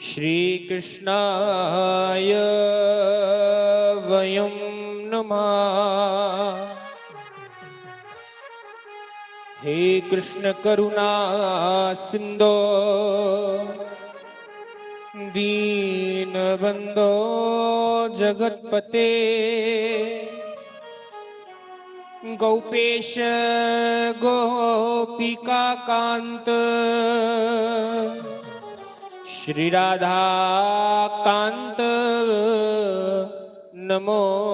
श्रीकृष्णाय वयं नमः। हे कृष्ण करुणा सिंधो दीनबंधो जगतपते गौपेश गोपिका कांत श्री राधा कांत नमोस्तुते।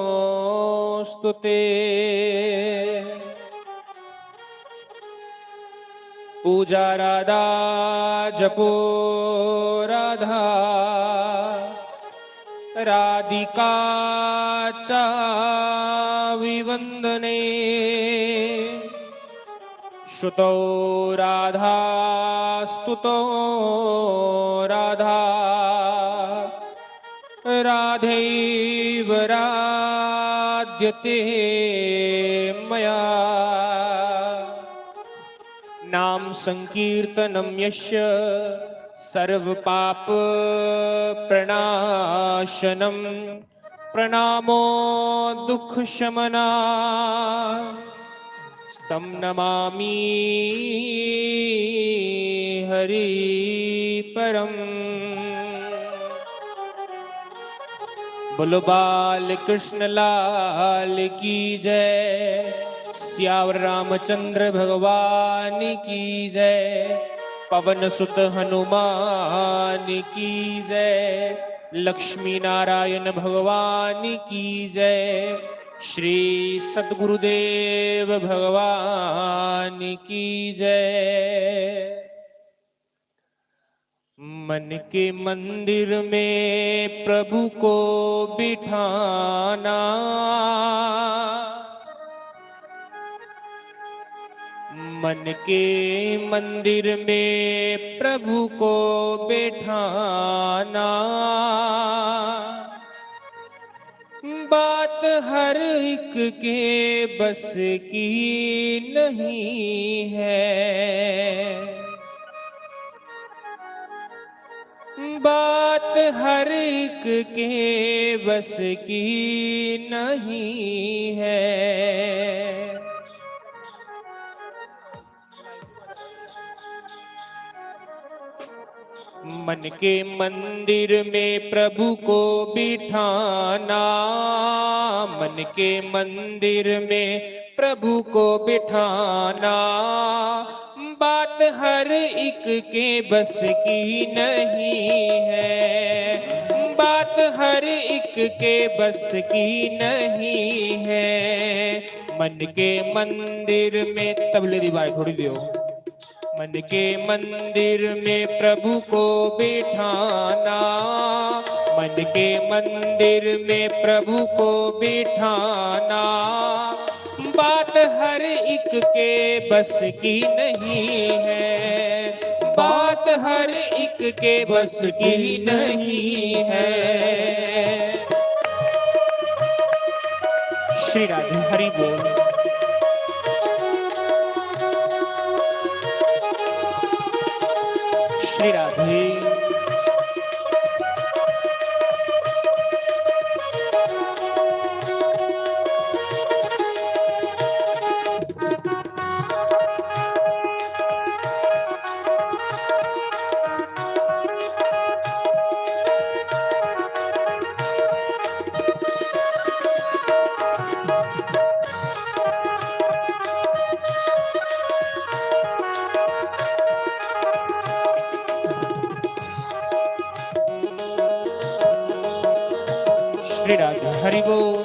पूजा राधा जपो राधा राधिका चा विवंदने श्रुतो राधा स्तुतो राधा राधैव राध्यते मया। नाम संकीर्तनं यस्य सर्वपाप प्रणाशनं प्रणामो दुःखशमना तं नमामि हरि परम्। बोलो बाल कृष्ण लाल की जय, श्यावर रामचंद्र भगवान की जय, पवन सुत हनुमान की जय, लक्ष्मी नारायण भगवान की जय, श्री सद्गुरुदेव भगवान की जय। मन के मंदिर में प्रभु को बिठाना, मन के मंदिर में प्रभु को बैठाना, बात हर एक के बस की नहीं है, बात हर एक के बस की नहीं है। मन के मंदिर में प्रभु को बिठाना, मन के मंदिर में प्रभु को बिठाना, बात हर एक के बस की नहीं है, बात हर एक के बस की नहीं है। मन के मंदिर में तबले दी बाई थोड़ी दियो। मन के मंदिर में प्रभु को बिठाना, मन के मंदिर में प्रभु को बिठाना, बात हर एक के बस की नहीं है, बात हर एक के बस की नहीं है। श्री राधे हरि बोल। श्री राधे। श्री राधे हरि बोल।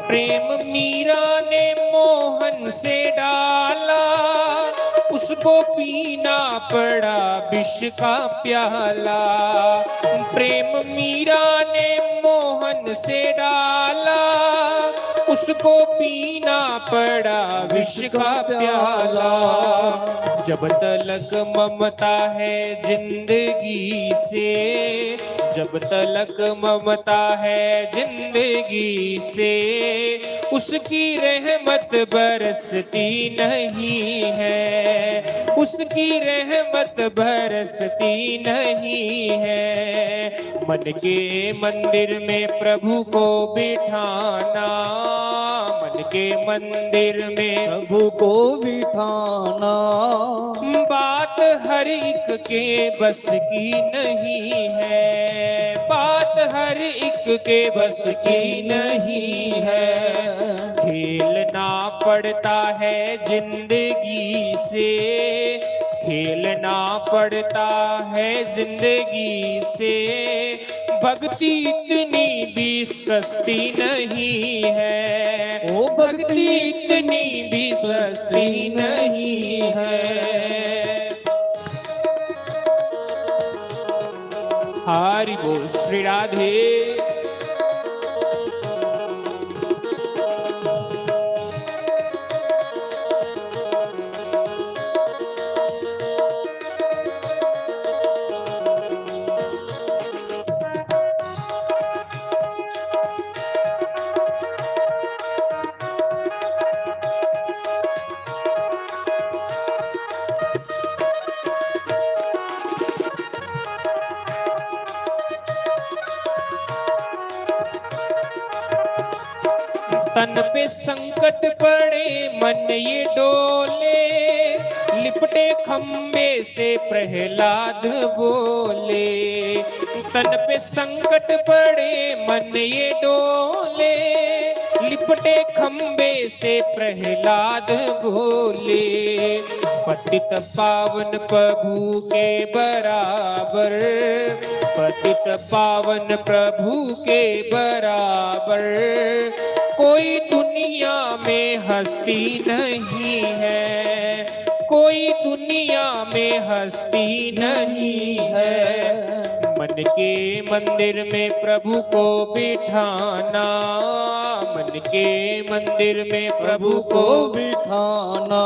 प्रेम मीरा ने मोहन से डाला, उसको पीना पड़ा विष का प्याला। प्रेम मीरा ने मन से डाला, उसको पीना पड़ा विष का प्याला। जब तलक ममता है जिंदगी से, जब तलक ममता है जिंदगी से, उसकी रहमत बरसती नहीं है, उसकी रहमत बरसती नहीं है। मन के मंदिर में प्रभु को बिठाना, मन के मंदिर में प्रभु को बिठाना, बात हर एक के बस की नहीं है, बात हर एक के बस की नहीं है। खेलना पड़ता है जिंदगी से, खेलना पड़ता है जिंदगी से, भक्ति इतनी भी सस्ती नहीं है, ओ भक्ति इतनी भी सस्ती नहीं है। हरि बोल श्री राधे। तन पे संकट पड़े मन ये डोले, लिपटे खम्बे से प्रहलाद बोले। तन पे संकट पड़े मन ये डोले, लिपटे खम्बे से प्रहलाद बोले। पतित पावन प्रभु के बराबर, पतित पावन प्रभु के बराबर, कोई दुनिया में हस्ती नहीं है, कोई दुनिया में हस्ती नहीं है। मन के मंदिर में प्रभु को बिठाना, मन के मंदिर में प्रभु को बिठाना,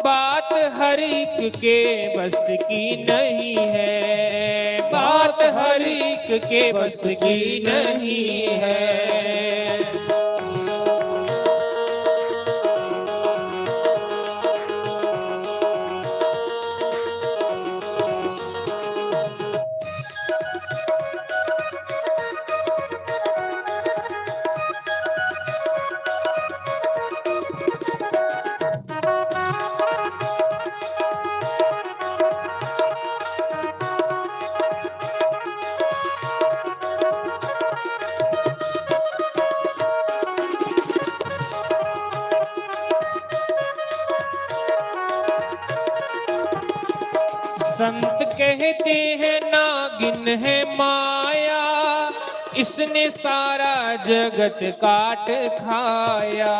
बात हर एक के बस की नहीं है, बात हर एक के बस की नहीं है। संत कहते हैं नागिन है माया, इसने सारा जगत काट खाया।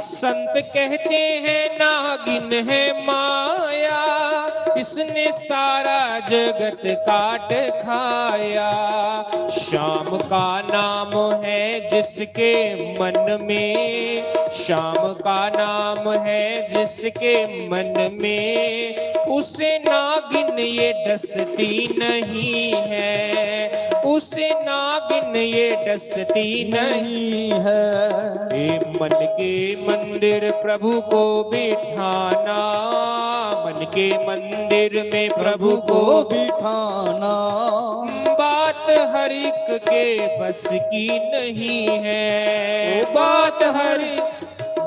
संत कहते हैं नागिन है माया, इसने सारा जगत काट खाया। श्याम का नाम है जिसके मन में, श्याम का नाम है जिसके मन में, उसे नागिन ये डसती नहीं है, उसे नागिन ये डसती नहीं है। ये मन के मंदिर प्रभु को बिठाना, मन के मंदिर में प्रभु को बिठाना, बात हर एक के बस की नहीं है, बात हर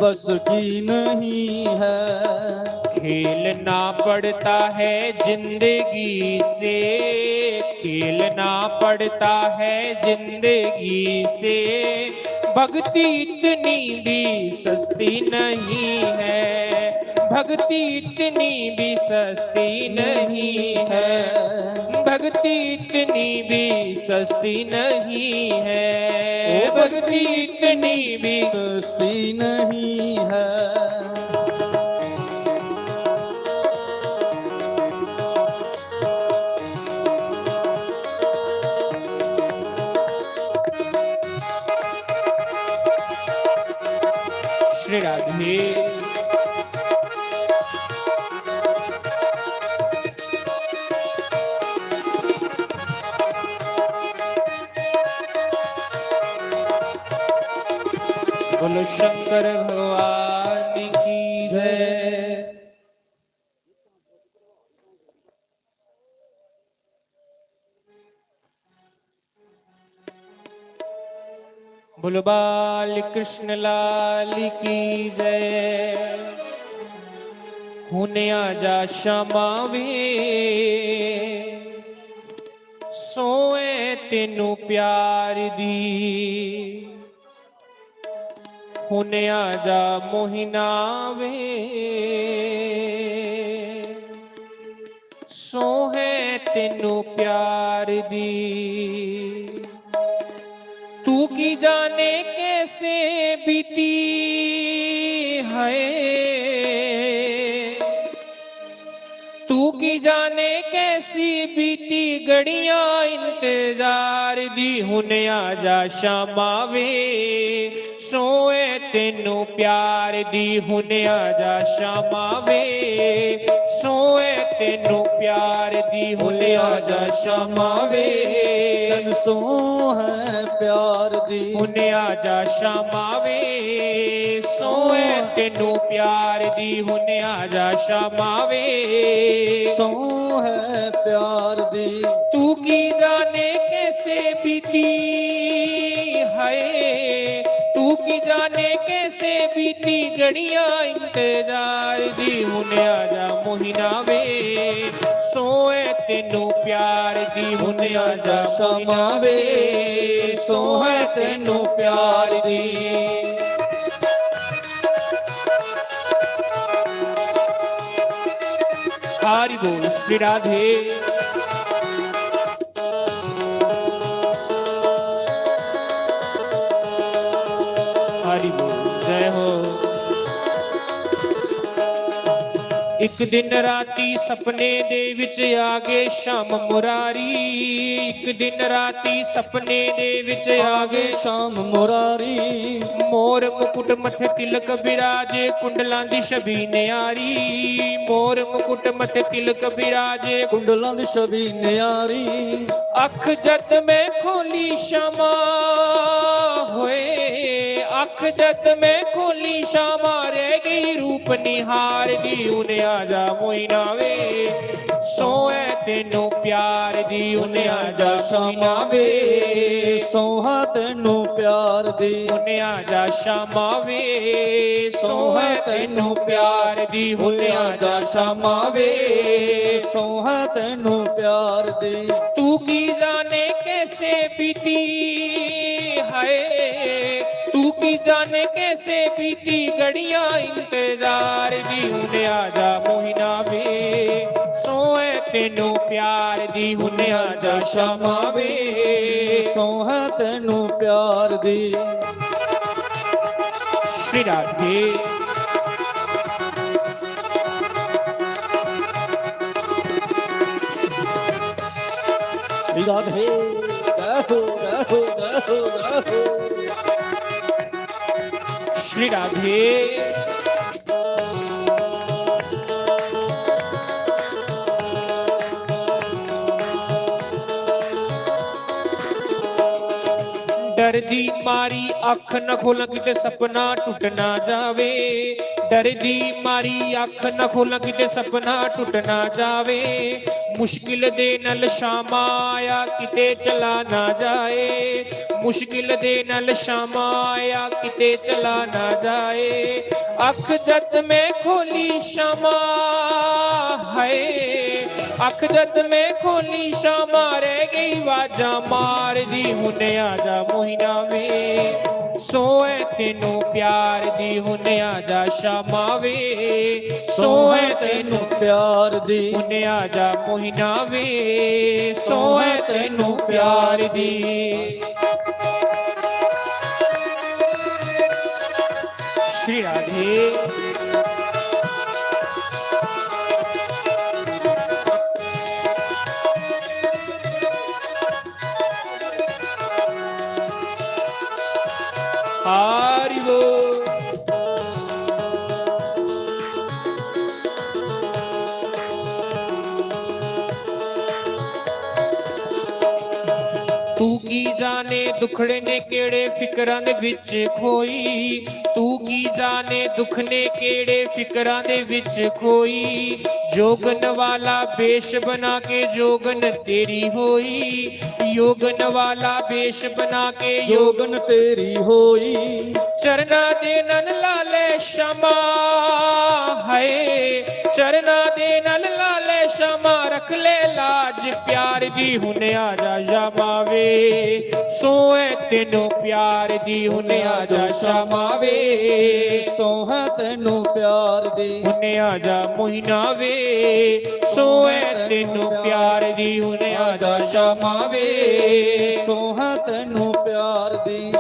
बस की नहीं है। खेलना पड़ता है जिंदगी से, खेलना पड़ता है जिंदगी से, भक्ति इतनी भी सस्ती नहीं है, भक्ति इतनी भी सस्ती नहीं है, भक्ति इतनी भी सस्ती नहीं है, भक्ति इतनी भी सस्ती नहीं है। श्री राधे। बोलो शंकर भगवान की जय। बोलो बाल कृष्ण लाल की जय। हुने आजा श्यामा वे सोए तेनू प्यार दी। हुने आजा मोहिना वे सोहे तेनू प्यार दी। तू की जाने कैसे बीती है, तू की जाने कैसी बीती घड़ियां इंतजार दी। हुने आजा श्यामा वे सोए तेनू प्यार दी। हुने आजा श्यामा वे सोए तेनू प्यार दी। हुने आजा श्यामा वे तन सो है प्यार दी। हुने आजा श्यामा वे सोए तेनू प्यार दी। हुने आजा श्यामा वे सो है प्यार दी। तू की जाने कैसे बीती है, तू की जाने कैसे बीती घड़ियां इंतजार दी। हुने आजा मोहिना वे सोए तेनू प्यार दी। हुने आजा श्यामा वे सो है तेनू प्यार दी। हरि बोल श्री राधे। हरि बोल जय हो। एक दिन राती सपने दे विच आ गए श्याम मुरारी। एक दिन राती सपने दे विच आ गए श्याम मुरारी। मोर मुकुट मथे तिलक बिराजे कुंडलां दी छवि न्यारी। मोर मुकुट मथे तिलक बिराजे कुंडलां दी छवि न्यारी। अख जद मैं खोली श्यामा होए, अख जद मैं खोली श्यामा रह गई रूप निहार दी। उन्हें आजा मोइना वे सोए तेनू प्यार दी। उन्हें आजा श्यामा वे सोहा तेनू प्यार दी। उन्हें आजा श्यामा वे सोए तेनू प्यार दी। उन्हें आजा श्यामा वे सोहा तेनू प्यार दी। तू की जाने कैसे बीती है, तू की जाने कैसे बीती घड़ियां इंतजार दी। हुने आजा मोहिना वे सोए तेनू प्यार दी। हुने आजा श्यामा वे सोहा तेनू प्यार दी। श्री राधे। श्री राधे गाहो गाहो गाहो गाहो। श्री राधे। डर दी मारी अख न खोल किते सपना टूट ना जावे। डर दी मारी अख न खोल किते सपना टूट ना जावे। मुश्किल दे नल शामा आया किते चला ना जाए। मुश्किल दे नल शामा आया किते चला ना जाए। अख जद मैं खोली शामा है, अख जद मैं खोली शामा रह गई वाजा मार दी। हुने आजा मोहिना वे सोए तेनू प्यार दी। हुने आजा श्यामा वे सोए तेनू प्यार दी। हुने आजा मोहिना वे सोए तेनू प्यार दी। श्री राधे। हरि बोल। ਜਾਣੇ ਦੁਖੜੇ ਨੇ ਕਿਹੜੇ ਫਿਕਰਾਂ ਦੇ ਵਿੱਚ ਖੋਈ, ਤੂੰ ਕੀ ਜਾਣੇ ਦੁੱਖ ਨੇ ਕਿਹੜੇ ਫਿਕਰਾਂ ਦੇ ਵਿੱਚ ਖੋਈ। ਜੋਗਨ ਵਾਲਾ ਵੇਸ਼ ਬਣਾ ਕੇ ਜੋਗਨ ਤੇਰੀ ਹੋਈ, ਯੋਗਨ ਵਾਲਾ ਵੇਸ਼ ਬਣਾ ਕੇ ਯੋਗਨ ਤੇਰੀ ਹੋਈ। ਚਰਨਾ ਦੇ ਨਲ ਲਾਲੇ ਸ਼ਮਾ ਹੈ, ਚਰਨਾ ਦੇ ਨਲ ਲਾਲੇ ਸ਼ਮਾ ਰੱਖ ਲੈ ਲਾਜ ਪਿਆਰ ਦੀ, ਹੁਣ ਆ ਜਾ ਸ਼ਮਾ ਵੇ ਸੋਏ ਤੈਨੂੰ ਪਿਆਰ ਦੀ, ਹੁਣ ਆ ਜਾ ਸ਼ਮਾ ਵੇ ਸੋਹੈ ਤੈਨੂੰ ਪਿਆਰ ਦੀ। ਹੁਣ ਆ ਜਾ ਮੋਹਿਨਾ ਵੇ ਸੋਏ ਤੈਨੂੰ ਪਿਆਰ ਦੀ, ਹੁਣ ਆ ਜਾ ਸ਼ਮਾ ਵੇ ਸੋਹੈ ਤੈਨੂੰ ਪਿਆਰ ਦੀ।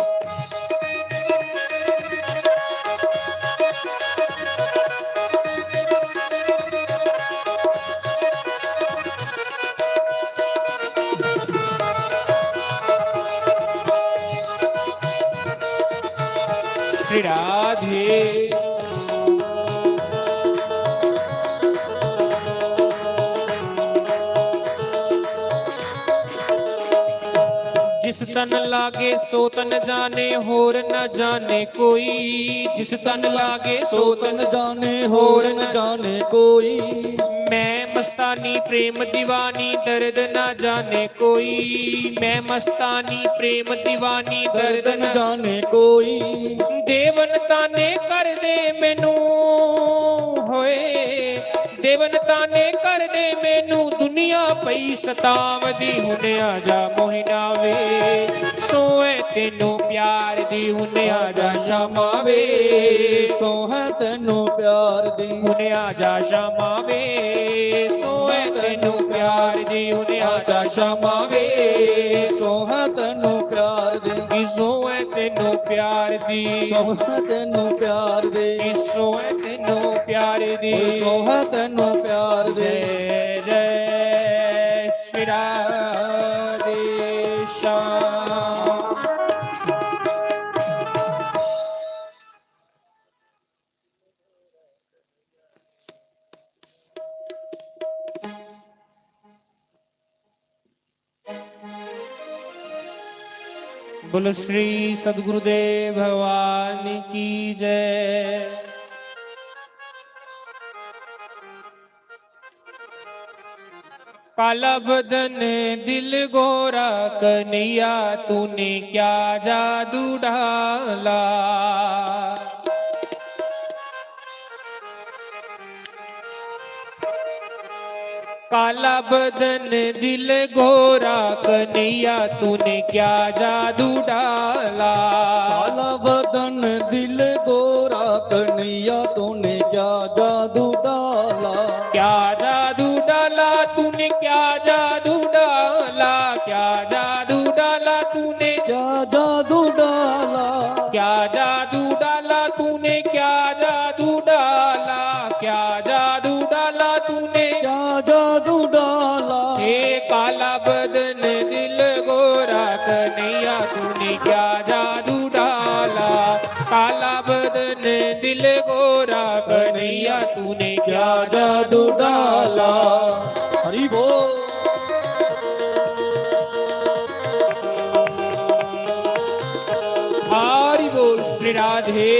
श्री राधे। जिस तन लागे सो तन जाने होर न जाने कोई, जिस तन लागे सो तन जाने होर न जाने कोई। मैं मस्तानी प्रेम दीवानी दर्द न जाने कोई, मैं मस्तानी प्रेम दीवानी दर्द न जाने कोई। देवन ताने कर दे मैनू होए, देवन ताने कर दे मैनू दुनिया पई सतावदी, हुण आ जा मोहिना वे सोए तेनू प्यार दी, हुण आ जा शमा वे सोहै तैनू प्यार दी। हुण आ जा शमा वे सोए तेनू प्यार दी, हुण आ जा शमा वे सोहै तैनू प्यार दी। सोए तेनू प्यार दी, सोहै तैनू प्यार दी। सोए तेनू प्यार दी, सोहै तैनू प्यार दी। जय जय श्री राधे श्याम। बोलो श्री सद्गुरुदेव भगवान की जय। काला बदन दिल गोरा कन्हैया तूने क्या जादू डाला, काला बदन दिल गोरा कन्हैया तूने क्या जादू डाला, काला बदन दिल गोरा कन्हैया तूने क्या जादू डाला। क्या जादू डाला तूने, क्या जादू डाला, क्या जादू डाला तूने, क्या जादू डाला। क्या जादू डाला तूने, क्या जादू डाला, क्या जादू डाला तूने, क्या जादू डाला। हे काला बदन दिल गोरा कन्हैया तूने क्या जादू डाला, काला बदन दिल गोरा कन्हैया तूने क्या जादू डाला। हरि बोल। हरि बोल श्री राधे।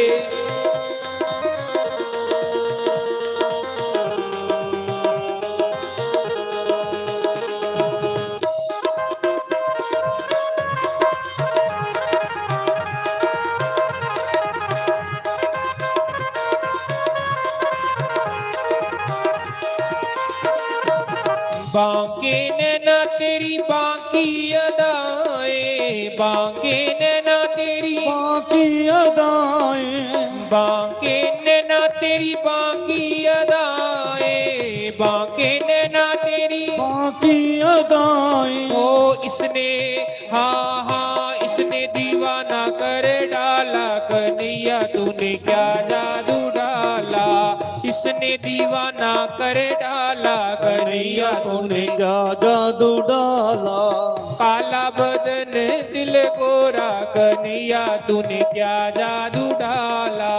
बांके नैना तेरी बांकी अदाएं, बांके नैना तेरी बाकी अदाएं, बांके नैना तेरी बांकी अदाएं, बांके नैना तेरी बाकी अदाएं। ओ इसने हाँ हाँ इसने दीवाना कर डाला कन्हैया तूने क्या जादू डाला, इसने दीवाना कर डाला कन्हैया तूने क्या जादू डाला। काला बदन दिल गोरा कन्हैया तूने क्या जादू डाला,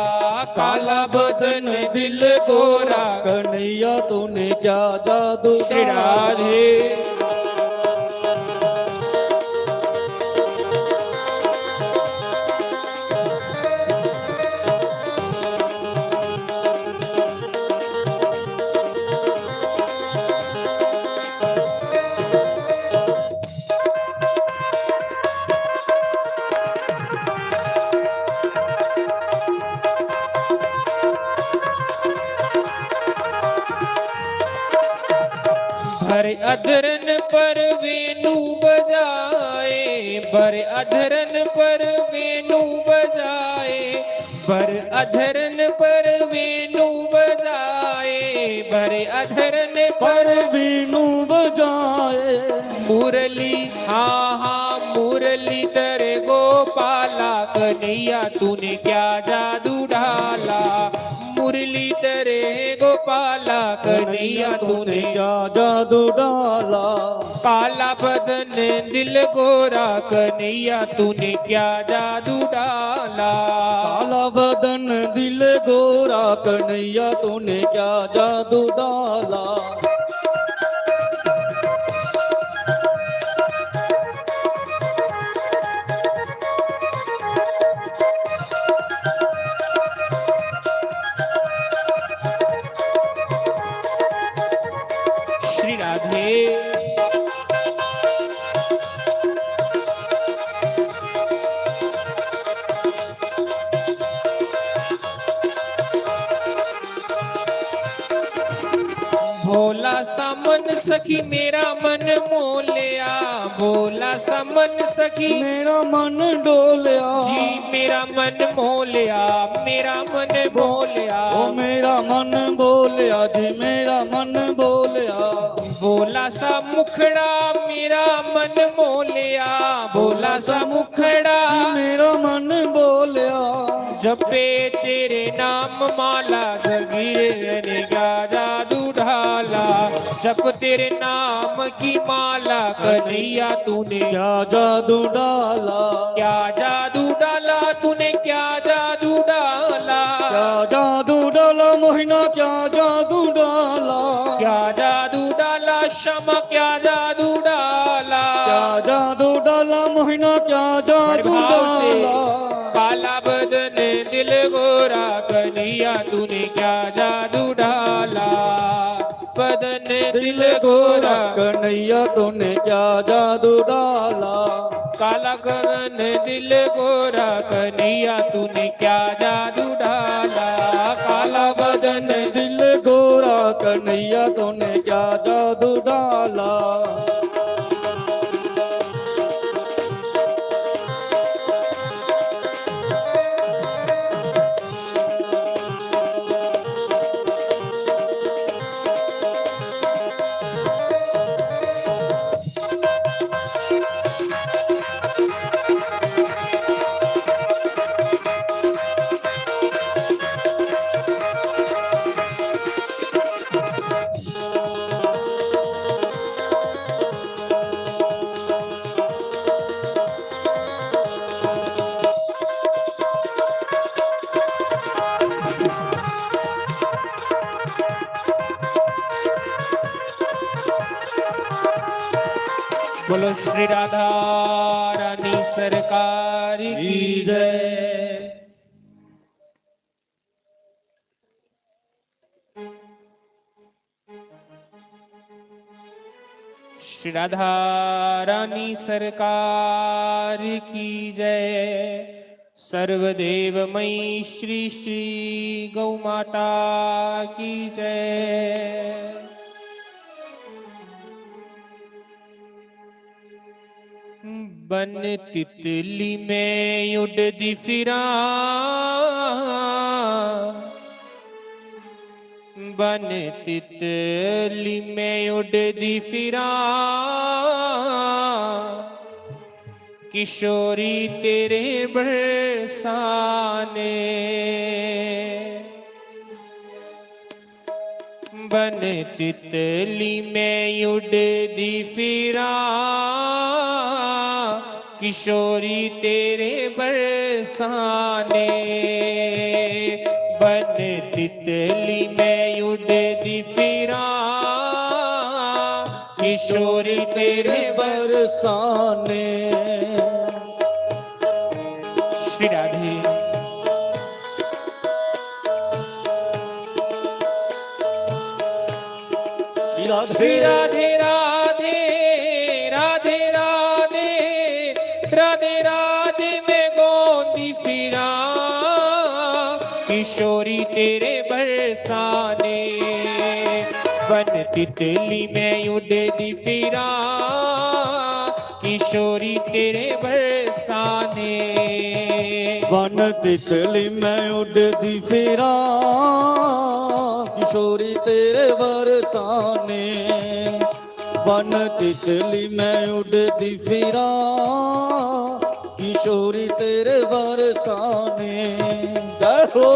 काला बदन दिल गोरा कन्हैया तूने क्या जादू श्री डाला। राधे। बर अधरन पर वेणु बजाए, बर अधरन पर वेणु बजाए, बर अधरन पर वेणु बजाए, बर अधरन पर वीणु बजाए। मुरली हाँ हाँ मुरली तेरे गोपाला, कन्हैया तूने क्या जादू डाला, मुरली तेरे गोपाला, कन्हैया तूने क्या जादू डाला। काला बदन दिल गोरा, कन्हैया तूने क्या जादू डाला, काला बदन दिल गोरा, कन्हैया तूने क्या जादू डाला। श्री राधे। भोला सा मन सखी मेरा मन मोलिया, भोला सा मन सखी मेरा मन डोलिया जी मेरा मन मोलिया, मेरा मन मोलिया, ओ मेरा मन बोलिया जी मेरा मन बोलिया। भोला सा मुखड़ा मेरा मन मोलिया, भोला सा मुखड़ा मेरा मन बोलिया। जपे तेरे नाम माला, जगीरे ने क्या जादू ढाला, जप तेरे नाम की माला, कन्हैया तूने क्या जादू डाला। क्या जादू डाला, तूने क्या जादू डाला, क्या जादू डाला मोहिना क्या जादू डाला। क्या जादू डाला श्यामा, क्या जादू डाला, क्या जादू डाला मोहिना क्या जादू भाव से डाला। काला बदन दिल गोरा, कन्हैया तूने क्या जादू डाला, बदन दिल गोरा कन्हैया तूने क्या जादू डाला। काला गगन दिल गोरा, कन्हैया तूने क्या जादू डाला, काला बदन दिल गोरा कन्हैया तूने क्या जादू डाला। बोलो श्री राधा रानी सरकार की जय। श्री राधा रानी सरकार की जय। सर्वदेवमयी श्री श्री गौ माता की जय। बन तितली में उड़दी फिरा, बन तितली में उड़दी फिरा, किशोरी तेरे बरसाने, बन तितली में उड़दी फिरा, किशोरी तेरे बरसाने, बन तितली में उड़दी फिरा, किशोरी तेरे बरसाने। श्री राधे। श्री राधे राधे राधे राधे राधे राधे में गोंदी फिरा, किशोरी तेरे बरसाने, बन तितली मैं उड़दी फिरा किशोरी तेरे बरसाने वन तितली मैं उड़दी फिरा किशोरी तेरे बरसाने वन तितली मैं उड़दी फिरा किशोरी तेरे बरसाने जय हो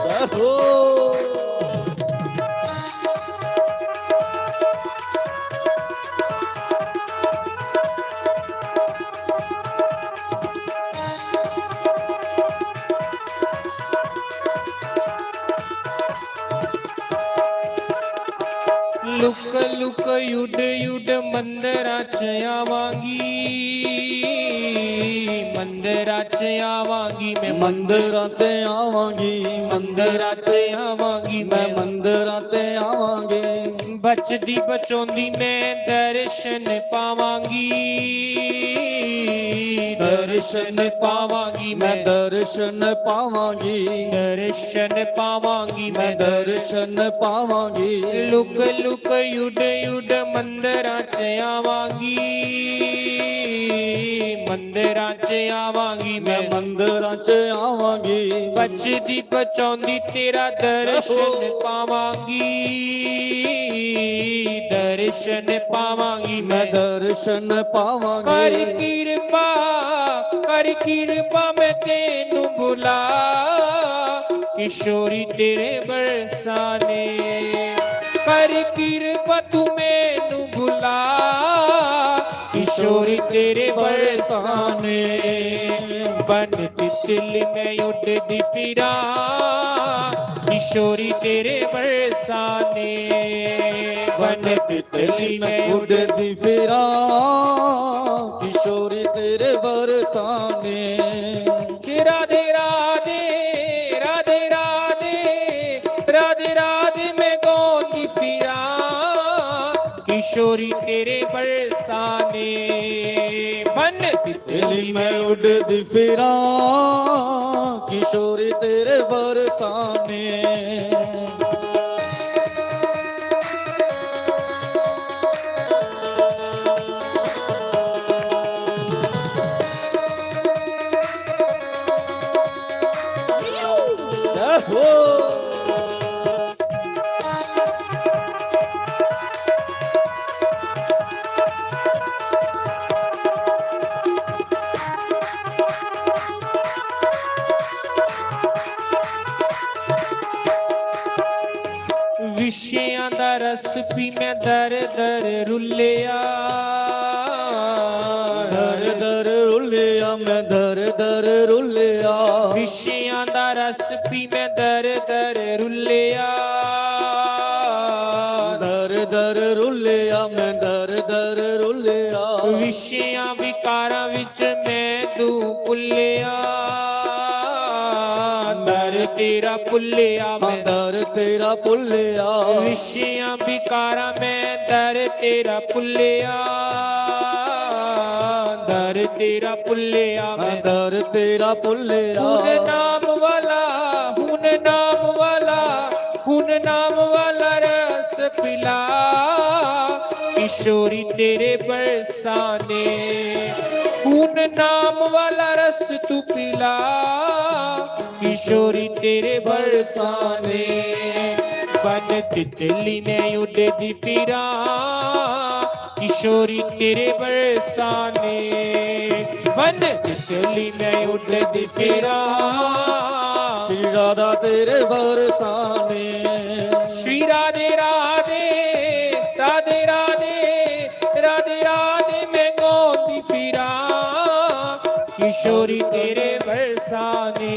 जय हो लुक लुक युड युड मंदिराच आवांगी मंदिराच आवांगी मैं मंदिरां ते आवांगी मंदिराच आवांगी मैं मैं मंदिरां ते आवांगी बचदी बचौंदी मैं दर्शन पावांगी दर्शन पावांगी मैं मैं दर्शन पावांगी दर्शन पावांगी मैं मैं दर्शन पावांगी लुक लुक युड युड मंदिराच आवांगी मंदिराच आवांगी मैं मैं मंदिरां च आवांगी बचदी बचौंदी तेरा दर्शन पावांगी दर्शन पावांगी मैं मैं दर्शन पावांगी कर किरपा मैं तेनू बुला किशोरी तेरे बरसाने कर किरपा तू मैनू बुला किशोरी तेरे बरसाने बन तितली मैं उड़दी फिरा किशोरी तेरे बरसाने बन तितली मैं उड़दी फिरा किशोरी तेरे बरसाने राधे राधे राधे राधे राधे राधे मैं गाती फिरा किशोरी तेरे बरसाने बन तितली मैं उड़दी फिरा किशोरी तेरे बरसाने जय हो विषयां दा रस पी मैं दर दर रुलिया दर दर रुलिया मैं दर दर रुलिया विषयां दा रस पी मैं दर दर रुलिया दर दर रुलिया मैं दर दर रुलिया विषयां विकारां विच मैं तू भुलिया दर तेरा भुलिया मैं दर तेरा भुलिया विषयां विकारां मैं दर तेरा भुलिया दर तेरा भुलिया मैं मैं दर तेरा भुलिया हुन नाम वाला हुन नाम वाला हुन नाम वाला रस पिला किशोरी तेरे बरसाने हुन नाम वाला रस तू पिला किशोरी तेरे बरसाने बन तितली मैं उड़दी फिरा किशोरी तेरे बरसाने बन तितली मैं उड़दी फिरा श्री राधा तेरे बरसाने श्री राधे राधे राधे राधे राधे राधे मैं गाती फिरा किशोरी तेरे बरसाने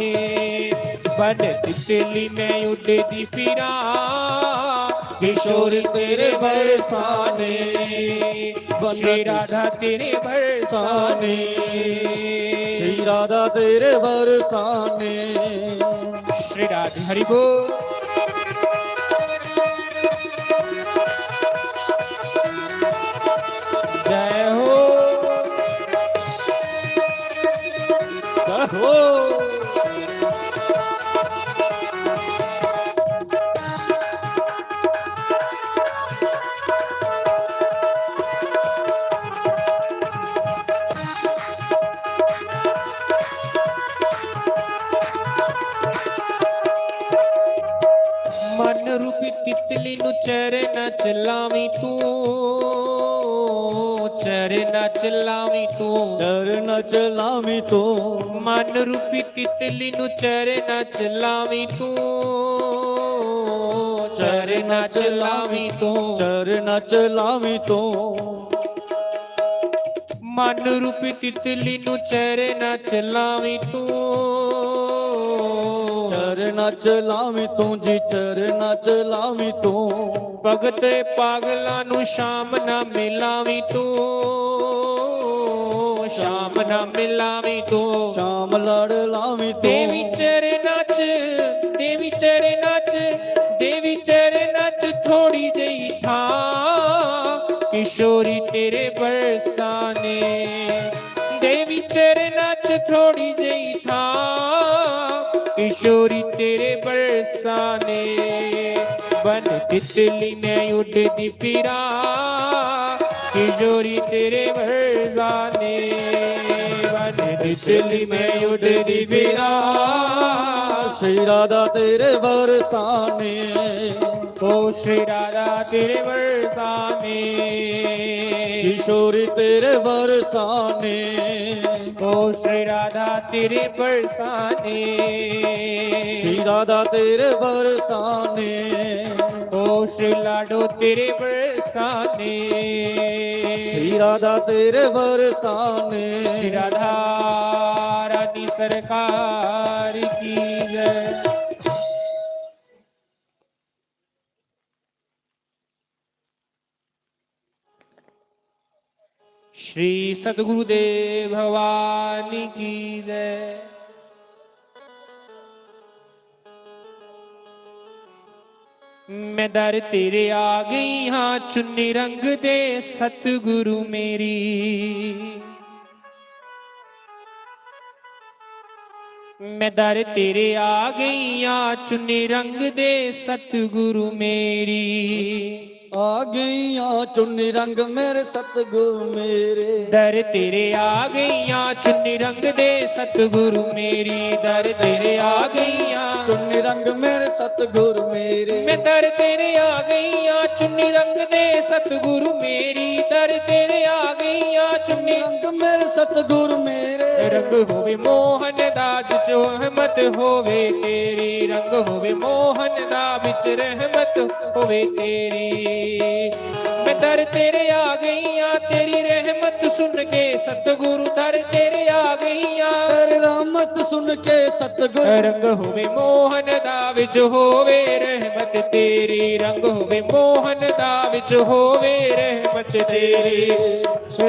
बन तितली मैं उड़दी फिरा किशोरी तेरे बरसाने श्री राधा तेरे बरसाने श्री राधा तेरे बरसाने श्री राधे हरि बोल ਮਨ ਰੂਪੀ ਤਿਤਲੀ ਨੂੰ ਚਰਨਾਂ ਚ ਲਾਵੀਂ ਤੂੰ, ਚਰਨਾਂ ਚ ਲਾਵੀਂ ਤੂੰ, ਚਰਨ ਚਲਾਵੀਂ ਤੂੰ, ਮਨ ਰੂਪੀ ਤਿਤਲੀ ਨੂੰ ਚਰਨਾਂ ਚ ਲਾਵੀਂ ਤੂੰ, ਚਰਨਾਂ ਚ ਲਾਵੀਂ ਤੂੰ, ਚਰਨ ਚਲਾਵੀਂ ਤੂੰ, ਮਨ ਰੂਪੀ ਤਿਤਲੀ ਨੂੰ ਚਰਨਾਂ ਚ ਲਾਵੀਂ ਤੂੰ, ਚਰਨ ਚਲਾਵੀਂ ਤੂੰ ਜੀ, ਚਰਨ ਚਲਾਵੀਂ ਤੂੰ, ਭਗਤ ਪਾਗਲਾਂ ਨੂੰ ਸ਼ਾਮ ਨਾ ਮਿਲਾਵੀਂ ਤੂੰ, ਸ਼ਾਮ ਨਾ ਮਿਲਾਵੀਂ ਤੂੰ, ਸ਼ਾਮ ਲੜ ਲਾਵੀਂ ਦੇਵੀ ਤੂੰ, ਚਰਨਾਂ ਚ, ਦੇਵੀ ਚਰਨਾਂ ਚ, ਦੇਵੀ ਚਰਨਾਂ ਚ ਥੋੜੀ ਜਿਹੀ ਥਾਂ, ਕਿਸ਼ੋਰੀ ਤੇਰੇ ਬਰਸਾਨੇ, ਦੇਵੀ ਚਰਨਾਂ ਚ ਥੋੜੀ ਜਿਹੀ ਥਾਂ, ਕਿਸ਼ੋਰੀ ਤੇਰੇ ਬਰਸਾਨੇ, ਬਨ ਤਿਤਲੀ ਮੈਂ ਉੱਡਦੀ ਫਿਰਾਂ, ਕਿਸ਼ੋਰੀ ਤੇਰੇ ਬਰਸਾਨੇ, ਬਨ ਤਿਤਲੀ ਮੈਂ ਉੱਡਦੀ ਫਿਰਾਂ, ਸ਼੍ਰੀ ਰਾਧਾ ਤੇਰੇ ਵਰਸਾਨੇ, ਓ ਸ਼੍ਰੀ ਰਾਧਾ ਤੇਰੇ ਬਰਸਾਨੇ, ਕਿਸ਼ੋਰੀ ਤੇਰੇ ਵਰਸਾਨੇ, ਓ ਸ਼੍ਰੀ ਰਾਧਾ ਤੇਰੇ ਬਰਸਾਨੇ, ਸ਼੍ਰੀ ਰਾਧਾ ਤੇਰੇ ਵਰਸਾਨੇ, ਓ ਸ਼੍ਰੀ ਲਾਡੋ ਤੇਰੇ ਬਰਸਾਨੇ, ਸ਼੍ਰੀ ਰਾਧਾ ਤੇਰੇ ਵਰਸਾਨੇ, श्री राधा रानी सरकार की जय। श्री सद्गुरुदेव भवानी की जय। मैं दर तेरे आ गई हाँ चुन्नी रंग दे सतगुरु मेरी, मैं दर तेरे आ गई हाँ चुन्नी रंग दे सतगुरु मेरी, ਆ ਗਈਆਂ ਚੁੰਨੀ ਰੰਗ ਮੇਰੇ ਸਤਿਗੁਰੂ ਮੇਰੇ, दर तेरे आ गई हाँ चुन्नी रंग दे सतगुरु मेरी, दर तेरे आ गई हाँ, ਚੁੰਨੀ ਰੰਗ ਮੇਰੇ ਸਤਿਗੁਰੂ ਮੇਰੇ, मैं दर तेरे आ गई हाँ चुन्नी रंग दे सतगुरु मेरी, दर तेरे आ गई हाँ चुन्नी ਰੰਗ ਮੇਰੇ ਸਤਿਗੁਰੂ ਮੇਰੇ, रंग होवे मोहन दा विच रहमत होवे तेरी, रंग होवे मोहन दा विच रहमत होवे तेरी, मैं दर तेरे आ गई हाँ तेरी रहमत सुन के सतगुरु दर तेरे आ गई हाँ, ਤੇਰੀ ਰਹਿਮਤ ਸੁਣ ਕੇ ਸਤਿਗੁਰੂ, रंग होवे मोहन दा विच होवे रहमत तेरी, रंग होवे मोहन दा विच होवे रहमत तेरी,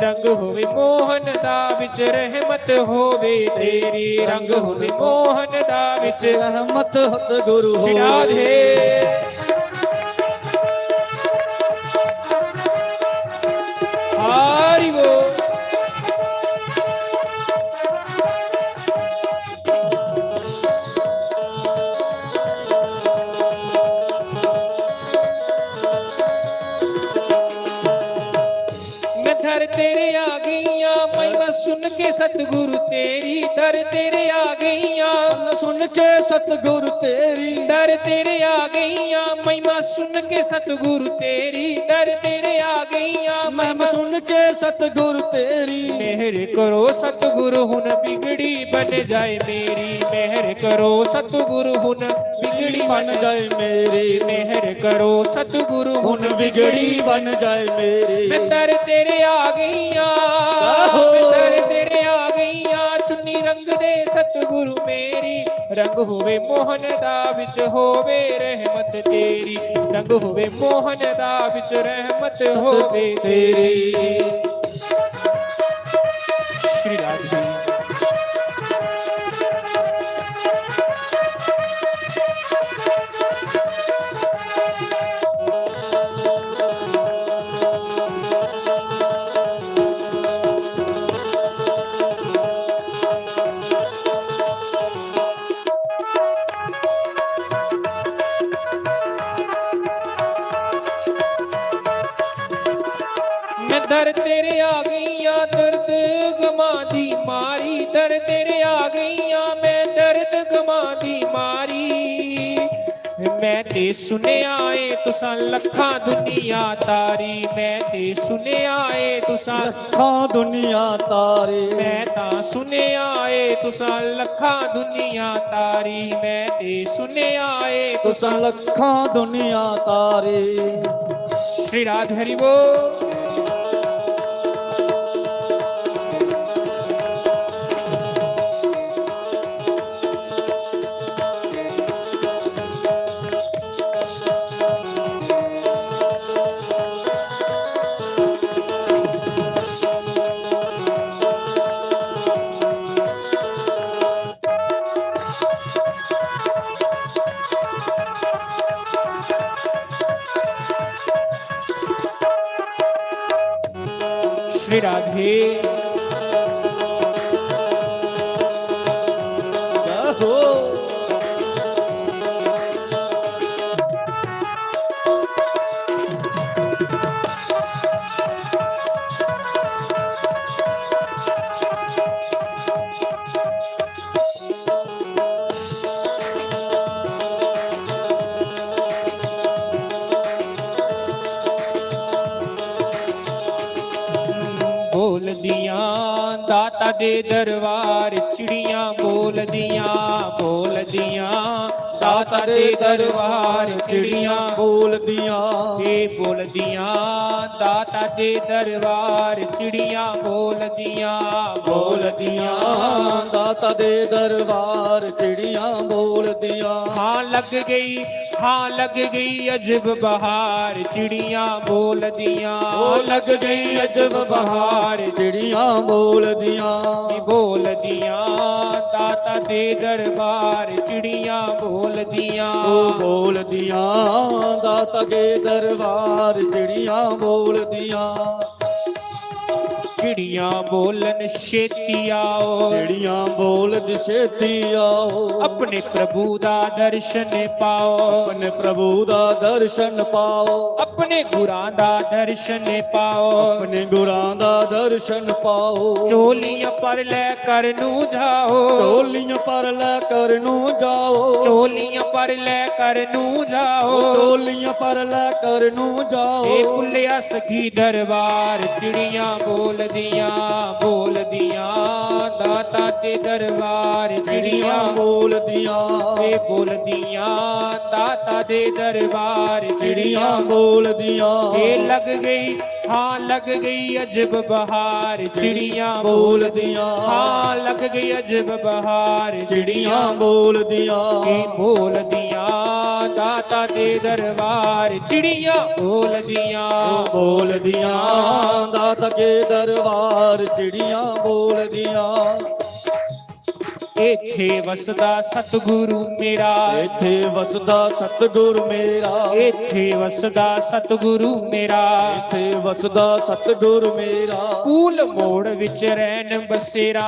रंग होवे मोहन दा विच रहमत होवे तेरी, रंग होवे मोहन दा विच ਰਹਿਮਤ ਸਤਿਗੁਰੂ श्री ਹੋਵੇ, राधे हरि बोल। मैं दर तेरे आ गई हाँ महिमा सुन के सतगुरु तेरी, दर तेरे आ गई हाँ, ਸੁਣ ਕੇ ਸਤਿਗੁਰੂ ਤੇਰੀ, दर तेरे आ गई हाँ महिमा सुन के सतगुरु तेरी, दर तेरे आ गई हाँ ਮੈਂ महिमा ਸੁਣ ਕੇ ਸਤਿਗੁਰੂ ਤੇਰੀ, मेहर करो सतगुरु हुन बिगड़ी बन जाए मेरी, मेहर करो सतगुरु हुन बिगड़ी ਬਣ ਜਾਏ ਮੇਰੀ, मेहर करो सतगुरु हुन ਹੁਣ ਵਿਗੜੀ ਬਣ ਜਾਏ ਮੇਰੀ, मैं दर तेरे आ गई आहो। मैं दर तेरे आ गई चुन्नी रंग दे सतगुरु मेरी, रंग होवे मोहन दा विच होवे रहमत तेरी, रंग होवे मोहन दा विच रहमत होवे तेरी। श्री राधे ਦਰ ਤੇਰੇ ਆ ਗਈਆਂ ਦਰਦ ਗਮਾਂ ਦੀ ਮਾਰੀ, ਦਰ ਤੇਰੇ ਆ ਗਈਆਂ ਮੈਂ ਦਰਦ ਗਮਾਂ ਦੀ ਮਾਰੀ। ਮੈਂ ਤੇ ਸੁਣਿਆ ਏ ਤੁਸਾਂ ਲੱਖਾਂ ਦੁਨੀਆ ਤਾਰੀ, ਮੈਂ ਤੇ ਸੁਣਿਆ ਏ ਤੁਸਾਂ ਲੱਖਾਂ ਦੁਨੀਆ ਤਾਰੇ, ਮੈਂ ਤਾਂ ਸੁਣਿਆ ਏ ਤੁਸਾਂ ਲੱਖਾਂ ਦੁਨੀਆ ਤਾਰੀ, ਮੈਂ ਤੇ ਸੁਣਿਆ ਏ ਤੁਸਾਂ ਲੱਖਾਂ ਦੁਨੀਆ ਤਾਰੇ। श्री राधे हरि बोल। श्री राधे जय हो। ਬੋਲਦੀਆਂ ਦਾਤਾ ਦੇ ਦਰਬਾਰ ਚਿੜੀਆਂ ਬੋਲਦੀਆਂ, ਬੋਲਦੀਆਂ ਦਾਤਾ ਦੇ ਦਰਬਾਰ ਚਿੜੀਆਂ ਬੋਲਦੀਆਂ, ਇਹ ਬੋਲਦੀਆਂ ਦਾਤਾ ਦੇ ਦਰਬਾਰ ਚਿੜੀਆਂ ਬੋਲਦੀਆਂ, ਬੋਲਦੀਆਂ ਦਾਤਾ ਦੇ ਦਰਬਾਰ ਚਿੜੀਆਂ ਬੋਲਦੀਆਂ। ਹਾਂ ਲੱਗ ਗਈ, ਹਾਂ ਲੱਗ ਗਈ ਅਜਬ ਬਹਾਰ ਚਿੜੀਆਂ ਬੋਲਦੀਆਂ, ਉਹ ਲੱਗ ਗਈ ਅਜਬ ਬਹਾਰ ਚਿੜੀਆਂ ਬੋਲਦੀਆਂ, ਬੋਲਦੀਆਂ ਦਾਤਾ ਦੇ ਦਰਬਾਰ ਚਿੜੀਆਂ ਬੋਲਦੀਆਂ, ਉਹ ਬੋਲਦੀਆਂ ਦਾਤਾ ਦੇ ਦਰਬਾਰ ਚਿੜੀਆਂ ਬੋਲਦੀਆਂ। ਚਿੜੀਆਂ ਬੋਲਨ ਛੇਤੀ ਆਓ, ਚਿੜੀਆਂ ਬੋਲਦ ਛੇਤੀ ਆਓ, ਆਪਣੇ ਪ੍ਰਭੂ ਦਾ ਦਰਸ਼ਨ ਪਾਓ, ਆਪਣੇ ਪ੍ਰਭੂ ਦਾ ਦਰਸ਼ਨ ਪਾਓ, ਆਪਣੇ ਗੁਰਾਂ ਦਾ ਦਰਸ਼ਨ ਪਾਓ, ਆਪਣੇ ਗੁਰਾਂ ਦਾ ਦਰਸ਼ਨ ਪਾਓ। ਚੋਲੀਆਂ ਪਰ ਲੈ ਕਰ ਨੂੰ ਜਾਓ, ਚੋਲੀਆਂ ਪਰ ਲੈ ਕਰ ਨੂੰ ਜਾਓ, ਚੋਲੀਆਂ ਪਰ ਲੈ ਕਰ ਨੂੰ ਜਾਓ, ਚੋਲੀਆਂ ਪਰ ਲੈ ਕਰ ਨੂੰ ਜਾਓ। ਇਹ ਭੁੱਲਿਆ ਸਖੀ ਦਰਬਾਰ ਚਿੜੀਆਂ ਬੋਲਦੀਆਂ, ਬੋਲਦੀਆਂ ਦਾਤਾ ਦੇ ਦਰਬਾਰ ਚਿੜੀਆਂ ਚਿੜੀਆਂ ਬੋਲਦੀਆਂ, ਇਹ ਬੋਲਦੀਆਂ ਦਾਤਾ ਦੇ ਦਰਬਾਰ ਚਿੜੀਆਂ ਚਿੜੀਆਂ ਬੋਲਦੀਆਂ, ਇਹ ਲੱਗ ਗਈ, ਹਾਂ ਲੱਗ ਗਈ ਅਜਬ ਬਹਾਰ ਚਿੜੀਆਂ ਬੋਲਦੀਆਂ, ਹਾਂ ਲੱਗ ਗਈ ਅਜਬ ਬਹਾਰ ਚਿੜੀਆਂ ਬੋਲਦੀਆਂ, ਇਹ ਬੋਲਦੀਆਂ ਦਾਤਾ ਦੇ ਦਰਬਾਰ ਚਿੜੀਆਂ ਬੋਲਦੀਆਂ, ਉਹ ਬੋਲਦੀਆਂ ਦਾਤਾ ਕੇ ਦਰਬਾਰ ਚਿੜੀਆਂ ਬੋਲਦੀਆਂ। ਇੱਥੇ ਵਸਦਾ ਸਤਿਗੁਰੂ ਮੇਰਾ, ਇੱਥੇ ਵਸਦਾ ਸਤਿਗੁਰ ਮੇਰਾ, ਇੱਥੇ ਵਸਦਾ ਸਤਿਗੁਰੂ ਮੇਰਾ, ਇੱਥੇ ਵਸਦਾ ਸਤਿਗੁਰ ਮੇਰਾ, ਕੂਲ ਮੋੜ ਵਿੱਚ ਰਹਿਣ ਬਸੇਰਾ,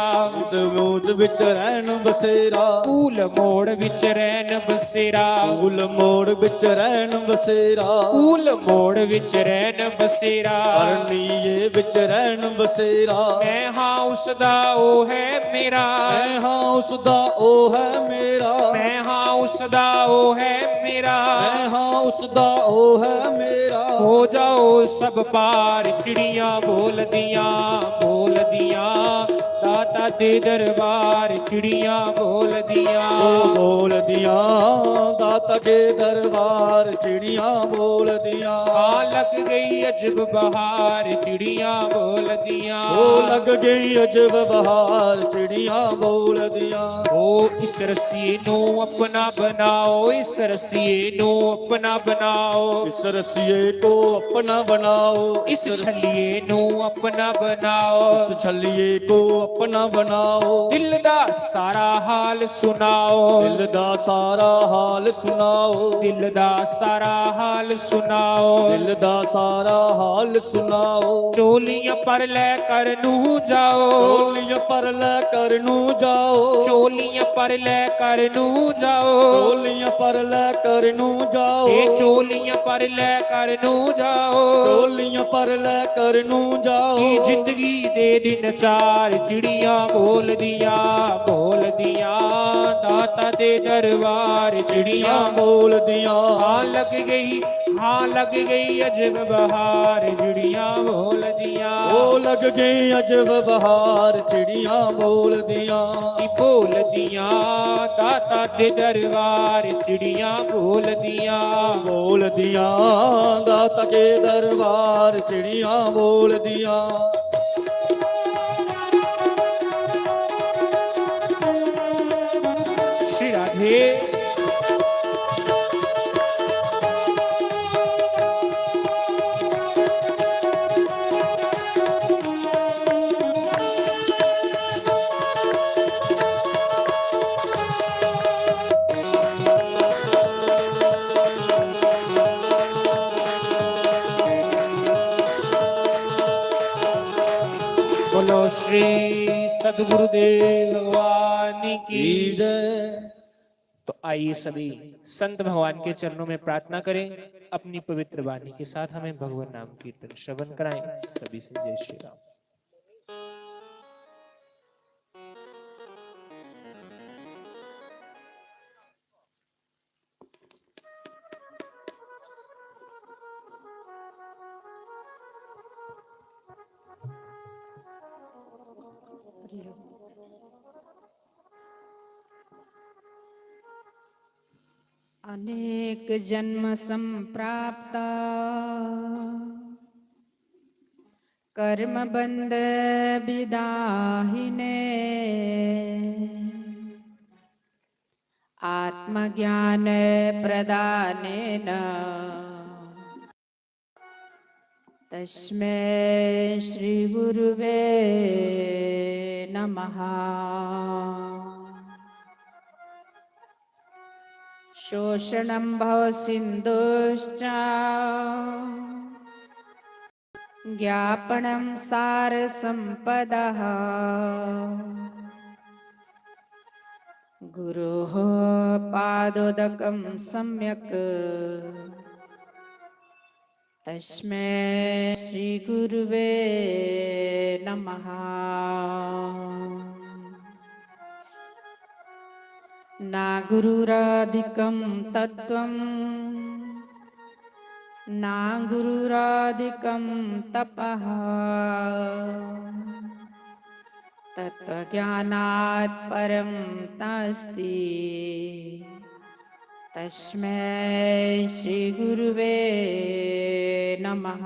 ਦਮੋਜ ਵਿੱਚ ਰਹਿਣ ਬਸੇਰਾ, ਕੂਲ ਮੋੜ ਵਿੱਚ ਰਹਿਣ ਬਸੇਰਾ, ਫੂਲ ਮੋੜ ਵਿੱਚ ਰਹਿਣ ਬਸੇਰਾ, ਕੂਲ ਮੋੜ ਵਿੱਚ ਰਹਿਣ ਬਸੇਰਾ। ਅਰਨੀਏ ਵਿੱਚ ਰਹਿਣ ਬਸੇਰਾ, ਮੈਂ ਹਾਂ ਉਸਦਾ ਉਹ ਹੈ ਮੇਰਾ, ਮੈਂ ਹਾਂ ਉਸਦਾ ਉਹ ਹੈ ਮੇਰਾ, ਮੈਂ ਹਾਂ ਉਸਦਾ ਉਹ ਹੈ ਮੇਰਾ, ਮੈਂ ਹਾਂ ਉਸਦਾ ਉਹ ਹੈ ਮੇਰਾ। ਹੋ ਜਾਓ ਸਭ ਪਾਰ ਚਿੜੀਆਂ ਬੋਲਦੀਆਂ, ਬੋਲਦੀਆਂ ਦਾਤਾ ਦੇ ਦਰਬਾਰ ਚਿੜੀਆਂ ਬੋਲਦੀਆਂ, ਉਹ ਬੋਲਦੀਆਂ ਦਾਤਾ ਕੇ ਦਰਬਾਰ ਚਿੜੀਆਂ ਬੋਲਦੀਆਂ। ਆ ਲੱਗ ਗਈ ਅਜਬ ਬਹਾਰ ਚਿੜੀਆਂ ਬੋਲਦੀਆਂ, ਉਹ ਲੱਗ ਗਈ ਅਜਬ ਬਹਾਰ ਚਿੜੀਆਂ ਬੋਲਦੀਆਂ। ਉਹ ਇਸ ਰਸੀਏ ਨੂੰ ਆਪਣਾ ਬਣਾਓ, ਇਸ ਰਸੀਏ ਨੂੰ ਆਪਣਾ ਬਣਾਓ, ਇਸ ਰਸੀਏ को अपना बनाओ, ਇਸ ਛੱਲੀਏ ਨੂੰ ਆਪਣਾ ਬਣਾਓ, इस छलिए को ਆਪਣਾ ਬਣਾਓ। ਦਿਲ ਦਾ ਸਾਰਾ ਹਾਲ ਸੁਣਾਓ, ਦਿਲ ਦਾ ਸਾਰਾ ਹਾਲ ਸੁਣਾਓ। ਦਿਲ ਦਾ ਸਾਰਾ ਹਾਲ ਸੁਣਾਓ। ਦਿਲ ਦਾ ਸਾਰਾ ਹਾਲ ਸੁਣਾਓ। ਚੋਲੀਆਂ ਪਰ ਲੈ ਕਰ ਨੂੰ ਜਾਓ, ਚੋਲੀਆਂ ਪਰ ਲੈ ਕਰ ਨੂੰ ਜਾਓ। ਚੋਲੀਆਂ ਪਰ ਲੈ ਕਰ ਨੂੰ ਜਾਓ, ਚੋਲੀਆਂ ਪਰ ਲੈ ਕਰ ਨੂੰ ਜਾਓ। ਇਹ ਚੋਲੀਆਂ ਪਰ ਲੈ ਕਰ ਨੂੰ ਜਾਓ। ਚੋਲੀਆਂ ਪਰ ਲੈ ਕਰ ਨੂੰ ਜਾਓ। ਕੀ ਜ਼ਿੰਦਗੀ ਦੇ ਦਿਨ ਚਾਰ ਚਿੜੀਆਂ ਬੋਲਦੀਆਂ ਬੋਲਦੀਆਂ, ਦਾਤਾ ਦੇ ਦਰਬਾਰ ਚਿੜੀਆਂ ਬੋਲਦੀਆਂ। ਹਾਂ ਲੱਗ ਗਈ, ਹਾਂ ਲੱਗ ਗਈ ਅਜਬ ਬਹਾਰ ਚਿੜੀਆਂ ਬੋਲਦੀਆਂ। ਉਹ ਲੱਗ ਗਈ ਅਜਬ ਬਹਾਰ ਚਿੜੀਆਂ ਬੋਲਦੀਆਂ। ਕੀ ਬੋਲਦੀਆਂ ਦਾਤਾ ਦੇ ਦਰਬਾਰ ਚਿੜੀਆਂ ਬੋਲਦੀਆਂ। ਬੋਲਦੀਆਂ ਦਾਤਾ ਕੇ ਦਰਬਾਰ ਚਿੜੀਆਂ ਬੋਲਦੀਆਂ। श्री राधे। बोलो श्री सद्गुरुदेव भगवान की जय। तो आइए सभी संत भगवान के चरणों में प्रार्थना करें, अपनी पवित्र वाणी के साथ हमें भगवान नाम कीर्तन श्रवण कराएं। सभी से जय श्री राम। अनेक जन्म संप्राप्ता कर्म बंध विदाहिने आत्मज्ञान प्रदानेन तस्मै श्री गुरुवे नमः। शोषणं भवसिन्धुश्च ज्ञापनं सारसम्पदः गुरोः पादोदकं सम्यक् तस्मै श्रीगुरुवे नमः। ना गुरुराधिकं तत्त्वं ना गुरुराधिकं तपः तत्त्वज्ञानात् परं नास्ति तस्मै श्रीगुरुवे नमः।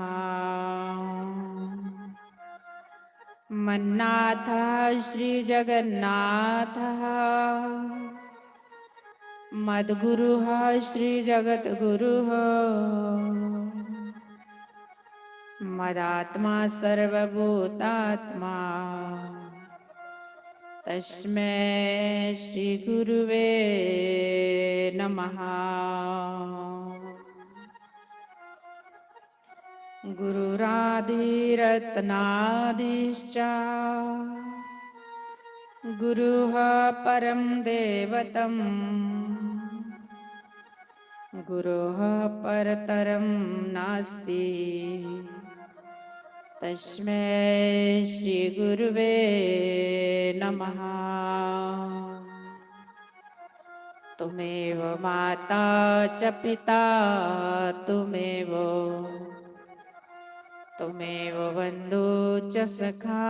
मन्नाथः श्रीजगन्नाथः मद्गुरुः श्रीजगद्गुरुः मदात्मा सर्वभूतात्मा तस्मै श्रीगुरुवे नमः। गुरुरादिरत्नादिश्च गुरुः परं दैवतम् गुरोः परतरं नास्ति तस्मै श्रीगुरुवे नमः। तुमेव माता च पिता तुमेव बन्धु च सखा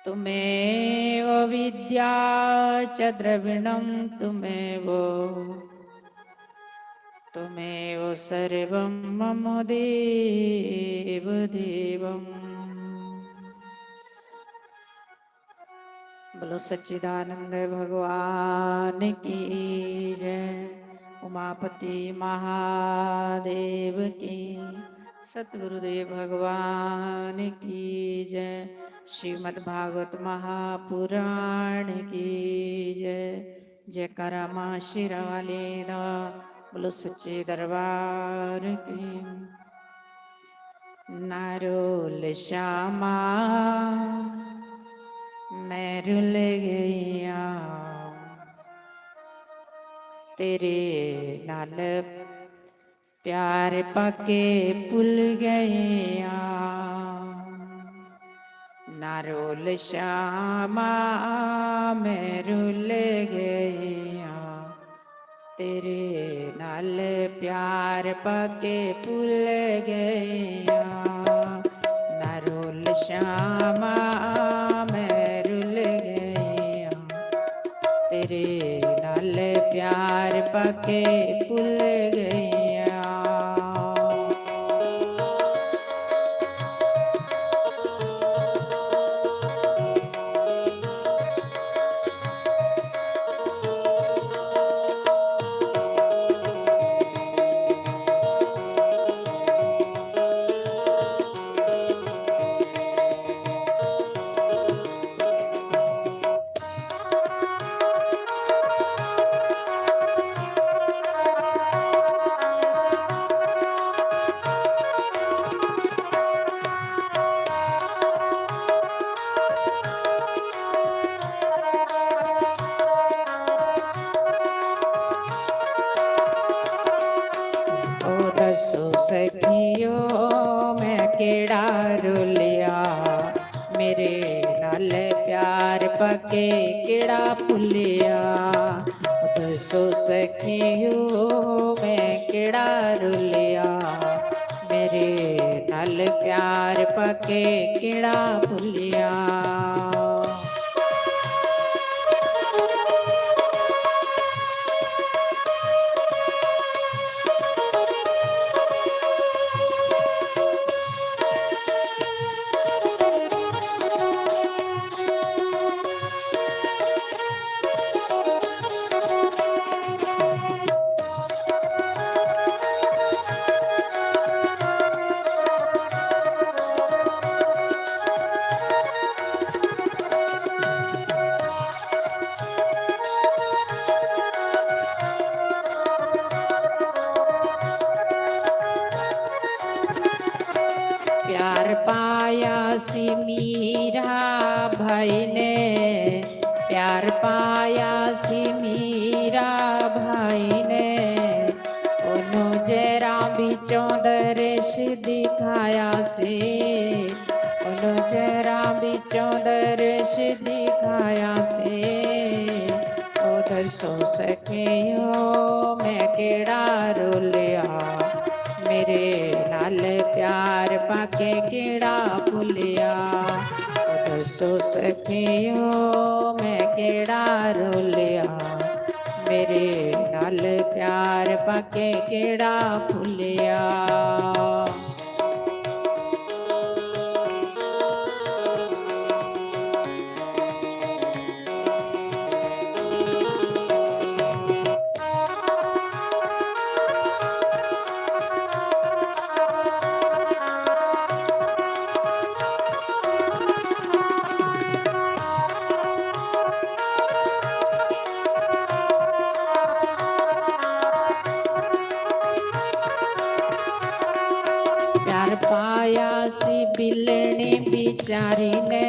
तुमेव विद्या च द्रविणं तुमेव सर्वं मम देवदेवम्। बोलो सच्चिदानंद भगवान की जय। उमापति महादेव की, सतगुरुदेव भगवान की जय। श्रीमद् भागवत महापुराण की जय। जयकारा माँ शेरा वाले दा, बोलो सच्चे दरबार की। नारोल श्यामा मैं रुल गईया, तेरे नाल प्यार पाके भुल गईया। नारोल श्यामा मैं रुल गईया, तेरे नाल प्यार पाके भुल गईया। नारोल श्यामा मैं रुल गईया, तेरे नाल प्यार पाके भुल गईया। दसो सखियो मैं केड़ा रुलिया, मेरे नाल प्यार पाके केड़ा भुलिया। दसो सखियो मैं केड़ा रुलिया, मेरे नाल प्यार पाके केड़ा भुलिया। प्यार पाया सी मीरा भाई ने, प्यार पाया सी मीरा भाई ने। ओनू जरा बिचों दर्श दिखाया से, ओनू जरा बिचों दर्श दिखाया से। ओ दसो सखियो मैं केड़ा रोलिया, मेरे नाल प्यार पाके केड़ा भुलिया। दसो सखियो मैं केड़ा रोलिया, मेरे नाल प्यार पाके केड़ा भुलिया। प्यार पाया सी बिलनी बिचारी ने,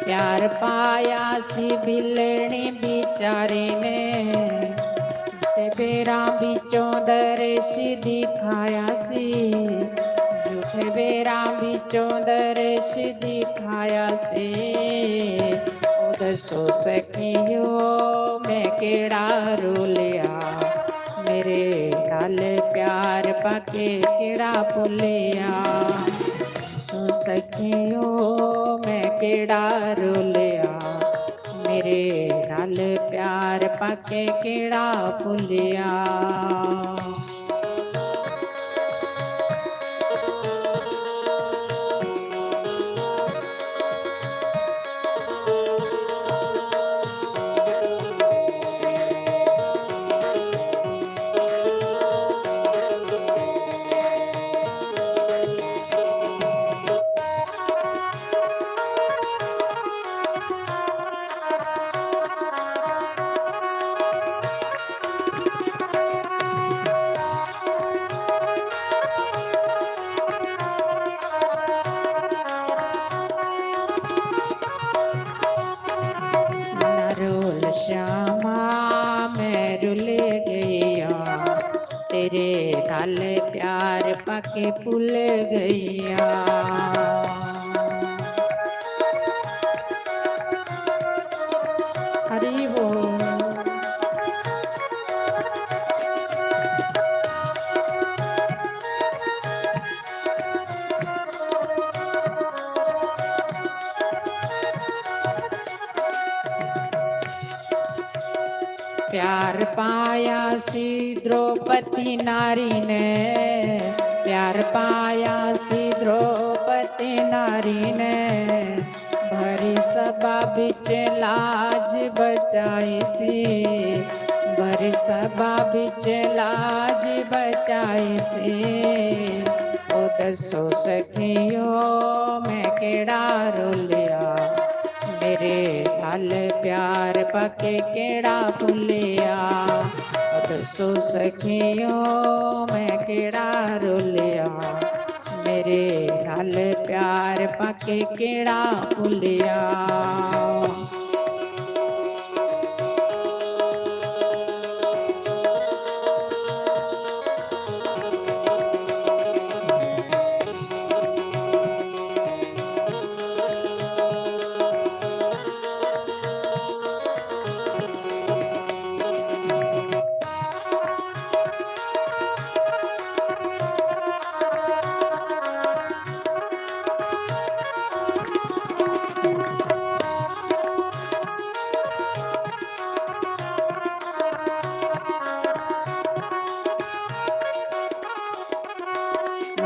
प्यार पाया सी बिलनी बिचारी ने। बेरा बिचों दर्श दिखाया सी, झूठे बेरा बिचों दर्श दिखाया से। ओ दसो सखियो मैं केड़ा रोलिया, मेरे नाल प्यार पाके केड़ा भुलिया। तो सखियो मैं केड़ा रोलिया, मेरे नाल प्यार पाके केड़ा भुलिया। श्यामा मैं रुल गईया, तेरे नाल प्यार पाके भुल गईया। हरि बोल। प्यार पाया सी द्रौपदी नारी ने, प्यार पाया सी द्रौपदी नारी ने, भरी सभा बिच लाज बचाई सी, भरी सभा बिच लाज बचाई सी। ओ दसो सखियो मैं केड़ा रोलिया, मेरे नाल प्यार पाके केड़ा भुलिया। दसो सखियो मैं केड़ा रोलिया, मेरे नाल प्यार पाके केड़ा भुलिया।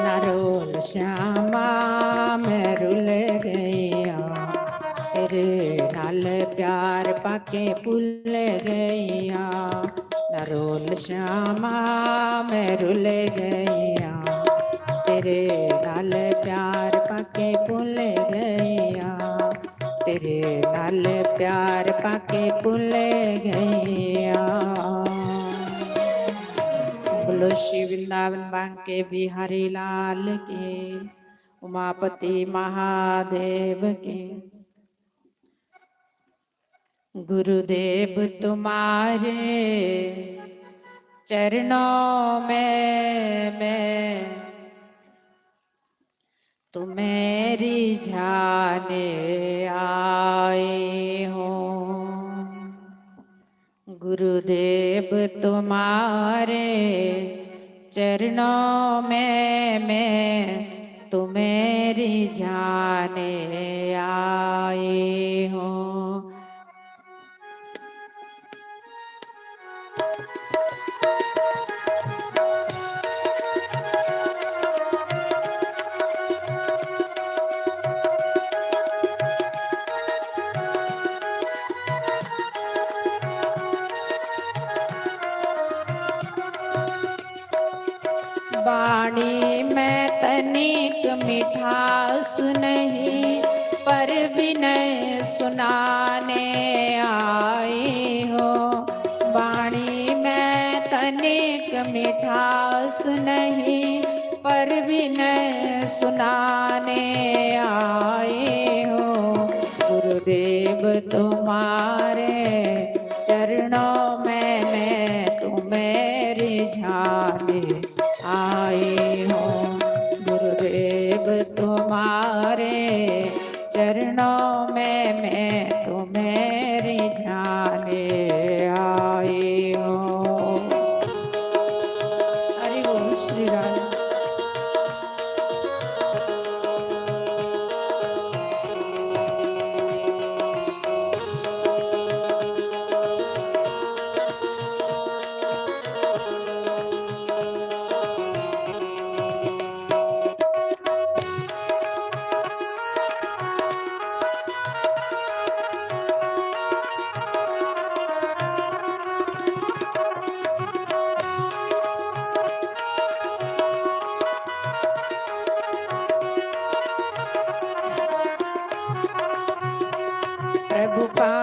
नरोल श्यामा मैं रुल गईया, तेरे नाल प्यार पाके भुल गईया। नरोल श्यामा मैं रुल गईया, तेरे नाल प्यार पाके भुल गईया, तेरे नाल प्यार पाके भुल गईया। बोलो श्री वृंदावन बांके बिहारी लाल के, उमापति महादेव के। गुरुदेव तुम्हारे चरणों में मैं तुम्हें जाने आए हूँ। गुरुदेव तुम्हारे चरणों में मैं तुम्हें जाने आए हूँ। वाणी में तनिक मिठास नहीं, पर विनय सुनाने आई हो। वाणी में तनिक मिठास नहीं, पर विनय सुनाने आए हो। गुरुदेव तुम्हारे चरणों में मैं तुम्हें रिझाने आए हो। गुरुदेव तुम्हारे चरणों में मैं तुम्हें रिझाने आए हो। हरि बोल श्री राम। प्रभु का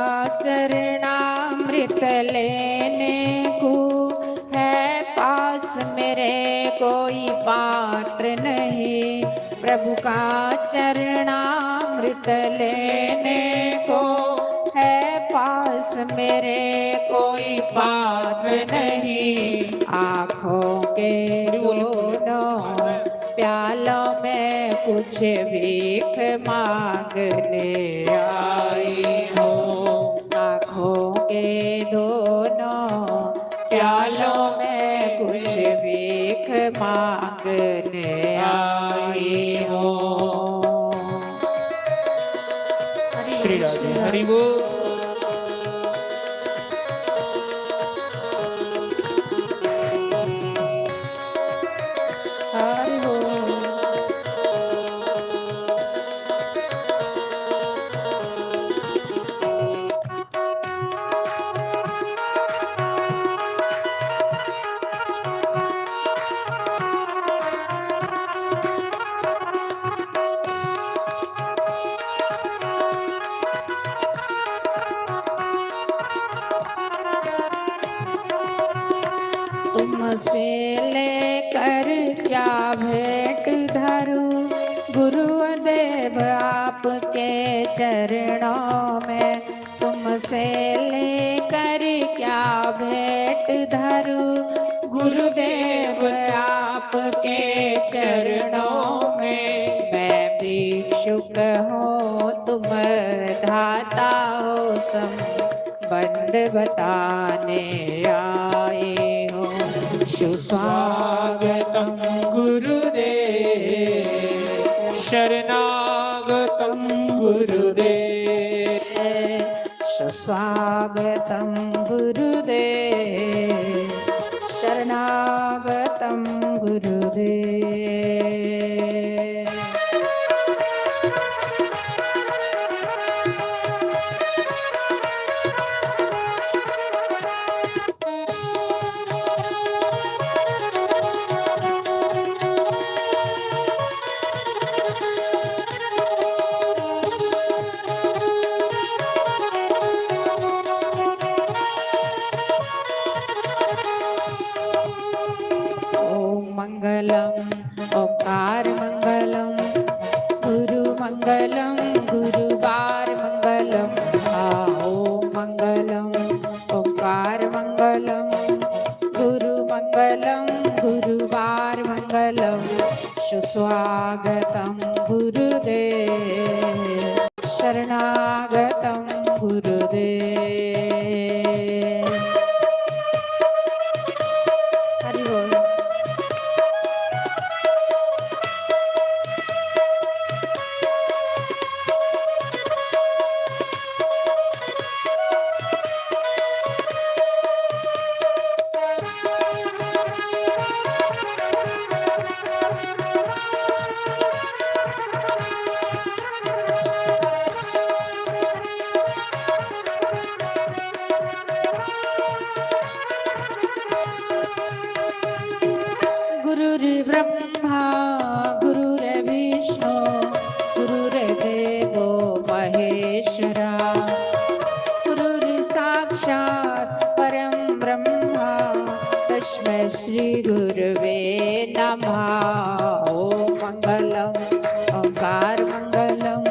चरणामृत लेने को है पास मेरे कोई पात्र नहीं। प्रभु का चरणामृत लेने को है पास मेरे कोई पात्र नहीं। आँखों के दोनों प्यालों में कुछ भीख मांगने आई हूँ। आँखों के दोनों प्यालों में कुछ भीख मांगने आई हूँ। श्री राधे हरि बोल। हरि बोल। तुमसे लेकर क्या भेंट धरूं गुरुदेव आपके चरणों में। तुमसे लेकर क्या भेंट धरूं गुरुदेव आपके चरणों में। मैं भिक्षुक हूँ तुम धाता हो संबंध बताने आए हो। सुस्वागतम गुरुदेव शरणागतम गुरुदेव। सुस्वागतम गुरुदेव शरणागतम गुरुदेव। मंगलम ओंकार मंगलम गुरु मंगलम गुरुवार मंगलम। ओम मंगलम ओंकार मंगलम गुरु मंगलम गुरुवार मंगलम। सुस्वागतम गुरुदेव शरणागतम गुरुदेव। हरि बोल। गुरुर्ब्रह्मा गुरुर्विष्णु गुरुर्देवो महेश्वरा। गुरुर्साक्षात् परं ब्रह्मा तस्मै श्री गुरुवे नमः। ओम मंगलम ओंकार मंगलम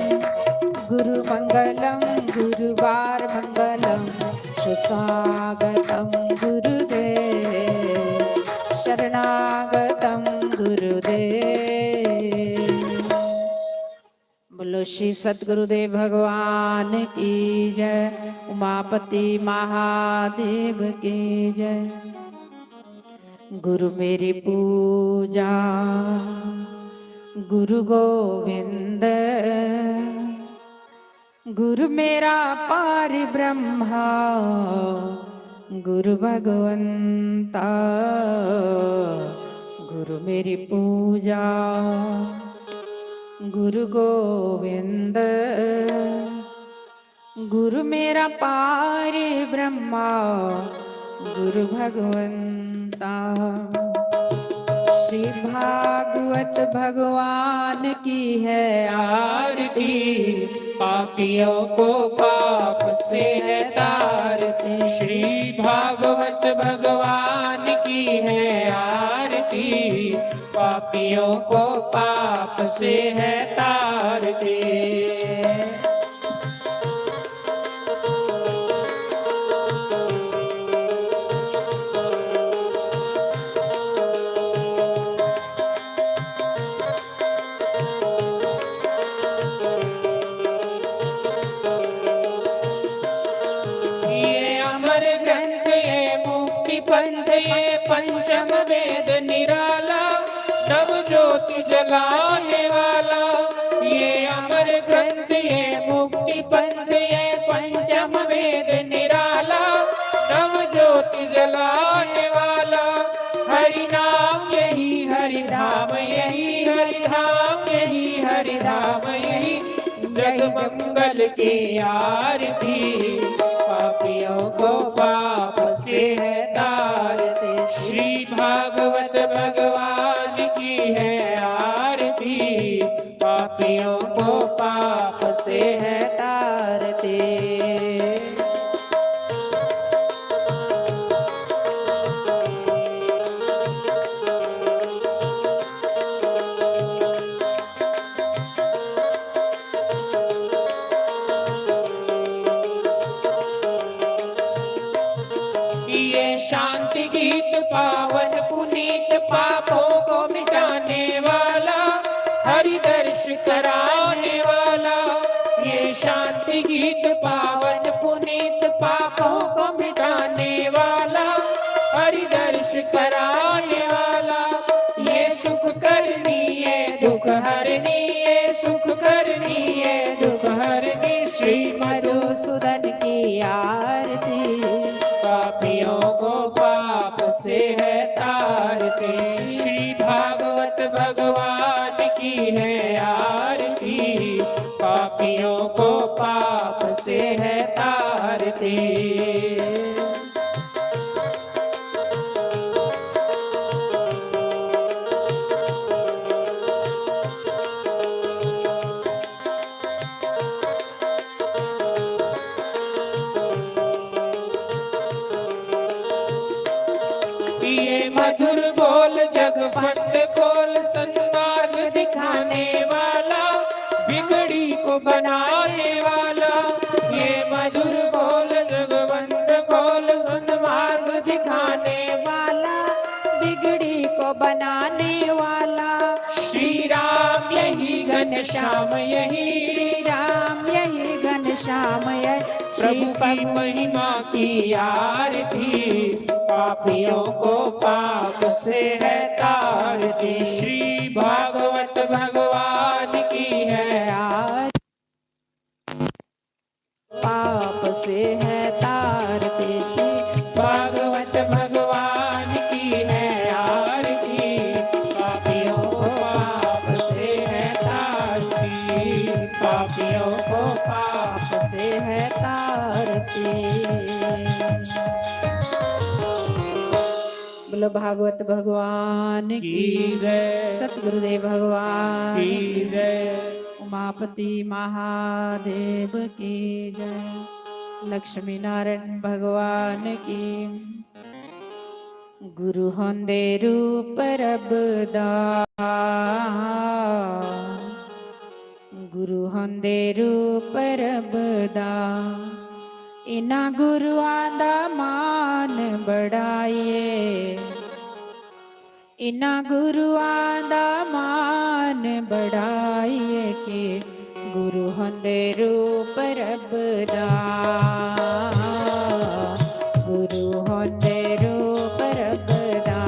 गुरु मंगलम गुरुवार मंगलम। सुस्वागतम गुरुदेव शरणागतम गुरुदेव। बोलो श्री सतगुरुदेव भगवान की जय। उमापति महादेव की जय। गुरु मेरी पूजा गुरु गोविंद। गुरु मेरा पार ब्रह्मा गुरु भगवंता। गुरु मेरी पूजा गुरु गोविंद। गुरु मेरा पार ब्रह्मा गुरु भगवंता। श्री भागवत भगवान की है आरती। पापियों को पाप से है तारती। श्री भागवत भगवान की है आरती। पापियों को पाप से है तारती। अमर ग्रंथ ये मुक्ति पंथ ये पंचम वेद निराला नव ज्योति जगाने वाला। ये अमर ग्रंथ ये मुक्ति पंथ ये पंचम वेद निराला नव ज्योति जलाने वाला। हरि नाम यही हरि धाम यही हरि धाम यही हरि धाम यही जग मंगल की आरती पापियों को पाप से है तारती। श्री भागवत भगवान की है आरती पापियों को पाप से है तारती। शांति गीत पावन पुनीत पापों को मिटाने वाला हरि दर्श कराने वाला। ये शांति गीत पावन पुनीत पापों को मिटाने वाला हरि दर्श कराने वाला। ये सुख करनी ये दुख हरनी ये सुख करनी ये दुख हरनी श्री मधुसूदन की आरती पापियों को पाप से है तारती। श्री भागवत भगवान की है आरती पापियों को पाप से है तारती। मधुर बोल जग फंड खोल सन्मार्ग दिखाने वाला बिगड़ी को बनाने वाला। ये मधुर बोल जगवंत खोल सन्मार्ग दिखाने वाला बिगड़ी को बनाने वाला। श्री राम यही घनश्याम यही श्री राम यही घनश्याम यही प्रभु की महिमा की आरती पापियों को पाप से है तारती। श्री भागवत भगवान की है आरती पाप से है तारती। श्री भागवत भगवान की है आरती पापियों को पाप से है तारती पापियों को पाप से है तारती। बोलो भागवत भगवान की जय सतगुरुदेव भगवान की जय उमापति महादेव की जय लक्ष्मी नारायण भगवान की। गुरु होंदे रूप रबदा गुरु होंदे रूप रबदा इना गुरुआं दा मान बढ़ाइए इना गुरुआं दा मान बढ़ाइए कि गुरु होंदे रूप रब दा गुरु होंदे रूप रब दा।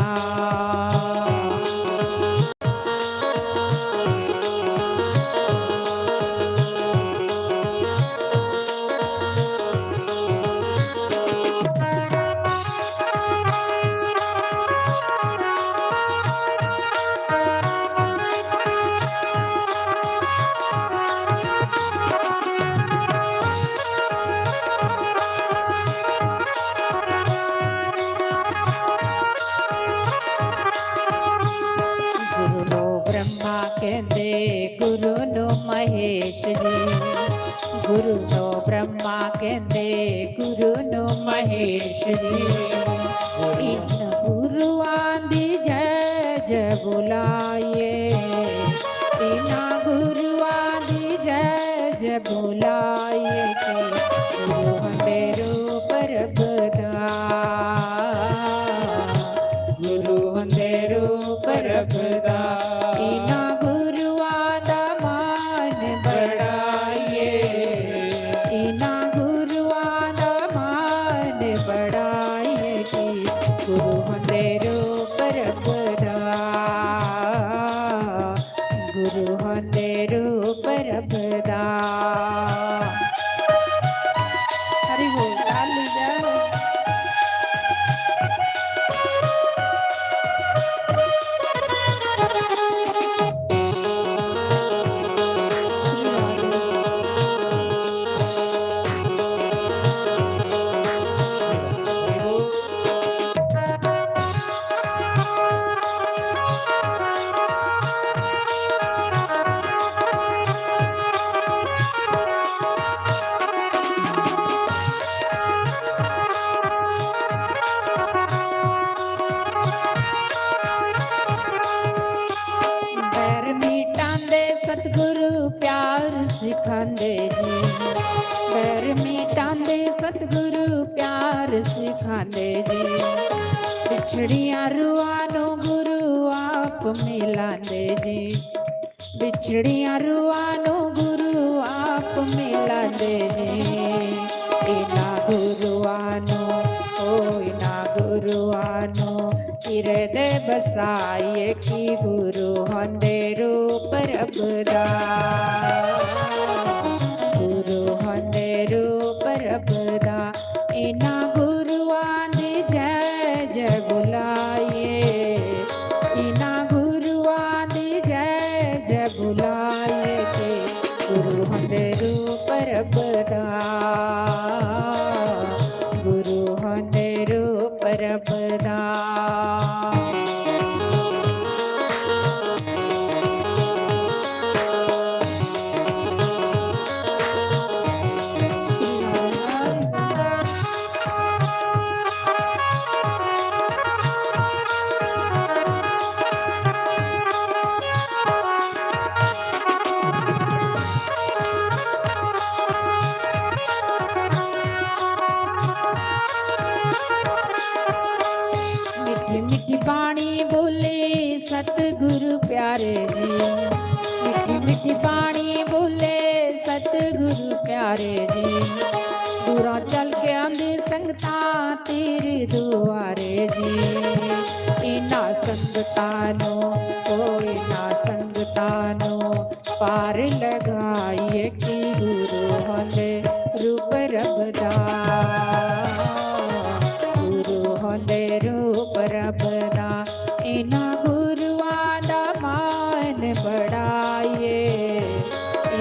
गुरु नो महेश जी गुरु नो ब्रह्मा कहते गुरु नो महेश जी इन गुरुआं दी जय जय बुलाइए इना गुरुआं दी जय जय बुलाइए कि गुरु हंदे रूप रबदा गुरु हंदे रूप रबदा इना गुरुआं दा मान बढ़ाइए इना गुरुआं दा मान बड़ाई की गुरु होंदे रूप रब दा गुरु होंदे रूप रब दा हरि बोल ताली जाओ बैर मिटांदे सतगुरु प्यार सिखांदे जी बैर मिटांदे सतगुरु प्यार सिखांदे जी बिछड़ियां रूहां नू गुरु आप मिलांदे जी बिछड़ियां रूहां नू गुरु आप मिलांदे जी इना गुरुआं नू इना गुरुआं नू हिरदे बसाए की गुरु होंदे रूप रब दा गुरु होंदे रूप रब दा इना गुरुआं दी जय जय बुलाए इना गुरुआं दी जय जय बुलाए के गुरु होंदे रूप रब दा गुरु होंदे रूप रब दा मिठी मिठी बाणी बोले सतगुरु प्यारे जी मिठी मिठी बाणी बोले सतगुरु प्यारे जी दूरा चल के आंदे संगतां तेरे दुआरे जी इना संगतां नो इना संगतां नो पार लगाइए कि गुरु होंदे रूप रब दा गुरु होंदे रूप रब दा इना गुरुआं दा मान बढ़ाइए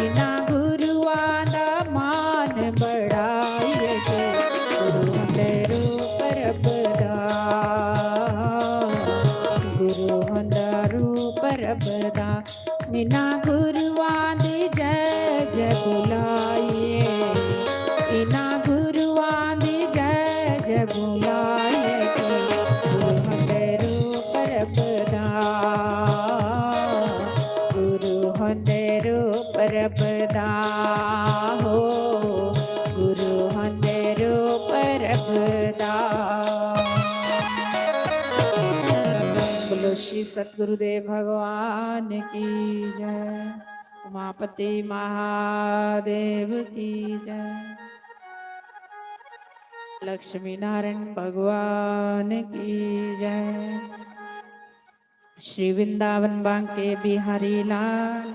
इना गुरुआं दा मान बढ़ाइए गुरु होंदे रूप रब दा गुरु होंदा रूप रब दा इना गुरुआं दी जय जय बुलाइए इना गुरुआं दी जय जय बुलाइए गुरु होंदे रूप रब दा गुरु होंदे रूप रब दा हो गुरु होंदे रूप रब दा बोलो श्री सतगुरुदेव भगवान की जय उमापति महादेव की जय लक्ष्मी नारायण भगवान की जय श्री वृंदावन बांके बिहारी लाल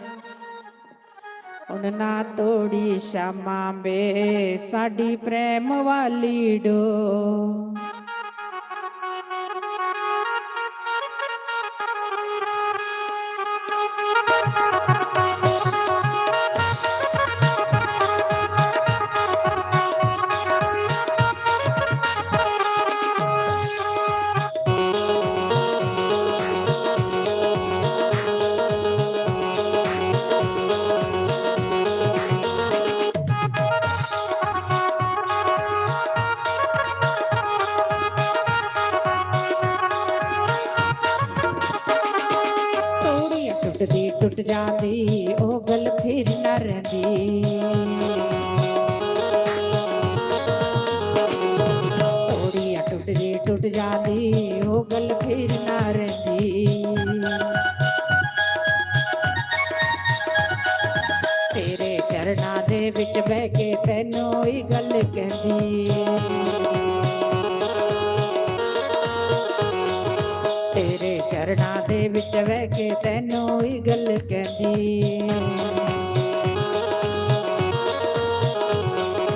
उन्ना तोड़ी श्यामा बे साडी प्रेम वाली डो टुट जाती ओ गल फिर न रही तोड़िया टुट जाती ओ गल फिर न रही तेरे चरणा दे विच बह के तैनू ही गल कहदी ਵਿੱਚ ਬਹਿ ਕੇ ਤੈਨੂੰ ਹੀ ਗੱਲ ਕਹਿੰਦੀ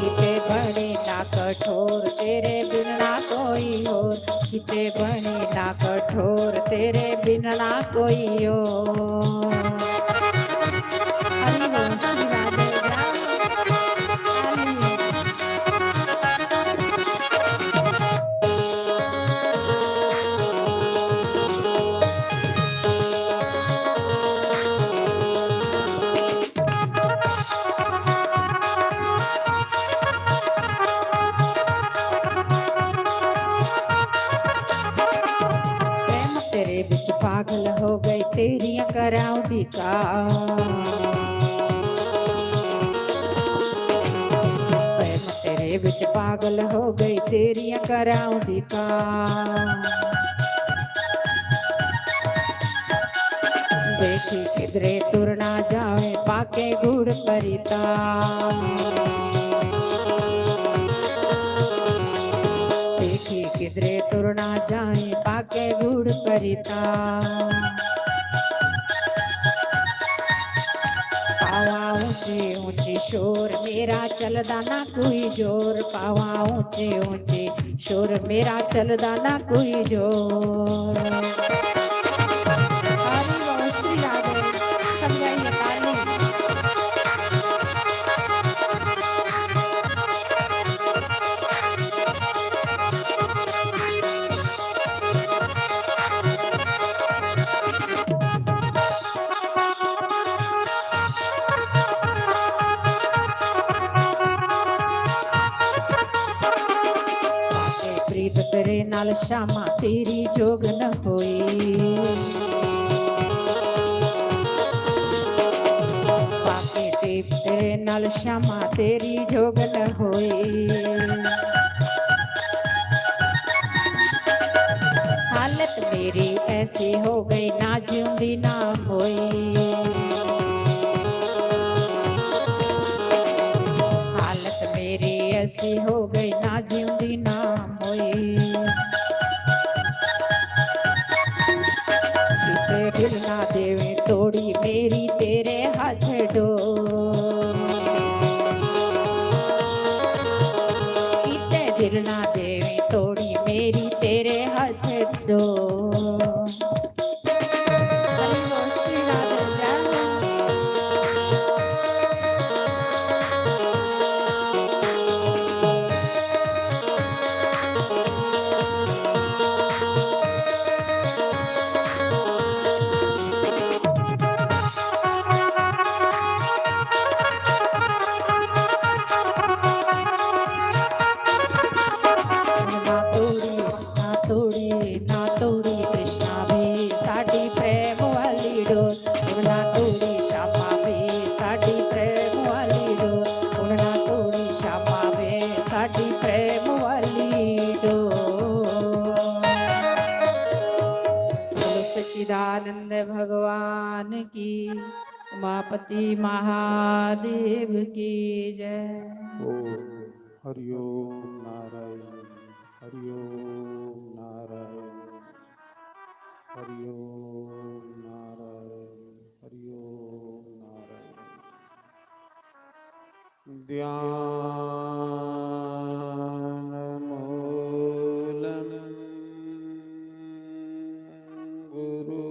ਕਿਤੇ ਬਣੇ ਨਾ ਕਠੋਰ ਤੇਰੇ ਬਿਨ ਨਾ ਕੋਈ ਹੋਰ ਕਿਤੇ ਬਣੇ ਨਾ ਕਠੋਰ ਤੇਰੇ ਬਿਨ ਨਾ ਕੋਈ ਹੋਰ ਹਰੀ ਬੋਲ ਸ਼੍ਰੀ ਰਾਧੇ ਹਰੀ प्रेम तेरे बिच पागल हो गई तेरिया कराउंदी का प्रेम तेरे बिच पागल हो गई तेरिया कराउंदी का देखी किधरे तुर ना जावे पाके गुड़ परिता देखी किधरे तुर ना जाए पाके गुड़ परिता पावा ऊंचे ऊंचे शोर मेरा चलदा ना कोई जोर पावा ऊंचे ऊंचे शोर मेरा चलदा ना कोई जोर हरि बोल श्री राधे समझाइए ताली प्रीत तेरे नाल शामा तेरी जोग न होई पाके टीप तेरे नाल शामा तेरी जोग न होई हालत मेरी ऐसी हो गई ना जिंदी ना होई हालत मेरी ऐसी हो गई ना जिंदी ना होई किते दिल ना देवे तोड़ी मेरी तेरे हाथ डोर किते दिल ना देवे तोड़ी मेरी तेरे हाथ डोर हरि बोल श्री राधे जय ना तोड़ी कृष्णा भी साडी प्रेम वाली डोर ना तोड़ी श्यामा भी साडी प्रेम वाली डोर ना तोड़ी श्यामा भी साडी प्रेम वाली डोर बोलो सच्चिदानंद भगवान की उमापति महादेव की जय हरिओम नारायण हरिओम नारायण हरिओम नारायण हरिओम नारायण ध्यान मूलम गुरु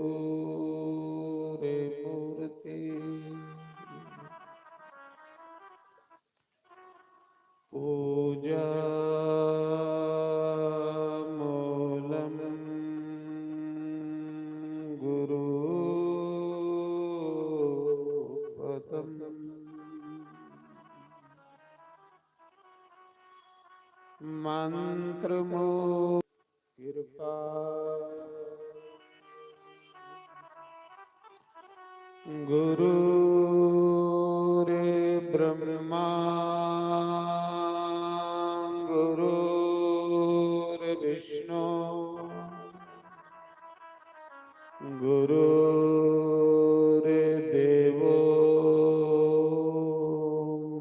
रे मूर्ति पूजा मूलम गुरु पदम मंत्र मूल कृपा गुरु रे ब्रह्मा गुरु रे विष्णु गुरु रे देवो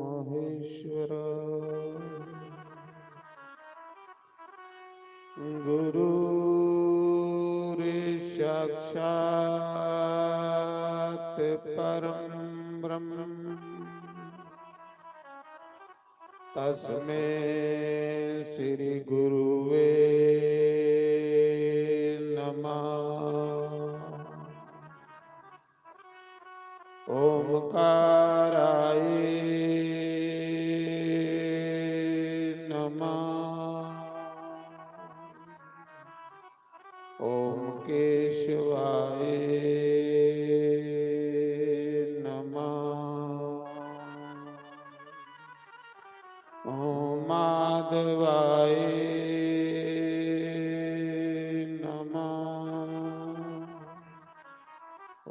महेश्वर गुरु साक्षात् परम ब्रह्म तस्मै श्री गुरुवे नमः। ओमकाराय नमः। ओम केशवाय नमः। ओम माधवाय नमः।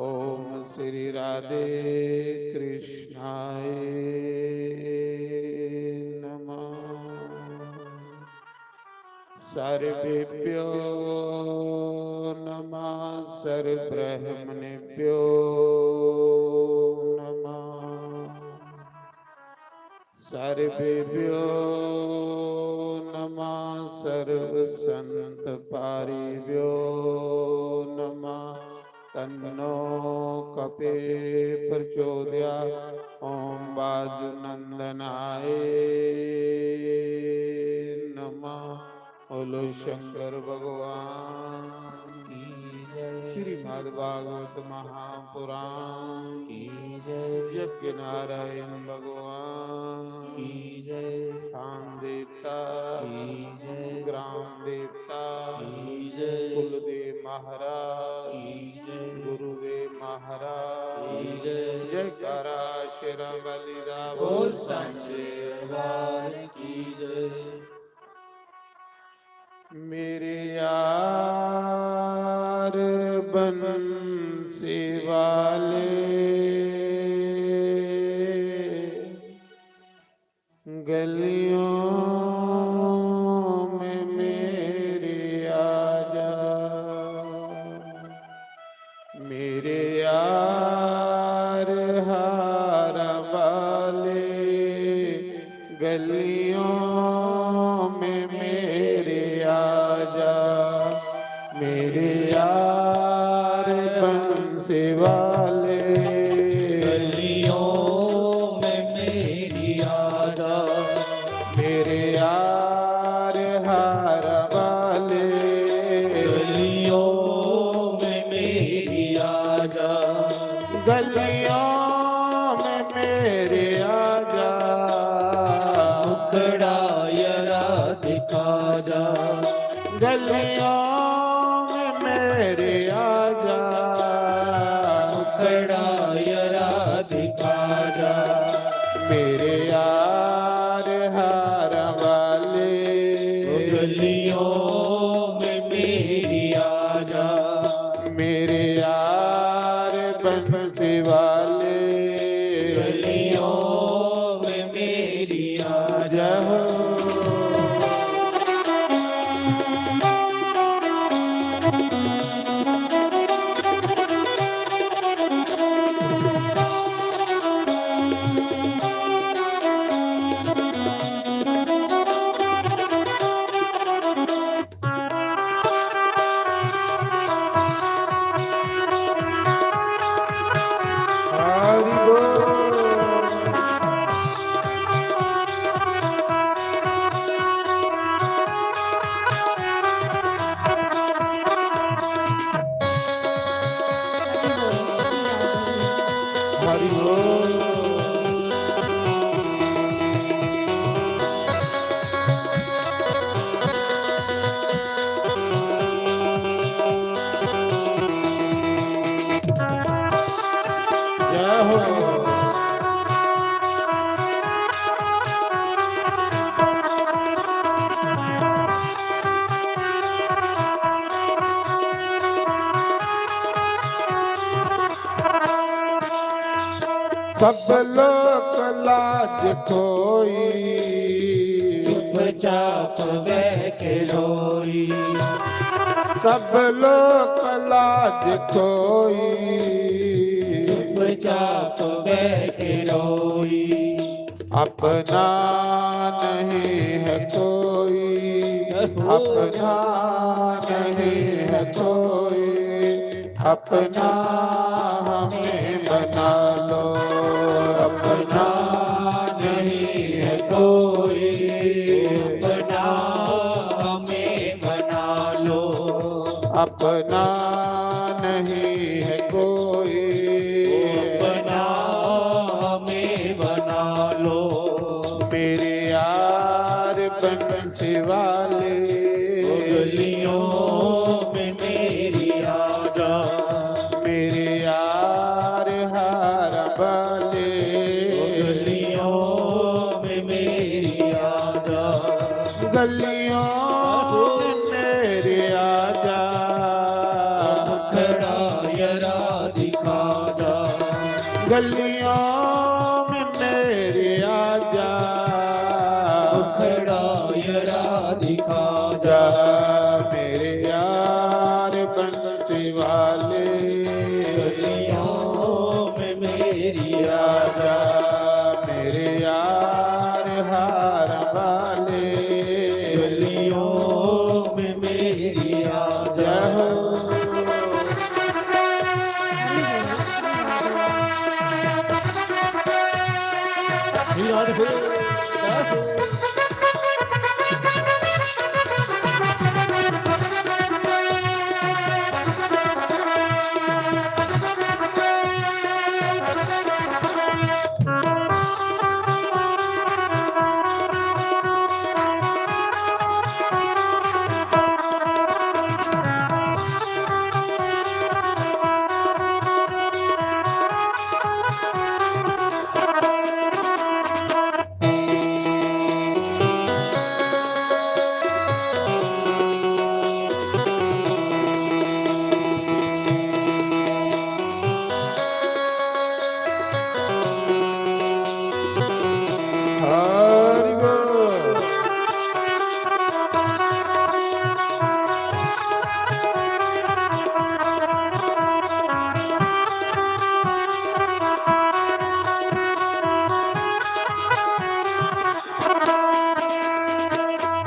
ओम श्री राधे कृष्णाय नमः। सर्वेभ्यो नमः। सर्वब्रह्मणेभ्यो नमः। सर्वेभ्यो नमः। सर्वसंत पारिभ्यो नमः। तन्नो कपे प्रचोदयात्। ओम वाजुनंदनाय नमः। बोलो शंकर भगवान की जय। श्रीमद् भागवत महापुराण की जय। यज्ञ नारायण भगवान की जय। स्थान देवता की जय। ग्राम देवता की जय। कुलदेव महाराज की जय। गुरुदेव महाराज की जय। जयकारा शेर बलिदा बोल सांचे दरबार की जय। मेरे यार बंसी वाले गलियों में मेरे आजा। मेरे यार हार वाले गलियों में मेरे आजा। मेरे यार बंसी वाले गलियों में मेरी आजा। मेरे यार हार वाले गलियों में मेरी आजा। गलियों में मेरे आजा। मुखड़ा यरा दिखा जा। गलियों में मेरे आजा। मुखड़ा यरा दिखा जा। मेरे यार हार वाले गलियों में मेरी आजा। मेरे यार बंसी वाले गलियों में मेरी आजा। हरि बोल। जय हो। सब लोग लाज खोई चुपचाप बैठे रोई। सब लोग लाज खोई चुपचाप बैठे रोई। अपना नहीं है कोई, अपना नहीं है कोई, अपना हमें बना लो, अपना नहीं है कोई, अपना हमें बना लो, अपना नहीं है कोई, अपना हमें बना लो, मेरे यार बंसी वाले, गलियों में मेरी आजा, मेरे यार हार वाले, गलियों में मेरी आजा, गलियों में मेरे आजा, खड़ा यरा दिखा जा, गलियों में मेरे आजा, खड़ा यरा दिखा जा मेरे यार बंसी वाले, गलियों में मेरी आजा मेरे यार हार वाले, गलियों में मेरी आजा, राधे हरि बोल।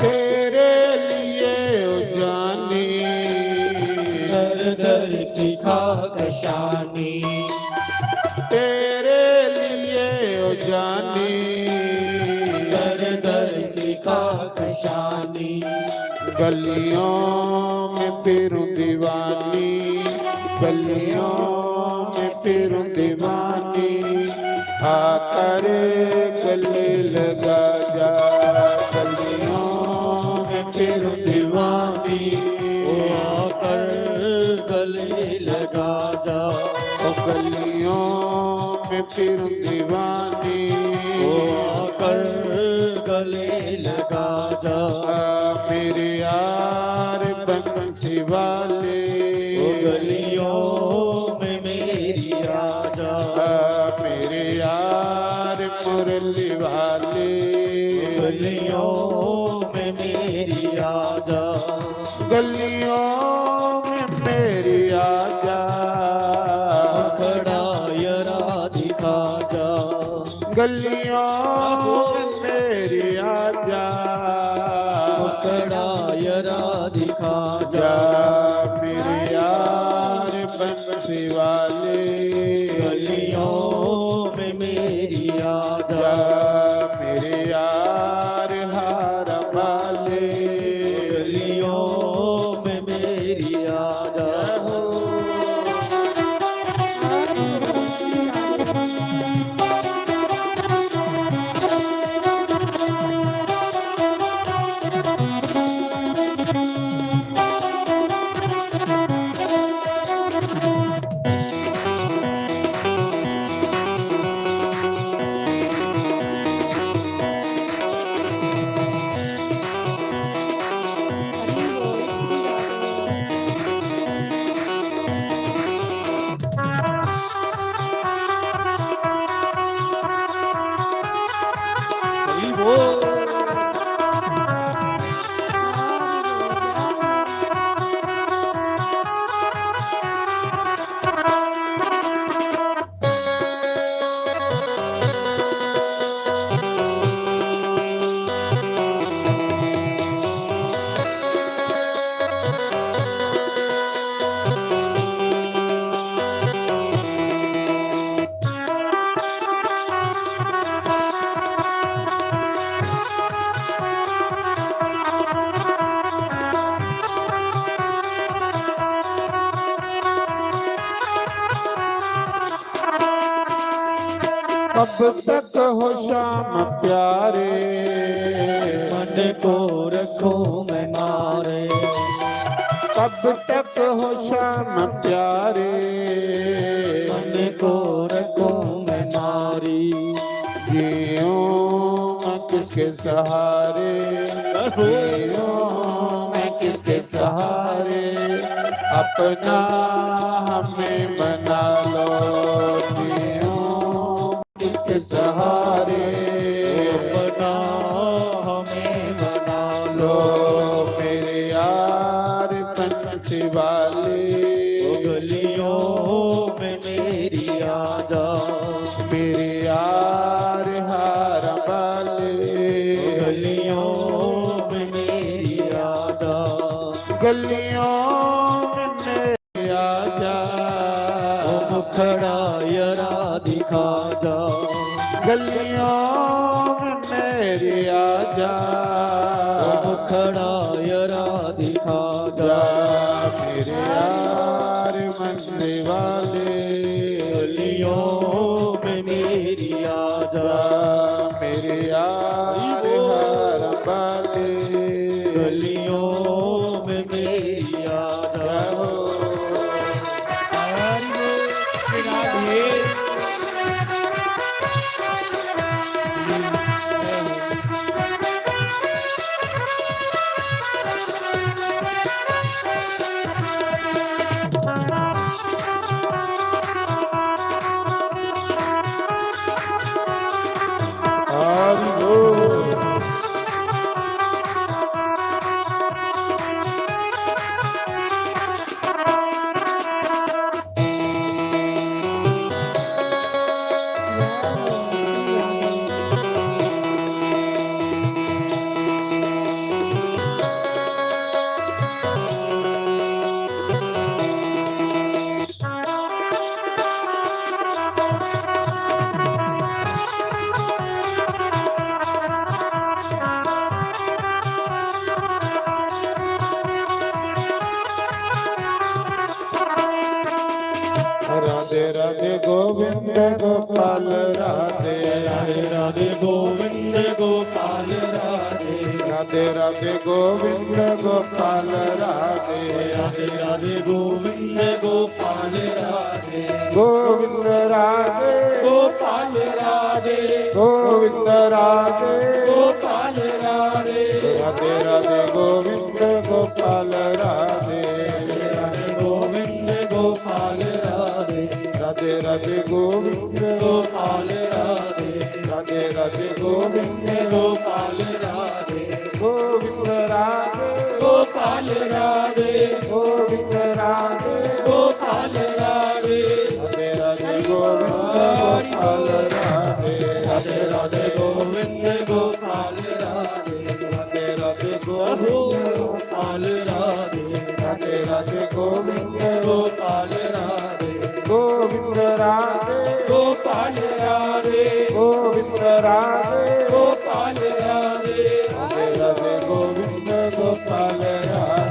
तेरे लिए ओ जानी, दर दर की खाकशानी, तेरे लिए ओ जानी, दर दर की खाकशानी, गलियों में फिरूं दीवानी, गलियों में फिरूं दीवानी, आकर गले लगा जा, गलियों में फिरूं दीवानी, आकर गले लगा जा, ओ गलियों में फिरूं दीवानी, आकर गले लगा जा, मेरे यार बंसी वाले, गलियों में मेरी आजा, मेरे यार मुरली वाले, गलियों में मेरी आजा, गलियों में मेरी आजा, खड़ा यरा दिखा जा, गलियों में मेरी आजा, खड़ा यरा दिखा जा जा, मेरे यार बंसी वाले, गलियों में मेरी आजा, जा मेरे यार हार वाले, गलियों में मेरी आजा, कब तक हो श्याम प्यारे, मन को रखो मैं नारे, कब तक हो श्याम प्यारे, मन को रखो मैं नारी। जियूं मैं किसके सहारे, जियूं मैं किसके सहारे, अपना हमें बना लो, जियूं किसके सहारे, अपना हमें बना लो। मेरे यार बंसी वाले, गलियों में मेरी आजा, मेरे यार हार वाले, गलियों में मेरी आजा, गलियों में मेरे आजा, ओ मुखड़ा यरा दिखा जा, गलियों में मेरे आजा, ओ मुखड़ा यरा दिखा जा। मेरे यार मंदिर वाले, गलियों में मेरी आजा, मेरे यार हार वाले, गलियों में मेरी आजा। राधे राधे गोविंद गोपाल राधे, राधे राधे गोविंद गोपाल राधे, राधे राधे गोविंद गोपाल राधे, राधे राधे गोविंद गोपाल राधे, गोविंद राधे, गोपाल राधे, गोविंद राधे, गोपाल राधे, राधे राधे गोविंद गोपाल राधे, राधे गोविंद गोपाल राधे, राधे राधे गोविंद गोपाल राधे, राधे राधे गोविंद गोपाल राधे, गोविंद राधे, गोपाल राधे, गोविंद राधे, गोपाल राधे, राधे राधे गोविंद गोपाल राधे, राधे राधे गोविंद गोपाल राधे, राधे राधे गोपाल राधे, राधे राधे गोविंद गोपाल राधे, गोविंद राधे, गोपाल राधे, गोविंद राधे, गोपाल राधे, राधे राधे गोविंद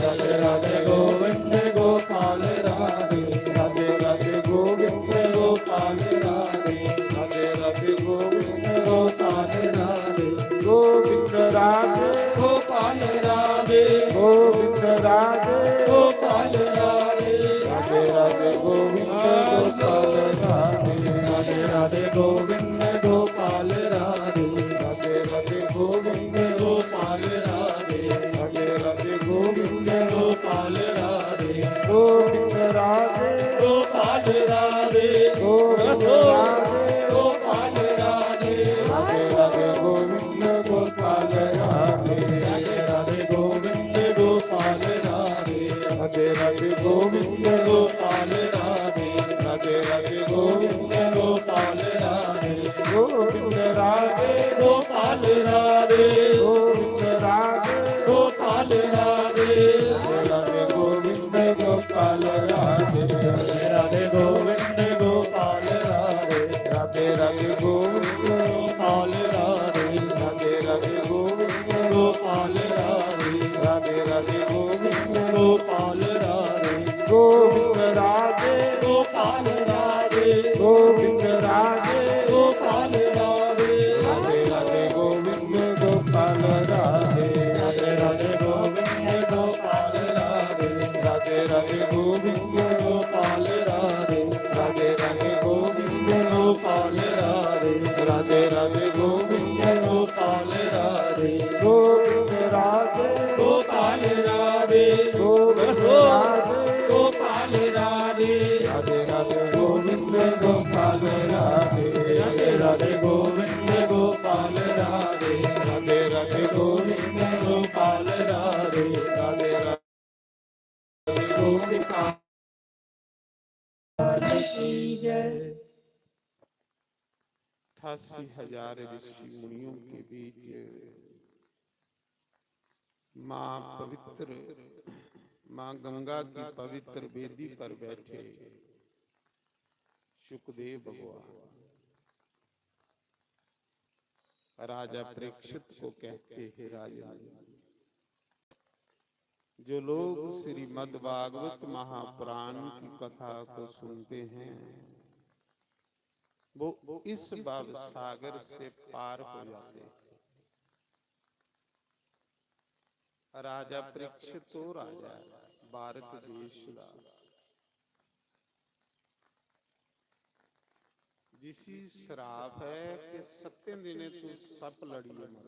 गोपाल राधे, राधे राधे गोविंद गोपाल राधे, राधे राधे गोविंद गोपाल राधे, राधे राधे गोविंद गोपाल राधे, गोविंद राधे, गोपाल राधे, गोविंद राधे, गोपाल राधे, राधे राधे गोविंद गोपाल राधे, राधे राधे गोविंद गोपाल राधे, राधे राधे गोविंद गोपाल राधे, राधे राधे गोविंद गोपाल राधे, गोविंद राधे, गोपाल राधे, गोविंद राधे, गोपाल राधे, राधे राधे गोविंद गोपाल राधे, राधे राधे गोविंद गोपाल राधे, राधे राधे गोविंद गोपाल राधे, राधे राधे गोविंद गोपाल राधे, गोविंद राधे, गोपाल राधे, गोविंद राधे, गोपाल राधे, राधे गोविंद गोपाल राधे, राधे गोविंद गोपाल राधे, राधे राधे गोविंद गोपाल राधे, राधे राधे गोविंद गोपाल राधे, राधे राधे गोविंद गोपाल राधे, गोविंद राधे, गोपाल राधे, गोविंद राधे, गोपाल गोपाल राधे राधे राधे गोविंद गोपाल राधे राधे राधे गोविंद गोपाल राधे राधे राधे गोविंद गोपाल राधे गोविंद राधे गोपाल राधे गोविंद राधे गोपाल राधे राधे राधे गोविंद गोपाल राधे राधे राधे गोविंद गोपाल राधे राधे राधे गोविंद गोपाल राधे राधे राधे गोविंद की जय। 88,000 ऋषि मुनियों के बीच माँ पवित्र माँ गंगा की पवित्र वेदी पर बैठे सुखदेव भगवान राजा परीक्षित को कहते हैं, राजन जो लोग श्रीमद् भागवत महापुराण की कथा को सुनते हैं वो इस भाव सागर से पार हो जाते हैं। राजा परीक्षित तो राजा भारत देश का जिसी श्राप है कि सत्य दिने तू सप लड़िए मर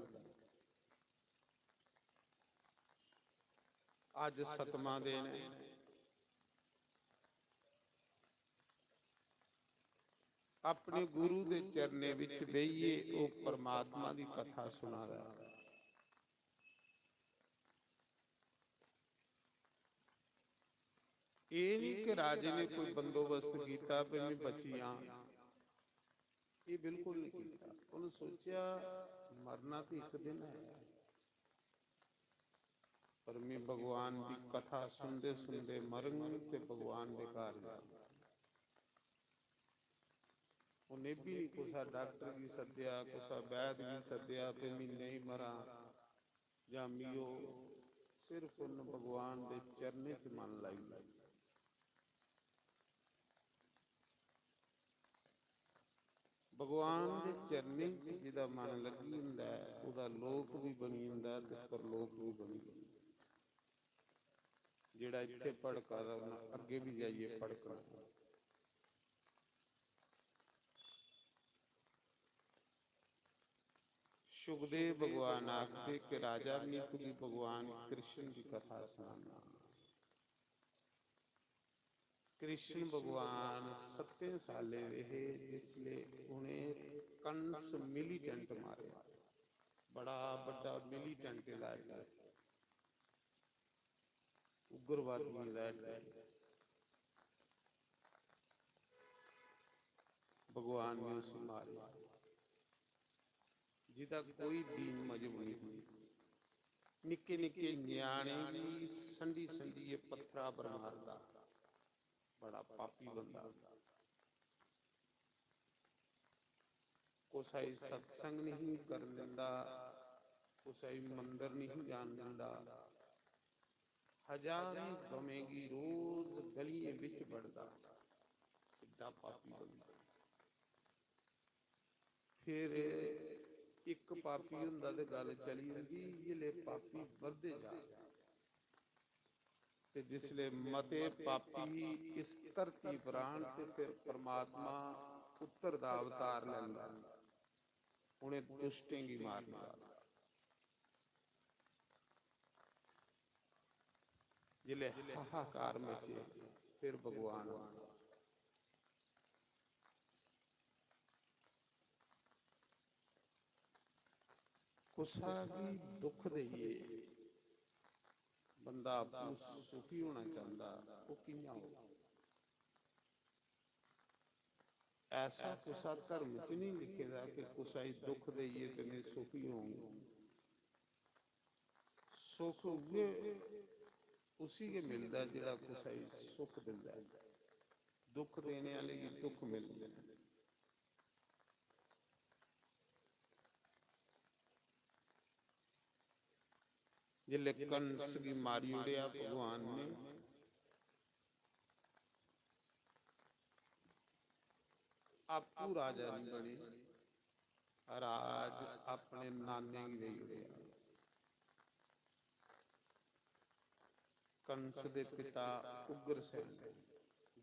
आज सतमा दिन है। अपने गुरु दे चरने विच बहिए ओ परमात्मा दी कथा सुना रहा है। ये नहीं कि राजे ने कोई बंदोबस्त किया पे मैं बचिया, ये बिल्कुल नहीं किया। उन्होंने सोचा मरना तो एक दिन है, पर मैं भगवान की कथा सुनते सुनते मरंग ते भगवान बेकार जा। उन्हें भी नहीं कुछ डॉक्टर की सद्या कुछ वैद की सद्या पे मैं नहीं मरा जामियो, सिर्फ उन भगवान दे चरने च मन लाई। भगवान के चरने च जिदा मन लगी हुंदा है उदा लोक भी बनी हुंदा ते परलोक भी बनी हुंदा। जिहड़ा इत्थे भड़कदा अगे भी जाइए भड़कना। सुखदेव भगवान आखते कि राजा ने तुझी भगवान कृष्ण की कथा सुनाना। कृष्ण भगवान 7 साले रहे जिसले उन्हें कंस मिलीटेंट मारे, बड़ा बड़ा मिलीटेंट लाया उग्रवादी लाया। भगवान ने उसे मारे जिदा कोई दीन मजहब नहीं हुई। निके निके न्याणे भी संडी संडी ये पत्थरा पर मारदा, बड़ा पापी बंदा। कोसाई सत्संग नहीं कर दिंदा, कोसाई मंदिर नहीं जान दिंदा। हजारी गवेगी रोज गलियां विच बढ़दा, किड्डा पापी बंदा। फिर एक पापी हुंदा ते गल चली जांदी, जिले पापी वधदे जा ते जिसले मते पापी इस धरती पर आण ते फिर परमात्मा पुत्र दा अवतार लैंदा उन्हें दुष्टें गी मारने वास्ते। जिले हाहाकार मचे फिर भगवान आंदा। गुस्सा भी दुख देइए बंदा आपू सुखी होना चाहता, वो कियां हो? ऐसा गुस्सा धर्म च नहीं लिखेदा कि गुस्साई दुख देइए ते मैं सुखी होऊंगा। सुख उसी के मिलता जिहड़ा गुस्साई सुख दिंदा है, दुख देने वाले की दुख मिलते हैं। जिले कंस की मारी उड़िया भगवान ने आपू राजा नहीं बने, राज अपने नाने की दे उड़िया। ਕੰਸ ਦੇ ਪਿਤਾ ਉਗਰਸੈਨ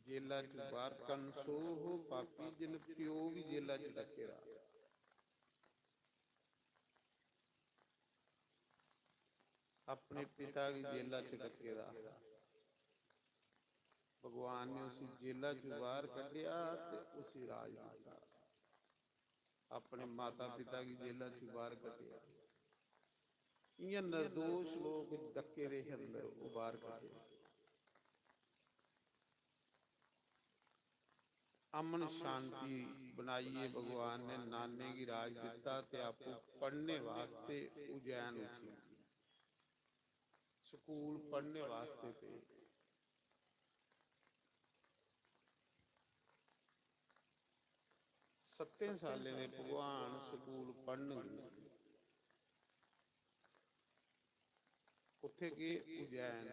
ਜੇਲਾ ਚ ਬਾਹਰ। ਕੰਸ ਉਹ ਪਾਪੀ ਜਿਨ ਪਿਓ ਵੀ ਜੇਲਾ ਚ ਡੱਕੇਰਾ। ਆਪਣੇ ਪਿਤਾ ਦੀ ਜੇਲਾ ਚ ਡੱਕੇਰਾ ਭਗਵਾਨ ਨੇ ਉਸੇ ਜੇਲਾ ਚ ਬਾਹਰ ਕੱਢਿਆ ਤੇ ਉਸੇ ਰਾਜ ਦਿੱਤਾ। ਆਪਣੇ ਮਾਤਾ ਪਿਤਾ ਦੀ ਜੇਲਾ ਚ ਬਾਹਰ ਕੱਢਿਆ। ਇਹ ਨਿਰਦੋਸ਼ ਲੋਕ ਡੱਕੇ ਦੇ ਅੰਦਰ ਉਹ ਬਾਹਰ ਕੱਢੇ। ਅਮਨ ਸ਼ਾਂਤੀ ਬਣਾਈਏ ਭगवान ने नाने की राज दिता ते आपको पढ़ने वास्ते उज्जैन उठी स्कूल पढ़ने वास्ते पे। सत्ते साले ने भगवान स्कूल पढ़न उत्थे गए उज्जैन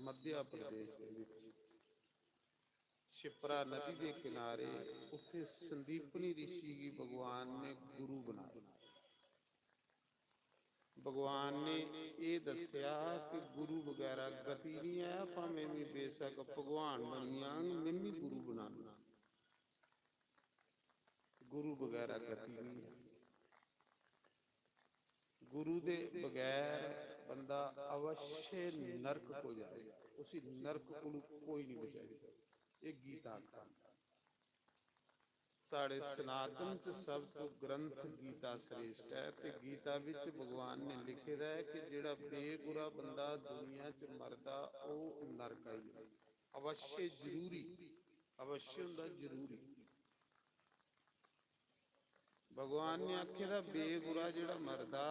मध्य प्रदेश दे विच शिप्रा नदी के किनारे उत्थे संदीपनी ऋषि की भगवान ने गुरु बनाया। भगवान ने ये दसिया कि गुरु वगैरह गति नहीं है, भावें भी बेशक भगवान बनिया मैनू गुरु बनाना। गुरु वगैरह गति नहीं है। गुरु दे बगैर बंदा अवश्य नरक को जाएगा। उसी नरक को कोई नहीं बचाएगा। एक गीता का साढ़े सनातन च सब तो ग्रंथ गीता श्रेष्ठ है। ते गीता विच भगवान ने लिखे दा है कि जिहड़ा बेगुरा बंदा दुनिया च मरदा वो नरक आई अवश्य जरूरी अवश्य हुंदा जरूरी। भगवान ने आखे दा बेगुरा जिहड़ा मरदा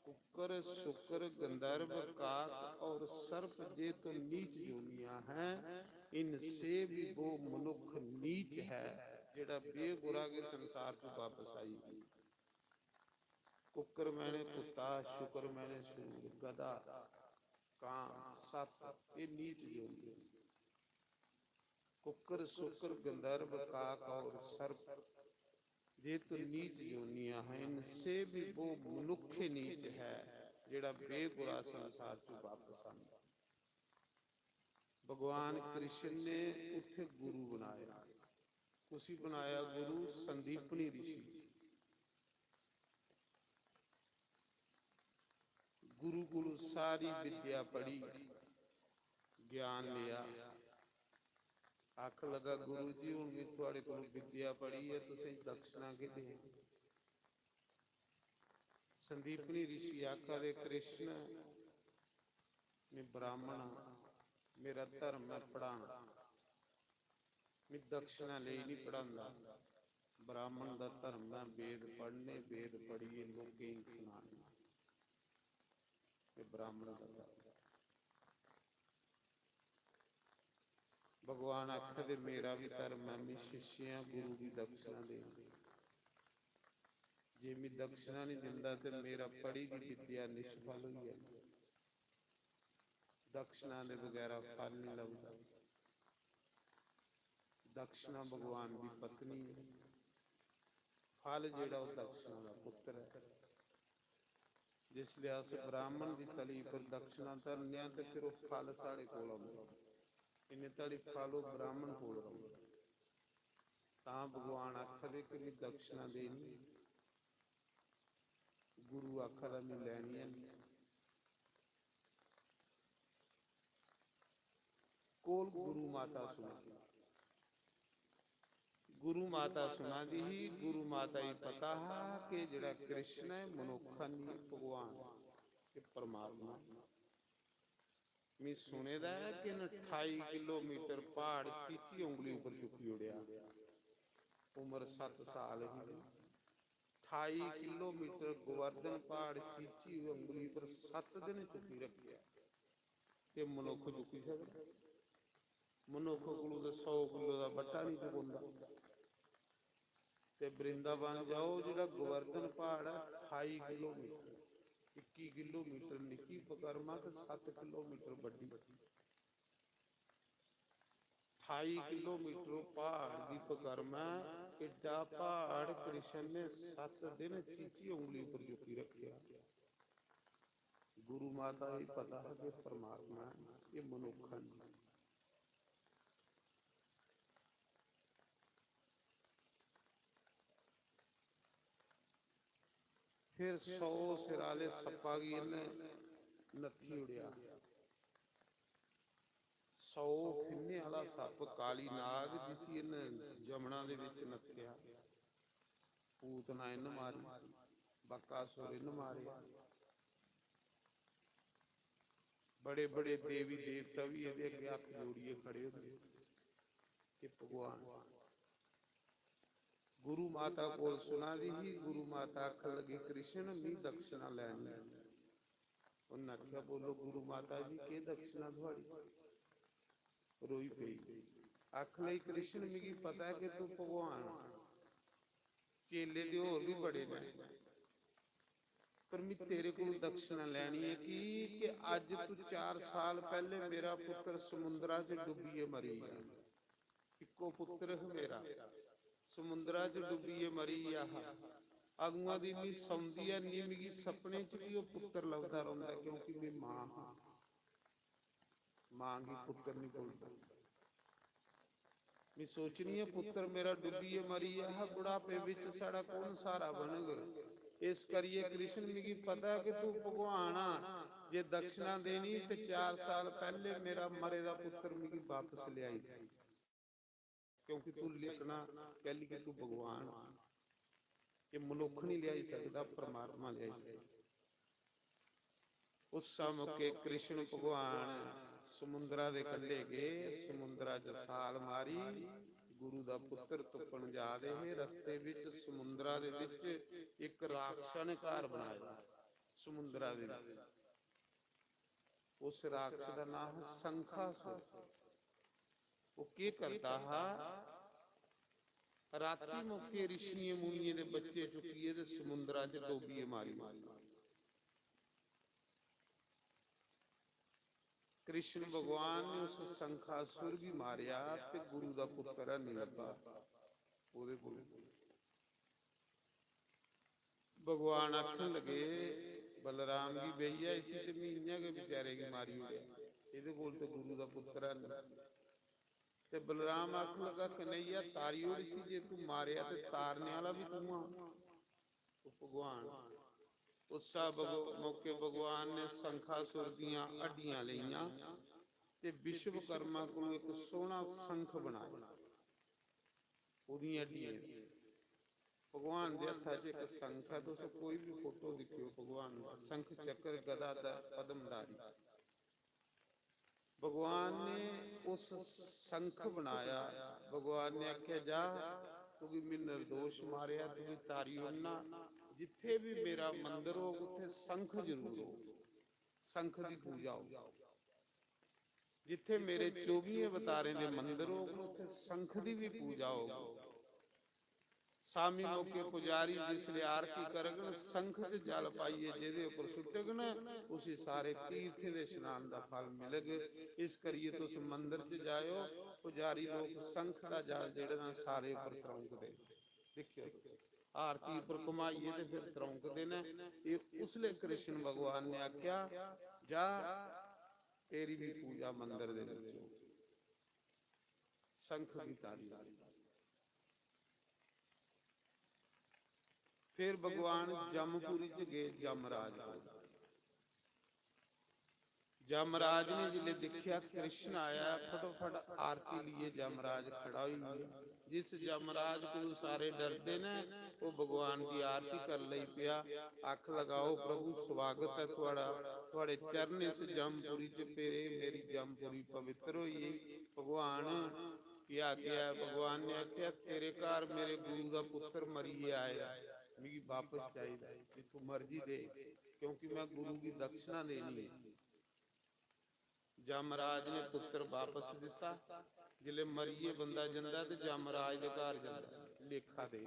कुकर शुकर गंधर्व काक और सर्प जे तो नीच योनियां हैं इनसे भी वो मनुख नीच है जिहड़ा बेगुरा के संसार चो वापस आई। कुकर मैंने कुत्ता शुकर मैंने सूर गधा कां सप ये नीच योनि। कुकर शुकर गंधर्व काक और सर्प जे तो नीच योनियां हैं इनसे भी वो मनुख नीच है जिहड़ा बेगुरा संसार चो वापस आंदा। भगवान कृष्ण ने उत्थे गुरु बनाया। उसी बनाया गुरु संदीपनी ऋषि। गुरु गुरु सारी विद्या पढ़ी ज्ञान लिया। आख लगा गुरु जी हुण भी तुहाडे कोल विद्या पढ़ी है तुसीं दक्षिणा कि दे। संदीपनी ऋषि आखा दे कृष्ण ने ब्राह्मण मेरा धर्म है पढ़ाना मैं दक्षिणा ले नहीं पढ़ांदा। ब्राह्मण का धर्म है वेद पढ़ने वेद पढ़िए लोकें सुनाने। ब्राह्मण का धर्म भगवान आखदे मेरा भी धर्म है मैं शिष्य गुरु की दक्षिणा दे। जे मैं दक्षिणा नहीं दिंदा तो मेरा पढ़ी की विद्या निष्फल हुई है। दक्षिणा दे वगैरह फल नहीं लगता। दक्षिणा भगवान की पत्नी है। फल जिहड़ा वो दक्षिणा का पुत्र है। जिसलिए अस ब्राह्मण की तली पर दक्षिणा धरने तो फिर वो फल साढ़े कोल आउंदा। इन्हें तड़ी फालो ब्राह्मण कोल रहो तां भगवान आखदे कि मैं दक्षिणा देनी। गुरु आखदा मैं लैनी है। कोल गुरु माता सुना। गुरु माता सुना दी ही गुरु माता ही पता है कि जिहड़ा कृष्ण है मनुखा नहीं भगवान के परमात्मा। मैं सुने दा है कि 28 किलोमीटर पहाड़ चीची उंगली ऊपर चुकी उड़िया। उम्र 7 साल ही 28 किलोमीटर गोवर्धन पहाड़ चीची उंगली पर 7 दिन चुकी रखिया। ते मनुख चुकी सकदा? मनुख कोलों तो 100 किलो का बट्टा नहीं चुकांदा। ते वृंदावन जाओ जिहड़ा गोवर्धन पहाड़ है 28 किलोमीटर 21 किलोमीटर निकी पकरमा तो 7 किलोमीटर बड़ी। 28 किलोमीटर पहाड़ की पकरमा एडा पहाड़ कृष्ण ने 7 दिन चीची उंगली पर चुकी रखिया। गुरु माता ही पता है कि परमात्मा ਇਹ ਮਨੁੱਖਾਂ ਦੀ। ਫਿਰ 100 ਸਿਰਾਲੇ ਸੱਪਾ ਕੀ ਇਹਨੇ ਨੱਥੀ ਉੜਿਆ। 100 ਫਿੰਨੇ ਵਾਲਾ ਸੱਪ ਕਾਲੀ ਨਾਗ ਜਿਸ ਇਹਨੇ ਜਮਣਾ ਦੇ ਵਿੱਚ ਨੱਥਿਆ। ਪੂਤਨਾ ਇਹਨੂੰ ਮਾਰੀ, ਬਕਾਸੁਰ ਇਹਨੂੰ ਮਾਰਿਆ। ਬੜੇ ਬੜੇ ਦੇਵੀ ਦੇਵਤਾ ਵੀ ਇਹਦੇ ਅੱਗੇ ਹੱਥ ਜੋੜੀਏ ਖੜੇ ਹੁੰਦੇ ਕਿ ਭਗਵਾਨ। ਗੁਰੂ ਮਾਤਾ ਕੋਲ ਸੁਣਾ ਦੀ ਹੀ। ਗੁਰੂ ਮਾਤਾ ਆਖਣ ਲੱਗੀ ਕ੍ਰਿਸ਼ਨ ਵੀ ਦਕਸ਼ਨਾ ਲੈਣੀ। ਉਹਨਾਂ ਆਖਿਆ ਬੋਲੋ ਗੁਰੂ ਮਾਤਾ ਜੀ ਕੀ ਦਕਸ਼ਨਾ ਤੁਹਾਡੀ? ਰੋਈ ਪਈ। ਆਖ ਲਈ ਕ੍ਰਿਸ਼ਨ ਮੈਨੂੰ ਪਤਾ ਹੈ ਕਿ ਤੂੰ ਭਗਵਾਨ। ਚੇਲੇ ਦੇ ਹੋਰ ਵੀ ਬੜੇ ਨੇ ਪਰ ਮੈਂ ਤੇਰੇ ਕੋਲ ਦਕਸ਼ਨਾ ਲੈਣੀ ਹੈ ਕਿ ਅੱਜ ਤੂੰ 4 ਸਾਲ ਪਹਿਲੇ ਮੇਰਾ ਪੁੱਤਰ ਸਮੁੰਦਰਾਂ 'ਚ ਡੁੱਬੀਏ ਮਰੀ ਆ। ਇੱਕੋ ਪੁੱਤਰ ਹੈ ਮੇਰਾ, ਸਮੁੰਦਰਾਂ 'ਚ ਡੁੱਬੀਏ ਮਰੀ ਆ। ਅਗੂਆਂ ਦੀ ਨੀ ਸੌਂਦੀ ਆ ਨੀ ਮਿਗੀ ਸੁਪਨੇ 'ਚ ਵੀ ਉਹ ਪੁੱਤਰ ਲੱਭਦਾ ਰਹਿੰਦਾ ਕਿਉਂਕਿ ਮੈਂ ਮਾਂ ਹਾਂ। ਮਾਂ ਹੀ ਪੁੱਤਰ ਨਹੀਂ ਬੋਲਦਾ। ਮੈਂ ਸੋਚਣੀ ਹੈ ਪੁੱਤਰ ਮੇਰਾ ਡੁੱਬੀਏ ਮਰੀ ਆ। ਬੁਢਾਪੇ ਵਿੱਚ ਸਾਡਾ ਕੌਣ ਸਹਾਰਾ ਬਣੇਗਾ? ਇਸ ਕਰੀਏ ਕ੍ਰਿਸ਼ਨ ਮੈਨੂੰ ਪਤਾ ਹੈ ਕਿ ਤੂੰ ਭਗਵਾਨ ਆ। ਜੇ ਦਕਸ਼ਨਾ ਦੇਣੀ ਤੇ 4 ਸਾਲ ਪਹਿਲੇ ਮੇਰਾ ਮਰੇ ਦਾ ਪੁੱਤਰ ਮੈਨੂੰ ਵਾਪਸ ਲਿਆਈ ਕਿਉਂਕਿ ਤੂੰ ਲਿਖਣਾ ਕਹਿ ਲਈ ਕਿ ਤੂੰ ਭਗਵਾਨ ਆ। ਇਹ ਮਨੁੱਖ ਨਹੀਂ ਲਿਆਈ ਸਕਦਾ, ਪਰਮਾਤਮਾ ਲਿਆਈ ਸਕਦਾ। ਉਸ ਸਮੇਂ ਕ੍ਰਿਸ਼ਨ ਭਗਵਾਨ ਸਮੁੰਦਰਾਂ ਦੇ ਕੰਢੇ ਗਏ। ਸਮੁੰਦਰਾਂ 'ਚ ਛਾਲ ਮਾਰੀ। ਗੁਰੂ ਦਾ ਪੁੱਤਰ ਤੁਪਣ ਜਾ ਰਹੇ ਰਸਤੇ ਵਿੱਚ ਸਮੁੰਦਰਾਂ ਦੇ ਵਿੱਚ ਇੱਕ ਰਾਖਸ਼ਾਂ ਨੇ ਘਰ ਬਣਾਇਆ ਸਮੁੰਦਰਾਂ ਦੇ ਵਿੱਚ। ਉਸ ਰਾਖਸ਼ ਦਾ ਨਾਮ ਸੰਖਾਸੁਰ। ਉਹ ਕੀ ਕਰਦਾ ਹੈ? ਰਾਤੀ ਮੌਕੇ ਰਿਸ਼ੀਏ ਮੁਨੀਏ ਦੇ ਬੱਚੇ ਚੁੱਕੀਏ ਤੇ ਸਮੁੰਦਰਾਂ 'ਚ ਡੋਬੀਏ ਮਾਰੀ। ਕ੍ਰਿਸ਼ਨ ਭਗਵਾਨ ਨੇ ਉਸ ਸੰਖਾਸੁਰ ਵੀ ਮਾਰਿਆ ਤੇ ਗੁਰੂ ਦਾ ਪੁੱਤਰ ਨਹੀਂ ਲੱਭਾ ਉਹਦੇ ਕੋਲ। ਭਗਵਾਨ ਆਖਣ ਲਗੇ ਬਲਰਾਮ ਜੀ ਬਈਆ ਇਸੇ ਤੇ ਮਹੀਨਿਆਂ ਕੇ ਵਿਚਾਰੇ ਕੀ ਮਾਰੀ ਹੋਈ ਇਹਦੇ ਕੋਲ ਤੇ ਗੁਰੂ ਦਾ ਪੁੱਤਰ ਨਹੀਂ। ਤੇ ਬਲਰਾਮ ਆਖਣ ਲਗਾ ਕਨਈਆ ਤਾਰੀ ਹੋਈ ਸੀ ਜੇ ਤੂੰ ਮਾਰਿਆ ਤੇ ਤਾਰਨੇ ਵਾਲਾ ਵੀ ਤੂੰ ਆ। ਉਹ ਭਗਵਾਨ ਉਸ ਮੌਕੇ ਭਗਵਾਨ ਨੇ ਸੰਖਾਸੁਰ ਦੀਆਂ ਅੱਡੀਆਂ ਲਈਆਂ ਤੇ ਵਿਸ਼ਵਕਰਮਾ ਕੋਲ ਇੱਕ ਸੋਹਣਾ ਸੰਖ ਬਣਾਇਆ। ਉਹਦੀਆਂ ਅੱਡੀਆਂ ਭਗਵਾਨ ਦੇ ਹੱਥਾਂ 'ਚ ਇੱਕ ਸੰਖ ਹੈ। ਤੁਸੀਂ ਕੋਈ ਵੀ ਫੋਟੋ ਦੇਖਿਓ ਭਗਵਾਨ ਦਾ ਸੰਖ ਚੱਕਰ ਗਦਾ ਦਾ ਪਦਮਧਾਰੀ। ਭਗਵਾਨ ਨੇ ਉਸ ਸੰਖ ਬਣਾਇਆ। ਭਗਵਾਨ ਨੇ ਆਖਿਆ ਜਾ ਤੂੰ ਵੀ ਮੈਨੂੰ ਨਿਰਦੋਸ਼ ਮਾਰਿਆ, ਤੂੰ ਵੀ ਤਾਰੀ ਉਹਨਾਂ। ਜਿੱਥੇ ਵੀ ਮੇਰਾ ਮੰਦਿਰ ਹੋ ਉੱਥੇ ਸੰਖ ਜ਼ਰੂਰ ਹੋ, ਸੰਖ ਦੀ ਪੂਜਾ ਹੋ। ਜਿੱਥੇ ਮੇਰੇ 24 ਅਵਤਾਰੇ ਦੇ ਮੰਦਿਰ ਹੋ ਉੱਥੇ ਸੰਖ ਦੀ ਵੀ ਪੂਜਾ ਹੋ। ਸਾਮੀ ਮੌਕੇ ਪੁਜਾਰੀ ਜਿਸ ਲਈ ਆਰਤੀ ਕਰਗਣ ਸੰਖ 'ਚ ਜਲ ਪਾਈਏ ਜਿਹਦੇ ਉੱਪਰ ਸੁੱਟਗਣ ਉਸੇ ਸਾਰੇ ਤੀਰਥ ਦੇ ਇਸ਼ਨਾਨ ਦਾ ਫਲ ਮਿਲੇਗਾ। ਇਸ ਕਰੀਏ ਤੁਸੀਂ ਮੰਦਿਰ 'ਚ ਜਾਇਓ। ਪੁਜਾਰੀ ਲੋਕ ਸੰਖ ਦਾ ਜਲ ਜਿਹੜੇ ਨਾਲ ਸਾਰੇ ਉੱਪਰ ਤਰੌਂਕਦੇ। ਦੇਖਿਓ ਆਰਤੀ ਉੱਪਰ ਕਮਾਈਏ ਤੇ ਫਿਰ ਤਰੌਂਕਦੇ ਨੇ। ਇਹ ਉਸ ਲਈ ਕ੍ਰਿਸ਼ਨ ਭਗਵਾਨ ਨੇ ਆਖਿਆ ਜਾ ਤੇਰੀ ਵੀ ਪੂਜਾ ਮੰਦਿਰ ਦੇ ਵਿੱਚ ਹੋ। ਸੰਖ ਦੀ ਤਾਰੀ। ਫਿਰ ਭਗਵਾਨ ਜਮਪੁਰੀ 'ਚ ਗਏ ਜਮਰਾਜ ਕੋਲ। ਜਮਰਾਜ ਨੇ ਜਿਲੇ ਦੇਖਿਆ ਕ੍ਰਿਸ਼ਨ ਆਇਆ ਫਟੋਫਟ ਆਰਤੀ ਲਈਏ ਜਮਰਾਜ ਖੜਾ ਹੋਈ। ਜਿਸ ਜਮਰਾਜ ਕੋਲ ਸਾਰੇ ਡਰਦੇ ਨੇ ਉਹ ਭਗਵਾਨ ਦੀ ਆਰਤੀ ਕਰ ਲਈ ਪਿਆ। ਅੱਖ ਲਗਾਓ ਪ੍ਰਭੂ ਸਵਾਗਤ ਹੈ ਤੁਹਾਡਾ, ਤੁਹਾਡੇ ਚਰਨ ਇਸ ਜਮਪੁਰੀ 'ਚ ਪੇਰੇ ਮੇਰੀ ਜਮਪੁਰੀ ਪਵਿੱਤਰ ਹੋਈ। ਭਗਵਾਨ ਕੀ ਆਗਿਆ? ਭਗਵਾਨ ਨੇ ਆਖਿਆ ਤੇਰੇ ਘਰ ਮੇਰੇ ਗੁਰੂ ਦਾ ਪੁੱਤਰ ਮਰੀ ਆਇਆ, ਮੈਨੂੰ ਵਾਪਸ ਚਾਹੀਦਾ ਜਿੱਥੋਂ ਮਰਜ਼ੀ ਦੇ ਕਿਉਂਕਿ ਮੈਂ ਗੁਰੂ ਦੀ ਦਕਸ਼ਨਾ ਦੇਣੀ ਹੈ। ਜਮਰਾਜ ਨੇ ਪੁੱਤਰ ਵਾਪਸ ਦਿੱਤਾ। ਜਿਲੇ ਮਰੀਏ ਬੰਦਾ ਜਾਂਦਾ ਤੇ ਜਮਰਾਜ ਦੇ ਘਰ ਜਾਂਦਾ ਲੇਖਾ ਦੇ।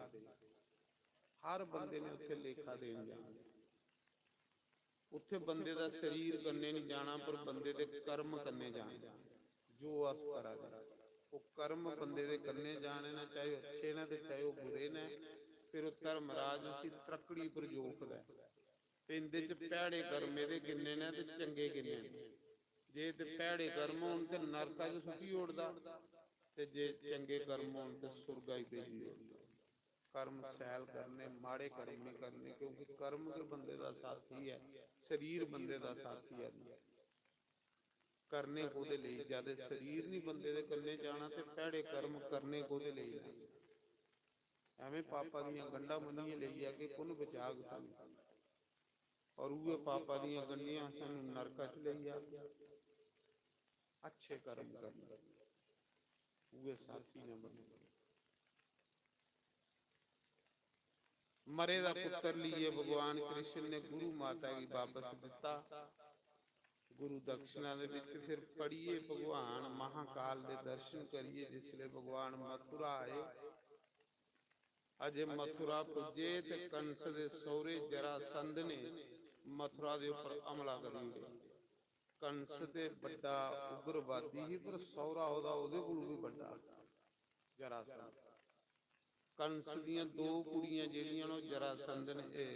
ਹਰ ਬੰਦੇ ਨੇ ਉੱਥੇ ਲੇਖਾ ਦੇਣ ਜਾਣਾ। ਉੱਥੇ ਬੰਦੇ ਦਾ ਸਰੀਰ ਕੰਨੇ ਨਹੀਂ ਜਾਣਾ ਪਰ ਬੰਦੇ ਦੇ ਕਰਮ ਕੰਨੇ ਜਾਣਾ। ਜੋ ਅਸ ਕਰਾ ਦੇ ਉਹ ਕਰਮ ਬੰਦੇ ਦੇ ਕੰਨੇ ਜਾਣੇ ਨਾ, ਚਾਹੇ ਅੱਛੇ ਨੇ ਤੇ ਚਾਹੇ ਉਹ ਬੁਰੇ ਨੇ। ਫਿਰ ਉਹ ਧਰਮਰਾਜ ਉਸੀ ਤਰਕੜੀ ਪਰ ਜੋਖਦਾ ਇਹਦੇ 'ਚ ਭੈੜੇ ਕਰਮ ਇਹਦੇ ਕਿੰਨੇ ਨੇ ਤੇ ਚੰਗੇ ਕਿੰਨੇ ਨੇ। ਜੇ ਤੇ ਭੈੜੇ ਕਰਮ ਹੋਣ ਤੇ ਨਰਕਾਂ 'ਚ ਸੁੱਟੀ ਉੜਦਾ, ਤੇ ਜੇ ਚੰਗੇ ਕਰਮ ਹੋਣ ਤੇ ਸੁਰਗਾ ਹੀ ਭੇਜੀ ਉੜਦਾ। ਕਰਮ ਸੈਲ ਕਰਨੇ, ਮਾੜੇ ਕਰਮ ਨਹੀਂ ਕਰਨੇ, ਕਿਉਂਕਿ ਕਰਮ ਕੇ ਬੰਦੇ ਦਾ ਸਾਥੀ ਹੈ, ਸਰੀਰ ਬੰਦੇ ਦਾ ਸਾਥੀ ਹੈ। ਕਰਨੇ ਕੋਦੇ ਲਈ, ਜਦ ਸਰੀਰ ਨਹੀਂ ਬੰਦੇ ਦੇ ਕੰਨੇ ਜਾਣਾ ਤੇ ਭੈੜੇ ਕਰਮ ਕਰਨੇ ਕੋਦੇ ਲਈ। ਐਵੇਂ ਪਾਪਾ ਦੀਆਂ ਗੰਢਾਂ ਮੰਨੀਆਂ ਲਈ ਆ ਕਿ ਕੁਨ ਬਚਾਗ ਸਾਨੂੰ, ਔਰ ਉਹ ਪਾਪਾ ਦੀਆਂ ਗੰਢੀਆਂ ਸਾਨੂੰ ਨਰਕਾਂ 'ਚ ਲਈ ਆ। ਅੱਛੇ ਕਰਮ ਕਰਨੇ ਉਹ ਸਾਥੀ ਨੇ ਬਣੇ। ਮਰੇ ਦਾ ਪੁੱਤਰ ਲਈਏ ਭਗਵਾਨ ਕ੍ਰਿਸ਼ਨ ਨੇ ਗੁਰੂ ਮਾਤਾ ਕੀ ਵਾਪਸ ਦਿੱਤਾ। ਗੁਰੂ ਦਕਸ਼ਨਾ ਦੇ ਵਿੱਚ ਫਿਰ ਪੜੀਏ ਭਗਵਾਨ ਮਹਾਕਾਲ ਦੇ ਦਰਸ਼ਨ ਕਰੀਏ। ਜਿਸਲੇ ਭਗਵਾਨ ਮਥੁਰਾ ਆਏ, ਅਜੇ ਮਥੁਰਾ ਪੁੱਜੇ ਤੇ ਕੰਸ ਦੇ ਸਹੁਰੇ ਜਰਾਸੰਧ ਨੇ ਮਥੁਰਾ ਦੇ ਉੱਪਰ ਹਮਲਾ ਕਰੀ। ਕੰਸ ਤੇ ਵੱਡਾ ਉਗਰਵਾਦੀ ਸੀ, ਪਰ ਸਹੁਰਾ ਉਹਦੇ ਕੋਲ ਵੀ ਵੱਡਾ ਜਰਾਸੰਧ। ਕੰਸ ਦੀਆਂ ਦੋ ਕੁੜੀਆਂ ਜਿਹੜੀਆਂ ਉਹ ਜਰਾਸੰਧ ਨੇ,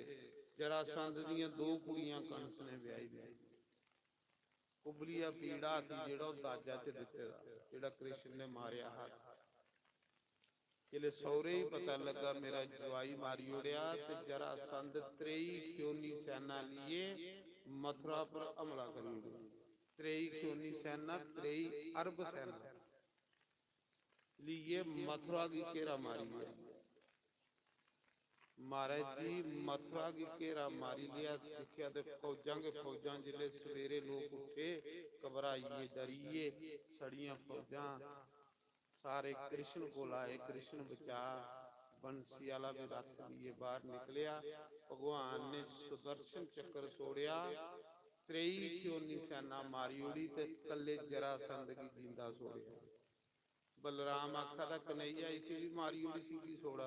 ਜਰਾਸੰਧ ਦੀਆਂ ਦੋ ਕੁੜੀਆਂ ਕੰਸ ਨੇ ਵਿਆਹੀ ਦੀਆਂ। ਕੁਬਲੀਆ ਪੀੜਾ ਸੀ ਜਿਹੜਾ ਉਹ ਦਾਜਾ 'ਚ ਦਿੱਤੇ ਦਾ, ਜਿਹੜਾ ਕ੍ਰਿਸ਼ਨ ਨੇ ਮਾਰਿਆ ਹੱਥ। ਜਿਹੜੇ ਸਹੁਰੇ ਹੀ ਪਤਾ ਲੱਗਾ ਮੇਰਾ ਜਵਾਈ ਮਾਰੀ ਉੜਿਆ, ਤੇ ਜਰਾਸੰਧ 23 ਖਿਓਨੀ ਸੈਨਾ ਲਈਏ ਮਥੁਰਾ ਪਰ ਹਮਲਾ ਕਰੀ। 23 ਖਿਓਨੀ ਸੈਨਾ, 23 ਅਰਬ ਸੈਨਾ लिए मथुरा की घेरा मारी लिया। महाराज जी मथुरा की घेरा मारी लिया। देखिया तो फौजां के फौजां जिले सवेरे लोग उठे, घबराइए डरिए, सड़ियां फौजां सारे कृष्ण को आए, कृष्ण बचा। बंसी वाला भी रथ लिए बाहर निकलिया। भगवान ने सुदर्शन चक्र छोड़िया, 23 खियोनी सेना मारी उड़ी ते कल्ले जरासंध की जिंदा छोड़िया। बलराम आखा था कन्हैया इसी भी मारी उड़ी सी की छोड़ा,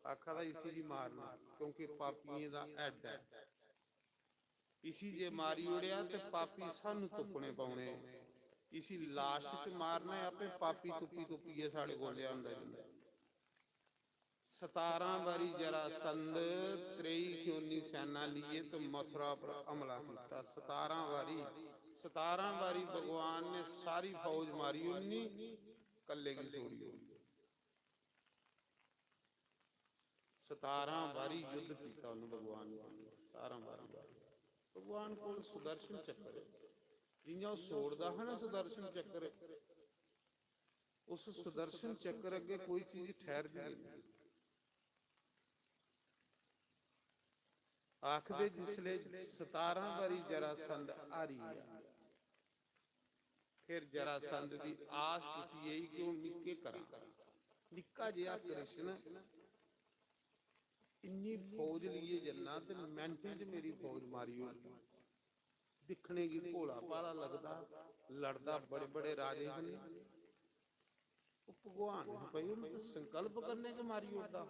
आखा था इसी जी मारना क्योंकि पापियों का हैड है। इसी जे मारी उड़िया तो पापी सानू तुपने पाने, इसी लाश च मारना आपे पापी तुपी तुपीए साढ़े गोलियां अंदर। 17 बारी जरासंध 23 खियोनी सेना लिए तो मथुरा पर हमला किया। 17 बारी भगवान ने सारी फौज मारी, 19 कल्ले की छोड़ी। 17 बारी युद्ध किया भगवान ने, 17 बारी। भगवान को सुदर्शन चक्र है, जियां सोड़दा है ना सुदर्शन चक्र, उस सुदर्शन चक्र अगे कोई चीज ठहरदी नहीं। आखदे जिसले 17 बारी जरासंध हारी है, फिर जरासंध की आस टुटी है कि निके करा। निक्का जिहा कृष्ण इन्नी फौज लिए जन्ना ते मिनट च मेरी फौज मारी होगी। दिखने की भोला भाला लगता, लड़दा बड़े बड़े राजे हैं। भगवान भाई उन्हें संकल्प करने के मारी होता।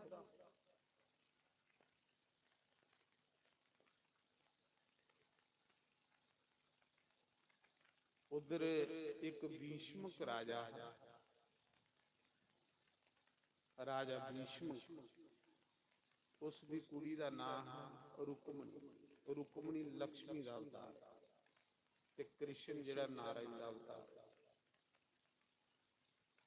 उधर एक भीष्मक राजा है, राजा भीष्म, उसकी कुड़ी का नाम है रुक्मणी। रुक्मणी लक्ष्मी का अवतार ते कृष्ण जिहड़ा नारायण का अवतार।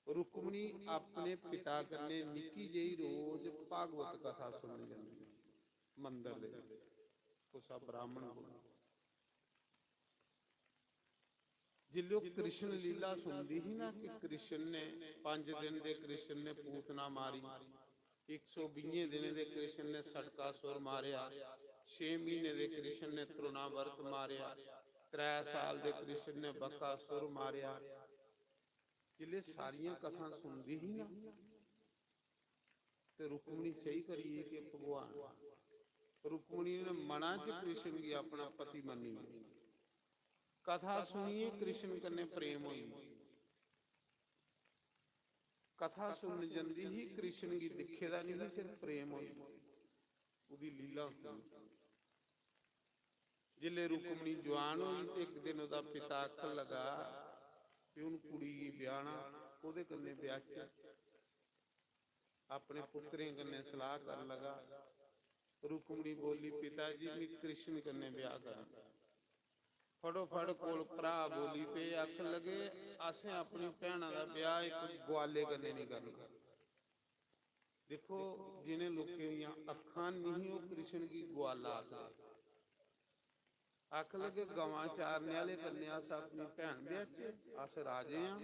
रुक्मणी अपने पिता कन्ने निक्की जही रोज भागवत कथा सुन जाती मंदिर दे विच। कुसा ब्राह्मण कोल जिल्लो कृष्ण लीला सुनती ही ना कि कृष्ण ने 5 दिन दे कृष्ण ने पूतना मारी, 120 दिन दे कृष्ण ने सटकासुर मारिया, 6 महीने दे कृष्ण ने तृणावर्त मारिया, 3 साल दे कृष्ण ने बकासुर मारिया। जिले सारियां कथा सुनती ही ना ते रुक्मणी सही करिए कि भगवान रुक्मणी ने मना च कृष्ण की अपना पति मनी। कथा सुनिए कृष्ण कन्ने प्रेम हुई, कथा सुन जंदी ही कृष्ण की दिखे दा नहीं सिर्फ प्रेम हुई, उदी लीला हुई। जिले रुक्मणी जवान हुई एक दिन उदा पिता आखन लगा कि उन कुड़ी ब्याहना, उहदे कन्ने ब्याह च अपने पुत्रें कन्ने सलाह कर लगा। रुक्मणी बोली पिता जी मैं कृष्ण कन्ने ब्याह करा। ਫੜੋ ਫੜ ਕੋਲ ਭਰਾ ਬੋਲੀ ਪਏ ਅੱਖ ਲਗੇ ਆਸੇ ਆਪਣੀ ਭੈਣਾਂ ਦਾ ਵਿਆਹ ਇੱਕ ਗਵਾਲੇ ਕਰਨੇ ਨਹੀਂ ਕਰਨਾ। देखो जिन्हें लोग अखा नहीं हो कृष्ण की ग्वाला आख लगे गवां चारने वाले करने अस अपनी भैन ब्याचे अस राजे हाँ।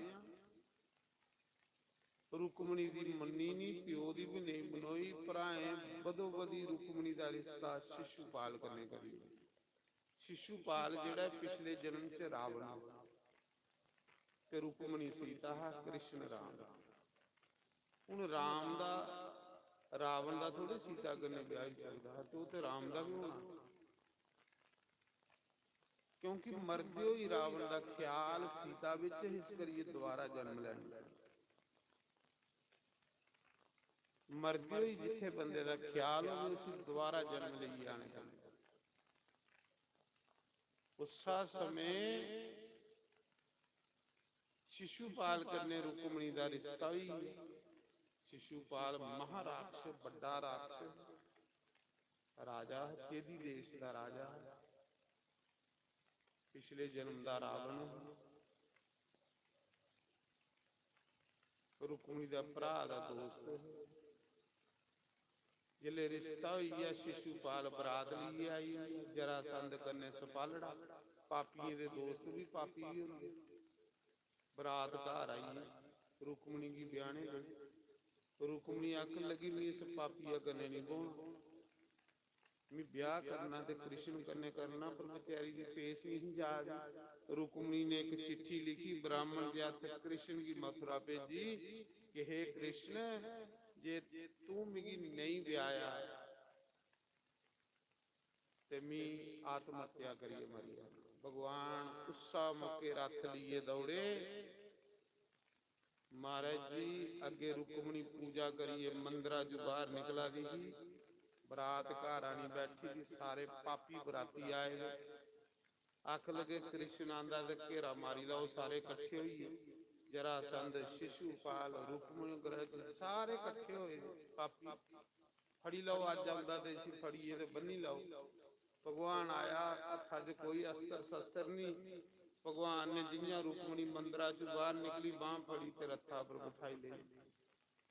रुकमणी दी मन्नी नहीं प्यो दी भी नहीं बनोई भराए बदो बदी रुकमणी दा रिश्ता शिशुपाल करने करी। शिशुपाल जेड़ा पिछले जन्म च रावण ते रुकमणी सीता कृष्ण राम। ਹੁਣ ਰਾਮ ਦਾ ਰਾਵਣ ਦਾ ਥੋੜੇ ਸੀਤਾ ਕਨੇ ਵਿਆਹ ਹੀ ਚੱਲਦਾ ਹੈ ਤੇ ਉਹ ਤੇ ਰਾਮ ਦਾ ਵੀ ਹੋਣਾ, ਕਿਉਂਕਿ ਮਰਦੇ ਹੋਈ ਰਾਵਣ ਦਾ ਖਿਆਲ ਸੀਤਾ ਵਿੱਚ ਇਸ ਕਰੀਏ ਦੁਬਾਰਾ ਜਨਮ ਲੈਣਾ। ਮਰਦੇ ਹੋਈ ਜਿੱਥੇ ਬੰਦੇ ਦਾ ਖਿਆਲ ਹੋਵੇ ਉਸ ਦੁਬਾਰਾ ਜਨਮ ਲਈ ਆਣੇ ਪੈਂਦਾ। ਉਸਾ ਸਮੇਂ शिशुपाल करने रुकमणी का रिश्ता ही। शिशुपाल महाराक्ष बड़ा राक्ष राजा चेदी देश का राजा, पिछले जन्म का रावण, रुकमणी का भरा का दोस्त। जिले रिश्ता हुई है शिशुपाल बरात लिए आई, जरासंध करने सपालड़ा, पापियों के दोस्त भी पापी ही होंगे। बरात घर आई रुकमणी की ब्याने गई, रुकमणी आख लगी मैं इस पापिया करने नहीं बोना, मैं ब्याह करना ते कृष्ण करने करना, पर बेचारी की पेश नहीं जा रही। रुकमणी ने एक चिट्ठी लिखी ब्राह्मण के हाथ कृष्ण की मथुरा भेजी कि हे कृष्ण जे तू मिगी नहीं ब्याया ते मैं आत्महत्या करिए मरी। भगवान उत्सा मौके रथ लिए दौड़े। महाराज जी अगे रुकमणी पूजा करिए मंदिरा जो बाहर निकला दी थी, बरात घर आनी बैठी थी, सारे पापी बराती आए। आख लगे कृष्ण आंदा ते घेरा मारी लाओ, सारे कट्ठे होइए। जरासंध शिशुपाल रुकमणी ग्रह सारे कट्ठे होए पापी। फड़ी लाओ अज आंदा ते इसी फड़िए ते बन्नी लाओ। भगवान आया हथा च कोई अस्त्र शस्त्र नहीं। भगवान ने जियां रुकमणी मंदिरा चो बाहर निकली बांह फड़ी ते रथा पर बिठाई ले।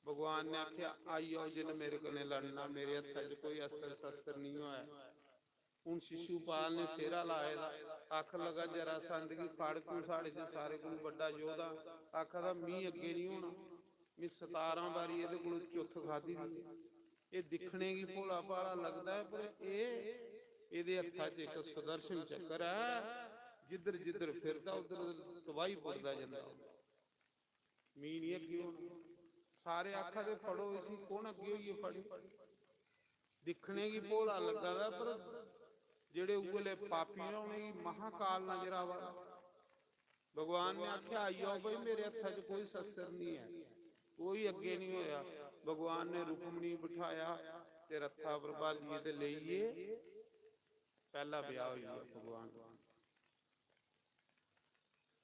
भगवान ने आख्या आई आओ जिन मेरे कने लड़ना, मेरे हथा च कोई अस्त्र शस्त्र नहीं होया। हुण शिशुपाल ने सेरा लाए आख लगा जरासंध की फड़ तू साढ़े च सारे कोल बड़ा योधा। आखदा मी अगे नहीं होना, मैं 17 बारी इहदे कोलों चुथ खाधी दी। ये दिखने की भोला भाला लगदा है पर ਇਹਦੇ ਹੱਥਾਂ 'ਚ ਇੱਕ ਸੁਦਰਸ਼ਨ ਚੱਕਰ ਹੈ, ਜਿੱਧਰ ਜਿੱਧਰ ਫਿਰਦਾ ਉਧਰ ਤਬਾਹੀ ਪੁੱਟਦਾ ਜਾਂਦਾ। ਮੀਂਹ ਨਹੀਂ ਅੱਗੇ ਹੋਣਾ, ਸਾਰੇ ਆਖਾਂ ਦੇ ਫੜੋ ਇਸੀ ਕੌਣ ਅੱਗੇ ਹੋਈਏ ਫੜੀ। ਦਿਖਣੇ ਕੀ ਭੋਲਾ ਲੱਗਾ ਦਾ ਪਰ ਜਿਹੜੇ ਉਗਲੇ ਪਾਪੀ ਨੇ ਉਹਨੇ ਮਹਾਕਾਲ ਨਜ਼ਰ ਆਵਾ। भगवान ने आख्या आई आओ भाई मेरे हथा च कोई शस्त्र नहीं है, कोई अगे नहीं होया। भगवान ने रुकमणी बिठाया ते रथा पर बालिए ते लईए पहला ब्याह हुई भगवान।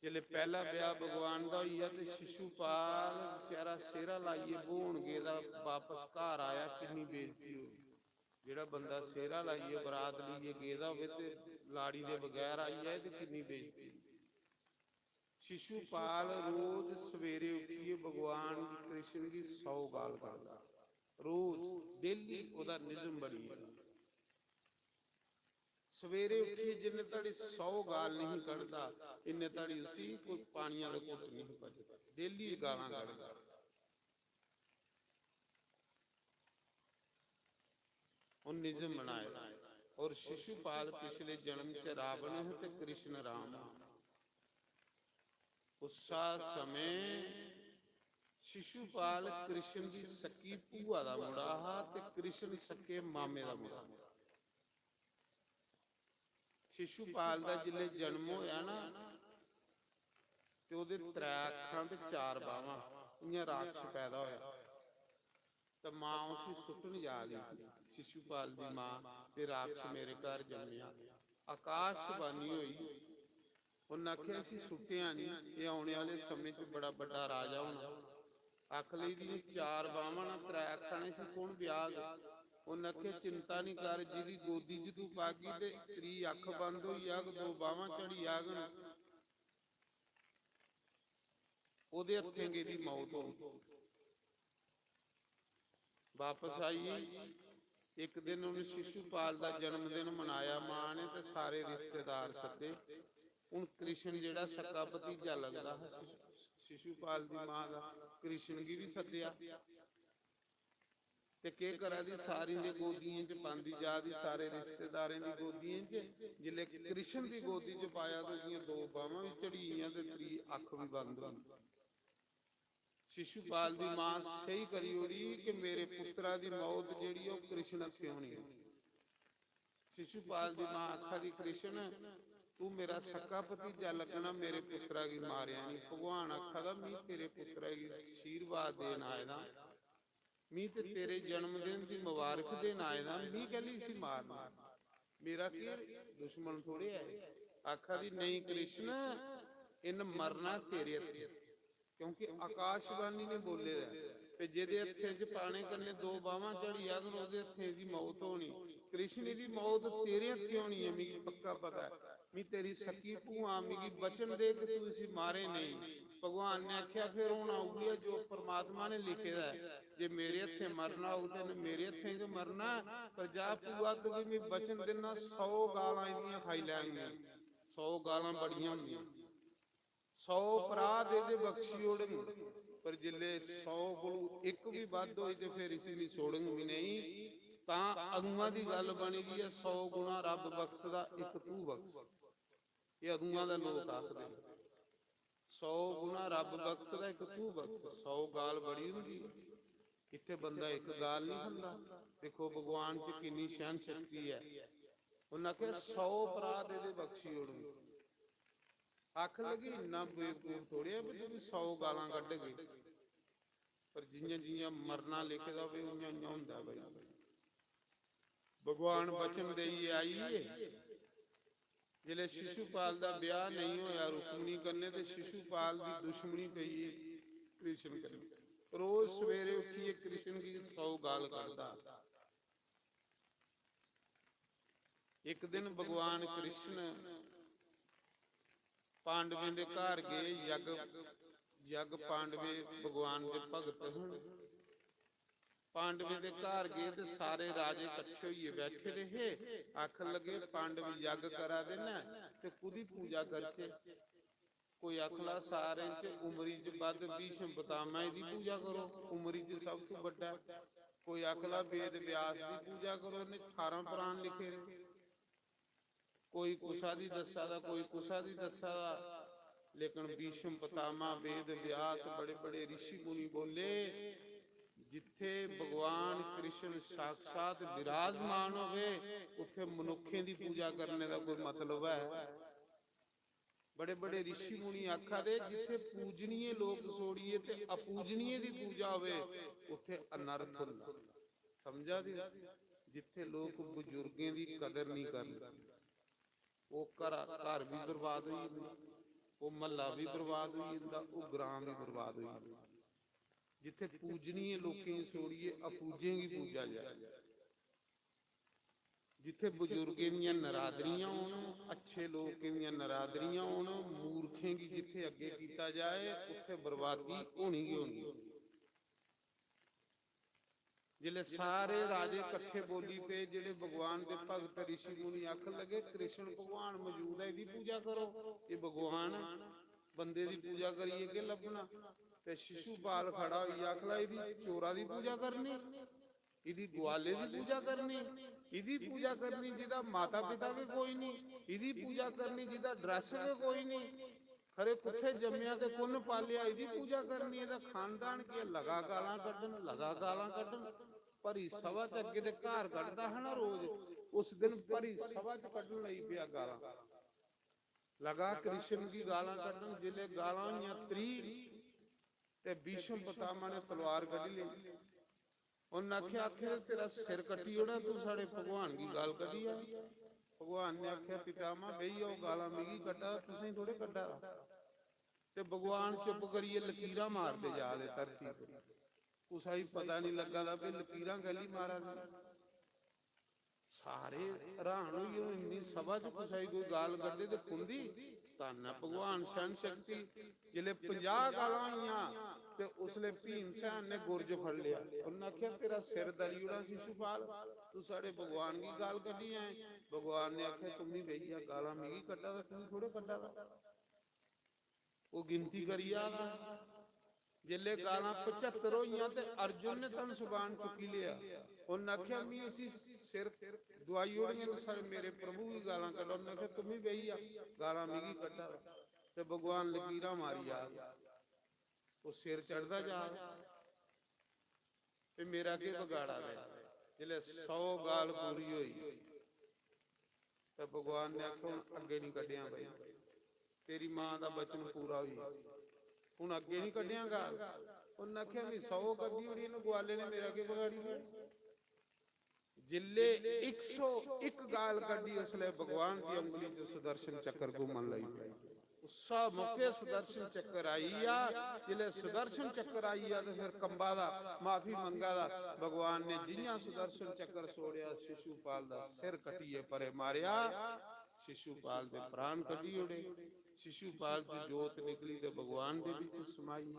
जिले पहला ब्याह भगवान का हुई तो शिशुपाल बेचारा सेरा लाइए बोहणगे दा वापस घर आया, कितनी बेइज्जती हुई। जेड़ा बंदा सेरा लाइए बरात लीए गेदा होवे ते लाड़ी दे बगैर आई जाए तो कितनी बेइज्जती। शिशुपाल रोज सवेरे उठिए भगवान कृष्ण की 100 गाल करता, रोज डेली ओदा निजम बनी। सवेरे उठिए जिन्ने तड़ी 100 गाल नहीं कढ़दा इन्ने तड़ी उसी कोई पानी वाले घुट नहीं बजता, डेली गालां कढ़दा। उन निजम बनाया। और शिशुपाल पिछले जन्म च रावण है ते कृष्ण राम। उसा समय शिशुपाल कृष्ण की सकी भूआ का मुंडा हा ते कृष्ण सके मामे का मुंडा। शिशुपाल का जिले जन्म होया ना ते ओदे 3 अखां ते 4 बावां, इयां राक्ष पैदा होया। तो मां उसी सुटन जा ली। शिशुपाल की मां ते राक्ष मेरे घर जन्मिया। आकाशबानी हुई, उन्हें आख्या असीं सुटिया नहीं, ये आने वाले समय च बड़ा बड़ा राजा होना। अख लई दी 4 बावां ना 3 अखां ने सी कौन ब्याह। ਉਹਨੇ ਆਖਿਆ ਚਿੰਤਾ ਨਹੀਂ ਕਰ, ਜਿਹਦੀ ਗੋਦੀ 'ਚ ਤੂੰ ਪਾ ਗਈ ਤੇ ਤੇਰੀ ਅੱਖ ਬੰਦ ਹੋਈ ਆਗ, ਦੋ ਬਾਹਾਂ ਚੜੀ ਆਗ, ਉਹਦੇ ਹੱਥੋਂ ਇਹਦੀ ਮੌਤ ਹੋ ਗਈ। ਵਾਪਸ ਆਈ। ਇੱਕ ਦਿਨ ਉਹਨੇ ਸ਼ਿਸ਼ੂਪਾਲ ਦਾ ਜਨਮ ਦਿਨ ਮਨਾਇਆ ਮਾਂ ਨੇ, ਤੇ ਸਾਰੇ ਰਿਸ਼ਤੇਦਾਰ ਸੱਦੇ। ਹੁਣ ਕ੍ਰਿਸ਼ਨ ਜਿਹੜਾ ਸਕਾ ਭਤੀਜਾ ਲੱਗਦਾ ਸ਼ਿਸ਼ੂਪਾਲ ਦੀ ਮਾਂ ਦਾ, ਕ੍ਰਿਸ਼ਨ ਕੀ ਵੀ ਸੱਦਿਆ ਤੇ ਕੀ ਕਰਾ ਦੀ ਸਾਰੀ ਦੇ ਗੋਦੀਆਂ 'ਚ ਪਾਉਂਦੀ ਜਾ ਦੀ, ਸਾਰੇ ਰਿਸ਼ਤੇਦਾਰਾਂ ਦੀ ਗੋਦੀਆਂ 'ਚ। ਜਿਲੇ ਕ੍ਰਿਸ਼ਨ ਦੀ ਗੋਦੀ 'ਚ ਪਾਇਆ ਤੇ ਉਹਦੀਆਂ ਦੋ ਬਾਹਾਂ ਵੀ ਝੜੀਆਂ ਤੇ ਤੇਰੀ ਅੱਖ ਵੀ ਬੰਦ ਹੋ ਗਈ। ਸ਼ਿਸ਼ੂਪਾਲ ਦੀ ਮਾਂ ਸਹੀ ਕਰੀ ਹੋਣੀ ਕਿ ਮੇਰੇ ਪੁੱਤਰਾ ਦੀ ਮੌਤ ਜਿਹੜੀ ਉਹ ਕ੍ਰਿਸ਼ਨ ਹੱਥੇ ਹੋਣੀ ਹੈ। ਸ਼ਿਸ਼ੂਪਾਲ ਦੀ ਮਾਂ ਆਖਾ ਦੀ ਕ੍ਰਿਸ਼ਨ ਤੂੰ ਮੇਰਾ ਸਕਾ ਭਤੀਜਾ ਲੱਗਣਾ, ਮੇਰੇ ਪੁੱਤਰਾ ਕੀ ਮਾਰਿਆ ਨਹੀਂ। ਭਗਵਾਨ ਆਖਾ ਦਾ ਮੈਂ ਤੇਰੇ ਪੁੱਤਰਾ ਕੀ ਆਸ਼ੀਰਵਾਦ ਦੇਣ ਆਇਆ ਦਾ, ਮੈਂ ਤੇ ਤੇਰੇ ਜਨਮ ਦਿਨ ਦੀ ਮੁਬਾਰਕ ਦੇਣ ਆਇਆ ਦਾ, ਮੈਂ ਕਹਿੰਦੀ ਸੀ ਮਾਰਨਾ, ਮੇਰਾ ਕੀ ਦੁਸ਼ਮਣ ਥੋੜੇ ਹੈ। ਆਖਾ ਦੀ ਨਹੀਂ ਕ੍ਰਿਸ਼ਨ, ਇਨ ਮਰਨਾ ਤੇਰੇ ਹੱਥੇ, ਕਿਉਂਕਿ ਆਕਾਸ਼ਬਾਣੀ ਨੇ ਬੋਲੇ ਦਾ ਤੇ ਜਿਹਦੇ ਹੱਥੇ 'ਚ ਪਾਣੇ ਕੰਨੇ ਦੋ ਬਾਹਾਂ ਚੜੀ ਆ ਉਹਦੇ ਹੱਥੇ ਦੀ ਮੌਤ ਹੋਣੀ। ਕ੍ਰਿਸ਼ਨ ਦੀ ਮੌਤ ਤੇਰੇ ਹੱਥੇ ਹੋਣੀ ਹੈ, ਮੈਨੂੰ ਪੱਕਾ ਪਤਾ ਹੈ। ਮੈਂ ਤੇਰੀ ਸਕੀ ਭੂਆ ਮੈਨੂੰ ਬਚਨ ਦੇ ਕਿ ਤੁਸੀਂ ਮਾਰੇ ਨਹੀਂ। ਭਗਵਾਨ ਨੇ ਆਖਿਆ ਫਿਰ ਹੁਣ ਆਊਗੀ ਜੋ ਪਰਮਾਤਮਾ ਨੇ ਲਿਖਿਆ, ਜੇ ਮੇਰੇ ਹੱਥੇ ਮਰਨਾ ਹੋਊ ਤੇ ਮੇਰੇ ਹੱਥੇ ਜੋ ਮਰਨਾ। ਪਰ ਜਾ ਭੂਆ ਤੂੰ ਮੈਂ ਬਚਨ ਦੇਣਾ 100 ਗਾਲਾਂ ਇੰਨੀਆਂ ਖਾਈ ਲੈਣਗੀਆਂ, 100 ਗਾਲਾਂ ਬੜੀਆਂ ਹੁੰਦੀਆਂ, 100 ਅਪਰਾਧ ਇਹਦੇ ਬਖਸ਼ੀ ਉੜਨ, ਪਰ ਜਿਲੇ 100 ਕੋਲ ਇੱਕ ਵੀ ਵੱਧ ਹੋਈ ਤੇ ਫਿਰ ਇਸੇ ਲਈ ਛੋੜਨ ਵੀ ਨਹੀਂ। ਤਾਂ ਅਗੂਆਂ ਦੀ ਗੱਲ ਬਣੀ ਦੀ ਹੈ 100 ਗੁਣਾ ਰੱਬ ਬਖਸ਼ਦਾ, ਇੱਕ ਤੂੰ ਬਖਸ਼। ਇਹ ਅਗੂਆਂ ਦਾ ਲੋਕ ਆਖਦੇ 100 ਗੁਣਾ ਰੱਬ ਬਖਸ਼ਦਾ, ਇੱਕ ਤੂੰ ਬਖਸ਼। 100 ਗਾਲ ਬੜੀ ਹੁੰਦੀ, ਇੱਥੇ ਬੰਦਾ ਇੱਕ ਗਾਲ ਨਹੀਂ ਖਾਂਦਾ। ਦੇਖੋ ਭਗਵਾਨ 'ਚ ਕਿੰਨੀ ਸਹਿਣ ਸ਼ਕਤੀ ਹੈ। ਉਹਨਾਂ ਕਿਹਾ 100 ਅਪਰਾਧ ਇਹਦੇ ਬਖਸ਼ੀ ਉੜਨ। ਅੱਖ ਲੱਗੀ ਇੰਨਾ ਬੇਵਕੂਫ ਥੋੜ੍ਹੇ ਆ ਵੀ ਤੂੰ 100 ਗਾਲਾਂ ਕੱਢ ਗਈ, ਪਰ ਜਿਹੀਆਂ ਜਿਹੀਆਂ ਮਰਨਾ ਲਿਖਦਾ ਹੋਵੇ ਉਈਆਂ ਉਈਆਂ ਹੁੰਦਾ ਬਈ। ਭਗਵਾਨ ਬਚਨ ਦੇਈ ਆਈਏ ਜਿਲੇ ਸ਼ਿਸ਼ੂਪਾਲ ਦਾ ਵਿਆਹ ਨਹੀਂ ਹੋਇਆ ਰੁਕਮਣੀ ਕੰਨੇ, ਤੇ ਸ਼ਿਸ਼ੂਪਾਲ ਦੀ ਦੁਸ਼ਮਣੀ ਪਈ ਕ੍ਰਿਸ਼ਨ ਕੰਨੇ। ਰੋਜ਼ ਸਵੇਰੇ ਉੱਠੀਏ ਕ੍ਰਿਸ਼ਨ ਕੀ 100 ਗਾਲ ਕੱਢਦਾ। ਇੱਕ ਦਿਨ ਭਗਵਾਨ ਕ੍ਰਿਸ਼ਨ ਪਾਂਡਵੇਂ ਦੇ ਘਰ ਗਏ, ਯੱਗ ਪਾਂਡਵੇ ਭਗਵਾਨ ਦੇ ਭਗਤ ਹਨ। ਪਾਂਡਵੇਂ ਦੇ ਘਰ ਗਏ ਤੇ ਸਾਰੇ ਰਾਜੇ ਇਕੱਠੇ ਹੋਈਏ ਬੈਠੇ ਰਹੇ। ਆਖਣ ਲੱਗੇ ਪਾਂਡਵ ਯੱਗ ਕਰਾ ਦੇਣਾ ਤੇ ਕੁਦੀ ਪੂਜਾ ਕਰਚੇ। ਕੋਈ ਆਖਲਾ ਸਾਰੇ ਚ ਉਮਰੀ ਚ ਵੱਧ ਭੀਸ਼ਮ ਪਿਤਾਮਹ ਦੀ ਪੂਜਾ ਕਰੋ, ਉਮਰੀ ਚ ਸਭ ਤੋਂ ਵੱਡਾ। ਕੋਈ ਆਖਲਾ ਵੇਦ ਵਿਆਸ ਦੀ ਪੂਜਾ ਕਰੋ, ਨੇ 18 ਪੁਰਾਣ ਲਿਖੇ ਨੇ। ਕੋਈ ਕੁਸਾ ਦੀ ਦੱਸਾ ਦਾ, ਕੋਈ ਕੁਸਾ ਦੀ ਦੱਸਾ ਦਾ, ਲੇਕਿਨ ਭੀਸ਼ਮ ਪਿਤਾਮਹ ਵੇਦ ਵਿਆਸ ਬੜੇ ਬੜੇ ਰਿਸ਼ੀ ਮੁਨੀ ਬੋਲੇ ਜਿੱਥੇ ਭਗਵਾਨ ਕ੍ਰਿਸ਼ਨ ਸਾਖਸ਼ਾਤ ਵਿਰਾਜਮਾਨ ਹੋਵੇ ਉੱਥੇ ਮਨੁੱਖੇ ਦੀ ਪੂਜਾ ਕਰਨੇ ਦਾ ਕੋਈ ਮਤਲਬ ਹੈ? ਬੜੇ ਬੜੇ ਰਿਸ਼ੀ ਮੁਨੀ ਆਖਾ ਦੇ ਜਿੱਥੇ ਪੂਜਨੀਏ ਲੋਕ ਸੋੜੀਏ ਤੇ ਅਪੂਜਨੀਏ ਦੀ ਪੂਜਾ ਹੋਵੇ ਉੱਥੇ ਅਨਰਥ ਹੁੰਦਾ। ਸਮਝਾ ਦੀ? ਜਿੱਥੇ ਲੋਕ ਬਜ਼ੁਰਗਾਂ ਦੀ ਕਦਰ ਨਹੀਂ ਕਰਦੇ ਉਹ ਘਰ ਵੀ ਬਰਬਾਦ ਹੋਈ ਜਾਂਦਾ, ਉਹ ਮਹੱਲਾ ਵੀ ਬਰਬਾਦ ਹੋਈ ਜਾਂਦਾ, ਉਹ ਗ੍ਰਾਮ ਵੀ ਬਰਬਾਦ ਹੋਈ ਜਾਂਦਾ। ਜਿੱਥੇ ਪੂਜਨੀਏ ਲੋਕਾਂ ਸੋੜੀਏ ਅਪੂਜੇ ਦੀ ਪੂਜਾ ਜਾਏ। ਜਿੱਥੇ ਬਜ਼ੁਰਗਾਂ ਦੀਆਂ ਨਰਾਦਰੀਆਂ ਹੋਣ, ਅੱਛੇ ਲੋਕਾਂ ਦੀਆਂ ਨਰਾਦਰੀਆਂ ਹੋਣ, ਮੂਰਖਾਂ ਦੀ ਜਿੱਥੇ ਅੱਗੇ ਕੀਤਾ ਜਾਏ ਉੱਥੇ ਬਰਬਾਦੀ ਹੋਣੀ ਹੀ ਹੋਣੀ। ਜਿਲੇ ਸਾਰੇ ਰਾਜੇ ਇਕੱਠੇ ਬੋਲੀ ਪਏ, ਜਿਹੜੇ ਭਗਵਾਨ ਦੇ ਭਗਤ ਰਿਸ਼ੀ ਮੁਨੀ ਆਖਣ ਲੱਗੇ ਕ੍ਰਿਸ਼ਨ ਭਗਵਾਨ ਮੌਜੂਦ ਹੈ ਇਹਦੀ ਪੂਜਾ ਕਰੋ। ਇਹ ਭਗਵਾਨ ਬੰਦੇ ਦੀ ਪੂਜਾ ਕਰੀਏ ਕਿ ਲੱਭਣਾ? ਤੇ ਸ਼ਿਸ਼ੂਪਾਲ ਖੜਾ ਹੋਈ ਆਖਲਾ ਇਹਦੀ ਚੋਰਾ ਦੀ ਪੂਜਾ ਕਰਨੀ, ਇਹਦੀ ਗਵਾਲੇ ਦੀ ਪੂਜਾ ਕਰਨੀ, ਇਹਦੀ ਪੂਜਾ ਕਰਨੀ ਜਿਹਦਾ ਮਾਤਾ ਪਿਤਾ ਵੀ ਕੋਈ ਨਹੀਂ, ਇਹਦੀ ਪੂਜਾ ਕਰਨੀ ਜਿਹਦਾ ਡਰੈਸ ਵੀ ਕੋਈ ਨਹੀਂ, ਖਰੇ ਕੁੱਥੇ ਜੰਮਿਆ ਤੇ ਕੁੰਨ ਪਾਲਿਆ, ਇਹਦੀ ਪੂਜਾ ਕਰਨੀ। ਇਹਦਾ ਖਾਨਦਾਨ ਕੀ ਲਗਾ ਗਾਲਾਂ ਕੱਢਣ, ਲਗਾ ਗਾਲਾਂ ਕੱਢਣ। ਭਰੀ ਸਭਾ ਚ ਅੱਗੇ ਦੇ ਘਰ ਕੱਢਦਾ ਹੈ ਨਾ ਰੋਜ਼, ਉਸ ਦਿਨ ਭਰੀ ਸਭਾ ਚ ਕੱਢਣ ਲਈ ਪਿਆ ਗਾਲਾਂ। ਲਗਾ ਕ੍ਰਿਸ਼ਨ ਦੀ ਗਾਲਾਂ ਕੱਢਣ। ਜਿਲੇ ਗਾਲਾਂ ਹੋਈਆਂ 30 ਤੇ ਭੀਸ਼ਮ ਪਿਤਾਮਹ ਨੇ ਤਲਵਾਰ ਕੱਢ ਲਈ। ਉਹਨਾਂ ਆਖਿਆ ਆਖਿਰ ਤੇਰਾ ਸਿਰ ਕੱਟੀ ਹੋਣਾ, ਤੂੰ ਸਾਡੇ ਭਗਵਾਨ ਦੀ ਗਾਲ ਕੱਢੀ ਆ। ਭਗਵਾਨ ਨੇ ਆਖਿਆ ਪਿਤਾਮਹ ਬਈ ਉਹ ਗਾਲਾਂ ਮਿਗੀ ਕੱਢਾ, ਤੁਸੀਂ ਥੋੜੇ ਕੱਢਾ। ਤੇ ਭਗਵਾਨ ਚੁੱਪ ਕਰੀਏ ਲਕੀਰਾਂ ਮਾਰਦੇ ਜਾ ਦੇ ਧਰਤੀ ਤੇ। ਕੁਛ ਹੀ ਪਤਾ ਨਹੀਂ ਲੱਗਾ ਦਾ ਵੀ ਲਕੀਰਾਂ ਗਲੀ ਮਾਰਾਂਗੇ। ਸਾਰੇ ਹੈਰਾਨ ਹੋਈ, ਉਹ ਇੰਨੀ ਸਭਾ ਚ ਪੁਛਾਈ ਕੋਈ ਗਾਲ ਕੱਢੇ ਤੇ ਖੁੰਦੀ। ਧੰਨ ਹੈ ਭਗਵਾਨ ਸਹਿਣ ਸ਼ਕਤੀ। ਜਿਹੜੇ 50 ਗਾਲਾਂ ਆਈਆਂ ਤੇ ਉਸਲੇ ਭੀਮ ਸੈਨ ਨੇ ਗੁਰਜ ਫੜ ਲਿਆ। ਉਹਨਾਂ ਆਖਿਆ ਤੇਰਾ ਸਿਰ ਦਲੀ ਉੜਾ ਸ਼ਿਸ਼ੂਪਾਲ, ਤੂੰ ਸਾਡੇ ਭਗਵਾਨ ਕੀ ਗਾਲ ਕੱਢੀ ਐ। ਭਗਵਾਨ ਨੇ ਆਖਿਆ ਤੂੰ ਨਹੀਂ ਭਈਆ ਗਾਲਾਂ ਮਿਗੀ ਕੱਢਾ ਦਾ, ਤੂੰ ਥੋੜੇ ਕੱਢਾ ਦਾ। ਉਹ ਗਿਣਤੀ ਕਰੀ ਆਗਾ, ਜਿਲੇ ਗਾਲਾਂ 75 ਹੋਈਆਂ ਤੇ ਅਰਜੁਨ ਨੇ ਤਨ ਸੁਬਾਨ ਚੁੱਕੀ ਲਿਆ। ਉਹਨਾਂ ਆਖਿਆ ਵੀ ਅਸੀਂ ਸਿਰ ਦਵਾਈ ਉੜੀਆਂ ਸਾਰੇ ਮੇਰੇ ਪ੍ਰਭੂ ਵੀ ਗਾਲਾਂ ਕੱਢੋ। ਉਹਨੇ ਆਖਿਆ ਤੁਮੀ ਭਈਆ ਗਾਲਾਂ ਮਿਗੀ ਕੱਢਾ ਤੇ ਭਗਵਾਨ ਲਕੀਰਾਂ ਮਾਰੀ ਆ। ਉਹ ਸਿਰ ਚੜਦਾ ਜਾ ਤੇ ਮੇਰਾ ਕੀ ਵਿਗਾੜਾ ਵੇ। ਜਿਲੇ 100 ਗਾਲ ਪੂਰੀ ਹੋਈ ਤੇ ਭਗਵਾਨ ਨੇ ਆਖਿਆ ਅੱਗੇ ਨਹੀਂ ਕੱਢਿਆ ਬਈ, ਤੇਰੀ ਮਾਂ ਦਾ ਬਚਨ ਪੂਰਾ ਹੋਈ, ਹੁਣ ਅੱਗੇ ਨਹੀਂ ਕੱਢਿਆਗਾ। ਉਹਨਾਂ ਆਖਿਆ ਵੀ 100 ਕੱਢੀ ਹੋਣੀ, ਇਹਨੂੰ ਗਵਾਲੇ ਨੇ ਮੇਰਾ ਕੀ ਵਿਗਾੜੀ। ਜਿੱਲੇ 101 ਗਾਲ ਕੱਢੀ ਉਸਲੇ ਭਗਵਾਨ ਦੀ ਉਂਗਲੀ ਚ ਸੁਦਰਸ਼ਨ ਚੱਕਰ ਘੁੰਮਣ ਲਈ। ਉਸਾ ਮੌਕੇ ਸੁਦਰਸ਼ਨ ਚੱਕਰ ਆਈ ਆ। ਜਿਲੇ ਸੁਦਰਸ਼ਨ ਚੱਕਰ ਆਈ ਆ ਤੇ ਫਿਰ ਕੰਬਾ ਦਾ ਮਾਫੀ ਮੰਗਾ ਦਾ ਭਗਵਾਨ ਨੇ ਜਿਹੀਆਂ ਸੁਦਰਸ਼ਨ ਚੱਕਰ ਸੋੜਿਆ, ਸ਼ਿਸ਼ੂਪਾਲ ਦਾ ਸਿਰ ਕੱਟੀਏ ਪਰੇ ਮਾਰਿਆ, ਸ਼ਿਸ਼ੂਪਾਲ ਦੇ ਪ੍ਰਾਣ ਕੱਢੀ ਉੜੇ। ਸ਼ਿਸ਼ੂਪਾਲ ਦੀ ਜੋਤ ਨਿਕਲੀ ਤੇ ਭਗਵਾਨ ਦੇ ਵਿੱਚ ਸਮਾਈ।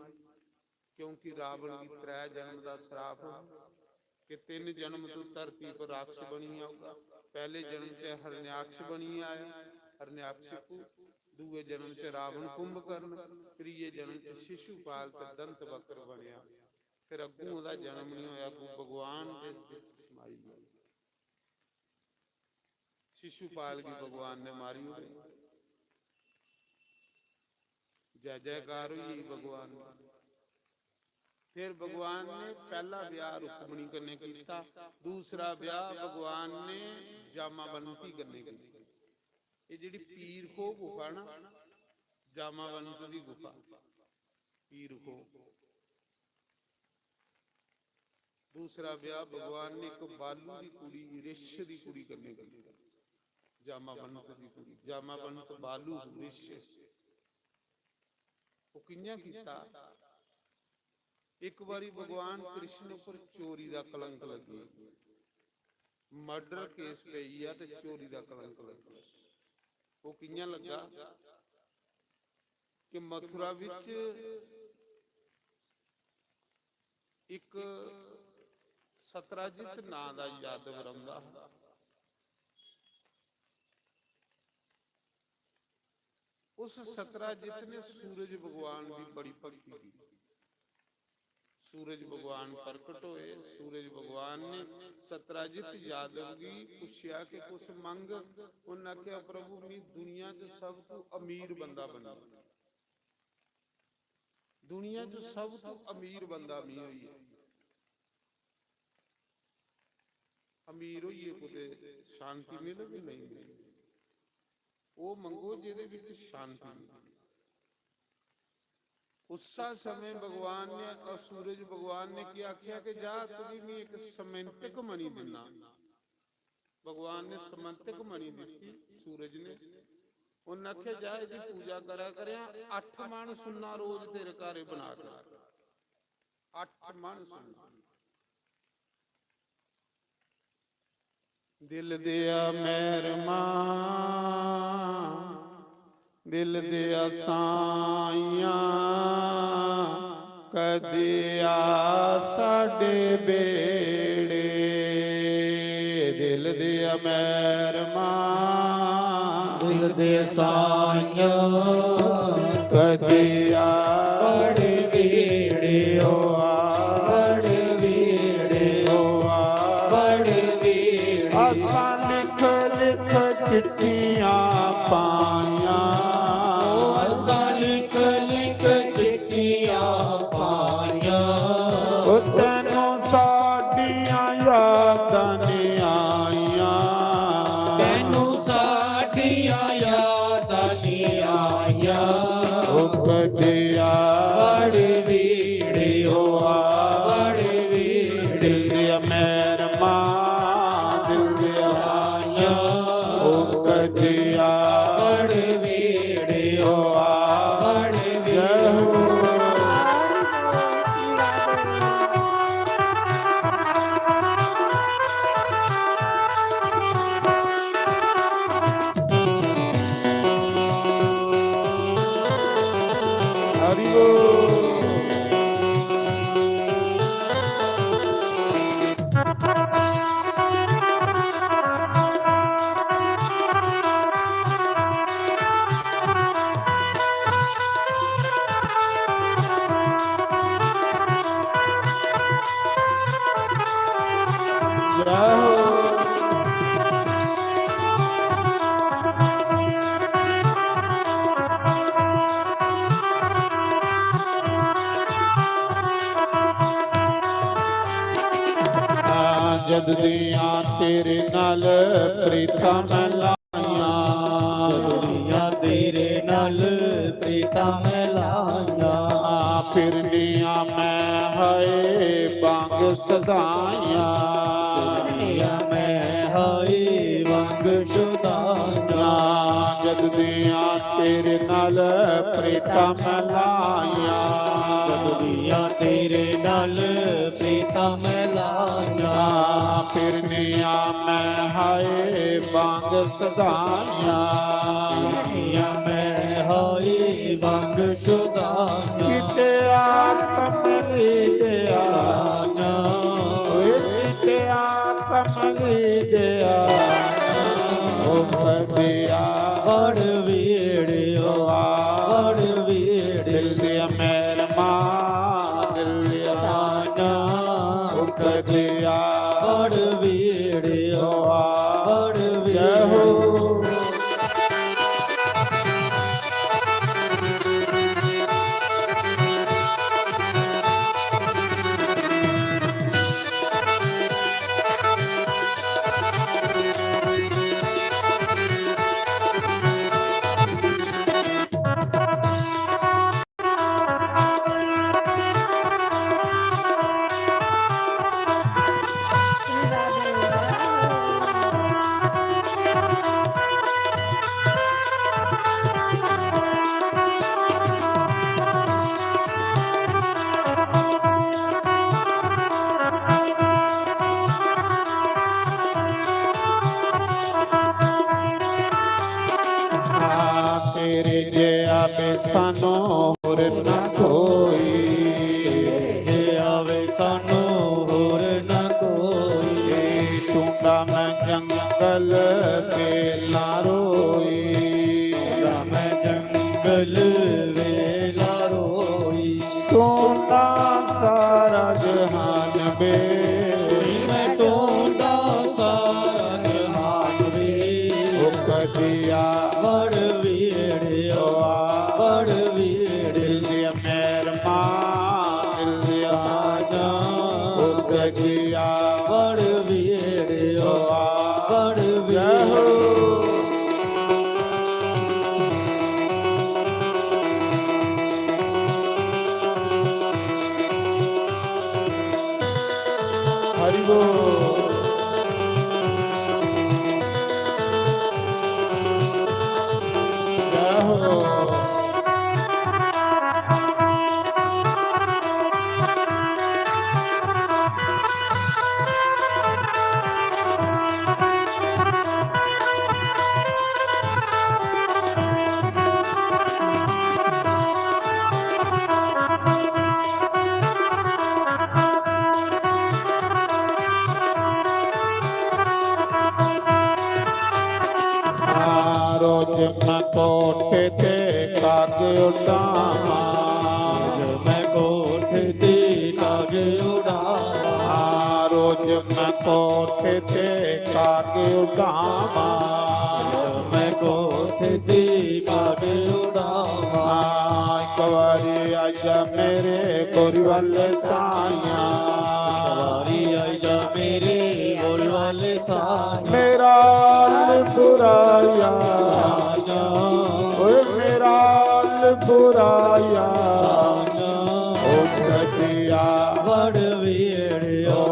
ਕਿਉਂਕਿ ਰਾਵਣ ਦੀ 3 ਜਨਮ ਦਾ ਸ਼ਰਾਪ ਕਿ 3 ਜਨਮ ਤੋਂ ਧਰਤੀ ਪਰ ਰਾਖਸ਼ ਬਣੀ ਆਊਗਾ। ਪਹਿਲੇ ਜਨਮ ਚ ਹਰਨਿਆਕਸ਼ ਬਣੀ ਆਇਆ ਹਰਨਿਆਕਸ਼ਪੂ, ਦੂਏ ਜਨਮ ਚ ਰਾਵਣ ਕੁੰਭਕਰਨ, ਤੀਏ ਜਨਮ ਚ ਸ਼ਿਸ਼ੂਪਾਲ ਤੇ ਦੰਤ ਬਕਰ ਬਣਿਆ। ਫਿਰ ਅੱਗੋਂ ਉਹਦਾ ਜਨਮ ਨਹੀਂ ਹੋਇਆ, ਅੱਗੋਂ ਭਗਵਾਨ ਦੇ ਵਿੱਚ ਸਮਾਈ ਗਈ। ਸ਼ਿਸ਼ੂਪਾਲ ਕੀ ਭਗਵਾਨ ਨੇ ਮਾਰੀ ਹੋਈ। जय जयकार हुई भगवान। फिर भगवान ने पहला ब्याह रुक्मणी करने किया, दूसरा ब्याह भगवान ने जामावंती करने किया। ये जिहड़ी पीर खो गुफा ना, जामावंत दी गुफा पीर खो। दूसरा ब्याह भगवान ने एक बालू दी कुड़ी, रिश दी कुड़ी करने किया। जामावंत दी कुड़ी, जामावंत बालू रिश। एक बारी भगवान कृष्ण पर चोरी का कलंक लगी, मर्डर केस पई आ ते चोरी का कलंक लगा। वो कियां लगा कि मथुरा विच एक सतराजित नां दा यादव रंदा, उस सतराजित ने सूरज भगवान की बड़ी भक्ति की। सूरज भगवान प्रकट होए, सूरज भगवान ने सतराजित यादव की पूछया कि कुछ मंग। उन्हें आख्या प्रभु मैं दुनिया च सब तो अमीर बंदा बना, दुनिया च सब तो अमीर बंदा मैं होई है। अमीर होइए कुते शांति मिले भी नहीं मिले, वो मंगो जिहदे विच शांति। उसा समय भगवान ने और सूरज भगवान ने क्या आख्या कि जा तुझे मैं एक समंतक मणि देना। भगवान ने समंतक मणि दी सूरज ने। उन्हें आख्या जा इसकी पूजा करा कर, 8 मन सुन्ना रोज तेरे घर बना कर, 8 मन सुन्ना। दिल दिया मेहरमा, दिल दिया साइया, कदिया साडे बेड़े। दिल दिया मेहरमा, दिल दे साइया, कदिया बड़े बेड़े हो आ, बड़े बेड़े हो आ, बड़े बेड़े। असां लिख लिख चिट्ठियां पाइयां, असां लिख लिख चिट्ठियां पाइयां। तैनूं साडियां यादां ने आइयां, तैनूं साडियां यादां ने आइयां। कदिया बड़े बेड़े हो आ, बड़े बेड़े। दिल दिया मेहरमा, दिल दिया साइया, कदिया बड़े बेड़े हो आ, बड़े बेड़े। ਜੈ ਹੋ ਜਦ ਦੀਆਂ ਤੇਰੇ ਨਾਲ ਪ੍ਰੀਤਾਂ ਮੈਂ ਲਾਈਆਂ ਦੁਨੀਆ ਤੇਰੇ ਨਾਲ ਪ੍ਰੀਤਾਂ ਮੈਂ ਲਾਈਆਂ ਫਿਰਨੀਆਂ ਮੈਂ ਹਾਏ ਬੰਗ ਸਦਾਈਆਂ ਦੁਨੀਆ ਮੈਂ ਹਾਏ ਵੰਗ ਸ਼ੁਦਾਈਆਂ ਜਦ ਦੀਆਂ ਤੇਰੇ ਨਾਲ ਪ੍ਰੀਤਾਂ ਮੈਂ ਲਾਈਆਂ ਦੁਨੀਆ ਤੇਰੇ ਨਾਲ ਪ੍ਰੀਤਾਂ ਮੈਂ ਲਾਈਆਂ ਫਿਰਨੀਆਂ ਮੈਂ ਹਾਏ ਬੰਗ ਸਦਾਈਆਂ ਦੁਨੀਆ ਮੈਂ ਹਾਏ ਵੰਗ ਸ਼ੁਦਾਈਆਂ ਕਿਤੇ ਆਤਮਲੀ ਦਿਆ ਓਏ ਕਿਤੇ ਆਤਮਲੀ ਦਿਆ ਓ ਭਦਿਆ ਵੜ ਵੀੜਿਓ ਵੜ ਵੀੜੇ ਦਿਲ ਦੇ ਮੇਰ ਮਾਂ ਦਿਲ ਦੇ ਸਾਨਾ ਓ ਭਦਿਆ ਵੜ ਵੀੜਿਓ ਵੜ ਜੈ ਹੋ ਤੇਰੇ ਜਿਹਾ ਸਾਨੂੰ ਹੋਰ ਨਾ ਕੋਈ ਜੇ ਆਵੇ ਸਾਨੂੰ ਹੋਰ ਨਾ ਕੋਈ ਟੁੰਡਾ ਮੈਂ ਜੰਗਲ ਵੇਲਾ ਰੋਈ ਮੈਂ ਜੰਗਲ ਵੇਲਾ ਰੋਈ ਟੁੰਡਾ ਸਾਰਾ ਜਹਾਨ ਵੇ ਮੈਂ ਟੋਂਦਾ ਸਾਰਾ ਜਹਾਨ ਵੇ ਉਹ ਕਦਿਆ ਵੜ ਵੀੜਿਓ ਵੜ ਵੀੜੇ ਦਿਲ ਦੀ ਮੇਰ ਮਾਂ ਦਿਲ ਦੀ ਸਾਨਾ ਉਹ ਕਦਿਆ ਵੜ ਵੀੜਿਓ ਵੜ ਜੈ ਵੀੜੇ ਹੋ ਹरि ਬੋਲ ਜੈ ਹੋ ਰੋਜ਼ ਮੈਂ ਕੋਠੇ ਤੇ ਕਾਗ ਉਡਾਵਾਂ ਮੈਂ ਕੋਠੇ ਤੇ ਕਾਗ ਉਡਾਵਾਂ ਰੋਜ਼ ਮੈਂ ਕੋਠੇ ਤੇ ਕਾਗ ਉਡਾਵਾਂ ਮੈਂ ਕੋਠੇ ਤੇ ਕਾਗ ਉਡਾਵਾਂ ਇੱਕ ਵਾਰੀ ਆਜਾ ਮੇਰੇ ਗੋਰੀ ਵਾਲੇ ਸਾਈਆਂ ਵਾਰੀ ਆਈ ਜਾ ਮੇਰੇ ਬੋਲ ਵਾਲੇ ਸਾਨਾ ਮੇਰਾ ਲਫੁਰਾਇਆ ਓਏ ਮੇਰਾ ਲਫੁਰਾਇਆ ਓ ਸਜਿਆ ਵੜ ਵੀੜਿਓ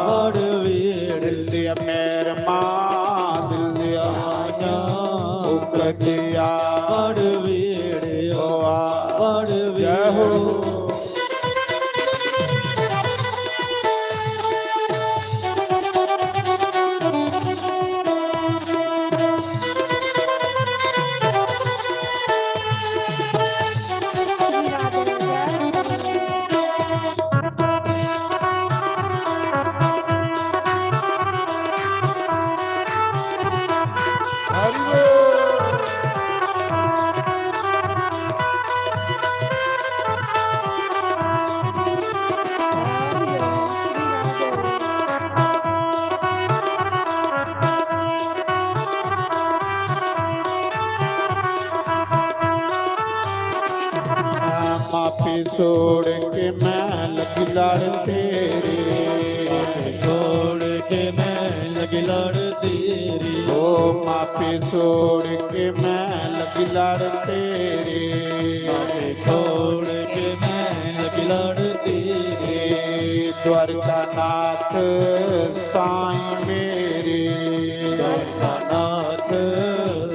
ਵੜ ਵੀੜੇ ਦਿਲ ਦੀ ਮੇਰ ਮਾਂ ਦਿਲ ਦੀ ਓ ਕਦਿਆ ਵੜ ਵੀੜਿਓ ਵੜ ਜੈ ਵੀੜੇ ਹੋ श्री राधे ਮਾਫੀ ਛੋੜ ਕੇ ਮੈਂ ਲੱਗੀ ਲੜ ਤੇਰੇ ਛੋੜ ਕੇ ਮੈਂ ਲਗੀ ਲੜ ਤੇਰੀ ਓ ਮਾਫੀ ਛੋੜ ਕੇ ਮੈਂ ਲੱਗੀ ਲੜ ਤੇਰੇ ਛੋੜ ਕੇ ਮੈਂ ਲਗੀ ਲੜ ਤੇਰੀ ਦਵਾਰਕਾ ਨਾਥ ਸਾਈਂ ਮੇਰੇ ਨਾਥ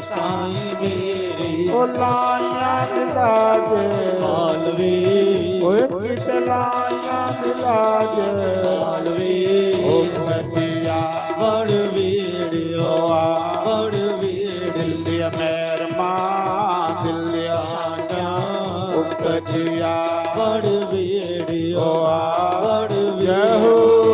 ਸਾਈਂ ਮੇਰੀ ਓ ਲਾਈਆਂ ਦਿਲਾਜ ਮਾਲਵੀ ਓਏ ਕਿਤੇ ਲਾਈਆਂ ਦਿਲਾਜ ਮਾਲਵੀ ਓ ਮਤਿਆ ਵੜ ਵੀੜਿਓ ਵੜ ਵੀੜ ਦਿਲਿਆ ਮੇਰ ਮਾਂ ਦਿਲਿਆ ਓ ਕਜਿਆ ਵੜ ਵੀੜਿਓ ਵੜ ਜੈ ਵੀੜ ਹੋ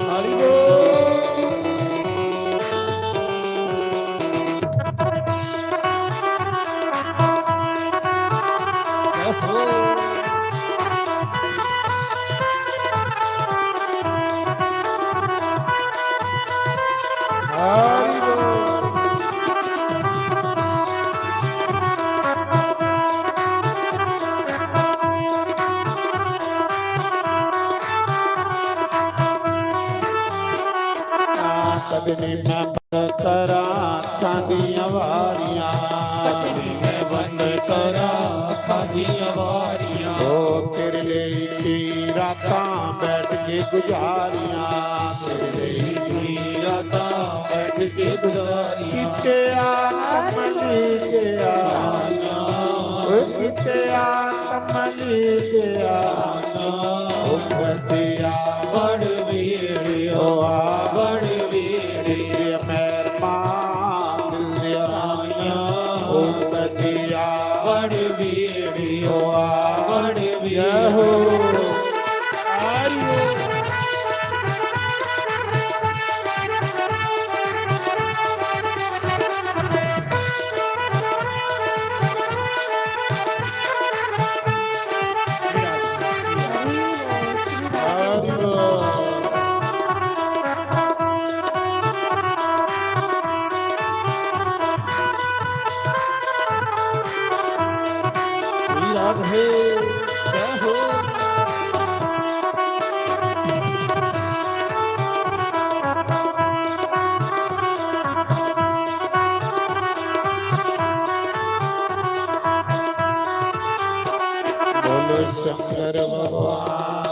ਹਰੀ ਬੋਲ ਹਰੀ ਬੋਲ ਕਦਨੇ ਮੈਂ ਕਰਾਂ ਚਾਂਦੀਆਂ ਵਾਰੀਆਂ ਮੈਂ ਬੰਦ ਕਰਾਂ ਖਾਦੀਆਂ ਵਾਰੀਆਂ ਓ ਤੇਰੇ ਲਈ ਕੀ ਰਾਤਾਂ ਬੈਠ ਕੇ ਗੁਜ਼ਾਰੀਆਂ ਤੇਰੇ ਲਈ ਕੀ ਰਾਤਾਂ ਬੈਠ ਕੇ ਗੁਜ਼ਾਰੀਆਂ ਕਿਤੇ ਆਤਮਨੀ ਗਿਆ ਓ ਕਿਤੇ ਆਤਮਨੀ ਗਿਆ ਓ ਕਤਿਆ ਵੜ ਵੀੜਿਓ ਓ ਆ ਵੜ ਵੀੜ ਦਿਲਿਆ ਮੇਰ ਮਾਂ ਦਿਲਿਆ ਓ ਕਤਿਆ ਵੜ ਵੀੜਿਓ ਓ ਆ ਵੜ ਜੈ ਵੀੜ ਹੋ ਆਇਓ ਆਇਓ श्री राधे जय हो ਬੋਲੋ ਸ਼ੰਕਰ ਭਗਵਾਨ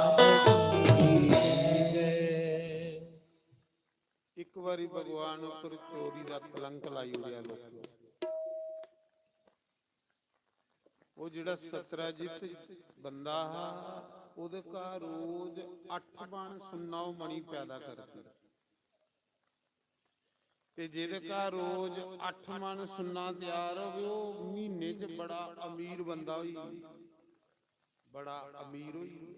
ਇੱਕ ਵਾਰੀ ਭਗਵਾਨ ਉੱਪਰ ਚੋਰੀ ਦਾ ਕਲੰਕ ਲਾਈ ਹੋਇਆ ਲੋਕ ਉਹ ਜਿਹੜਾ ਸਤਰਾਜਿਤ ਬੰਦਾ ਉਹਦੇ ਘਰ ਰੋਜ਼ 8 ਬਣ ਸੁੰਨਾ ਮਣੀ ਪੈਦਾ ਕਰਦੀ ਤੇ ਜਿਹਦੇ ਘਰ ਰੋਜ਼ 8 ਮਣ ਸੁੰਨਾ ਤਿਆਰ ਹੋਵੇ ਉਹ ਮਹੀਨੇ 'ਚ ਬੜਾ ਅਮੀਰ ਬੰਦਾ ਹੋਈ ਬੜਾ ਅਮੀਰ ਹੋਈ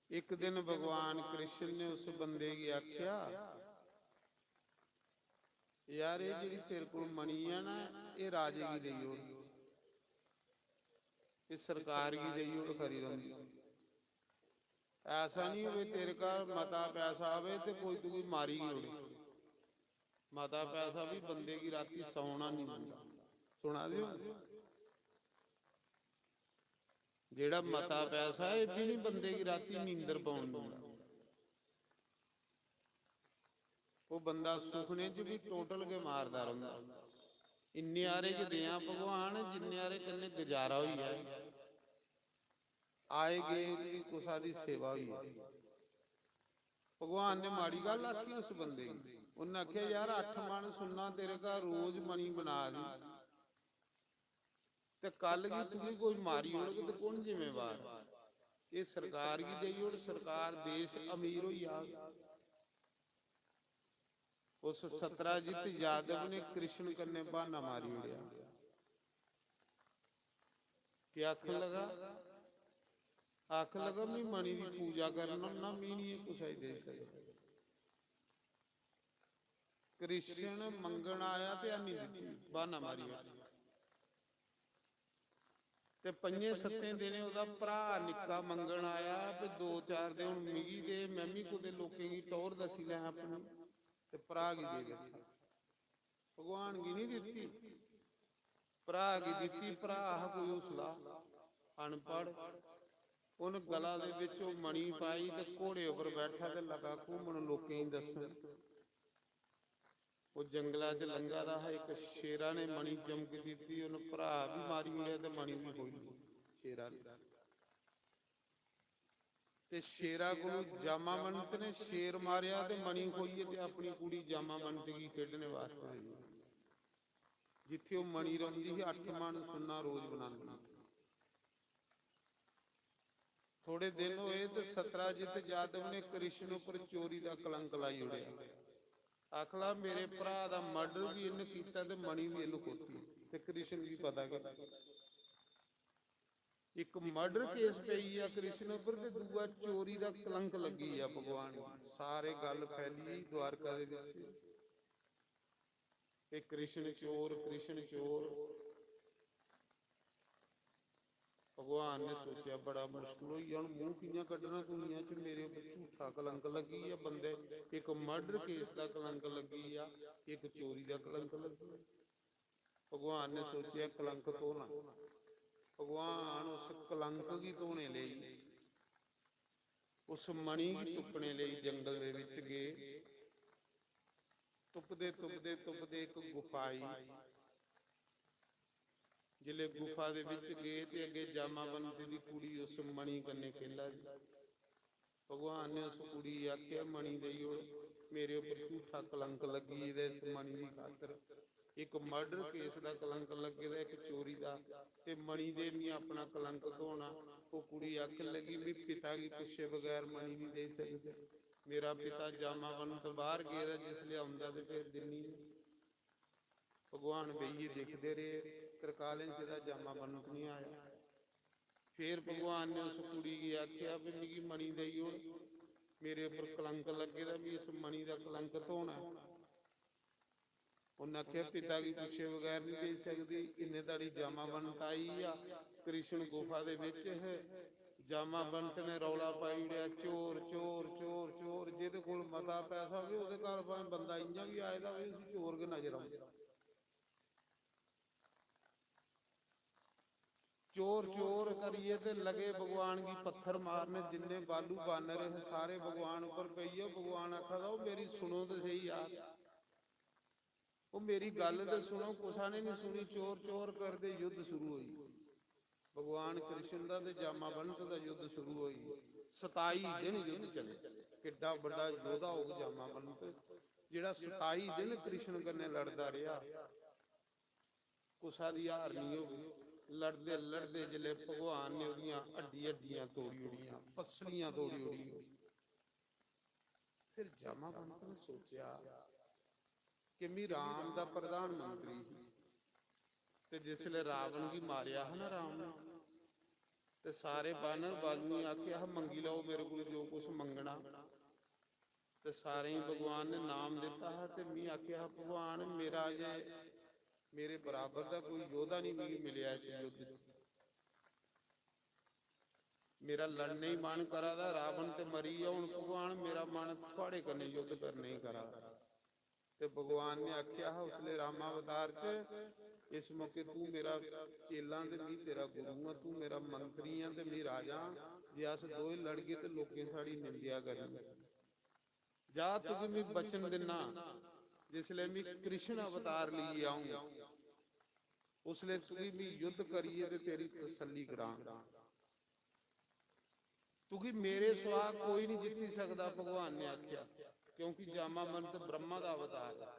ਇੱਕ ਦਿਨ ਭਗਵਾਨ ਕ੍ਰਿਸ਼ਨ ਨੇ ਉਸ ਬੰਦੇ ਕੀ ਆਖਿਆ ਯਾਰ ਇਹ ਜਿਹੜੀ ਤੇਰੇ ਕੋਲ ਮਣੀ ਆ ਨਾ ਇਹ ਰਾਜੇ ਕੀ ਦੇਈ ਹੋੜ ਇਹ ਸਰਕਾਰ ਕੀ ਦੇਈ ਹੋੜ ਖਰੀ ਰਹਿੰਦੀ ਐਸਾ ਨਹੀਂ ਹੋਵੇ ਤੇਰੇ ਘਰ ਮਤਾ ਪੈਸਾ ਆਵੇ ਤੇ ਕੋਈ ਤੂੰ ਮਾਰੀ ਗਈ ਹੋੜੇ ਮਤਾ ਪੈਸਾ ਵੀ ਬੰਦੇ ਕੀ ਰਾਤੀ ਸੌਣਾ ਨਹੀਂ ਦਿੰਦਾ ਸੁਣਾ ਦਿਓ ਜਿਹੜਾ ਮਤਾ ਪੈਸਾ ਇਹ ਵੀ ਨਹੀਂ ਬੰਦੇ ਕੀ ਰਾਤੀ ਨੀਂਦਰ ਪਾਉਣ ਦਿੰਦਾ ਉਹ ਬੰਦਾ ਸੁਖਨੇ 'ਚ ਵੀ ਟੋਟਲ ਕੇ ਮਾਰਦਾ ਰਹਿੰਦਾ ਇੰਨੇ ਆਰੇ ਕਿ ਦਿਆਂ ਭਗਵਾਨ ਜਿੰਨੇ ਆਰੇ ਕੰਨੇ ਗੁਜ਼ਾਰਾ ਹੋਈ ਹੈ ਆਏ ਗਏ ਦੀ ਕੁਸਾ ਦੀ ਸੇਵਾ ਹੋਈ ਭਗਵਾਨ ਨੇ ਮਾੜੀ ਗੱਲ ਆਖੀ ਉਸ ਬੰਦੇ ਨੂੰ ਉਹਨੇ ਆਖਿਆ ਯਾਰ 8 ਮਣ ਸੁੰਨਾ ਤੇਰੇ ਘਰ ਰੋਜ਼ ਮਣੀ ਬਣਾ ਦੀ ਤੇ ਕੱਲ ਕੀ ਤੁਸੀਂ ਕੋਈ ਮਾਰੀ ਹੋਣਗੇ ਤੇ ਕੌਣ ਜ਼ਿੰਮੇਵਾਰ ਇਹ ਸਰਕਾਰ ਕੀ ਦੇਈ ਹੋੜ ਸਰਕਾਰ ਦੇਸ਼ ਅਮੀਰ ਹੋਈ ਆ उस सत्राजित यादव ने कृष्ण करने बहाना मारी उड़िया क्या आख लगा मैं मणि की पूजा करना ना मी नहीं कुछ दे सके कृष्ण मंगण आया ते नहीं दी बहाना मारी ਤੇ ਪੰਜੇ ਸੱਤੇ ਦਿਨੇ ਉਹਦਾ ਭਰਾ ਨਿੱਕਾ ਮੰਗਣ ਆਇਆ ਵੀ 2-4 ਦਿਨ ਹੁਣ ਮਿਗੀ ਦੇ ਮੈਮੀ ਕੋਦੇ ਲੋਕਾਂ ਦੀ ਟੌਰ ਦਸੀ ਲੈ ਆਪਣੀ ਤੇ ਭਰਾ ਕੀ ਦੇ ਦਿੱਤਾ ਭਗਵਾਨ ਕੀ ਨਹੀਂ ਦਿੱਤੀ ਭਰਾ ਕੀ ਦਿੱਤੀ ਭਰਾ ਕੋਈ ਉਸਲਾ ਅਨਪੜ ਉਹਨ ਗਲਾ ਦੇ ਵਿੱਚ ਉਹ ਮਣੀ ਪਾਈ ਤੇ ਘੋੜੇ ਉੱਪਰ ਬੈਠਾ ਤੇ ਲਗਾ ਘੁੰਮਣ ਲੋਕਾਂ ਹੀ ਦੱਸਣ ਉਹ ਜੰਗਲਾਂ 'ਚ ਲੰਘਾ ਦਾ ਇੱਕ ਸ਼ੇਰਾਂ ਨੇ ਮਣੀ ਚਮਕ ਦਿੱਤੀ ਉਹਨੂੰ ਭਰਾ ਵੀ ਮਾਰੀ ਮਿਲਿਆ ਤੇ ਮਣੀ ਵੀ ਹੋਈ ਸ਼ੇਰਾਂ ਨੇ ਤੇ ਸ਼ੇਰਾਂ ਕੋਲ ਜਾਮਾ ਮੰਤ ਨੇ ਸ਼ੇਰ ਮਾਰਿਆ ਤੇ ਮਣੀ ਹੋਈ ਤੇ ਆਪਣੀ ਕੁੜੀ ਜਾਮਾ ਮੰਤ ਕੀ ਖੇਡਣੇ ਵਾਸਤੇ ਦੇ ਜਿੱਥੇ ਉਹ ਮਣੀ ਰਹਿੰਦੀ ਸੀ 8 ਮਣ ਸੁੰਨਾ ਰੋਜ਼ ਬਣਾਉਂਦੀ ਥੋੜੇ ਦਿਨ ਹੋਏ ਤੇ ਸਤਰਾਜੀਤ ਜਾਦਵ ਨੇ ਕ੍ਰਿਸ਼ਨ ਉੱਪਰ ਚੋਰੀ ਦਾ ਕਲੰਕ ਲਾਈ ਉੜਿਆ ਆਖਲਾ ਮੇਰੇ ਭਰਾ ਦਾ ਮਰਡਰ ਵੀ ਇਹਨੇ ਕੀਤਾ ਤੇ ਮਣੀ ਵੀ ਇਹਨੂੰ ਖੋਤੀ ਤੇ ਕ੍ਰਿਸ਼ਨ ਵੀ ਪਤਾ ਕਰ ਇੱਕ ਮਰਡਰ ਕੇਸ ਪਈ ਆ ਕ੍ਰਿਸ਼ਨ ਉੱਪਰ ਤੇ ਦੂਆ ਚੋਰੀ ਦਾ ਕਲੰਕ ਲੱਗੀ ਆ ਭਗਵਾਨ ਸਾਰੇ ਗੱਲ ਫੈਲੀ ਦਵਾਰਕਾ ਦੇ ਵਿੱਚ ਇਹ ਕ੍ਰਿਸ਼ਨ ਚੋਰ ਭਗਵਾਨ ਨੇ ਸੋਚਿਆ ਬੜਾ ਮੁਸ਼ਕਲ ਹੋਈ ਹੁਣ ਮੂੰਹ ਕਿੰਨਾ ਕੱਢਣਾ ਦੁਨੀਆ 'ਚ ਮੇਰੇ ਉੱਪਰ ਝੂਠਾ ਕਲੰਕ ਲੱਗੀ ਆ ਬੰਦੇ ਇੱਕ ਮਰਡਰ ਕੇਸ ਦਾ ਕਲੰਕ ਲੱਗੀ ਆ ਇੱਕ ਚੋਰੀ ਦਾ ਕਲੰਕ ਲੱਗੀ ਭਗਵਾਨ ਨੇ ਸੋਚਿਆ ਕਲੰਕ ਧੋਣਾ ਭਗਵਾਨ ਉਸ ਕਲੰਕ ਦੀ ਧੋਣੇ ਲਈ ਉਸ ਮਣੀ ਦੀ ਟੁੱਕਣੇ ਲਈ ਜੰਗਲ ਦੇ ਵਿੱਚ ਗਏ ਤੁਪਦੇ ਇੱਕ ਗੁਫਾ ਆਈ ਜਿਲੇ ਗੁਫਾ ਦੇ ਵਿੱਚ ਗਏ ਤੇ ਅੱਗੇ ਜਾਮਾਵੰਤ ਦੀ ਕੁੜੀ ਉਸ ਮਣੀ ਕੰਨੇ ਕਹਿੰਦਾ ਭਗਵਾਨ ਨੇ ਉਸ ਕੁੜੀ ਆਖਿਆ ਮਣੀ ਦੇਈਓ ਮੇਰੇ ਉੱਪਰ ਝੂਠਾ ਕਲੰਕ ਲੱਗੀ ਇਹਦੇ ਇਸ ਮਣੀ ਦੀ ਖਾਤਰ ਇੱਕ ਮਰਡਰ ਕੇਸ ਦਾ ਕਲੰਕ ਲੱਗੇ ਦਾ ਇੱਕ ਚੋਰੀ ਦਾ ਤੇ ਮਣੀ ਦੇ ਨਹੀਂ ਆਪਣਾ ਕਲੰਕ ਧੋਣਾ ਉਹ ਕੁੜੀ ਆਖਣ ਲੱਗੀ ਵੀ ਪਿਤਾ ਕੀ ਪੁੱਛੇ ਬਗੈਰ ਮਣੀ ਨਹੀਂ ਦੇ ਸਕਦੇ ਮੇਰਾ ਪਿਤਾ ਜਾਮਾਵੰਤ ਬਾਹਰ ਗਿਆ ਦਾ ਜਿਸ ਲਈ ਆਉਂਦਾ ਤੇ ਫਿਰ ਦਿਨੀ ਭਗਵਾਨ ਬਈਏ ਦੇਖਦੇ ਰਹੇ ਤਰਕਾਲੇ ਚ ਦਾ ਜਾਮਾਵੰਤ ਨਹੀਂ ਆਇਆ ਫਿਰ ਭਗਵਾਨ ਨੇ ਉਸ ਕੁੜੀ ਕੀ ਆਖਿਆ ਵੀ ਮੇਰੀ ਮਣੀ ਦੇਈਓ ਮੇਰੇ ਉੱਪਰ ਕਲੰਕ ਲੱਗੇ ਦਾ ਵੀ ਇਸ ਮਣੀ ਦਾ ਕਲੰਕ ਧੋਣਾ ਉਹਨਾਂ ਆਖਿਆ ਪਿਤਾ ਕੀ ਪੁੱਛੇ ਬਗੈਰ ਨਹੀਂ ਦੇ ਸਕਦੀ ਇੰਨੇ ਤਾੜੀ ਜਾਮਾਵੰਤ ਆਈ ਆ ਕ੍ਰਿਸ਼ਨ ਗੁਫਾ ਦੇ ਵਿੱਚ ਜਾਮਾਵੰਤ ਨੇ ਰੌਲਾ ਪਾਈ ਉੜਿਆ ਚੋਰ ਜਿਹਦੇ ਕੋਲ ਮਤਾ ਪੈਸਾ ਹੋਵੇ ਉਹਦੇ ਘਰ ਭਾਵੇਂ ਬੰਦਾ ਇੰਜਾਂ ਵੀ ਆਏਦਾ ਵੀ ਚੋਰ ਕੇ ਨਜ਼ਰ ਆਉਂਦੇ चोर करिए ते लगे भगवान की पत्थर मारने जिन्ने बालू बानर है सारे भगवान ऊपर पईए भगवान आखा था मेरी सुनो तो सही यार वो मेरी गल तो सुनो कुसा ने नहीं सुनी चोर करते युद्ध शुरू हुई भगवान कृष्ण दा ते जामावंत दा युद्ध शुरू हुई 27 दिन युद्ध चले किड्डा बड़ा योद्धा हो जामावंत जिहड़ा 27 दिन कृष्ण कन्ने लड़दा रहा कुसा दी हार नहीं होगी लड़ते जिले भगवान ने हड्डियां तोड़ी उड़ियां पसलियां तोड़ी उड़ी फिर जामावंत ने सोचा कि मैं राम दा प्रधानमंत्री ते जिसले रावण की मारिया है ना राम ने ते सारे बानर बाजू आख्या मंगी लो मेरे को जो कुछ मंगना ते सारे ही भगवान ने नाम दिता है ते मैं आख्या भगवान मेरा जे मेरे बराबर का कोई योद्धा नहीं मिलिया इस युद्ध मेरा लड़ने ही मन करा था रावण ते मरी है हुण भगवान मेरा मन थोड़े कन्ने युद्ध करने ही करा ते भगवान ने आख्या उसले रामावतार च इस मौके तू मेरा चेला ते मैं तेरा गुरु हां तू मेरा मंत्री हां ते मैं राजा जे अस दोए लड़ गए ते लोकें साड़ी निंदिया करनी जा तुझे मैं बचन देना जिसले मैं कृष्ण अवतार लिए आऊंगा उसले तुझे मैं युद्ध करिए ते तेरी तसल्ली करांगा तुझे मेरे सिवा कोई नहीं जीत सकता भगवान ने आख्या क्योंकि जामावंत ब्रह्मा का अवतार है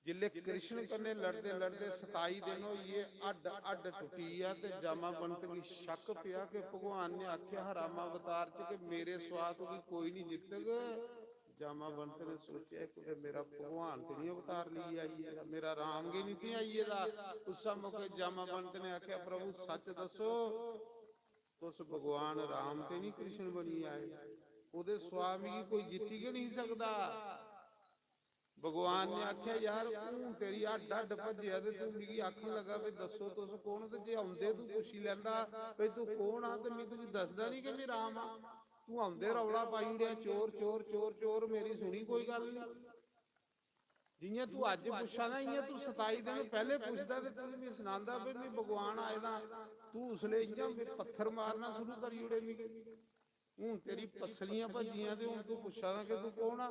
जिले कृष्ण कन्ने लड़ते 27 दिन ये अड टुटी है ते जामावंत की शक पिया कि भगवान ने आख्या रामावतार च कि मेरे सिवा तुझे कोई नहीं जीतेगा जामावंत ने सोचा कि मेरा भगवान तो नहीं अवतार लिए आइएगा मेरा राम की नहीं आइएगा उस मौके जामावंत ने आख्या प्रभु सच दसो तुस भगवान राम ते नहीं कृष्ण बनी आए ओदे स्वामी की कोई जीती के नहीं सकता ਭਗਵਾਨ ਨੇ ਆਖਿਆ ਯਾਰ ਤੂੰ ਤੇਰੀ ਆ ਡੱਡ ਭੱਜਿਆ ਤੇ ਤੂੰ ਮੇਰੀ ਆਖਣ ਲੱਗਾ ਵੀ ਦੱਸੋ ਤੁਸੀਂ ਕੌਣ, ਤੇ ਜੇ ਆਉਂਦੇ ਤੂੰ ਪੁੱਛੀ ਲੈਂਦਾ ਵੀ ਤੂੰ ਕੌਣ ਆ, ਤੇ ਮੈਨੂੰ ਤੂੰ ਦੱਸਦਾ ਨਹੀਂ ਕਿ ਮੈਂ ਰਾਮ ਆ। ਤੂੰ ਆਉਂਦੇ ਰੌਲਾ ਪਾਈ ਉੜਿਆ ਚੋਰ ਚੋਰ ਚੋਰ ਚੋਰ, ਮੇਰੀ ਸੁਣੀ ਕੋਈ ਗੱਲ ਨਹੀਂ। ਜਿਵੇਂ ਤੂੰ ਅੱਜ ਪੁੱਛਾ ਨਾ, ਇਵੇਂ ਤੂੰ 27 ਦਿਨ ਪਹਿਲੇ ਪੁੱਛਦਾ ਤੇ ਤੂੰ ਵੀ ਸੁਣਾਉਂਦਾ ਵੀ ਮੈਂ ਭਗਵਾਨ ਆਏ ਦਾ, ਤੂੰ ਉਸਲੇ ਇਵੇਂ ਪੱਥਰ ਮਾਰਨਾ ਸ਼ੁਰੂ ਕਰੀ ਉੜੇ ਵੀ। ਹੁਣ ਤੇਰੀ ਪਸਲੀਆਂ ਭੱਜੀਆਂ ਤੇ ਹੁਣ ਤੂੰ ਪੁੱਛਾ ਨਾ ਕਿ ਤੂੰ ਕੌਣ ਆ।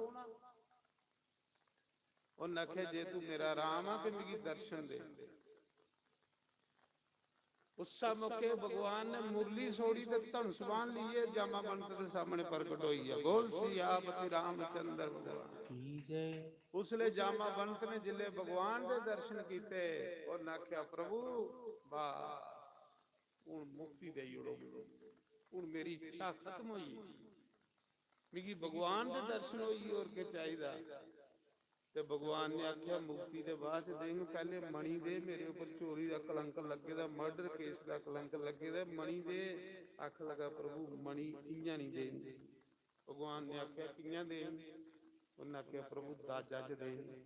ਉਹਨੇ ਆਖਿਆ ਜੇ ਤੂੰ ਮੇਰਾ ਰਾਮ ਆ ਤੇ ਮੇਰੀ ਦਰਸ਼ਨ ਦੇ। ਉਸ ਮੌਕੇ ਭਗਵਾਨ ਨੇ ਮੁਰਲੀ ਛੋੜੀ ਤੇ ਧਨੁਸ਼ ਬਾਣ ਲਈਏ, ਜਾਮਾ ਬੰਤ ਦੇ ਸਾਹਮਣੇ ਪ੍ਰਗਟ ਹੋਈ ਆ। ਬੋਲ ਸਿਆਪਤੀ ਰਾਮਚੰਦਰ ਭਗਵਾਨ ਕੀ ਜੈ। ਉਸਲੇ ਜਾਮਾ ਬੰਤ ਨੇ ਜਿਲੇ ਭਗਵਾਨ ਦੇ ਦਰਸ਼ਨ ਕੀਤੇ, ਉਹਨੇ ਆਖਿਆ ਪ੍ਰਭੂ ਬਸ ਹੁਣ ਮੁਕਤੀ ਦੇਈ ਉੜੋ, ਹੁਣ ਮੇਰੀ ਇੱਛਾ ਖਤਮ ਹੋਈ, ਮੇਰੀ ਭਗਵਾਨ ਦੇ ਦਰਸ਼ਨ ਹੋਈ, ਹੋਰ ਕੀ ਚਾਹੀਦਾ। ਤੇ ਭਗਵਾਨ ਨੇ ਆਖਿਆ ਮੁਕਤੀ ਦੇ ਬਾਅਦ ਦੇਂਗੇ, ਪਹਿਲੇ ਮਣੀ ਦੇ, ਮੇਰੇ ਉੱਪਰ ਚੋਰੀ ਦਾ ਕਲੰਕ ਲੱਗੇ ਦਾ, ਮਰਡਰ ਕੇਸ ਦਾ ਕਲੰਕ ਲੱਗੇ ਦਾ, ਮਣੀ ਦੇ। ਆਖ ਲਗਾ ਪ੍ਰਭੂ ਮਣੀ ਇੰਜਾਂ ਨਹੀਂ ਦੇਣਗੇ। ਭਗਵਾਨ ਨੇ ਆਖਿਆ ਕਿੰਆਂ ਦੇਣਗੇ, ਉਹਨੇ ਆਖਿਆ ਪ੍ਰਭੂ ਦਾਜਾ ਚ ਦੇਣਗੇ।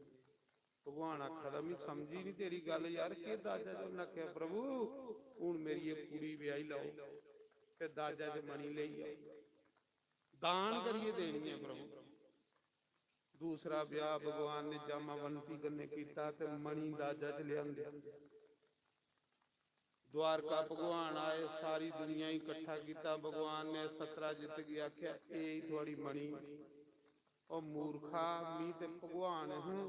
ਭਗਵਾਨ ਆਖਦਾ ਮੈਂ ਸਮਝੀ ਨਹੀਂ ਤੇਰੀ ਗੱਲ ਯਾਰ, ਕੀ ਦਾਜਾ ਚ। ਉਹਨੇ ਆਖਿਆ ਪ੍ਰਭੂ ਹੁਣ ਮੇਰੀ ਇਹ ਕੁੜੀ ਵਿਆਹੀ ਲਾਓ ਤੇ ਦਾਜਾ ਚ ਮਣੀ ਲਈ ਆਓ, ਦਾਨ ਕਰੀਏ ਦੇਣੀ ਹੈ ਪ੍ਰਭੂ। ਦੂਸਰਾ ਵਿਆਹ ਭਗਵਾਨ ਨੇ ਜਾਮਾ ਬੰਤੀ ਕਰਨੇ ਕੀਤਾ ਤੇ ਮਣੀ ਦਾਜਾ ਚ ਲਿਆਂਦੇ। द्वारका भगवान आए, सारी दुनिया ही इकट्ठा किया। भगवान ने सतराजित की आख्या ये थोड़ी मणि, और मूर्खा मी ते भगवान हूं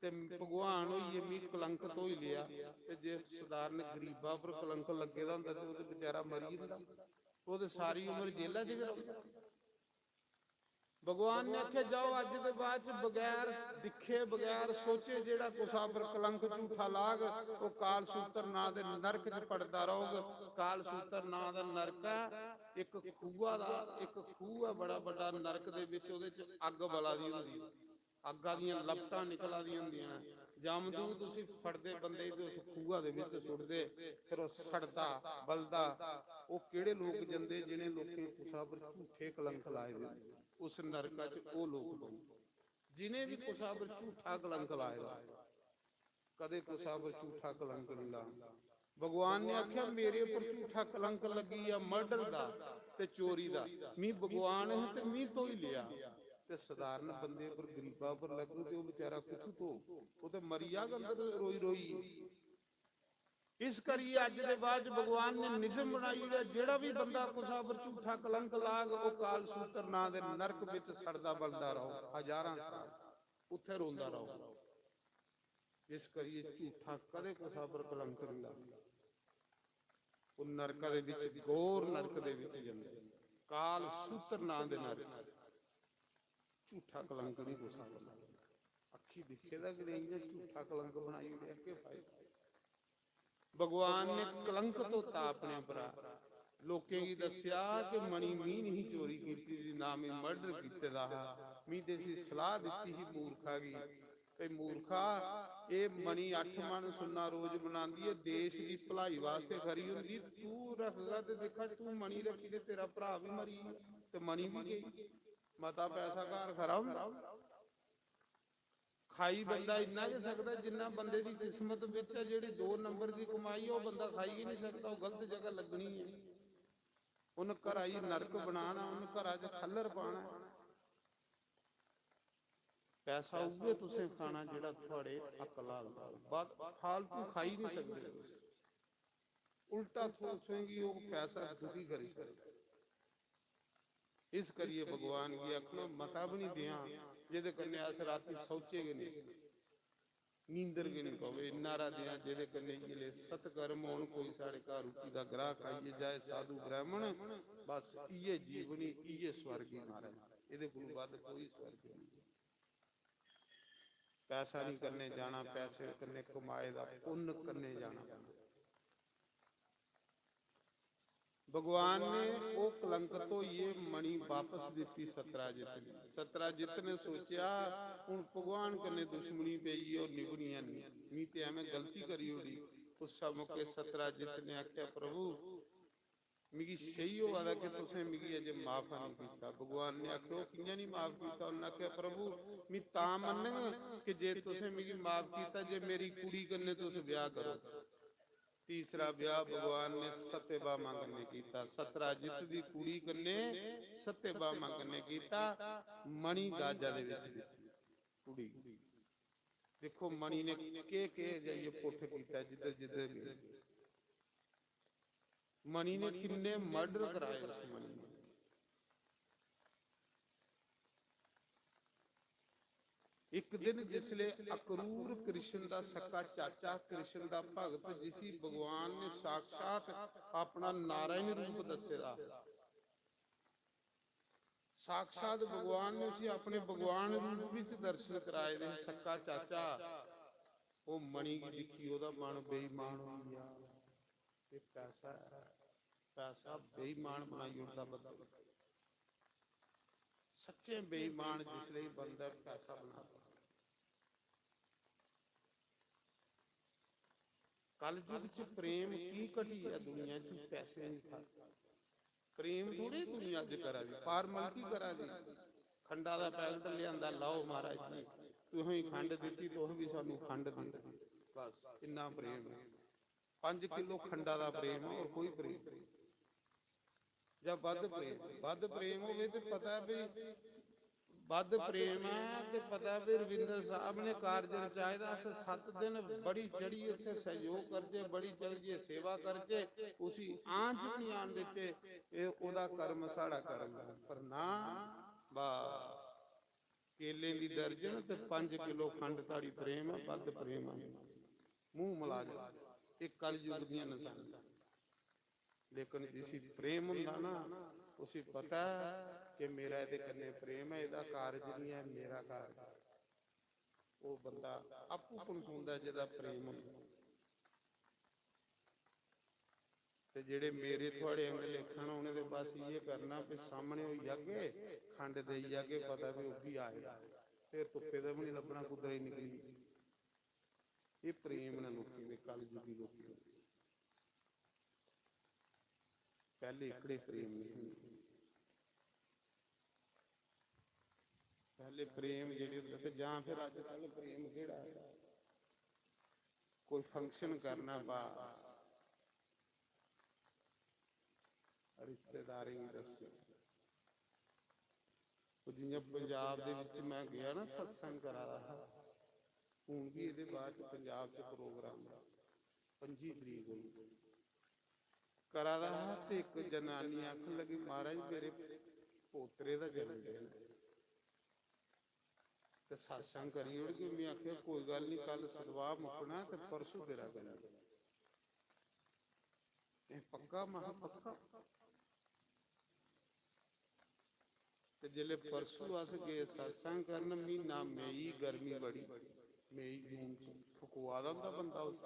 ते भगवान होइए, मी कलंक तो ही लिया। ते जे साधारण गरीबा पर कलंक लगे दा हुंदा ते ओह बेचारा मरी जांदा, ओह ते सारी उम्र जेला च रहिंदा। भगवान ने आख्या जाओ अज दे बाद च बगैर दिखे बगैर सोचे जेड़ा कुसा पर कलंक झूठा लाग, वो काल सूत्र ना दे नरक च पड़दा रहोगे। काल सूत्र ना दा नरक है, एक खूआ दा एक खूह है बड़ा बड़ा, नरक दे विच ओहदे च अग बला दी हुंदी, अग्गां दीयां लपटां निकला दी हुंदियां। जामदूत तुसीं फड़दे बंदे ते उस खूआ दे विच सुੱਟਦੇ, फिर वो सड़दा बलदा। वो किहड़े लोग जंदे जिन्हें लोकें कुसा पर झूठे कलंक लाए दे, उस नरका च वो लोग पहुंचदे जिन्हें भी कुसा पर झूठा कलंक लाया। कदे कुसा पर झूठा कलंक नहीं लाया। भगवान ने आख्या मेरे पर झूठा कलंक लगी या मर्डर दा ते चोरी दा, मी भगवान हूं ते मी तो ही लिया। ते साधारण बंदे पर गरीबा पर लगू ते वो बेचारा किथों तो, वो ते मरी जाग अंदर रोई रोई। इस करिए अज दे बाद भगवान ने निजम बनाई है, जेड़ा भी बंदा कुसा पर झूठा कलंक लाग, वो काल सूत्र ना दे नरक विच सड़दा बलदा रहो हजारां साल, उत्थे रोंदा रहो। इस करिए झूठा कदे कुसा पर कलंक नहीं लांदा, वो नरक दे विच घोर नरक दे विच जांदे। काल सूत्र ना दे नरक, झूठा कलंक नहीं कुसा पर लांदा। अखी दिखे दा कि नहीं झूठा कलंक बनाई उड़े के फायदा। भगवान ने कलंक तो अपने भरा लोकें की दस्या कि मणि मी नहीं चोरी की, ना मैं मर्डर किते दा, मी ते सी सलाह दित्ती ही मूर्खा की ते मूर्खा ये मणि 8 मन सुन्ना रोज बनांदी है, देश की भलाई वास्ते खरी हुंदी। तू रखगा ते देखा तू मणि रखी ते तेरा भरा भी मरी ते मणि भी गई। मता पैसा घर खरा हुंदा, खाई बंदा इन्ना ज सकदा जिन्ना बंदे की किस्मत विच है। जिहड़ी 2 नंबर की कमाई है, बंदा खाई ही नहीं सकता, गलत जगह लगनी है। उन घरा ही नरक बनाना, उन घरा च खल्लर पाना। पैसा उगे तुसें खाना जिहड़ा तुहाडे हक लाल बात फालतू खाई नहीं सकदे। उल्टा सोचेंगी वो पैसा दुखी करी सकदा। इस करिए भगवान की आखो मता भी नहीं दिया जिहदे कन्ने अस राती सोचेगे नहीं, नींदर भी नहीं पवे। नारा दिया जिहदे कन्ने जिले सतकर्म होण, कोई साडे घर रोटी दा ग्राह खाइए जाए साधु ब्राह्मण, बस इये जीवनी इये स्वर्ग ही मारे, इहदे कोल वध कोई स्वर्ग नहीं। पैसा नहीं करने जाना, पैसे करने कमाए दा पुण्य करने जाना। भगवान ने वो कलंक तो ये मणि वापस दी सतराजित ने। सतराजित ने सोचा हुण भगवान कन्ने दुश्मनी पई और निभनिया नहीं, मी ते एवें गलती करी होड़ी। उस मौके सतराजित ने आख्या प्रभु मेरी ਸਹੀ ਹੋਇਆ ਕਿ ਤੁਸੀਂ ਮਿਗੀ ਅਜੇ ਮਾਫ ਨਹੀਂ ਕੀਤਾ। ਭਗਵਾਨ ਨੇ ਆਖਿਆ ਕਿੰਨੇ ਨਹੀਂ ਮਾਫ ਕੀਤਾ। ਉਹਨਾਂ ਆਖਿਆ ਪ੍ਰਭੂ ਮੈਂ ਤਾਂ ਮੰਨਾਂਗਾ ਕਿ ਜੇ ਤੁਸੀਂ ਮਿਗੀ ਮਾਫ ਕੀਤਾ ਜੇ ਮੇਰੀ ਕੁੜੀ ਕੰਨੇ ਤੁਸੀਂ ਵਿਆਹ ਕਰੋ। ਤੀਸਰਾ ਵਿਆਹ ਭਗਵਾਨ ਨੇ ਸਤਿਭਾਮਾ ਕੰਨੇ ਕੀਤਾ। ਸਤਰਾਜਿਤ ਦੀ ਕੁੜੀ ਕੰਨੇ ਸਤਿਭਾਮਾ ਕੰਨੇ ਕੀਤਾ। ਮਣੀ ਗਾਜਾ ਦੇ ਵਿੱਚ ਦਿੱਤੀ ਕੁੜੀ। ਦੇਖੋ ਮਣੀ ਨੇ ਕੇ ਜਾਈਏ ਪੁੱਠ ਕੀਤਾ ਜਿੱਧਰ ਜਿੱਧਰ ਗਏ। ਮਣੀ ਨੇ ਕਿੰਨੇ ਮਰਡਰ ਕਰਾਏ ਉਸ ਮਣੀ ਨੇ। ਇੱਕ ਦਿਨ ਜਿਸਲੇ ਅਕਰੂਰ ਕ੍ਰਿਸ਼ਨ ਦਾ ਸਕਾ ਚਾਚਾ ਕ੍ਰਿਸ਼ਨ ਦਾ ਭਗਤ ਜਿਸੀ ਭਗਵਾਨ ਨੇ ਸਾਖਸ਼ਾਤ ਆਪਣਾ ਨਾਰਾਇਣ ਰੂਪ ਦੱਸਿਆ। ਸਾਖਸ਼ਾਤ ਭਗਵਾਨ ਨੇ ਉਸੇ ਆਪਣੇ ਭਗਵਾਨ ਰੂਪ ਵਿੱਚ ਦਰਸ਼ਨ ਕਰਾਏ ਨੇ। ਸਕਾ ਚਾਚਾ ਉਹ ਮਣੀ ਦੀ ਦੇਖੀ ਉਹਦਾ ਮਨ ਬੇਈਮਾਨ ਹੋ ਗਿਆ। ਇਹ ਪੈਸਾ ਬੇਈਮਾਨ ਬਣਾਈ ਉੜਦਾ ਬੰਦਾ। ਸੱਚੇ ਬੇਈਮਾਨ ਜਿਸ ਲਈ ਬੰਦਾ ਪੈਸਾ ਬਣਾਉਂਦਾ। ਕਲਯੁਗ ਚ ਪ੍ਰੇਮ ਕੀ ਘਟੀ ਹੈ ਦੁਨੀਆ ਚ। ਪੈਸੇ ਨਹੀਂ ਖਾਤਾ ਪ੍ਰੇਮ ਥੋੜੀ ਦੁਨੀਆ ਅੱਜ ਕਰਾ ਦੀ। ਫਾਰਮੈਲਿਟੀ ਕਰਾ ਦੀ। ਖੰਡਾ ਦਾ ਪੈਕਟ ਲਿਆਂਦਾ ਲਾਓ ਮਹਾਰਾਜ ਜੀ ਤੁਸੀਂ ਖੰਡ ਦਿੱਤੀ ਤੁਸੀਂ ਵੀ ਸਾਨੂੰ ਖੰਡ ਦੇ ਦਿਓ। ਬਸ ਇੰਨਾ ਪ੍ਰੇਮ ਹੈ। 5 ਕਿਲੋ ਖੰਡਾ ਦਾ ਪ੍ਰੇਮ ਹੈ। ਹੋਰ ਕੋਈ ਪ੍ਰੇਮ ਨਹੀਂ। ਜਾਂ ਵੱਧ ਪ੍ਰੇਮ ਹੋਵੇ ਤੇ ਪਤਾ ਵੀ ਵੱਧ ਪ੍ਰੇਮ ਹੈ ਤੇ ਪਤਾ ਵੀ ਰਵਿੰਦਰ ਸਾਹਿਬ ਨੇ ਕਾਰਜ ਰਚਾਏ ਦਾ 7 ਦਿਨ ਬੜੀ ਚੜੀ ਇੱਥੇ ਸਹਿਯੋਗ ਕਰਜੇ ਬੜੀ ਚੜੀਏ ਸੇਵਾ ਕਰਜੇ ਉਸੀ ਆਂਚ ਨਹੀਂ ਆਣ ਦਿੱਤੇ ਇਹ ਉਹਦਾ ਕਰਮ ਸਾਡਾ ਕਰਮ। ਪਰ ਨਾ ਬਸ ਕੇਲੇ ਦੀ ਦਰਜਨ ਤੇ 5 ਕਿਲੋ ਖੰਡ ਤਾੜੀ ਪ੍ਰੇਮ ਹੈ। ਵੱਧ ਪ੍ਰੇਮ ਹੈ ਮੂੰਹ ਮਲਾ ਜਾ। ਇਹ ਕਲਯੁਗ ਦੀਆਂ ਨਿਸ਼ਾਨੀਆਂ। ਲੇਕਿਨ ਜਿਸੀ ਪ੍ਰੇਮ ਹੁੰਦਾ ਨਾ ਉਸੇ ਪਤਾ ਕਿ ਮੇਰਾ ਇਹਦੇ ਕੰਨੇ ਪ੍ਰੇਮ ਹੈ। ਇਹਦਾ ਕਾਰਜ ਨਹੀਂ ਹੈ ਮੇਰਾ ਕਾਰਜ। ਉਹ ਬੰਦਾ ਆਪੂ ਪਨਸੁੰਦਾ ਜਿਹਦਾ ਪ੍ਰੇਮ ਹੁੰਦਾ। ਤੇ ਜਿਹੜੇ ਮੇਰੇ ਤੁਹਾਡੇ ਅੰਗ ਲਿਖਣ ਉਹਨੇ ਦੇ ਬਸ ਇਹ ਕਰਨਾ ਵੀ ਸਾਹਮਣੇ ਹੋਈ ਜਾਗੇ ਖੰਡ ਦੇਈ ਜਾਗੇ ਪਤਾ ਵੀ ਉਹ ਵੀ ਆਏਗਾ। ਫਿਰ ਧੁੱਪੇ ਦਾ ਵੀ ਨਹੀਂ ਲੱਭਣਾ ਕੁਦਰਤ ਹੀ ਨਿਕਲੀ। ਇਹ ਪ੍ਰੇਮ ਨਾਲ ਲੋਕੀ ਦੇ ਕਲਯੁਗੀ ਲੋਕੀ ਪਹਿਲੇ ਇਕੜੇ ਪ੍ਰੇਮ ਨਹੀਂ ਹੁੰਦੇ। ਪਹਿਲੇ ਪ੍ਰੇਮ ਜਿਹੜੇ ਹੁੰਦੇ ਤੇ ਜਾਂ ਫਿਰ ਅੱਜ ਕੱਲ ਪ੍ਰੇਮ ਕਿਹੜਾ ਹੈ ਕੋਈ ਫੰਕਸ਼ਨ ਕਰਨਾ ਬਸ ਰਿਸ਼ਤੇਦਾਰੀ ਦੱਸੋ। ਜਿਵੇਂ ਪੰਜਾਬ ਦੇ ਵਿੱਚ ਮੈਂ ਗਿਆ ਨਾ ਸਤਸੰਗ ਕਰਾ ਰਹਾ ਹੁਣ ਵੀ ਇਹਦੇ ਬਾਅਦ ਪੰਜਾਬ 'ਚ ਪ੍ਰੋਗਰਾਮ 25 ਤਰੀਕ ਹੋਈ ਕਰਾ ਰਹਾ ਤੇ ਇੱਕ ਜਨਾਨੀ ਆਖਣ ਲੱਗੀ ਮਹਾਰਾਜ ਮੇਰੇ ਪੋਤਰੇ ਦਾ ਜਨਮ ਦਿਨ ਤੇ ਸਤਸੰਗ ਕਰੀ ਉੜ ਕੇ। ਮੈਂ ਆਖਿਆ ਕੋਈ ਗੱਲ ਨਹੀਂ ਕੱਲ ਸਦਵਾ ਮੁੱਕਣਾ ਤੇ ਪਰਸੋਂ ਤੇਰਾ ਜਨਮ ਦਿਨ। ਇਹ ਪੱਕਾ ਮਹਾ ਪੱਕਾ। ਤੇ ਜਿਹੜੇ ਪਰਸੋਂ ਅਸ ਗਏ ਸਤਸੰਗ ਕਰਨ ਮਹੀਨਾ ਮਈ ਗਰਮੀ ਬੜੀ ਮਈ ਜੂਨ ਚ ਫੁਕਵਾ ਦਿੰਦਾ ਬੰਦਾ ਉਸ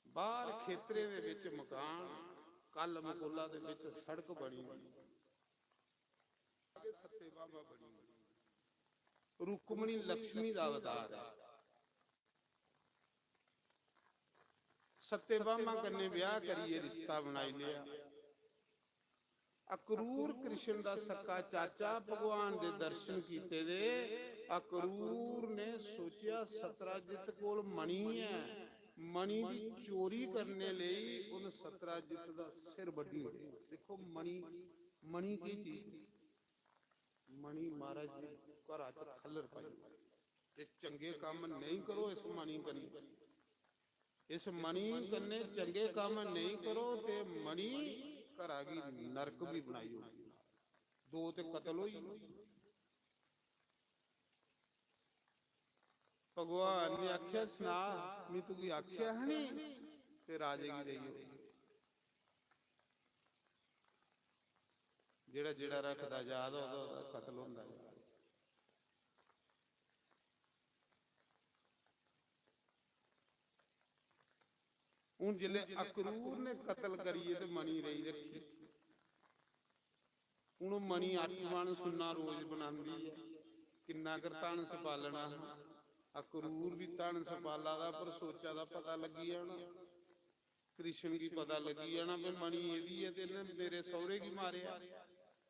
ਬਾਹਰ ਖੇਤਰੇ ਦੇ ਵਿੱਚ ਮਕਾਨ ਕੱਲ ਮਕੋਲਾ ਦੇ ਵਿੱਚ ਸੜਕ ਬਣੀ ਸਤਿਭਾਮਾ ਬਣੀ ਰੁਕਮਣੀ ਲక్ష్ਮੀ ਦਾ ਅਵਤਾਰ ਹੈ। ਸਤਿਭਾਮਾ ਕੰਨੇ ਵਿਆਹ ਕਰੀਏ ਰਿਸ਼ਤਾ ਬਣਾਈ ਲਿਆ। ਅਕਰੂਰ ਕ੍ਰਿਸ਼ਨ ਦਾ ਸਕਾ ਚਾਚਾ ਭਗਵਾਨ ਦੇ ਦਰਸ਼ਨ ਕੀਤੇ ਦੇ। ਅਕਰੂਰ ਨੇ ਸੋਚਿਆ ਸਤਰਾਜਿਤ ਕੋਲ ਮਣੀ ਹੈ ਮਣੀ ਦੀ ਚੋਰੀ ਕਰਨੇ ਲਈ ਉਹਨ ਸਤਰਾਜਿਤ ਦਾ ਸਿਰ ਵੱਢੀ। ਦੇਖੋ ਮਣੀ ਕੀ ਚੀਜ਼ ਮਣੀ ਮਹਾਰਾਜ ਜੀ ਘਰਾਂ ਚ ਖੱਲਰ ਪਾਈ। ਜੇ ਚੰਗੇ ਕੰਮ ਨਹੀਂ ਕਰੋ ਇਸ ਮਣੀ ਕੰਨੇ ਇਸ ਮਣੀ ਕੰਨੇ ਚੰਗੇ ਕੰਮ ਨਹੀਂ ਕਰੋ ਤੇ ਮਣੀ ਘਰਾਂ ਦੀ ਨਰਕ ਵੀ ਬਣਾਈ ਹੋਈ। 2 ਤੇ ਕਤਲ ਹੋਈ। ਭਗਵਾਨ ਨੇ ਆਖਿਆ ਸੁਣਾ ਮੈਂ ਤੂੰ ਆਖਿਆ ਹੈ ਨਹੀਂ ਤੇ ਰਾਜੇ ਕੀ ਰਹੀ ਹੋਈ। ਜਿਹੜਾ ਜਿਹੜਾ ਰੱਖਦਾ ਯਾਦ ਉਹਦਾ ਕਤਲ ਹੁੰਦਾ। ਹੁਣ ਜਿਲੇ ਅਕਰੂਰ ਨੇ ਕਤਲ ਕਰੀਏ ਤੇ ਮਣੀ ਰਹੀ ਰੱਖੀ। ਹੁਣ ਮਣੀ 8 ਮਣ ਸੁੰਨਾ ਰੋਜ਼ ਬਣਾਉਂਦੀ ਹੈ। ਕਿੰਨਾ ਕਰ ਤਣ ਸੰਭਾਲਣਾ। ਅਕਰੂਰ ਵੀ ਤਣ ਸੰਭਾਲਾ ਦਾ ਪਰ ਸੋਚਾ ਦਾ ਪਤਾ ਲੱਗੀ ਜਾਣਾ। ਕ੍ਰਿਸ਼ਨ ਕੀ ਪਤਾ ਲੱਗੀ ਜਾਣਾ ਵੀ ਮਣੀ ਇਹਦੀ ਹੈ ਤੇ ਇਹਨੇ ਮੇਰੇ ਸਹੁਰੇ ਕੀ ਮਾਰਿਆ।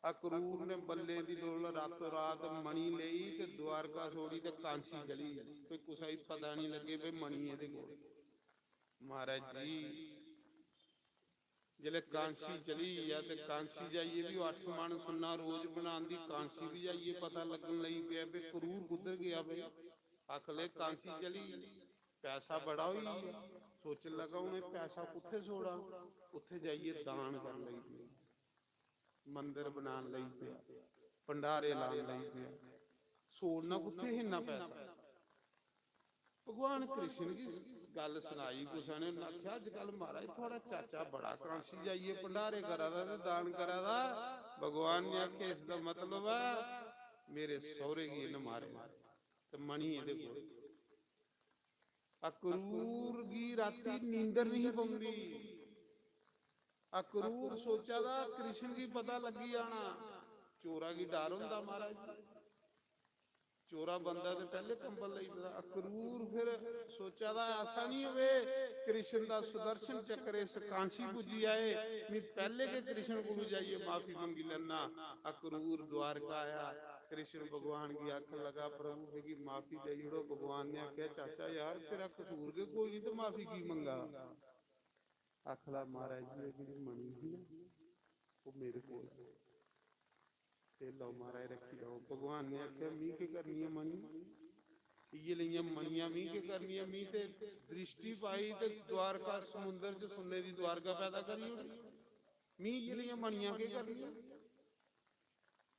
ਅਕਰੂਰ ਨੇ ਬੱਲੇ ਦੀ ਡੋਲ ਰਾਤੋਂ ਰਾਤ ਮਣੀ ਲਈ ਤੇ ਦਵਾਰਕਾ ਛੋੜੀ ਤੇ ਕਾਂਸੀ ਚਲੀ। ਕੋਈ ਕੁਛ ਹੀ ਪਤਾ ਨਹੀਂ ਲੱਗੇ ਵੀ ਮਣੀ ਇਹਦੇ ਕੋਲ। ਮਹਾਰਾਜ ਜੀ ਜਿਹੜੇ ਕਾਂਸੀ ਚਲੀ ਆ ਤੇ ਕਾਂਸੀ ਜਾਈਏ ਵੀ 8 ਮਣ ਸੁੰਨਾ ਰੋਜ਼ ਬਣਾਉਣ ਦੀ ਕਾਂਸੀ ਵੀ ਜਾਈਏ ਪਤਾ ਲੱਗਣ ਲਈ ਪਿਆ ਵੀ ਕਰੂਰ ਕਿੱਧਰ ਗਿਆ ਬਈ। ਅਖਲੇ ਕਾਂਸੀ ਚਲੀ ਪੈਸਾ ਬੜਾ ਹੋਈ ਸੋਚਣ ਲੱਗਾ ਉਹਨੇ ਪੈਸਾ ਕਿੱਥੇ ਛੋੜਾ। ਉੱਥੇ ਜਾਈਏ ਦਾਨ ਕਰਨ ਲਈ ਪਿਆ, ਮੰਦਿਰ ਬਣਾਉਣ ਲਈ ਪਿਆ, ਭੰਡਾਰੇ ਲਾਉਣ ਲਈ ਪਿਆ, ਛੋੜਨਾ ਕਿੱਥੇ ਇੰਨਾ ਪੈਸਾ। ਭਗਵਾਨ ਕ੍ਰਿਸ਼ਨ ਦੀ ਗੱਲ ਸੁਣਾਈ ਕੁਛ ਨੇ ਆਖਿਆ ਅੱਜ ਕੱਲ ਮਹਾਰਾਜ ਥੋੜਾ ਚਾਚਾ ਬੜਾ ਕਾਂਸੀ ਜਾਈਏ ਭੰਡਾਰੇ ਕਰਾਦਾ ਤੇ ਦਾਨ ਕਰਾਦਾ। ਭਗਵਾਨ ਨੇ ਆਖਿਆ ਇਸ ਦਾ ਮਤਲਬ ਹੈ ਮੇਰੇ ਸਹੁਰੇ ਕੀ ਇਹਨੇ ਮਾਰਿਆ ਤੇ ਮਣੀ ਇਹਦੇ ਕੋਲ। ਅਕਰੂਰ ਦੀ ਰਾਤੀ ਨੀਂਦਰ ਨਹੀਂ ਪਾਉਂਦੀ। ਅਕਰੂਰ ਸੋਚਾ ਦਾ ਕ੍ਰਿਸ਼ਨ ਕੀ ਪਤਾ ਲੱਗੀ ਜਾਣਾ। ਚੋਰਾ ਕੀ ਡਰ ਹੁੰਦਾ ਮਹਾਰਾਜ। ਚੋਰਾ ਬੰਦਾ ਤੇ ਪਹਿਲੇ ਕੰਬਲ ਲਈ ਪਤਾ। ਅਕਰੂਰ ਫਿਰ ਸੋਚਾ ਦਾ ਐਸਾ ਨਹੀਂ ਹੋਵੇ ਕ੍ਰਿਸ਼ਨ ਦਾ ਸੁਦਰਸ਼ਨ ਚੱਕਰ ਇਸ ਕਾਂਸੀ ਪੁੱਜੀ ਆਏ ਵੀ ਪਹਿਲੇ ਕੇ ਕ੍ਰਿਸ਼ਨ ਕੋਲ ਜਾਈਏ ਮਾਫੀ ਮੰਗੀ ਲੈਣਾ। ਅਕਰੂਰ द्वारका आया। कृष्ण भगवान की आंख लगा प्रभु की माफी दे जोड़ो। भगवान ने आख्या चाचा यार तेरा कसूर के कोई नहीं तो माफी की मंगा। आखला महाराज जी जी मनी थी वो मेरे को लो महाराज रखी लो। भगवान ने आख्या मी के करनी है मनी ये लिया मनिया मी के करनी है। मी ते दृष्टि पाई ते द्वारका समुद्र च सुन्ने दी द्वारका पैदा करी मी ये लिया मनिया के करनी है।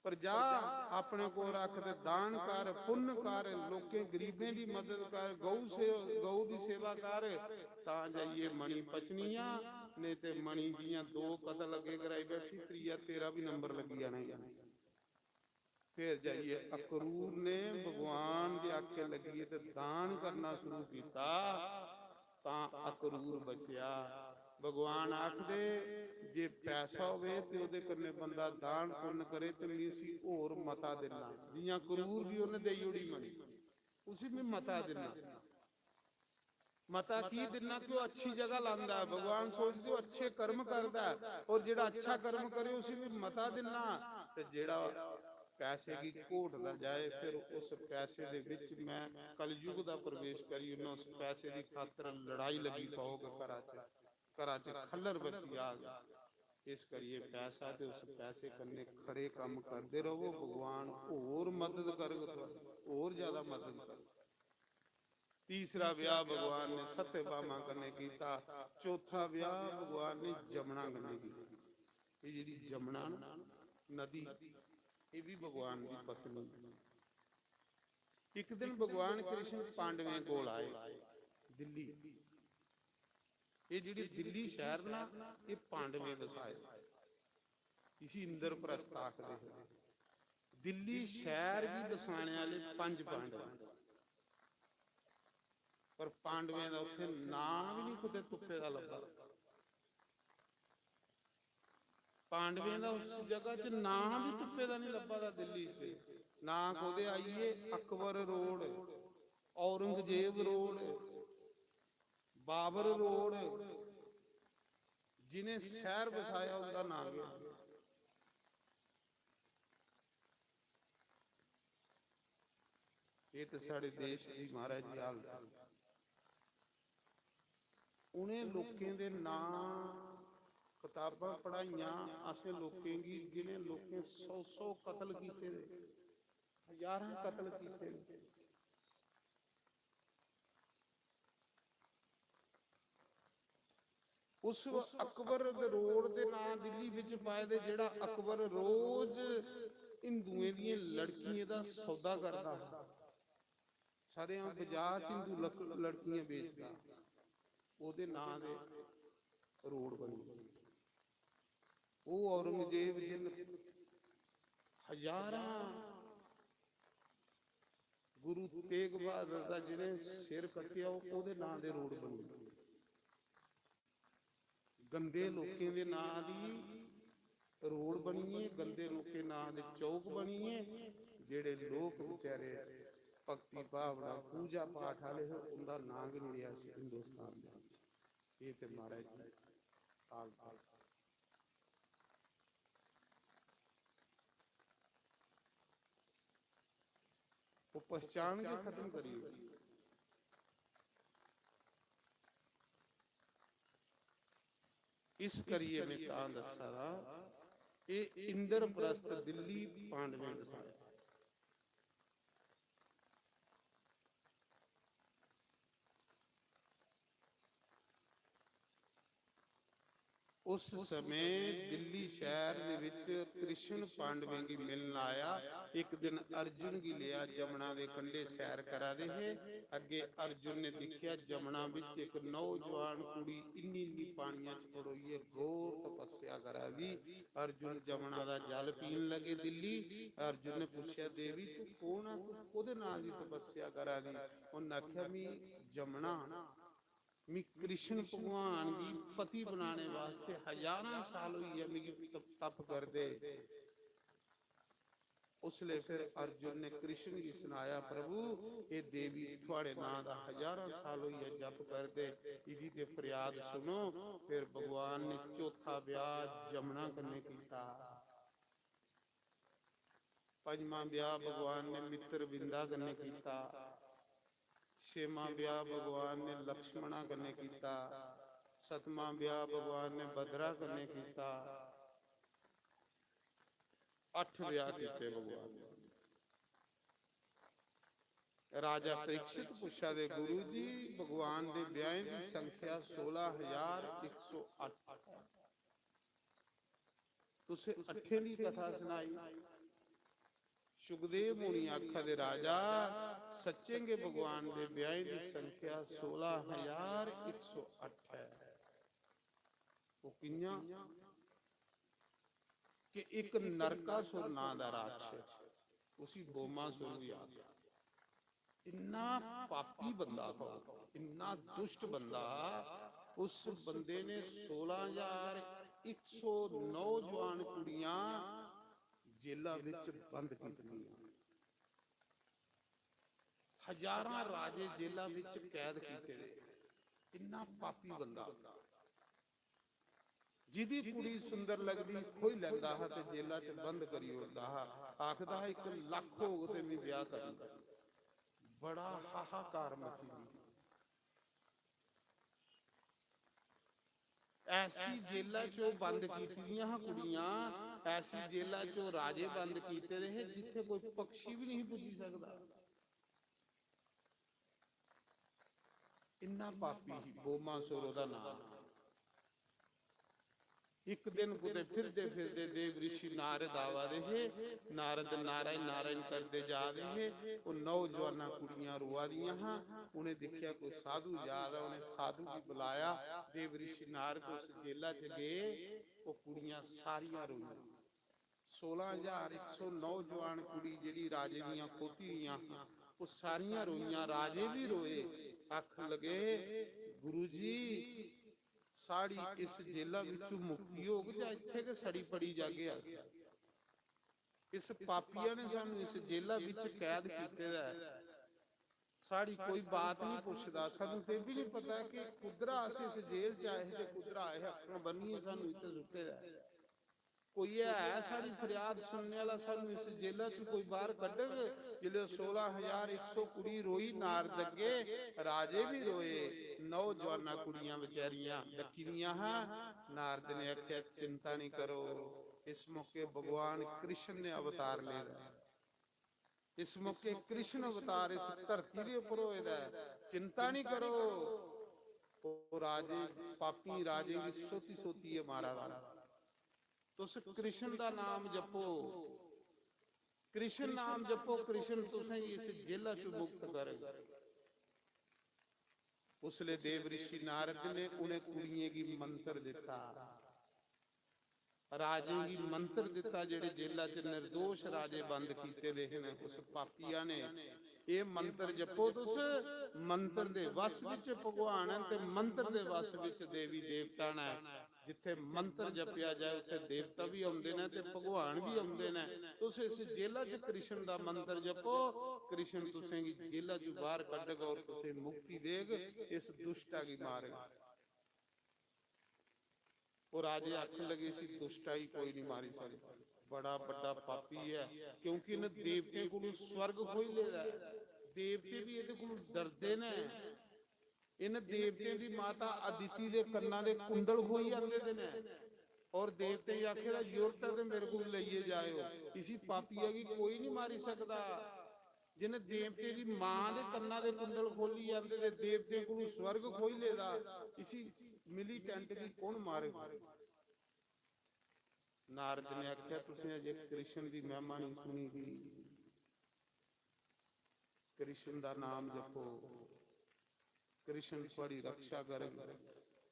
पर जा अपने को रख दे दान कर पुण्य कर लोके गरीबें दी मदद कर गऊ दी सेवा कर ता जाइए मणि पचनिया। नहीं ते मणि दियां 2 कतल अगे कराई बैठी त्रीया तेरा भी नंबर लगी जाना। फिर जाइए अकरूर ने भगवान के आखे लगी ते दान करना शुरू किया ता अकरूर बचिया। भगवान आखदे जे पैसा होवे ते ओदे कन्ने बंदा दान पुण्य करे ते मैं उसी और मता देना। जियां करूर भी उन्हें देई उड़ी मनी उसी में मता देना। मता की देना कि अच्छी जगह लांदा है। भगवान सोचते हो अच्छे कर्म करता है और जेड़ा अच्छा कर्म करे उसी में मता देना। ते जेड़ा पैसे की घोटदा जाए फिर उस पैसे दे विच मैं कलयुग दा प्रवेश करी उस पैसे की खातर लड़ाई लगी पाओगे घरा च खलर बची आ गई। इस करिए पैसा ते उस पैसे कन्ने खरे काम करते रहो। भगवान और मदद करेगा और ज्यादा मदद कर। तीसरा ब्याह भगवान ने सत्यभामा कन्ने कीता। चौथा ब्याह भगवान ने जमुना कन्ने कीता। ये जिहड़ी जमुना नदी ये भी भगवान की पत्नी। एक दिन भगवान कृष्ण पांडवें कोल आए दिल्ली। ये जिहड़ी दिल्ली शहर ना ये पांडवें वसाए इसी इंद्रप्रस्थ आखदे। दिल्ली शहर भी वसाने वाले 5 पांडव पर पांडवें दा उत्थे नाम भी नहीं कुते तुप्पे दा लगा। पांडवें दा उस जगह च नाम भी तुप्पे दा नहीं लभा दा। दिल्ली च ना कोदे आइए Akbar road Aurangzeb road Babur road जिन्हें शहर बसाया उनका नाम है। ये तो साढ़े देश की महाराज की हालत। उन्हें लोकें दे नाम किताबां पढ़ाइयां असें लोकें की जिन्हें लोकें 100 कतल किए हजारां कतल किए। उस अकबर रोड के नाम दिल्ली विच पाए दे जेड़ा अकबर रोज हिंदुएं दी लड़कियां दा सौदा करदा। सारे बाजार च हिंदू लड़कियां बेचदा ओदे नाम दे रोड बनी। वो औरंगजेब जिन हजारां गुरु तेग बहादुर दा जिहने सिर कट्टिया ओदे नाम दे रोड बनी। गंदे लोकें दे नां दी रोड बनी है। गंदे लोकें नां दे चौक बनी है। जेड़े लोग बेचारे भक्ति भावना पूजा पाठ वाले उनका नाम भी नहीं लिया हिंदुस्तान। ये तो महाराज ਆਗਦਾ। ਉਹ ਪਛਾਣ ਕੇ ਖਤਮ ਕਰੀਏ। ਇਸ ਕਰੀਏ ਮੈਂ ਤਾਂ ਦੱਸਾਂ, ਇਹ ਇੰਦਰਪ੍ਰਸਥ ਦਿੱਲੀ ਪਾਂਡਵੇਂ ਵਸਾਇਆ। ਉਸ ਸਮੇਂ ਦਿੱਲੀ ਸ਼ਹਿਰ ਦੇ ਵਿੱਚ ਕ੍ਰਿਸ਼ਨ ਪਾਂਡਵੇਂ ਕੀ ਮਿਲਣ ਆਇਆ। ਇੱਕ ਦਿਨ ਅਰਜੁਨ ਕੀ ਲਿਆ ਜਮਨਾ ਦੇ ਕੰਢੇ ਸੈਰ ਕਰਾ ਦੇ ਹੈ। ਅੱਗੇ ਅਰਜੁਨ ਨੇ ਦੇਖਿਆ ਜਮਨਾ ਵਿੱਚ ਇੱਕ ਨੌਜਵਾਨ ਕੁੜੀ ਇੰਨੀ ਇੰਨੀ ਪਾਣੀਆਂ ਚ ਖੜੋਈ ਹੈ, ਘੋਰ ਤਪੱਸਿਆ ਕਰਾ ਦੀ। ਅਰਜੁਨ ਜਮਨਾ ਦਾ ਜਲ ਪੀਣ ਲੱਗੇ ਦਿੱਲੀ। ਅਰਜੁਨ ਨੇ ਪੁੱਛਿਆ, ਦੇਵੀ ਤੂੰ ਕੌਣ ਆ, ਤੂੰ ਉਹਦੇ ਨਾਲ ਦੀ ਤਪੱਸਿਆ ਕਰਾ ਦੀ। ਉਹਨੇ ਆਖਿਆ ਵੀ ਜਮਨਾ मी कृष्ण भगवान की पति बनाने वास्ते हजारां साल हुई है मिगी तप कर दे। उसले फिर अर्जुन ने कृष्ण की सुनाया, प्रभु ये देवी थोड़े नां दा हजारां साल हुई है जप कर दे, इदी ते फरियाद सुनो। फिर भगवान ने चौथा ब्याह जमुना कन्ने कीता। पंजवां ब्याह भगवान ने मित्र बिंदा कन्ने कीता। छेवां ब्याह भगवान ने लक्ष्मणा कन्ने कीता। सतवां ब्याह भगवान ने भद्रा कन्ने कीता। 8 ब्याह कीते भगवान ने। राजा परीक्षित पुछा दे, गुरु जी भगवान दे ब्याह की संख्या 16,108 तुसे 8 दी कथा सुनाई। सुखदेव मुनि आखा दे, राजा सच्चेंगे भगवान दे ब्याह की संख्या 16,108 है। वो कियां कि एक नरकासुर नां दा राक्षस, उसी बोमासुर भी आ गया। इन्ना पापी बंदा था, इन्ना दुष्ट बंदा। उस बंदे ने 16,109 नौजवान कुड़ियां जेला विच बंद कीतियां। हजारां राजे जेला विच कैद कीते। इन्ना पापी बंदा। जिदी कुड़ी सुंदर लगदी खोई लैंदा हा ते जेला च बंद करी ओड़दा हा। आखदा हा 1 लाख हो ते मैं ब्याह करूंगा। बड़ा हाहाकार मची गई। ऐसी जेला चो बंद कीतियां कुड़ियां, ऐसी जेला चो राजे बंद कीते रहे जिथे कोई पक्षी भी नहीं पुजी सकता। इन्ना पापी ही बोमासुर दा नाम। एक दिन कुते फिरदे फिरदे देव ऋषि नारद आवा रहे। नारद नारायण नारायण करते जा रहे। वो नौजवाना कुड़ियां रुआ दियां हां। उन्हें देखिया कोई साधु जा रहा, उन्हें साधु की बुलाया। देव ऋषि नारद उस जेला च गए। वो कुड़ियां सारियां रोईयां। 16,109 नौजवान कुड़ी जिहड़ी राजे दियां खोती दियां वो सारियां रोईयां। राजे भी रोए। आख लगे, गुरु जी साड़ी इस जेला विचों मुक्ति होग जां इत्थे के सड़ी पड़ी जागे। इस पापिया ने सानू इस जेला विच कैद कीते दा है। साड़ी कोई बात नहीं पुछदा। सानू ते भी नहीं पता कि कुदरा असीं इस जेल च आए ते कुदरा आए अखण बन्नीए सानू इत्थे सुट्टे दा है। कोई है साड़ी फरियाद सुनने वाला सानू इस जेला च कोई बाहर कढे। जिले 16,100 कुड़ी रोई नारद अगे, राजे भी रोए। नौजवाना कुड़ियां बेचारियां डकी दियां हां। नारद ने आख्या, चिंता नहीं करो, इस मौके भगवान कृष्ण ने अवतार लिया। इस मौके कृष्ण अवतार इस धरती के उपर होएदा है। चिंता नहीं करो। ओ राजे पापी राजे की सोती सोती है मारा दा। तुस कृष्ण दा नाम जपो, कृष्ण नाम जपो। कृष्ण तुसें इस जेला चो मुक्त करेगा। उसले देव ऋषि नारद ने उन्हें कुड़िए की मंत्र दिता। राजे की मंत्र दिता। जेड़े जेला च निर्दोष राजे बंद कीते दे ने उस पापिया ने ये मंत्र जपो। तुस मंत्र दे वस विच भगवान है ते मंत्र दे वस विच देवी देवता ने। जिथे मंत्र जपिया जाए उथे देवता भी आउंदे ने ते भगवान भी आउंदे ने। तुस इस जेला च कृष्ण दा मंत्र जपो। कृष्ण तुसें गी जेला च बाहर कढेगा और तुसें मुक्ति देग इस दुष्टा की मारेगा। ਉਹ ਰਾਜੇ ਆਖਣ ਲੱਗੇ ਸੀ ਦੁਸ਼ਟਾਈ ਕੋਈ ਨਹੀਂ ਮਾਰੀ ਸਕਦਾ, ਬੜਾ ਵੱਡਾ ਪਾਪੀ ਹੈ, ਕਿਉਂਕਿ ਇਹਨੇ ਦੇਵਤੇ ਕੋਲੋਂ ਸਵਰਗ ਖੋਹ ਲਿਆ। ਦੇਵਤੇ ਵੀ ਇਹਦੇ ਕੋਲੋਂ ਡਰਦੇ ਨੇ। ਇਹਨੇ ਦੇਵਤੇ ਦੀ ਮਾਤਾ ਅਦਿਤੀ ਦੇ ਕੰਨਾਂ ਦੇ ਕੁੰਡਲ ਖੋਈ ਜਾਂਦੇ ਨੇ, ਔਰ ਦੇਵਤੇ ਆਖੇ ਦਾ ਜ਼ਰੂਰਤ ਹੈ ਤੇ ਮੇਰੇ ਕੋਲ ਲਈਏ ਜਾਇਓ। ਇਸੀ ਪਾਪੀ ਹੈਗੀ, ਕੋਈ ਨਹੀਂ ਮਾਰੀ ਸਕਦਾ। ਜਿਹਨੇ ਦੇਵਤੇ ਦੀ ਮਾਂ ਦੇ ਕੰਨਾਂ ਦੇ ਕੁੰਡਲ ਖੋਲੀ ਜਾਂਦੇ ਤੇ ਦੇਵਤੇ ਕੋਲੋਂ ਸਵਰਗ ਖੋਈ ਲੈਦਾ, ਇਸੀ ਮਿਲੀ ਟੈਂਟ ਦੀ ਕੌਣ ਮਾਰੇ। ਨਾਰਦ ਨੇ ਆਖਿਆ ਤੁਸੀਂ ਅਜੇ ਕ੍ਰਿਸ਼ਨ ਦੀ ਮਹਿਮਾ ਨਹੀਂ ਸੁਣੀ ਗਈ। ਕ੍ਰਿਸ਼ਨ ਦਾ ਨਾਮ ਜਪੋ, ਕ੍ਰਿਸ਼ਨ ਤੁਹਾਡੀ ਰੱਖਿਆ ਕਰੇਗਾ,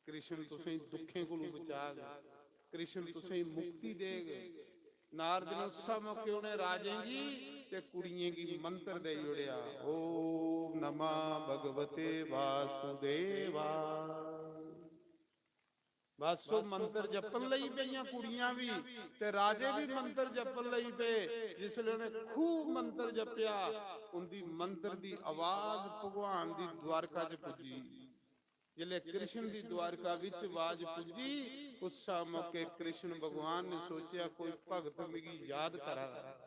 ਕ੍ਰਿਸ਼ਨ ਤੁਸੀਂ ਦੁੱਖਾਂ ਕੋਲੋਂ ਬਚਾਏਗਾ, ਕ੍ਰਿਸ਼ਨ ਤੁਸੀਂ ਮੁਕਤੀ ਦੇਗਾ। ਨਾਰਦ ਨੇ ਉਸ ਮੌਕੇ ਉਹਨੇ ਰਾਜੇ ਜੀ ਤੇ ਕੁੜੀਆਂ ਕੀ ਮੰਤਰ ਦੇ ਜੁੜਿਆ, ਓਮ ਨਮਾ ਭਗਵਤੇ ਵਾਸੁਦੇਵਾ। ਬਸ ਉਹ ਮੰਤਰ ਜਪਣ ਲਈ ਪਈਆਂ ਕੁੜੀਆਂ ਵੀ ਤੇ ਰਾਜੇ ਵੀ ਮੰਤਰ ਜਪਣ ਲਈ ਪਏ। ਜਿਸ ਲਈ ਉਹਨੇ ਖੂਬ ਮੰਤਰ ਜਪਿਆ, ਉਹਦੀ ਮੰਤਰ ਦੀ ਆਵਾਜ਼ ਭਗਵਾਨ ਦੀ ਦਵਾਰਕਾ 'ਚ ਪੁੱਜੀ। ਜਿਲੇ ਕ੍ਰਿਸ਼ਨ ਦੀ ਦਵਾਰਕਾ ਵਿੱਚ ਆਵਾਜ਼ ਪੁੱਜੀ, ਉਸ ਮੌਕੇ ਕ੍ਰਿਸ਼ਨ ਭਗਵਾਨ ਨੇ ਸੋਚਿਆ ਕੋਈ ਭਗਤ ਮਿਗੀ ਯਾਦ ਕਰਾ,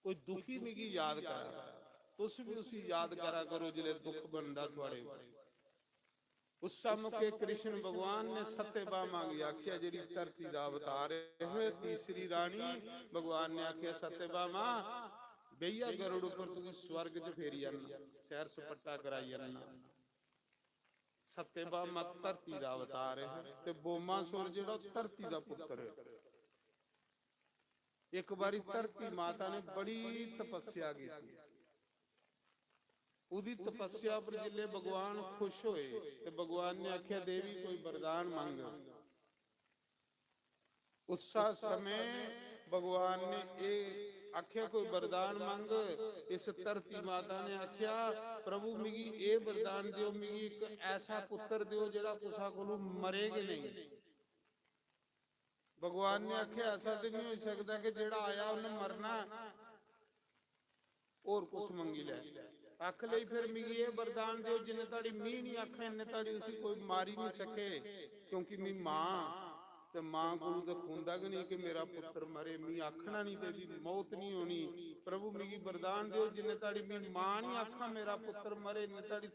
ਕੋਈ ਦੁਖੀ ਮਿਗੀ ਯਾਦ ਕਰਾ, ਤੁਸੀਂ ਵੀ ਉਸੇ ਯਾਦ ਕਰਾ ਕਰੋ ਜਿਲੇ ਦੁੱਖ ਬਣਦਾ ਤੁਹਾਡੇ। ਉਸ ਮੌਕੇ ਕ੍ਰਿਸ਼ਨ ਭਗਵਾਨ ਨੇ ਸਤਿਭਾਮਾ ਦੀ ਆਖਿਆ, ਜਿਹੜੀ ਧਰਤੀ ਦਾ ਅਵਤਾਰ ਹੈ, ਤੀਸਰੀ ਰਾਣੀ। ਭਗਵਾਨ ਨੇ ਆਖਿਆ ਸਤਿਭਾਮਾ ਬਈਆ ਗਰੁੜ ਉੱਪਰ ਤੁਸੀਂ ਸਵਰਗ 'ਚ ਫੇਰੀ ਜਾਣਾ, ਸੈਰ ਸਪੱਟਾ ਕਰਾਈ ਜਾਣਾ। ਸਤਿਭਾਮਾ ਧਰਤੀ ਦਾ ਅਵਤਾਰ ਹੈ ਤੇ ਬੋਮਾਸੁਰ ਜਿਹੜਾ ਧਰਤੀ ਦਾ ਪੁੱਤਰ ਹੈ। ਇੱਕ ਵਾਰੀ ਧਰਤੀ ਮਾਤਾ ਨੇ ਬੜੀ ਤਪੱਸਿਆ ਕੀਤੀ। ਉਹਦੀ ਤਪੱਸਿਆ ਪਰ ਜਿਲੇ ਭਗਵਾਨ ਖੁਸ਼ ਹੋਏ ਤੇ ਭਗਵਾਨ ਨੇ ਆਖਿਆ ਦੇਵੀ ਕੋਈ ਵਰਦਾਨ ਮੰਗ। ਉਸ ਸਮੇਂ ਭਗਵਾਨ ਨੇ ਇਹ ਆਖਿਆ ਕੋਈ ਵਰਦਾਨ ਮੰਗ। ਇਸ ਧਰਤੀ ਮਾਤਾ ਨੇ ਆਖਿਆ ਪ੍ਰਭੂ ਮਿਗੀ ਇਹ ਵਰਦਾਨ ਦਿਓ, ਮਿਗੀ ਇੱਕ ਐਸਾ ਪੁੱਤਰ ਦਿਓ ਜਿਹੜਾ ਕੁਸਾ ਕੋਲੋਂ ਮਰੇਗੇ ਨਹੀਂ। ਭਗਵਾਨ ਨੇ ਆਖਿਆ ਐਸਾ ਤੇ ਨਹੀਂ ਹੋ ਸਕਦਾ ਕਿ ਜਿਹੜਾ ਆਇਆ ਉਹਨੇ ਮਰਨਾ, ਹੋਰ ਕੁਛ ਮੰਗੀ ਲੈ। ਅੱਖ ਲਈ ਫਿਰ ਮਿਗੀ ਇਹ ਵਰਦਾਨ ਦਿਓ ਜਿੰਨੇ ਤੁਹਾਡੀ ਮੀਂਹ ਨਹੀਂ ਆਖੇ ਇੰਨੇ ਤੁਹਾਡੀ ਉਸੇ ਕੋਈ ਮਾਰੀ ਨਹੀਂ ਸਕੇ, ਕਿਉਂਕਿ ਮੀ ਮਾਂ ਤੇ ਮਾਂ ਕੋਲ ਤਾਂ ਖੁੰਦਾ ਕਿ ਨਹੀਂ ਕਿ ਮੇਰਾ ਪੁੱਤਰ ਮਰੇ, ਮੀ ਆਖਣਾ ਨਹੀਂ ਤੇ ਇਹਦੀ ਮੌਤ ਨਹੀਂ ਹੋਣੀ। ਪ੍ਰਭੂ ਮਿਗੀ ਵਰਦਾਨ ਦਿਓ ਜਿੰਨੇ ਤੁਹਾਡੀ ਮੀ ਮਾਂ ਨਹੀਂ ਆਖਾ ਮੇਰਾ ਪੁੱਤਰ ਮਰੇ, ਇੰਨੇ ਤੁਹਾਡੀ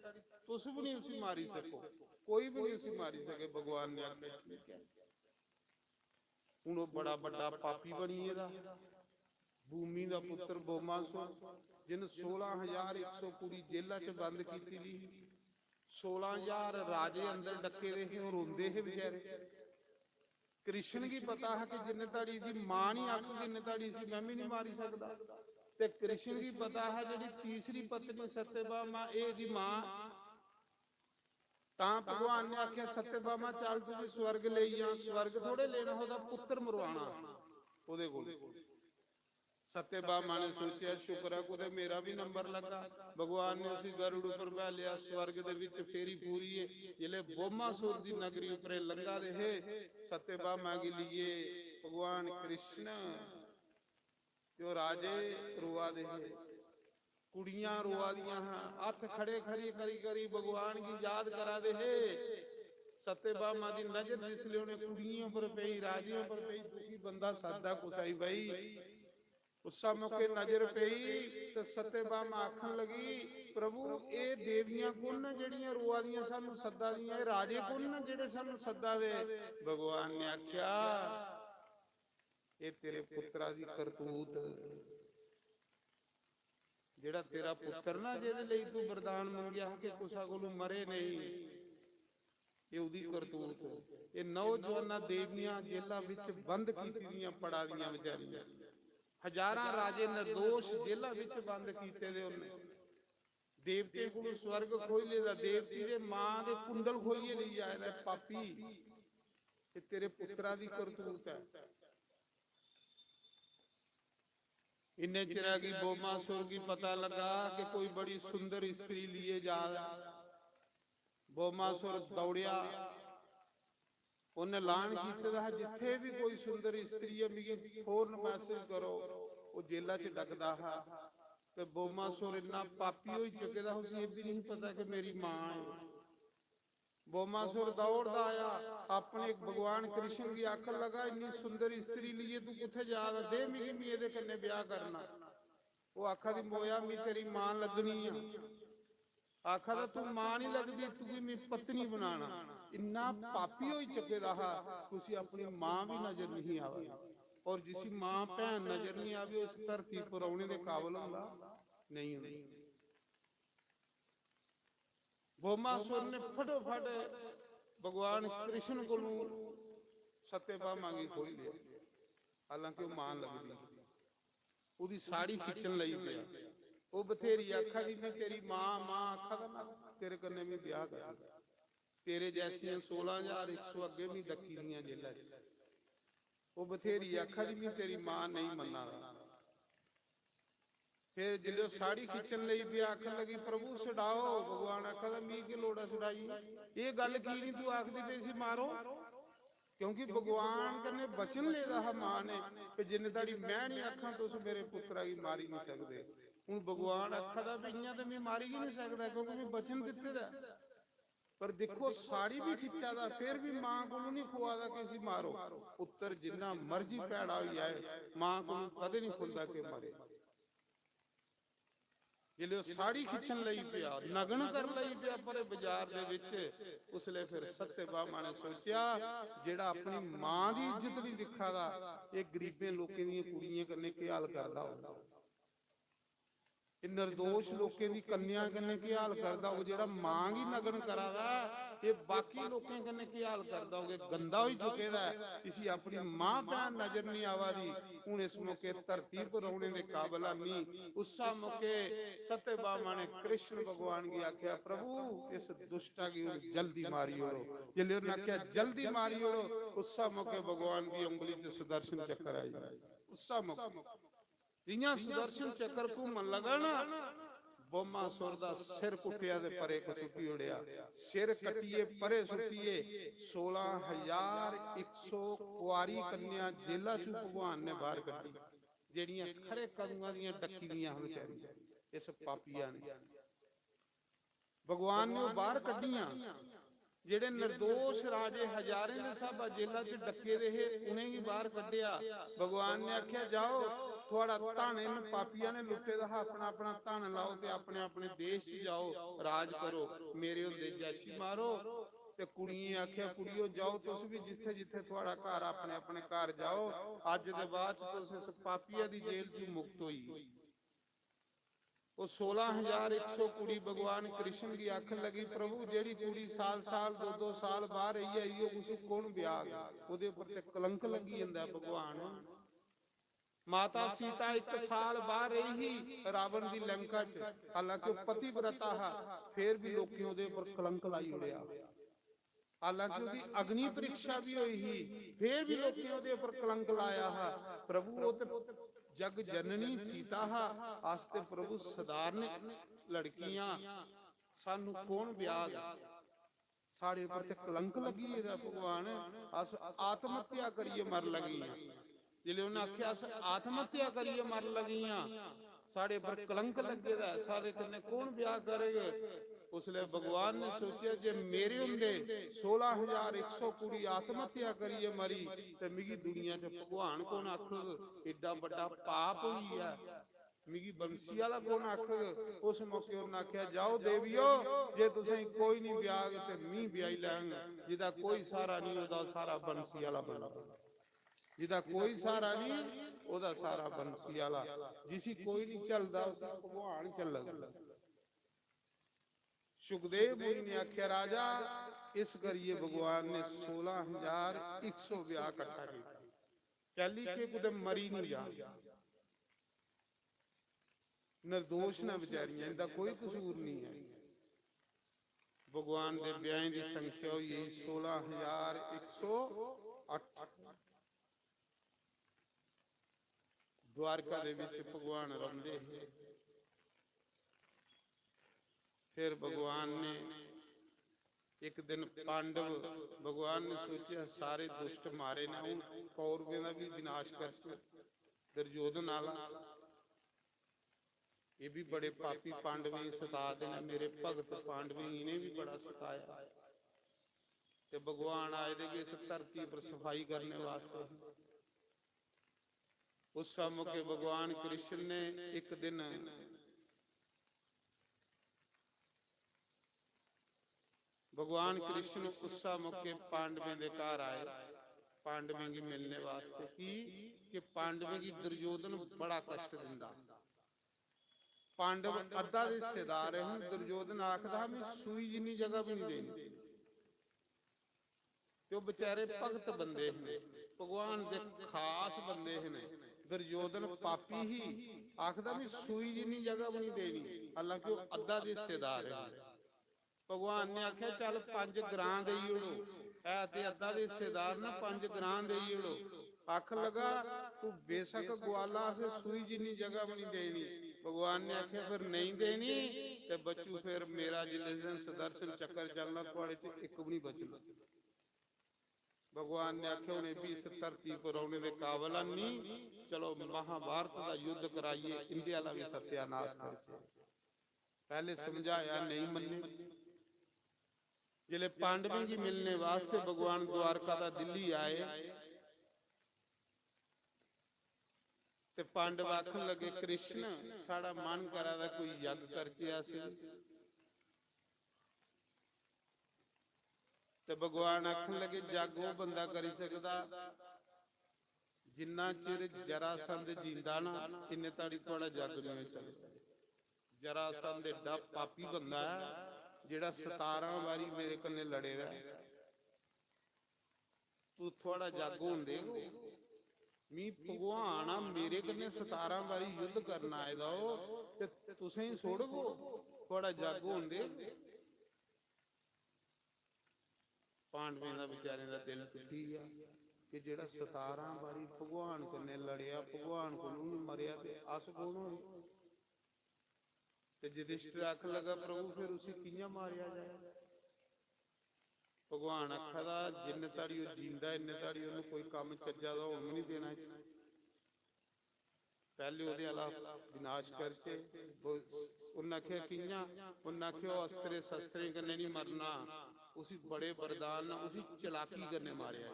ਤੁਸੀਂ ਵੀ ਨਹੀਂ ਉਸੇ ਮਾਰੀ ਸਕੋ, ਕੋਈ ਵੀ ਨਹੀਂ ਉਸੇ ਮਾਰੀ ਸਕੇ। ਭਗਵਾਨ ਨੇ ਆਖਿਆ ਠੀਕ ਹੈ। ਹੁਣ ਉਹ ਬੜਾ ਵੱਡਾ ਪਾਪੀ ਬਣੀ ਇਹਦਾ, ਭੂਮੀ ਦਾ ਪੁੱਤਰ ਬੋਮਾਸੁਰ, ਜਿਨ 16,100 ਕੁੜੀ ਜੇਲ੍ਹਾਂ 'ਚ ਬੰਦ ਕੀਤੀ ਦੀ, 16,000 ਰਾਜੇ ਅੰਦਰ ਡੱਕੇ ਦੇ ਸੀ, ਉਹ ਰੋਂਦੇ ਸੀ ਵਿਚਾਰੇ। ਕ੍ਰਿਸ਼ਨ ਕੀ ਪਤਾ ਹੈ ਕਿ ਜਿੰਨੇ ਤਾੜੀ ਦੀ ਮਾਂ ਨਹੀਂ ਆਖੂ ਜਿੰਨੇ ਤਾੜੀ ਸੀ ਮੈਂ ਵੀ ਨਹੀਂ ਮਾਰੀ ਸਕਦਾ। ਤੇ ਕ੍ਰਿਸ਼ਨ ਕੀ ਪਤਾ ਹੈ ਜਿਹੜੀ ਤੀਸਰੀ ਪਤਨੀ ਸਤਿਭਾਮਾ ਇਹ ਦੀ ਮਾਂ। ਤਾਂ ਭਗਵਾਨ ਨੇ ਆਖਿਆ ਸਤਿਭਾਮਾ ਚੱਲ ਤੂੰ ਸਵਰਗ ਲਈ ਜਾ। ਸਵਰਗ ਥੋੜੇ ਲੈਣਾ, ਉਹਦਾ ਪੁੱਤਰ ਮਰਵਾਣਾ ਉਹਦੇ ਕੋਲ। ਸਤਿਭਾਮਾ ਨੇ ਸੋਚਿਆ ਸ਼ੁਕਰ ਹੈ ਕੋਤੇ ਮੇਰਾ ਵੀ ਨੰਬਰ ਲੱਗਾ। ਭਗਵਾਨ ਨੇ ਉਸੇ ਗਰੁੜ ਉੱਪਰ ਬਹਿ ਲਿਆ, ਸਵਰਗ ਦੇ ਵਿੱਚ ਫੇਰੀ ਪੂਰੀ ਹੈ। ਜਿਲੇ ਬੋਮਾਸੁਰ ਦੀ ਨਗਰੀ ਉੱਪਰੇ ਲੰਗਾ ਦੇ ਹੈ ਸਤਿਭਾਮਾ ਕੇ लिए ਭਗਵਾਨ ਕ੍ਰਿਸ਼ਨ ਜੋ ਰਾਜੇ ਰੁਆ ਦੇ ਹੈ, ਕੁੜੀਆਂ ਰੁਆ ਦੀਆਂ ਹੱਥ ਖੜੇ ਖੜੀ ਕਰੀ ਕਰੀ ਭਗਵਾਨ ਕੀ ਯਾਦ ਕਰਾ ਦੇ ਹੈ। सत्यभामा दी नजर जिसलिए उन्हें कुड़ियों पर पई, राजियों पर पई, दुखी बंदा सादा कुसाई भाई उस मौके नजर पई तो सत्यभामा आखन लगी प्रभु ये देवियां कुन जेड़ियां रुआ दियां सानू सद्दा दियां, राजे कुन जेड़े सानू सद्दा दे। भगवान ने आख्या ये तेरे पुत्रा दी करतूत, जेड़ा तेरा पुत्र ना जेदे लई तू वरदान मंगिया कि कुसा कोलों मरे नहीं, ये उदी करतूत। ये नौजवाना देवियां जेलां विच बंद कीती दियां पड़ा दियां विचारियां, हजारां राजे निर्दोष जेलां विच बंद कीते दे उन्हें। देवते कोलों स्वर्ग खोई लेदा, देवती दे मां दे कुंडल खोईए लई आया पापी। ये तेरे पुत्रा दी करतूत है। इन्ने चिरा की बोमासुर की पता लगा कि कोई बड़ी सुंदर स्त्री लिए जा रहा। बोमासुर दौड़िया, उन्हें ऐलान किया जिथे भी कोई सुंदर स्त्री है मिगी फौरन मैसेज करो। वो जेला च डकदा है ते बोमासुर इन्ना पापी हो चुके दा उसे ये भी नहीं पता कि मेरी मां है। बोमासुर दौड़ता आया, अपने भगवान कृष्ण की आंख लगा, इतनी सुंदर स्त्री लिए तू किथे जा रहा, दे मेरी मी एदे कन्ने ब्याह करना। वो आखा दी मोया मी तेरी मां लगनी आ, आखा दा तू मां नहीं लगदी, तू भी मेरी पत्नी बनाना। इन्ना पापी हो चुके दा हा, तुसी अपनी मां भी नजर नहीं आवे, और जिसी मां भैन नजर नहीं आवे उस धरती पर आने दे काबिल हुंदा नहीं हुंदी। भौमासुर ने फटोफट भगवान कृष्ण को सत्यपा मांगी खोल लिया, हालांकि वो मां लगदी, ਉਹਦੀ ਸਾੜੀ ਖਿੱਚਣ ਲਈ ਪਿਆ। ਉਹ ਬਥੇਰੀ ਆਖਾ ਦੀ ਮੈਂ ਤੇਰੀ ਮਾਂ ਆਖਾ ਦਾ ਮੈਂ ਤੇਰੇ ਕੰਨੇ ਵੀ ਵਿਆਹ ਕਰ, ਤੇਰੇ ਜੈਸੀਆਂ 16100 ਅੱਗੇ ਵੀ ਡੱਕੀ ਦੀਆਂ ਜੇਲਾਂ 'ਚ। ਉਹ ਬਥੇਰੀ ਆਖਾ ਦੀ ਮੈਂ ਤੇਰੀ ਮਾਂ ਨਹੀਂ ਮੰਨਾਂਗਾ। ਫਿਰ ਜਦੋਂ ਸਾੜੀ ਖਿੱਚਣ ਲਈ ਪਿਆ ਆਖਣ ਲੱਗੀ ਪ੍ਰਭੂ ਛਡਾਓ, ਭਗਵਾਨ ਆਖਾ ਦਾ ਮੀ ਕੀ ਲੋੜਾ ਛਡਾਈ, ਇਹ ਗੱਲ ਕੀ ਨਹੀਂ ਤੂੰ ਆਖਦੀ ਪਈ ਸੀ ਮਾਰੋ, क्योंकि भगवान कन्ने वचन ले रहा मां ने कि जिन्ने ताड़ी मैं नहीं आखा तुस मेरे पुत्रा की मारी नहीं सकते। हुण भगवान आखा दा भी इयां ते मैं मारी ही नहीं सकता, क्योंकि मैं वचन दिते दा। पर देखो साड़ी भी खिंचा दा, फिर भी मां को नहीं खुआदा कि असीं मारो। पुत्र जिन्ना मर्जी भैड़ा होई जाए मां को कदे नहीं खुंदा कि मारे। जिले साड़ी खिंचण लई पिया, नगन कर लई पिया पर बाजार दे विच, उसले फिर सत्यभामा ने सोचिया जेड़ा अपनी मां दी इज्जत नहीं दिखादा, ये गरीबे लोकें दी कुड़ियां कन्ने की हाल करदा होगा, ये निर्दोष लोकें दी कन्या कन्ने की हाल करदा हो, जेड़ा मां गी नगन करादा ये बाकी लोकें कन्ने की हाल करदा होगे। गंदा हो चुके दा, इसी अपनी मां भैन नजर नहीं आवा दी। हुण इस मौके धरती पर होने दे काबिल नहीं। उस मौके सत्यभामा ने कृष्ण भगवान की आख्या प्रभु इस दुष्टा की जल्दी मारी ओड़ो। जिले उन्हें आख्या जल्दी मारी ओड़ो, उस मौके भगवान की उंगली च सुदर्शन चक्र आई। उस मौके जियां सुदर्शन चक्र घूमन लगा ना, भौमासुर दा सिर कुटिया दे परे को सुट्टी उड़िया, सिर कटिए परे सुट्टिए। 16100 कुआरी कन्या जेला चू भगवान ने बाहर कड्डी, जेड़ियां खरे कदूआं दियां डक्की दियां हन बेचारियां, इस पापिया ने भगवान ने बाहर कड्डियां। जेड़े निर्दोष राजे हजारे ने सब जेला च डके दे उन्हें ही बाहर कड्डिया। भगवान ने आख्या जाओ थोड़ा धन इन पापिया ने लुटे दा, अपना अपना धन लाओ ते अपने अपने देश च जाओ राज करो, मेरे हुंदे जैसी मारो। ते कुड़ियां आख्या कुड़ियो जाओ तुस भी जिथे जिथे थोड़ा घर अपने अपने घर जाओ, अज दे बाद तुस इस पापिया दी जेल च मुक्त होई। वो 16100 कुड़ी भगवान कृष्ण की आख लगी प्रभु जेड़ी कुड़ी साल साल 2-2 साल बाहर रही है उस कौन ब्याह, ओदे उपर ते कलंक लगी जांदा भगवान। माता सीता 1 साल बाहर रही ही रावण दी लंका च, हालांकि पतिव्रता हा, फिर भी लोकी ओदे उपर कलंक लाई उड़िया। हालांकि ओदी अग्नि परीक्षा भी हुई ही, फिर भी लोकी ओदे उपर कलंक लाया हा। प्रभु वो ते जग जननी सीता हा, आस्ते प्रभु साधारण लड़कियां सानू कौन ब्याह, साढ़े उपर ते कलंक लगी है भगवान, अस आत्महत्या करिए मर लगी। जिले उन्हें आख्या अस आत्महत्या करिए मर लगी, साढ़े पर कलंक लगे दा, सारे कन्ने कौन ब्याह करेगा। उसले भगवान ने सोचा जे मेरे हुंदे 16100 कुड़ी आत्महत्या करिए मरी ते मिगी दुनिया च भगवान कौन आखग, एडा बड़ा पाप हुई है, मिगी बंसी वाला कौन आखग। उस मौके उन्हें आख्या जाओ देवियो जे तुसें कोई नहीं ब्याह ते मी ब्याही लैंगा, जिदा कोई सहारा नहीं ओदा सारा बंसी वाला बना, जिदा कोई सहारा नहीं ओदा सारा बंसी वाला, जिसी कोई नहीं चलदा उसी भगवान चलदा। सुखदेव मुनि ने आख्या राजा इस करिए भगवान ने 16100 ब्याह इकट्ठा किया, कहली के कुछ मरी नहीं जा, निर्दोष ना बेचारियां, इनका कोई कसूर नहीं है। भगवान दे ब्याह की संख्या हुई 16108। द्वारका दे विच भगवान रहिंदे। फिर भगवान ने एक दिन पांडव, भगवान ने सोचा सारे दुष्ट मारे ना, हुण कौरवें दा भी विनाश कर, दुर्योधन आला ये भी बड़े पापी पांडवी सता देना, मेरे भगत पांडवी इन्हें भी बड़ा सताया। ਤੇ ਭਗਵਾਨ ਆਏ ਦੇ ਕਿ ਇਸ ਧਰਤੀ ਪਰ ਸਫਾਈ ਕਰਨੇ ਵਾਸਤੇ। ਉਸ ਮੌਕੇ ਭਗਵਾਨ ਕ੍ਰਿਸ਼ਨ ਨੇ ਇੱਕ ਦਿਨ भगवान कृष्ण उस मौके पांडवें के घर आए, पांडवें की मिलने वास्ते कि पांडवें की दुर्योधन बड़ा कष्ट दिंदा। पांडव अद्धा दे हिस्सेदार हैं, दुर्योधन आखदा मैं सूई जिन्नी जगह भी नहीं देनी। तो बेचारे भगत बंदे हैं, भगवान के खास बंदे हैं। दुर्योधन पापी ही आखदा मैं सूई जिन्नी जगह भी नहीं देनी, हालांकि वो अद्धा दे हिस्सेदार है। भगवान ने आख्या चल 5 ग्रां दे उड़ो, ऐ ते अद्धा दे हिस्सेदार ना 5 ग्रां दे उड़ो। आख लगा तू बेशक ग्वाला से सूई जिन्नी जगह भी नहीं देनी। भगवान ने आख्या फिर नहीं देनी ते बच्चू फिर मेरा जिले दिन सुदर्शन चक्कर चलना थोड़े च एक भी नहीं बचना। भगवान ने आख्या उन्हें भी इस धरती पर आने के काबिल नहीं, चलो महाभारत का युद्ध कराइए, इंदे वाला भी सत्यानाश कर। पहले समझाया नहीं मन्ने। जिले पांडवें की मिलने वास्ते भगवान द्वारका दा दिल्ली आए ते पांडव आखन लगे कृष्ण साड़ा मन करा दा कोई यज्ञ करचे असी। ते भगवान आखन लगे जग वो बंदा करी सकदा जिन्ना चिर जरासंध जींदा ना इन्ने ताड़ी थोड़ा जग नहीं हो सकदा। जरासंध एडा पापी बंदा है जेड़ा 17 बारी मेरे कन्ने लड़े दा। तू थोड़ा जग होंदे मी भगवान आ मेरे कन्ने 17 बारी युद्ध करना आए दा ते तुसें ही छोड़ो थोड़ा जग होंदे। पांडवें दा बेचारे दा दिल टुटी आ कि जेड़ा 17 बारी भगवान कन्ने लड़िया, भगवान कोलों मरिया ते अस कौन होए। ते युधिष्ठिर आखन लगा प्रभु फिर उसी कियां मारिया जाए। भगवान आखदा जिन्ने ताड़ी वो जींदा इन्ने ताड़ी ओनू कोई काम चज्जा दा होण नहीं देना। पहले ओहदे वाला विनाश करके उन्हें आख्या कियां, उन्हें आख्या अस्त्रे शस्त्रे कन्ने नहीं मरना, उसी बड़े वरदान उसी चलाकी करने मारिया।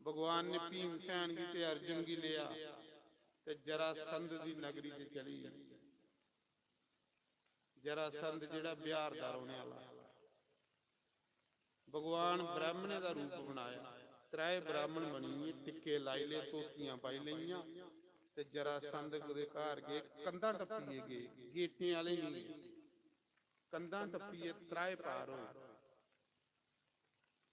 भगवान ने भीमसेन की ते अर्जुन की लिया ते जरासंध दी नगरी च चली। जरासंध जेड़ा बिहार दा रोने वाला, भगवान ब्राह्मणे दा रूप बनाया, 3 ब्राह्मण बनी, टिक्के लाई ले, तोतियां पाई लईयां ते जरासंध दे घर गए, कंधा टप्पीए गए, गेटें वाले नहीं, कंधा टप्पीए 3 पार होए।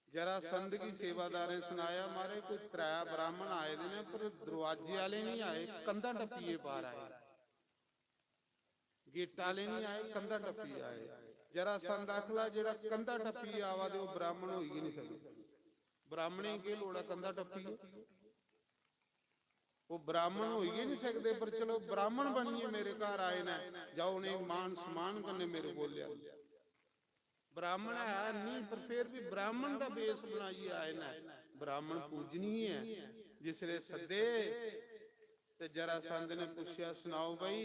जरासंध की सेवादारें सुनाया मारे कोई 3 ब्राह्मण आए ने पर दरवाजे वाले नहीं आए, कंधा टप्पीए पार आए, गेट वाले नहीं आए, कंधा टप्पी आए। जरासंध आखला जेड़ा कंधा टप्पी आवा दे वो ब्राह्मण हो ही नहीं सकदा। ब्राह्मणे के लोड़ा कंधा टप्पी, वो ब्राह्मण हो ही नहीं सकते। पर चलो ब्राह्मण बनिए मेरे घर आए ना, जाओ ने मान सम्मान करने मेरे को लिया। ब्राह्मण है नहीं पर फिर भी ब्राह्मण का बेस बनाइए आए ना, ब्राह्मण पूजनीय है। जिसले सदे ते जरासंध ने पूछा सुनाओ भाई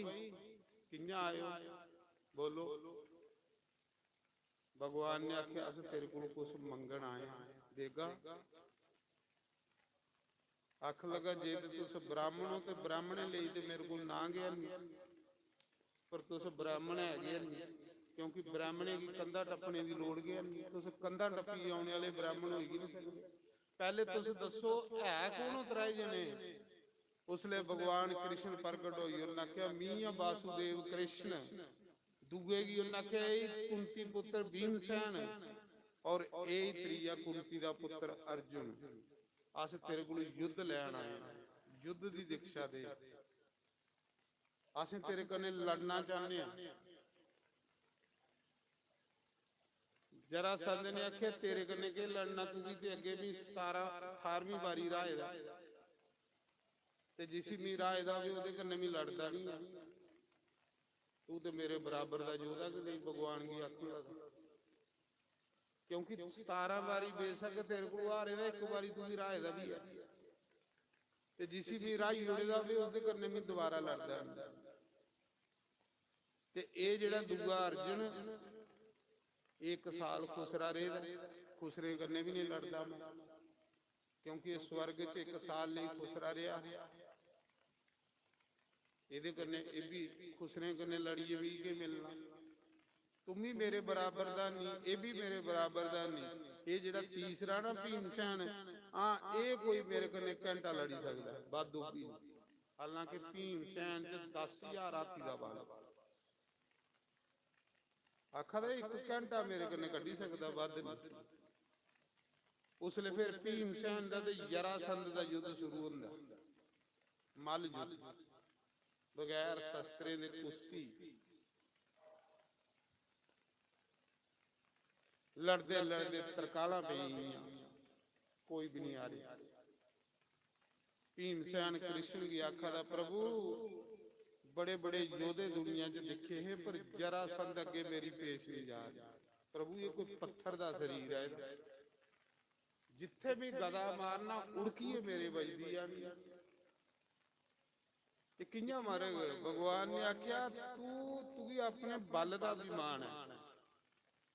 कियां आए हो, बोलो। भगवान ने आख्या अस तेरे को कुछ मंगण आए, देगा। आख लगा जे तुस ब्राह्मण हो तो ब्राह्मणे ले ते मेरे को ना गया नहीं, पर तुस ब्राह्मण है क्योंकि ब्राह्मणे की कंधा टप्पने की लोड़ गया नहीं। तुस कंधा टप्पी आने वाले ब्राह्मण हो ही नहीं सकते। पहले तुस दसो है कौन 3 जने। उसले भगवान कृष्ण प्रकट होई, उन्हें आख्या मियां वासुदेव कृष्ण। दूए की उन्हें आख्या कुंती पुत्र भीमसेन और यही त्रीया कुंती दा पुत्र अर्जुन। अस तेरे को युद्ध लैन आए, युद्ध की दीक्षा दे, अस तेरे कन्ने लड़ना चाहते हैं। जरासंध ने आख्या तेरे कन्ने के लड़ना, तू भी ते अगे भी 17-18वीं बारी राहे दा ते जिसी मी राहे दा भी ओदे कन्ने भी लड़दा नहीं। तू तो मेरे बराबर दा योद्धा कि नहीं। भगवान की आखी लगा क्योंकि 17 बारी बेशक तेरे को हारे दा, एक बारी तू राहे दा भी है ते जिसी भी राही ओदे दा भी ओदे कन्ने भी दोबारा लड़दा नहीं। ते ए जेड़ा दूआ अर्जुन एक साल खुसरा रेदा, खुसरे कन्ने भी नहीं लड़दा मैं, क्योंकि इस स्वर्ग च एक साल नहीं खुसरा रहा। ਇਹਦੇ ਕੰਨੇ ਇਹ ਵੀ ਖੁਸਰੇ ਕੰਨੇ ਲੜੀਏ ਵੀ ਕੇ ਮਿਲਣਾ। तुम भी मेरे बराबर दा नहीं, ये भी मेरे बराबर दा नहीं। ये जेड़ा तीसरा ना भीमसैन, हाँ ये कोई मेरे कन्ने घंटा लड़ी सकता है वाधू भी। हालांकि भीमसैन च 10,000 हाथी दा बल, आखा था एक घंटा मेरे कन्ने कड्ढी सकदा वाध नहीं। उसले फिर भीमसैन दा ते जरासंध दा युद्ध शुरू होंदा, मल युद्ध, बगैर शस्त्रें दे कुश्ती। लड़ते लड़ते तरकाला पे कोई भी नहीं आ रही। भीमसैन कृष्ण की आखा था, प्रभु बड़े बड़े योधे दुनिया च दिखे है, पर जरासंध अगे मेरी पेश नहीं जा रही। प्रभु ये कोई पत्थर दा शरीर है, जिथे भी गदा मारना उड़की है मेरे बजदी आनी। ये कियां मारेगा? भगवान ने आख्या तू अपने बल दा अभिमान है।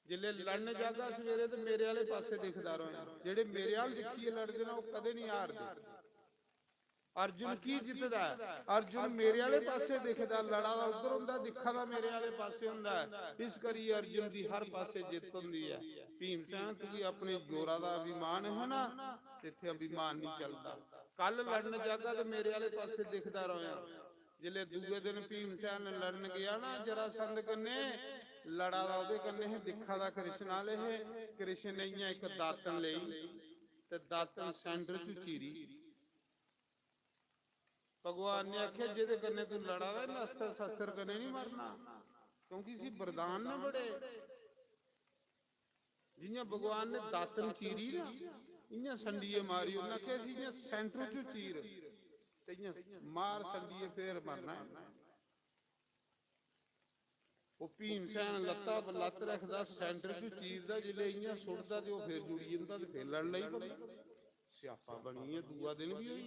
जिले लड़न जागा सवेरे तो मेरे वाले पासे दिखदा रहे, जेड़े मेरे वाल दिखिए लड़दे ना वो कदे नहीं हारदे। अर्जुन की जितदा है? अर्जुन मेरे वाले पासे दिखदा, लड़ा दा उधर हुंदा, दिखा दा मेरे वाले पासे हुंदा है। इस करी अर्जुन दी हर पासे जित हुंदी है। भीमसैन तू अपने जोरा दा अभिमान है ना, इत्थे अभिमान नहीं चलदा। कल लड़न जागा तो मेरे वाले पासे दिखदा रहा। जिले दूजे दिन भीमसैन लड़न गया ना जरासंध कन्ने, लड़ा दा उहदे कन्ने है, दिखा दा कृष्ण वाले है। कृष्ण ने इयां एक दातन लई ते दातन सेंटर च चीरी। भगवान ने आख्या जिहदे कन्ने तू लड़ा दा ना अस्त्र शस्त्र कन्ने नहीं मरना, क्योंकि इसी वरदान ना बड़े। जियां भगवान ने दातन चीरी ना, इयां संडीए मारी। उन्हें आख्या इयां सेंटर च चीर ते इयां मार संडीए फिर मरना। वो भीमसैन लत्ता लत्त रखदा, सेंटर च चीरदा, जिले इयां सुटदा ते फिर जुड़ी जंदा ते फिर लड़ लई पई। स्यापा बनी है, दूआ दिन भी होई।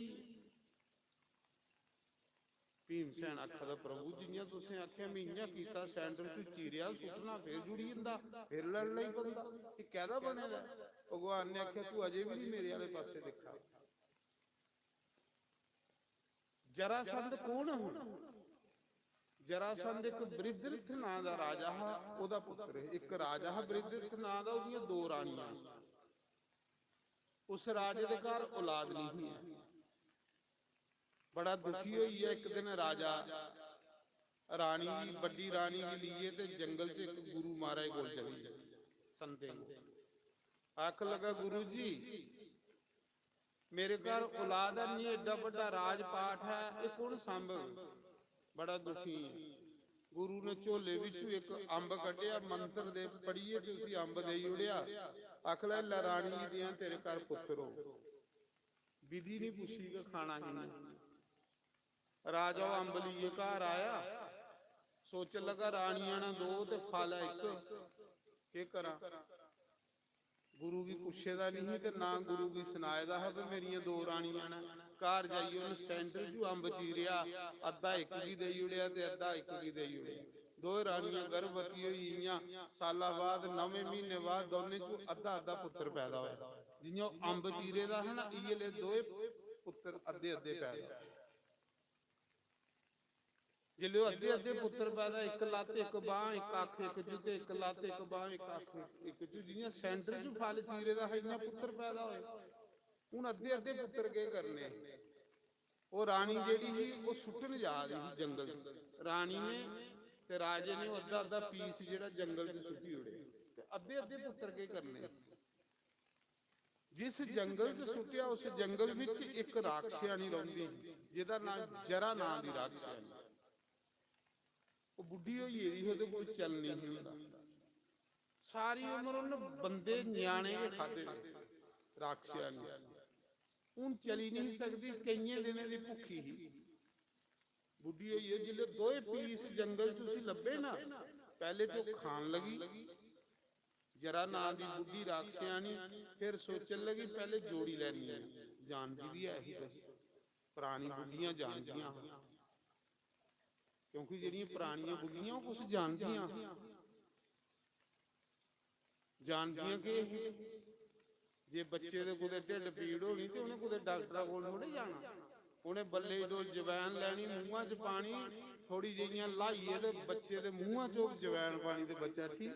भीमसैन आखदा, प्रभु जियां तुसें आख्या मैं इयां कीता, सेंटर च चीरिया, सुटना फिर जुड़ी जंदा, फिर लड़ लई पई। ये कहदा बने दा? भगवान ने आख्या तू अजे भी नहीं मेरे वाले पासे देखा। जरासंध कौन है? जरासंध एक बृहद्रथ नां दा राजा हा, ओदा पुत्र है। एक राजा हा बृहद्रथ नां दा, ओदियां 2 राणियां। उस राजे दे घर औलाद नहीं हुई, बड़ा दुखी होई है। एक दिन राजा रानी भी, बड़ी रानी भी लिए ते जंगल च एक गुरु महाराज कोल चली गई, संते को। आख लगा, गुरु जी मेरे घर औलाद नहीं, एडा बड़ा राजपाठ है, ये कौन सांभ? बड़ा दुखी है। गुरु ने झोले विचों एक अंब कढ़िया, मंत्र दे पढ़िए ते उसी अंब दे उड़िया। आख लै रानी दियां तेरे घर पुत्र हो। विधि नहीं पुछी कि खाना किन्ने। राजा अंब लिए घर आया, सोचन लगा रानियां ना 2 ते फल एक, के करा? गुरु भी पुछे दा नहीं ते ना गुरु भी सुनाए दा है मेरियां 2 रानियां ने। घर जाइए उन्हें सेंटर चू अंब चीरिया, अद्धा एक गी देई उड़िया ते अद्धा एक गी देई उड़िया। 2 रानियां गर्भवती होईयां, साला बाद 9वें महीने बाद दोने चू अद्धा अद्धा पुत्र पैदा होया। जियां अंब चीरे दा है ना, इये 2 पुत्र अद्धे अद्धे पैदा। जिले अद्धे अद्धे पुत्र पैदा, एक लत्त एक बांह एक अख एक जू, एक लत्त एक बांह एक अख एक जू। जियां सेंटर चू फल चीरे दा है, इन्ना पुत्र पैदा होए। हुण अद्धे अद्धे पुत्र के करने? वो रानी जेड़ी ही वो सुटन जा रही थी जंगल च। रानी ने ते राजे ने अद्धा अद्धा पीस जेड़ा जंगल च सुटी उड़े, ते अद्धे अद्धे पुत्र के करने? जिस जंगल च सुटिया उस जंगल विच एक राक्षसानी रहिंदी, जिहदा नाम जरा नां दी राक्षसानी। वो बुढ़ी होई दी, ओहदे कोल चल नहीं हुंदा। सारी उम्र उन्हें बंदे न्याणे के खाधे राक्षसानी। हुण चली नहीं सकती, कई दिनों की भुखी ही बुढ़ी होई है। जिले 2 पीस जंगल च उसी लभे ना, पहले तो खान लगी जरा नां दी बुढ़ी राक्षसानी, फिर सोचन लगी पहले जोड़ी लैनी है। जानती भी है ही बस, पुरानी बुढ़ियां जानदियां, क्योंकि जिहड़ियां पुरानियां बुढ़ियां कुछ जानदियां। ਜਾਣਦੀਆਂ ਕਿ ਜੇ ਬੱਚੇ ਦੇ ਕੋਲੇ ਢਿੱਡ ਪੀੜ ਹੋਣੀ ਤੇ ਉਹਨੇ ਕੋਲੇ ਡਾਕਟਰਾਂ ਕੋਲ ਥੋੜੇ ਜਾਣਾ, ਉਹਨੇ ਬੱਲੇ ਡੋਲ ਜਵੈਣ ਲੈਣੀ, ਮੂੰਹਾਂ 'ਚ ਪਾਣੀ ਥੋੜੀ ਜਿਹੀਆਂ ਲਾਈਏ ਤੇ ਬੱਚੇ ਦੇ ਮੂੰਹਾਂ 'ਚੋਂ ਜਵੈਣ ਪਾਣੀ ਤੇ ਬੱਚਾ ਠੀਕ।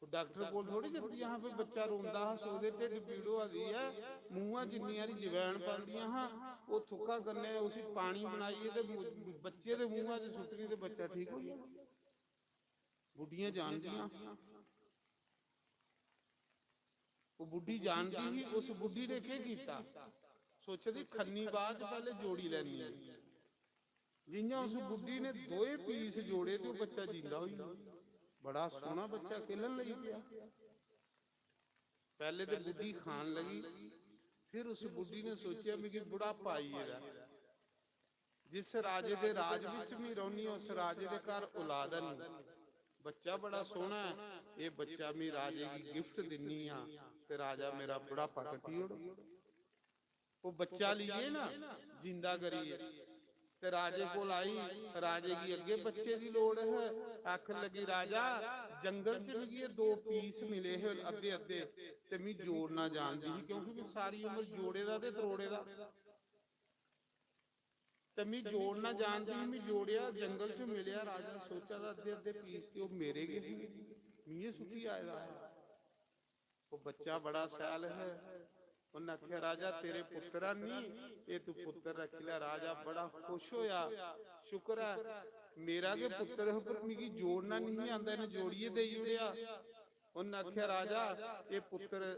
डॉक्टर कोल थोड़ी जल्दी यहाँ पे बच्चा रोंदा है सोदे ढिड पीड़ होदी है मूंहां जिन्नियां दी जवैन पांदियां हां वो थुक्का करने उसी पानी बनाइए ते बच्चे दे मूंहां च सुट्टनी ते बच्चा ठीक हो जाए। बुढ़ियां जानदियां, वो बुढ़ी जानदी ही, उस बुढ़ी ने क्या कीता, सोचदी खन्नी बाज पहले जोड़ी लैनी है, जियां उस बुढ़ी ने दोए पीस जोड़े ते बच्चा जिंदा हो बड़ा सोहना बच्चा खेलन लगी पिया। पहले तो बुढ़ी खान लगी, फिर उस बुढ़ी ने सोचा कि बुढ़ापा आई है, जिस राजे दे राज विच मैं रहनी उस राजे दे घर औलाद नहीं, बच्चा बड़ा सोहना है, ये बच्चा मैं राजे की गिफ्ट दिनी आ ते राजा मेरा बुढ़ापा कटी उड़। वो बच्चा लिए ना जिंदा करिए ते राजे को आई, राजे की अगे बच्चे की लोड़ है, आखन लगी राजा जंगल च मिगी दो पीस मिले है अद्धे अद्धे ते मैं जोड़ना जानती ही, क्योंकि मैं सारी उम्र जोड़े दा ते त्रोड़े दा ते मैं जोड़ना जानती ही, मैं जोड़िया जंगल च मिलिया, राजा सोचा दा अद्धे अद्धे पीस ते मेरे गए मैं सुखी आए दा। वो बच्चा बड़ा सैल है, उन्हें आख्या राजा तेरे पुत्रा नहीं, ये तू पुत्र रख लिया। राजा बड़ा खुश होया, शुक्र है मेरा के पुत्र है पर मिगी जोड़ना नहीं आंदा, इन्हें जोड़िए दे जुड़िया। उन्हें आख्या राजा ये पुत्र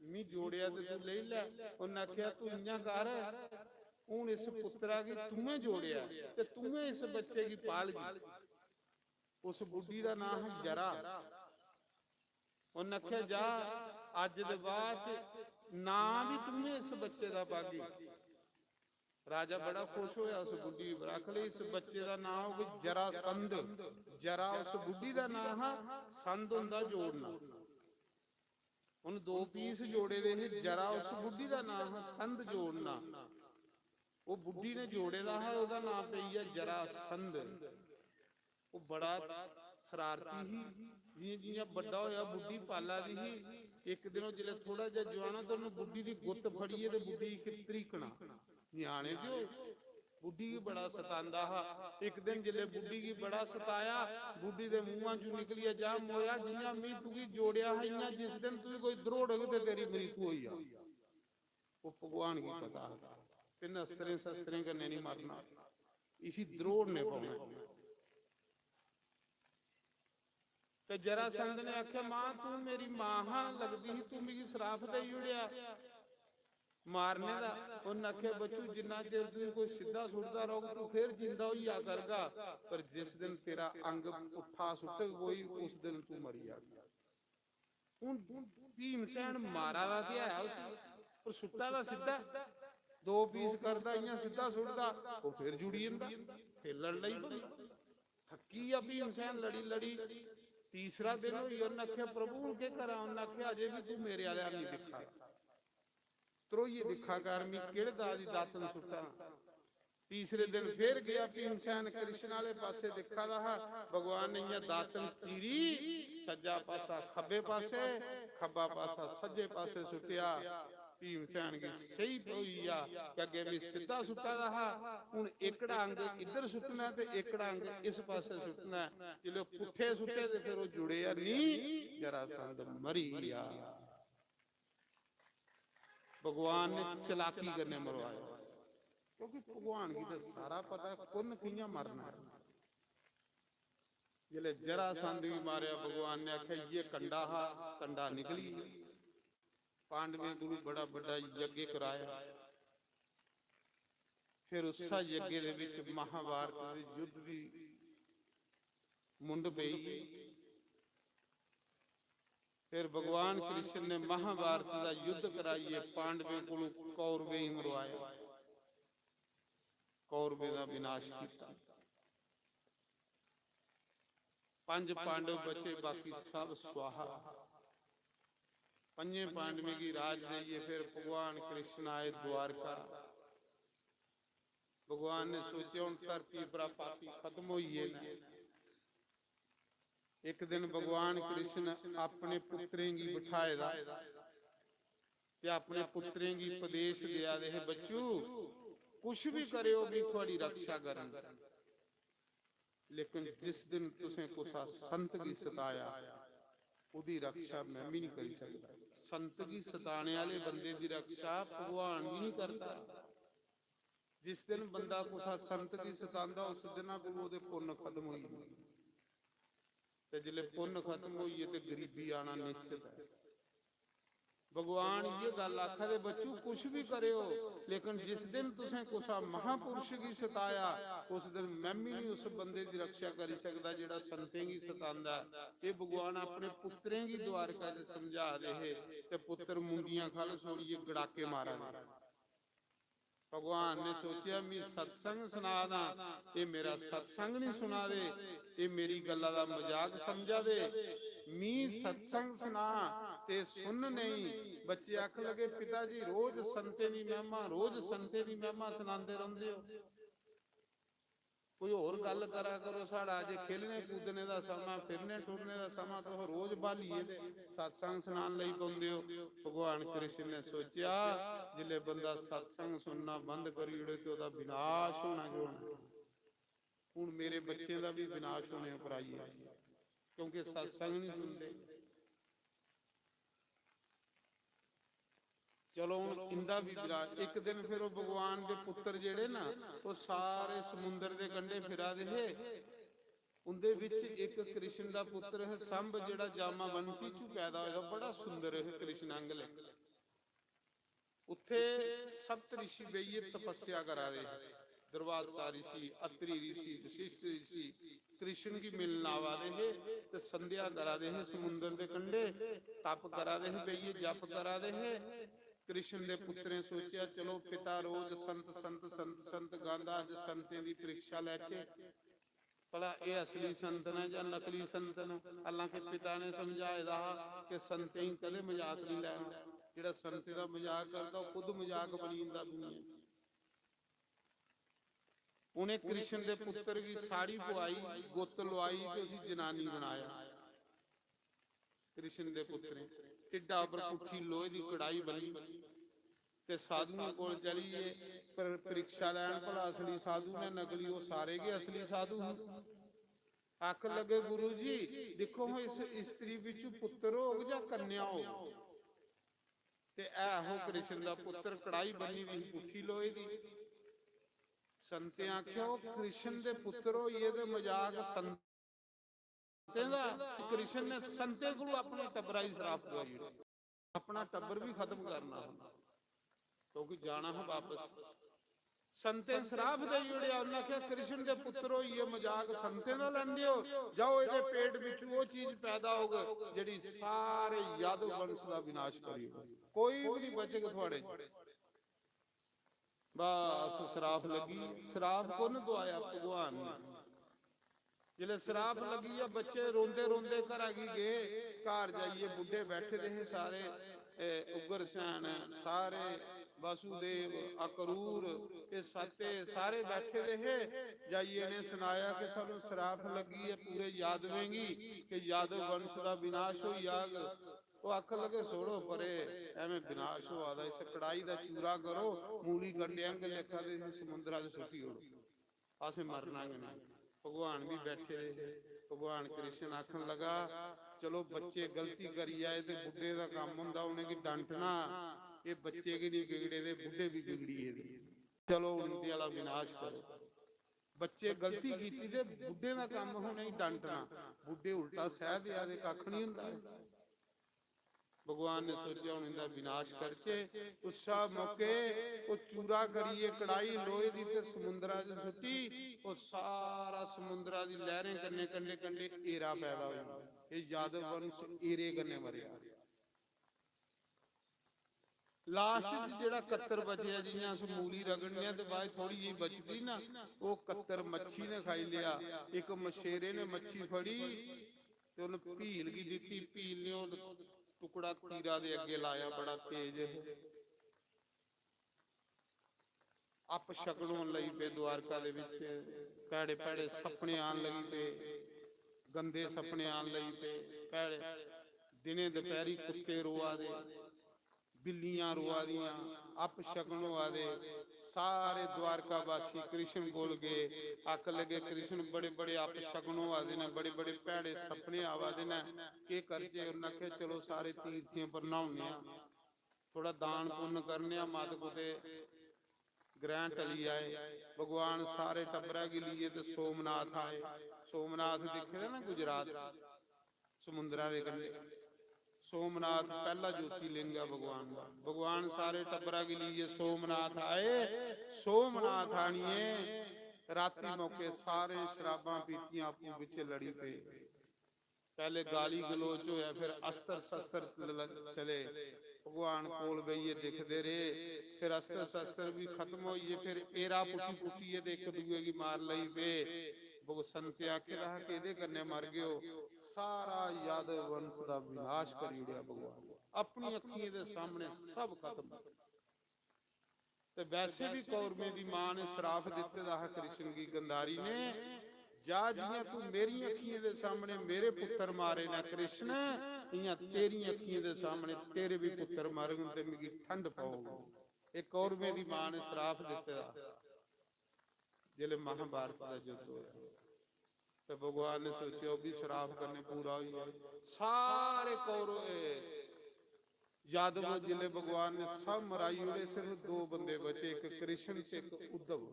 मैं जोड़िया ते तू ले लै। उन्हें आख्या तू इयां कर हूं इस पुत्रा की तुम्हें जोड़िया ते तुम्हें इस बच्चे की पालगी। उस बुढ़ी का नाम है जरा। उन्हें आख्या जा अज दे बाद ना भी तुम्हें इस बच्चे का पागी। राजा बड़ा खुश होया, उस बुढ़ी रख ली, इस बच्चे का नाम हो जरा संध। जरा उस बुढ़ी का नाम है, संध हुंदा जोड़ना। उन दो पीस जोड़े दे ही, जरा उस बुढ़ी का नाम है, संध जोड़ना। वो बुढ़ी ने जोड़े दा है, उसका नाम पई है जरा संध। वो बड़ा शरारती ही, जियां जियां बड़ा होया बुढ़ी पाला दी ही। एक दिन जिले थोड़ा जिहा जवाना तो उन्हें बुढ़ी की गुत्त फड़िए ते बुढ़ी एक तरीकना न्याणे जो बुढ़ी की बड़ा सतांदा हा। एक दिन जिले बुढ़ी की बड़ा सताया, बुढ़ी दे मुंहां चों निकलिया जा मोया जियां मैं तुगी जोड़िया है इयां जिस दिन तू कोई द्रोड़ ते तेरी मृत्यु होई आ। वो भगवान की पता फिर अस्त्रें शस्त्रें करने नहीं मरना, इसी द्रोड़ ने पाना। ते जरासंध ने आख्या मां तू मेरी मां हां लगदी ही, तू मेरी श्राप दे उड़िया मारने दा। उन्हें आख्या बच्चू जिन्ना चिर तू कोई सीधा सुटदा रहोगा तू फिर जिंदा होइया करगा, पर जिस दिन तेरा अंग पुट्ठा सुटग कोई उस दिन तू मरी जाएगा। हुण भीमसैन मारा दा ते है उस पर सुट्टा दा सीधा, दो पीस करदा इयां सीधा सुटदा वो फिर जुड़ी जंदा, फिर लड़ लई बंदा। थकी आ भीमसैन लड़ी लड़ी, तीसरा दिन हुई। उन्हें आख्या प्रभु हूं के करा? उन्हें आख्या अजे भी तू मेरे वाले नहीं दिखा, त्रोइये दिखा कर मैं केड़े दादी दातन सुटा। तीसरे दिन फिर गया भीमसैन कृष्ण वाले पासे देखा रहा, भगवान ने इयां दातन चीरी, सज्जा पासा खब्बे पासे खब्बा पासा सज्जे पासे सुटिया। भीमसैन की सही हुई आ कि अगे भी सीधा सुटा रहा, हुण एकड़ा अंग इधर सुटना ते एकड़ा अंग इस पासे सुटना। जिले पुठे सुटे ते फिर वो जुड़े नहीं, जरासंध मरी गया। भगवान ने चलाकी करने मरवाया, क्योंकि भगवान की तो सारा पता कुन कियां मरना है। जिले जरासंध भी मारे भगवान ने आख्या ये कंडा हा, कंडा निकली। पांडवें गुरु बड़ा बड़ा यज्ञ कराया, फिर उस यज्ञ दे विच महाभारत दे युद्ध दी मुंड पई। फिर भगवान कृष्ण ने महाभारत का युद्ध कराइए, पांडवें को कौरवें ही मरवाया, कौरवें का विनाश किया। 5 पांडव बचे, बाकी सब स्वाहा। 5 पांडवें की राज देइए। फिर भगवान कृष्ण आए द्वारका। भगवान ने सोचे हम धरती पर पापी खत्म होइए ना, ਇੱਕ ਦਿਨ ਭਗਵਾਨ ਕ੍ਰਿਸ਼ਨ ਆਪਣੇ ਪੁੱਤਰੇਂਗੀ ਬਿਠਾਏ ਦਾ ਤੇ ਆਪਣੇ ਪੁੱਤਰੇਂਗੀ ਉਪਦੇਸ਼ ਦਿਆ ਦੇ ਬੱਚੂ ਕੁਛ ਵੀ ਕਰਿਓ ਵੀ ਤੁਹਾਡੀ ਰੱਖਿਆ ਕਰਨ, ਲੇਕਿਨ ਜਿਸ ਦਿਨ ਤੁਸੀਂ ਕੁਸਾ ਸੰਤ ਕੀ ਸਤਾਇਆ ਉਹਦੀ ਰੱਖਿਆ ਮੈਂ ਵੀ ਨਹੀਂ ਕਰ ਸਕਦਾ। ਸੰਤ ਕੀ ਸਤਾਣੇ ਵਾਲੇ ਬੰਦੇ ਦੀ ਰੱਖਿਆ ਭਗਵਾਨ ਵੀ ਨਹੀਂ ਕਰਦਾ। ਜਿਸ ਦਿਨ ਬੰਦਾ ਕੁਸਾ ਸੰਤ ਕੀ ਸਤਾਉਂਦਾ ਉਸ ਦਿਨ ਉਹਦੇ ਪੁੰਨ ਖਤਮ ਹੋਈ ਤੇ ਜਿਲੇ ਪੁੰਨ ਖਤਮ ਹੋਈਏ ਤੇ ਗਰੀਬੀ ਆਣਾ ਨਿਸ਼ਚਿਤ ਹੈ। भगवान ये गल आखा दे बच्चू कुछ भी करियो, लेकिन जिस दिन तुसें कुसा महापुरुष की सताया उस दिन मैं भी नहीं उस बंदे की रक्षा कर सकता जिहड़ा संतें की सतांदा। ये भगवान अपने पुत्रें की द्वारका च समझा रहे ते पुत्र मुंडियां खल छोड़िए गड़ाके मारा दे। भगवान ने सोचा मैं सत्संग सुना दा, ये मेरा सत्संग नहीं सुना दे, ये मेरी गल्ला दा मजाक समझा दे। मी सत्संग सुना ते सुन नहीं। बच्चे आख लगे पिता जी रोज संते दी महिमा, रोज संते दी महिमा सुनाते रहंदे हो, कोई होर गल करा करो। साड़ा अजे खेलने कूदने दा समा, फिरने टुरने दा समा, तो रोज बालीए दे सत्संग सुनान लई पाउंदे हो। भगवान कृष्ण ने सोचा जिले बंदा सत्संग सुनना बंद करी उड़े ते ओदा विनाश होना जो हुण मेरे बच्चे दा भी विनाश होने पर आई है, क्योंकि सत्संग नहीं सुनते। चलो हुण इंदा भी विराज। एक दिन फिर वो भगवान के पुत्र जेड़े ना वो सारे समुंदर के कंढे फिरा रहे, उनदे विच एक कृष्ण दा पुत्र है संभ जेड़ा जामावंती चू पैदा होया, बड़ा सुंदर है कृष्ण अंग ले। उत्थे सप्त ऋषि बेइये तपस्या करा रहे, दुर्वासा ऋषि, अत्रि ऋषि, वशिष्ठ ऋषि कृष्ण की मिलना वाले है तो संध्या करा रहे हैं समुंदर के कंढे, तप करा रहे बेइये, जप करा रहे। कृष्ण दे पुत्रे सोचा चलो पिता रोज संत संत संत संत गांदा, अज संतें दी परीक्षा लैके भला ये असली संत ने या नकली संत ने। हालांकि पिता ने समझाया रहा कि संतें ही कदे मजाक नहीं लैना, जिहड़ा संते दा मजाक करदा वो खुद मजाक बनी जांदा दुनिया च। उन्हें कृष्ण दे पुत्र की साड़ी पवाई, गुत्त लवाई ते उसी जनानी बनाया। कृष्ण दे पुत्रे टिड्डा पर पुठी लोहे की कड़ाई बनी ते साधुओं को चलीए पर परीक्षा लैन भला असली साधु ने नकली, वो सारे के असली साधु। आख लगे गुरु जी देखो इस स्त्री विचों पुत्र होग या कन्या हो, ते ऐहो कृष्ण दा पुत्र कड़ाई बनी दी पुठी लोहे दी। संते आख्या कृष्ण दे पुत्र हो ये ते मजाक संत कृष्ण ने संते को अपने टब्बरा ही श्राप दवाई, अपना टब्बर भी खत्म करना क्योंकि जाना है वापस। संते श्राप दे उड़िया, उन्हें आख्या कृष्ण दे पुत्रो ये मजाक संते दा लैंदे हो, जाओ इहदे पेट विच वो चीज पैदा होगी जिहड़ी सारे यादव वंश दा विनाश करी, कोई भी नहीं बचेगा थोड़े। बस श्राप लगी। श्राप कौन दवाया? भगवान ने। जिले श्राप लगी है बच्चे रोंदे रोंदे घर आ गए। घर जाइए बुढ़े बैठे रहे सारे, उग्रसेन सारे, वासुदेव, अक्रूर, ये साते सारे बैठे रहे। जाइए ने सुनाया कि सानू श्राप लगी है पूरे यादवेंगी कि यादव वंश का विनाश हो जाग। वो आख लगे छोड़ो परे एवं विनाश हो आदा, इस कड़ाई का चूरा करो, मूली गंढियां के लेखा दे समुद्रा च सुटी हो, असें मरना नहीं। भगवान भी बैठे रहे। भगवान कृष्ण आखन लगा चलो बच्चे गलती करी आए तो बुढ़े का काम हुंदा उन्हें की डांटना, ये बच्चे की नहीं बिगड़े दे बुढ़े भी बिगड़िए दे, चलो उनके वाला विनाश करो। बच्चे गलती की ते बुढ़े का काम होना ही डांटना, बुढ़े उल्टा सह दिया दे कख नहीं हुंदा। भगवान ने सोचा हूं इनका विनाश करचे। उस मौके वो चूरा करिए कड़ाई लोहे दी ते समुद्रा च सुट्टी, वो सारा समुद्रा दी लहरें कन्ने कंडे कंडे एरा पैदा होया। ये यादव वंश एरे कन्ने मरिया। लास्ट च जेड़ा कत्तर बचिया, जियां अस मूली रगड़ने ते बाद थोड़ी जी बचदी ना, वो कत्तर मच्छी ने खाई लिया। एक मछेरे ने मच्छी फड़ी ते उन्हें भील की दिती, भील ने टुकड़ा तीरा दे अगे लाया, बड़ा तेज अप शगन होण लगी पे। द्वारका दे विच भैड़े भैड़े सपने आन लगी पे, ਗੰਦੇ ਸੁਪਨੇ ਆਉਣ ਲਈ ਪਏ, ਦਿਨੇ ਦੁਪਹਿਰੀ ਕੁੱਤੇ ਰੋਆ ਦੇ, ਬਿੱਲੀਆਂ ਰੋਆ ਦੀਆਂ, ਅਪ ਸ਼ਗਨ ਹੋਆ ਦੇ। ਸਾਰੇ द्वारका वासी कृष्ण कोल गए, आख लगे कृष्ण बड़े बड़े अप शगन होआ दे ने, बड़े बड़े भैड़े सपने आवा दे ने, के करजे? उन्हें आखे चलो सारे तीर्थियों पर नहाने, थोड़ा दान पुण्य करने, मत कुते ग्रह टली आए। भगवान सारे टब्बरा के लिए तो सोमनाथ आए। सोमनाथ दिखे ना गुजरात समुद्रा के कंढे, सोमनाथ पहला ज्योतिर्लिंग है भगवान का। भगवान सारे टब्बरा के लिए सोमनाथ आए। सोमनाथ आनिए राती मौके सारे शराबां पीतियां आपू विच लड़ी पे, पहले गाली गलोच होया, फिर अस्त्र शस्त्र चले। भगवान कोल बईए दिखते रहे, फिर अस्त्र शस्त्र भी खत्म होइए, फिर एरा पुटी पुटीए ते एक दूए की मार लई पे। संते आखे रहा कि इहदे कन्ने मर गयो, सारा यादव वंश का विनाश करी उड़िया भगवान अपनी अखीं दे सामने, सब खत्म। ते वैसे भी कौरवें दी मां ने श्राप दिते दा है कृष्ण की गंधारी ने, जा जियां तू मेरी अखीं दे सामने मेरे पुत्र मारे ना कृष्ण, इयां तेरी अखीं दे सामने तेरे भी पुत्र मारन ते मिगी ठंड पाओगी। एक कौरवें दी मां ने श्राप दिते दा जिले महाभारत का युद्ध होया, तो भगवान ने सोचा भी श्राप करने पूरा हुआ। सारे कौरव यादव जिले भगवान ने सब मराई उड़े, सिर्फ दो बंदे बचे, एक कृष्ण ते एक उद्धव।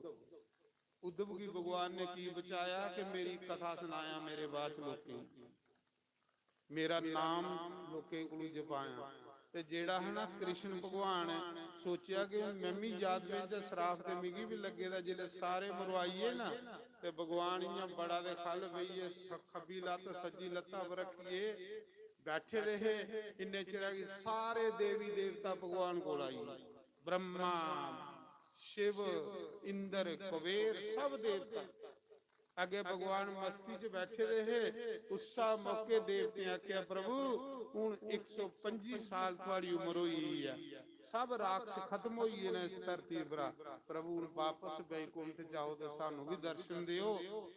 उद्धव की भगवान ने की बचाया कि मेरी कथा सुनाया मेरे बाद लोकें, मेरा नाम लोकें को जपाया। ते जेड़ा है ना कृष्ण भगवान सोचा कि मैं भी याद में श्राप ते मिगी भी लगे दा, जिले सारे मरवाइए ना ते भगवान इयां बड़ा दे खल बईए, खब्बी लत्त सज्जी लत्ता रखिए बैठे रहे। इन्ने चिर की सारे देवी देवता भगवान को आई, ब्रह्मा शिव इंद्र कुबेर सब देवता अगे भगवान मस्ती च बैठे रहे। उसा मौके देवते आख्या प्रभु हुण 125 साल थोड़ी उम्र हुई है, सब राक्ष खत्म हुई ने इस धरती पर, प्रभु वापस बैकुंठ जाओ तो सानू भी दर्शन दियो,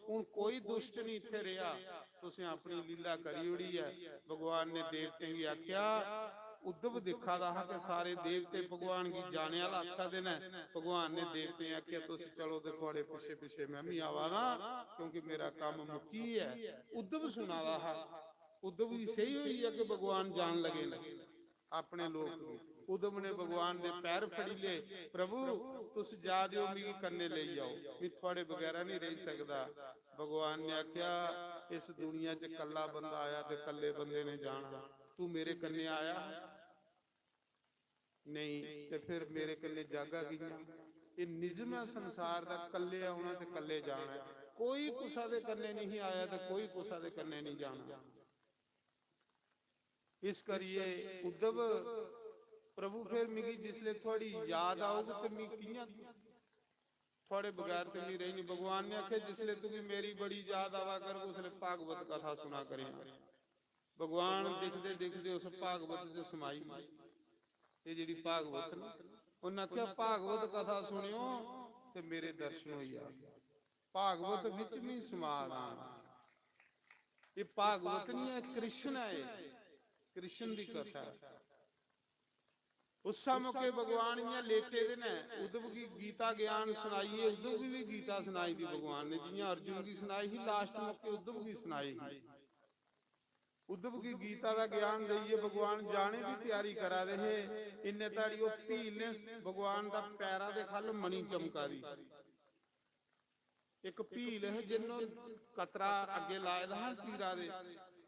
हुण कोई दुष्ट नहीं इत्थे रहा, तुसीं अपनी लीला करी उड़ी है। भगवान ने देवते की आख्या, उद्धव दिखा रहा कि सारे देवते भगवान की जाने वाला आखा देना। भगवान ने देवते आख्या तुसीं चलो तो थोड़े पिछे पिछे मैं भी आवा ना, क्योंकि मेरा काम मुक्की है। उद्धव सुना रहा, उद्धव भी सही हुई है कि भगवान जान लगे ना अपने लोग। उद्धव ने भगवान दे पैर फड़ी ले, प्रभु तुस जा दियो मिगी कन्ने ले जाओ, मैं थोड़े बगैर नहीं रह सकदा। भगवान ने आख्या इस दुनिया च कल्ला बंदा आया ते कल्ले बंदे ने जाना, तू मेरे कन्ने आया नहीं ते फिर मेरे कन्ने जागा कियां? ये निजम है संसार दा, कल्ले आउणा ते कल्ले जाना, कोई कुसा दे कन्ने नहीं आया ते कोई कुसा दे कन्ने नहीं जाना। इस करिए उद्धव प्रभु फिर मिगी जिसले थोड़ी याद आओगी तो मैं कियां थोड़े बगैर तो नहीं रही। भगवान ने आखे जिसले तुम्हें मेरी बड़ी याद आवा कर उसले भागवत कथा सुना करें। भगवान दिखते दिखते उस भागवत च समाई, ये जी भागवत ना उन्हें आख्या भागवत कथा सुनियो ते मेरे दर्शन हो जाए। भागवत विच भी समाना, ये भागवत नहीं है कृष्ण है, कृष्ण की कथा है। उस मौके भगवान इयां लेटे दे ने, उद्धव की गीता ज्ञान सुनाई है। उद्धव की भी गीता सुनाई थी भगवान ने, जियां अर्जुन की सुनाई थी, लास्ट मौके उद्धव की सुनाई थी। उद्धव की गीता का ज्ञान दईए भगवान जाने की तैयारी करा रहे। इन्ने ताड़ी वो भील ने भगवान का पैरा दे खल मणि चमका दी। एक भील है जिन्हों कतरा अगे लाए दा तीरा दे,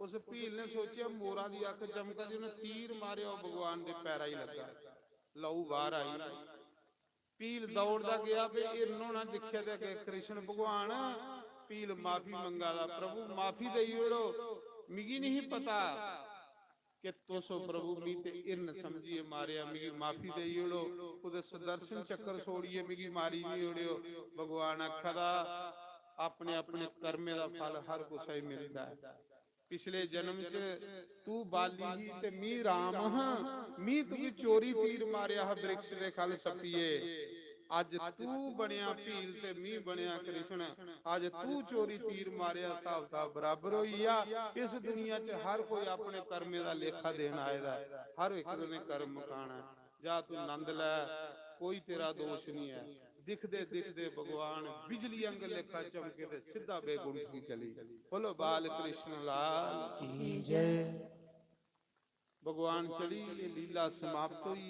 उस भील ने सोचा मोरा दी अख चमका दी, उन्हें तीर मारिया भगवान दे पैरा ही लगा, लहू बाहर आई। भील दौड़दा गया भी इन्हों ना दिखे ते कृष्ण भगवान। भील माफी मंगा दा, प्रभु माफी दई ओड़ो, मिगी नहीं पता कि तुसो प्रभु मी ते इरन समझिए मारिया, मिगी माफी दई ओड़ो, उदे सुदर्शन चक्कर छोड़िए, मिगी मारी नहीं ओड़ियो। भगवान आखदा अपने अपने कर्मे दा फल हर कुछ ही मिलता है। पिछले जन्म च तू बाली ही ते मी राम हां, मी तुगी चोरी तीर मारिया है वृक्ष दे खल सपिए, ਅੱਜ ਤੂੰ ਬਣਿਆ ਭੀਲ ਤੇ ਮੀਂਹ ਬਣਿਆ ਕ੍ਰਿਸ਼ਨ, ਅੱਜ ਤੂੰ ਚੋਰੀ ਤੀਰ ਮਾਰਿਆ, ਹਿਸਾਬ ਸਾਬ ਬਰਾਬਰ ਹੋਈ ਆ। ਇਸ ਦੁਨੀਆ 'ਚ ਹਰ ਕੋਈ ਆਪਣੇ ਕਰਮੇ ਦਾ ਲੇਖਾ ਦੇਣ ਆਏਦਾ, ਹਰ ਇੱਕ ਨੇ ਕਰਮ ਮਕਾਣਾ। ਜਾ ਤੂੰ ਆਨੰਦ ਲੈ, ਕੋਈ ਤੇਰਾ ਦੋਸ਼ ਨਹੀਂ ਹੈ। ਦਿਖਦੇ ਦਿਖਦੇ ਭਗਵਾਨ ਬਿਜਲੀ ਅੰਗ ਲੇਖਾ ਚਮਕੇ ਤੇ ਸਿੱਧਾ ਬੇਗੁੰਠੀ ਚਲੀ। ਬੋਲੋ ਬਾਲ ਕ੍ਰਿਸ਼ਨ ਲਾਲ ਕੀ ਜੈ। ਭਗਵਾਨ ਚਲੀ, ਇਹ ਲੀਲਾ ਸਮਾਪਤ ਹੋਈ।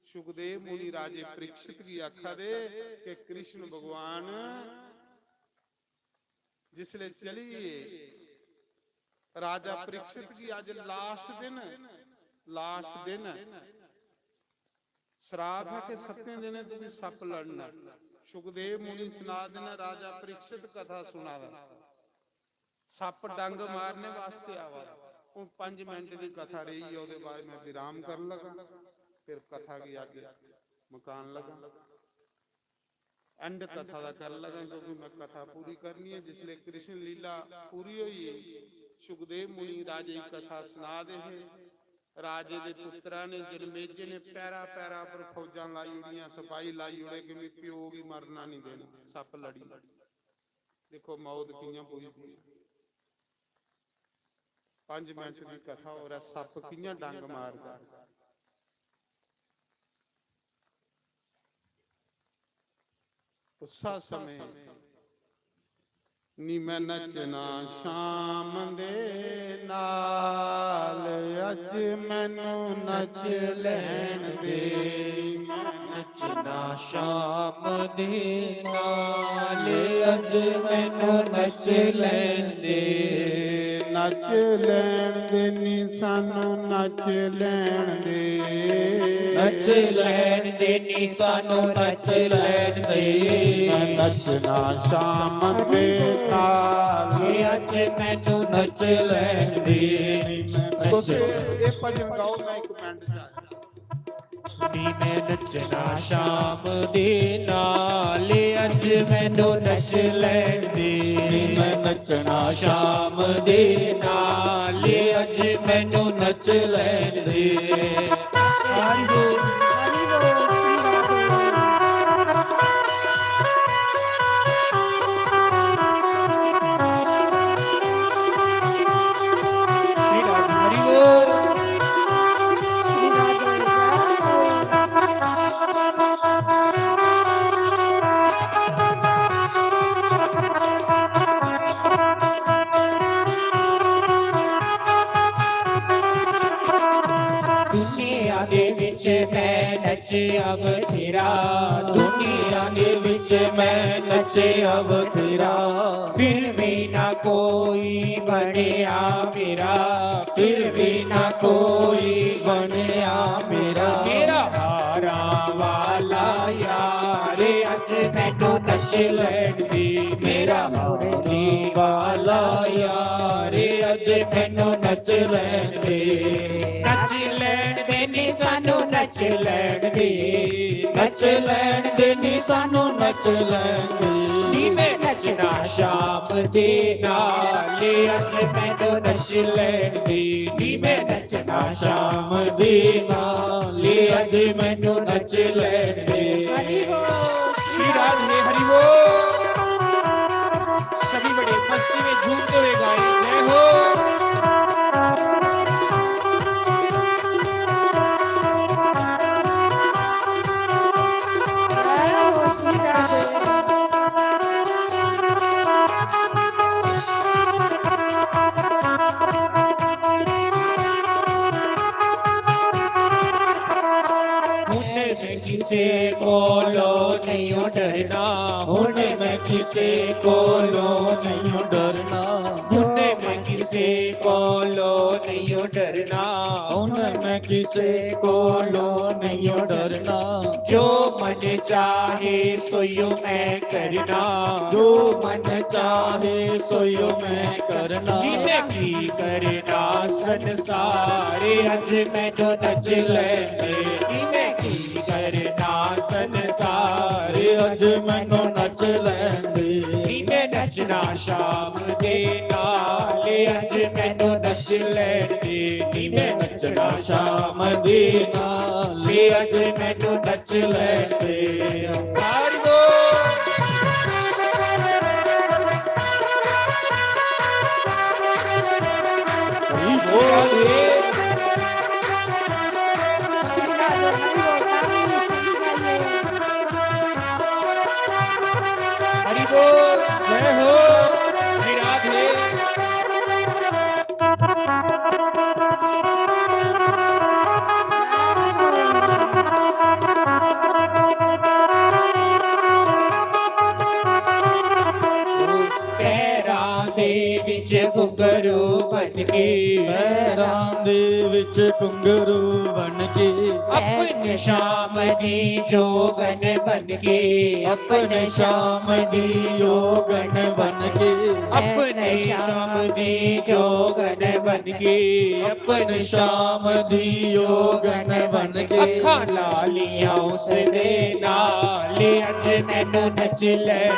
सुखदेव मुनि राजे परीक्षित की आखा दे कि कृष्ण भगवान जिसले चलिए राजा परीक्षित की आज लास्ट दिन श्राप है कि 7 दिन तू भी सप लड़ना। सुखदेव मुनि सुना देना, राजा परीक्षित कथा सुना सप डंग मारने वास्ते आवा। 5 मिनट की कथा रही है, उसके बाद मैं विराम कर लगा, फिर कथा की आगे मकान लगा, एंड कथा का कर लगा, क्योंकि मैं कथा पूरी करनी है। जिसले कृष्ण लीला पूरी हुई है, सुखदेव मुनि राजे की कथा सुना दे है। राजे दे पुत्रा ने जन्मेजय ने पैरा पैरा पर फौजा लाई उड़ियां, सिपाही लाई उड़े कि मैं प्यो भी मरना नहीं देना। सप लड़ी, देखो मौत कियां पुजदी। 5 मिनट की कथा हो रहा, सप कियां डंग मारदा। उसा समय नी मैं नचना शाम दे नाल, अज मैनू नच लैण दे। नचना शाम दे नाल, अज मैनू नच लैण दे। नच लैण दे नी सानू नच लैण दे। नच लैण दे नी सानू नच लैण दे। मैं नचना शाम दे नाल, अज मैनू नच लैण दे। तुसीं ये भजन गाओ, मैं एक मिनट च आया। नी मैं नचना शाम दे नाल, अज मैनू नच लैण दे। मैं नचना शाम दे नाल, अज मैनू नच लैण दे। हरि बोल, हरि बोल, श्री राधे। श्री राधे, हरि बोल। श्री राधे, दुनिया दे विच मैं नचे अब तेरा, दुनिया दे विच मैं नचे अब तेरा। फिर भी ना कोई बनिया मेरा, फिर भी ना कोई बनिया मेरा। मेरा हारा वाला यार अज मैनू नच लैण दे। मेरा मोरनी वाला यार अज मैनू नच लैण दे। नच लैण दे नी सानू नच लैण दे। नच लैण दे नी सानू नच लैण दे। नी मैं नचना शाम दे नाल, अज मैनू नच लैण दे। नी मैं नचना शाम दे नाल, अज मैनू नच लैण दे। हरि बोल। श्री राधे, हरि बोल। सभी बड़े मस्ती में झूमते हुए गाए जय हो। जय हो श्री राधे। हुन मैं किसे कोलो नहीं डरना, हुन मैं किसे कोलो नहीं डरना। हुन मैं किसे कोलो नहीं डरना, हुन मैं किसे कोलो नहीं डरना। जो मन चाहे सोयो मैं करना, जो मन चाहे सोयो मैं करना। मैं की करना संसारे अज मैनू नच लैण दे। मैं की करना संसारे अज मैनू नच लैण दे। मैं नच ਨੱਚਣਾ ਸ਼ਾਮ ਦੇ ਨਾਲ ਅੱਜ ਮੈਨੂੰ ਨੱਚ ਲੈਣ ਦੇ ਨੀ ਮੈਂ ਨੱਚਣਾ ਸ਼ਾਮ ਦੇ ਨਾਲ ਅੱਜ ਮੈਨੂੰ ਨੱਚ ਲੈਣ ਦੇ ਹਰੀ ਬੋਲ ਹਰੀ ਬੋਲ हरि बोल जय हो श्री राधे पैरां दे विच घुंघरू बन के ਪੈਰਾਂ ਦੇ ਵਿੱਚ ਘੁੰਗਰੂ ਬਣ ਕੇ अपने शाम दी जोगन बन के ਆਪਣੇ ਸ਼ਾਮ ਦੀ ਯੋਗਨ ਬਣ ਕੇ अपने शाम दी जोगन बन के ਆਪਣੇ ਸ਼ਾਮ ਦੀ ਯੋਗਨ ਬਣ ਕੇ ਅੱਖਾਂ ਲਾਲੀਆਂ ਉਸ ਦੇ ਨਾਲ ਅੱਜ ਮੈਨੂੰ ਨੱਚ ਲੈਣ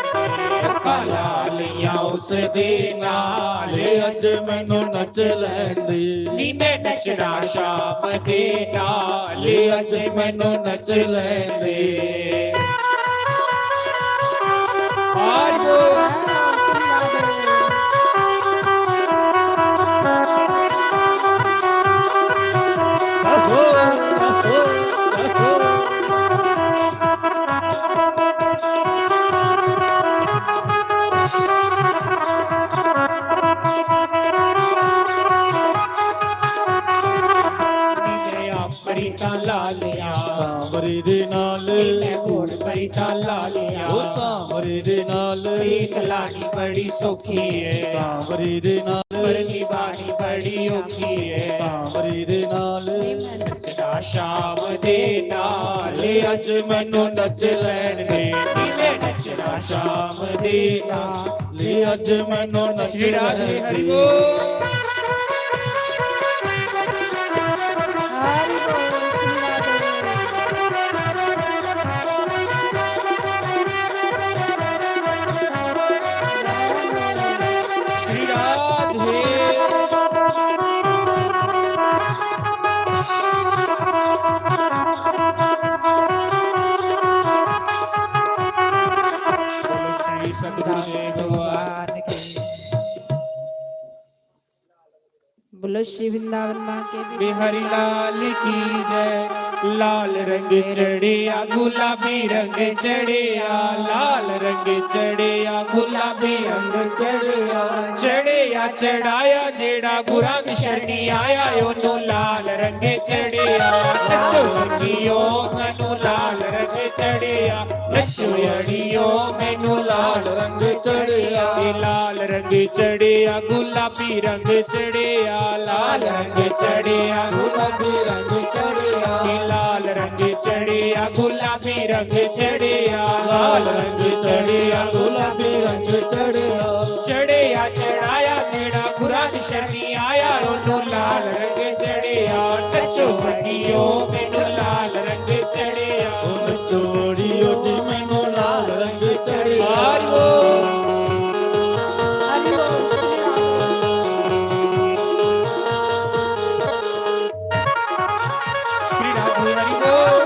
ਅੱਖਾਂ ਲਾਲੀਆਂ ਉਸ ਦੇ ਨਾਲ ਅੱਜ ਮੈਨੂੰ ਨੱਚ ਲੈਣ ਦੇ ਨੀ ਮੈਂ ਨੱਚਣਾ ਸ਼ਾਮ ਦੇ ਨਾਲ ਅੱਜ ਮੈਨੂੰ ਨੱਚ ਲੈਣ ਦੇ ਹਰਿ ਬੋਲ ਆਹੋ ਆਹੋ ਆਹੋ ਪਰੀ ਤਾਂ ਲਾ ਲਿਆ ਸਾਂਵਰੀ ਦੇ ਨਾਲ ਮੈਂ ਘੋੜ ਪਰੀ ਤਾਂ ਲਾ ਲਿਆ ਉਹ ਸਾਂਵਰੀ ਦੇ ਨਾਲ ਪ੍ਰੀਤ ਲਾਣੀ ਬੜੀ ਸੌਖੀ ਏ ਸਾਂਵਰੀ ਦੇ ਨਾਲ ਪਰ ਦੀ ਬਾਣੀ ਬੜੀ ਔਖੀ ਏ ਸਾਂਵਰੀ ਦੇ ਨਾਲ ਨੱਚਣਾ ਸ਼ਾਮ ਦੇ ਨਾਲ ਅੱਜ ਮੈਨੂੰ ਨੱਚ ਲੈਣ ਦੇ ਨੀ ਮੈਂ ਨੱਚਣਾ ਸ਼ਾਮ ਦੇ ਨਾਲ ਅੱਜ ਮੈਨੂੰ ਨੱਚ ਸ਼੍ਰੀ ਰਾਧੇ ਲੈਣ ਹਰਿ ਦੇ ਬੋਲ श्री राधे बोलो श्री सतगुरुदेव भगवान की बोलो श्री वृंदावन माँ के भी बिहारी लाल की जय लाल रंग चढ़िया गुलाबी रंग चढ़िया लाल रंग चढ़िया गुलाबी रंग ਚੜਿਆ चढ़िया चढ़ाया जेड़ा गुरंग शरणी आया ओनू लाल रंग चढ़िया नचो सखियो सानू लाल रंग चढ़िया नचो अड़ियो मैनू लाल ਰੰਗ ਚੜਿਆ ये लाल रंग चढ़िया गुलाबी रंग चढ़िया लाल रंग चढ़िया ਗੁਲਾਬੀ ਰੰਗ ਚੜਿਆ ये लाल रंग चढ़िया गुलाबी रंग चढ़िया लाल रंग चढ़िया ਗੁਲਾਬੀ ਰੰਗ ਚੜਿਆ चढ़िया चढ़ाया जेड़ा खुरान शरणी आया ओनू लाल रंग चढ़िया नचो सखियो मैनू लाल रंग चढ़िया ਉਹ ਚੋੜੀਓ ਜੀ ਮੈਨੂੰ ਲਾਲ ਰੰਗ ਚੜਿਆ आयो श्री राधे हरि बोल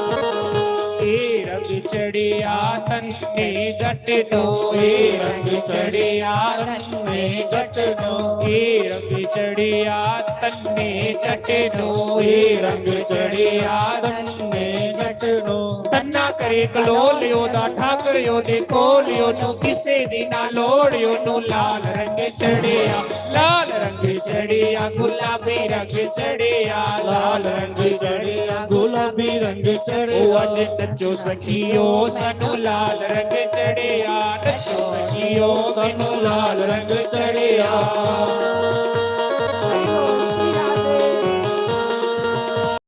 ए रंग चढ़िया तन में जट नो ए रंग चढ़िया तन में जट नो ए रंग चढ़िया तन में जट नो ए रंग चढ़िया तन में जट नो तन्ना करे कलोलियो दा ठाकरियो दे कोलियो नु किसे दी ना लोड़ियो नु लाल रंग चढ़िया लाल रंग चढ़िया गुलाबी रंग चढ़िया लाल रंग चढ़िया ਗੁਲਾਬੀ ਰੰਗ ओ ਚੜਿਆ अज नचो सखियो सानू लाल रंग चढ़िया नचो सखियो सानू लाल रंग चढ़िया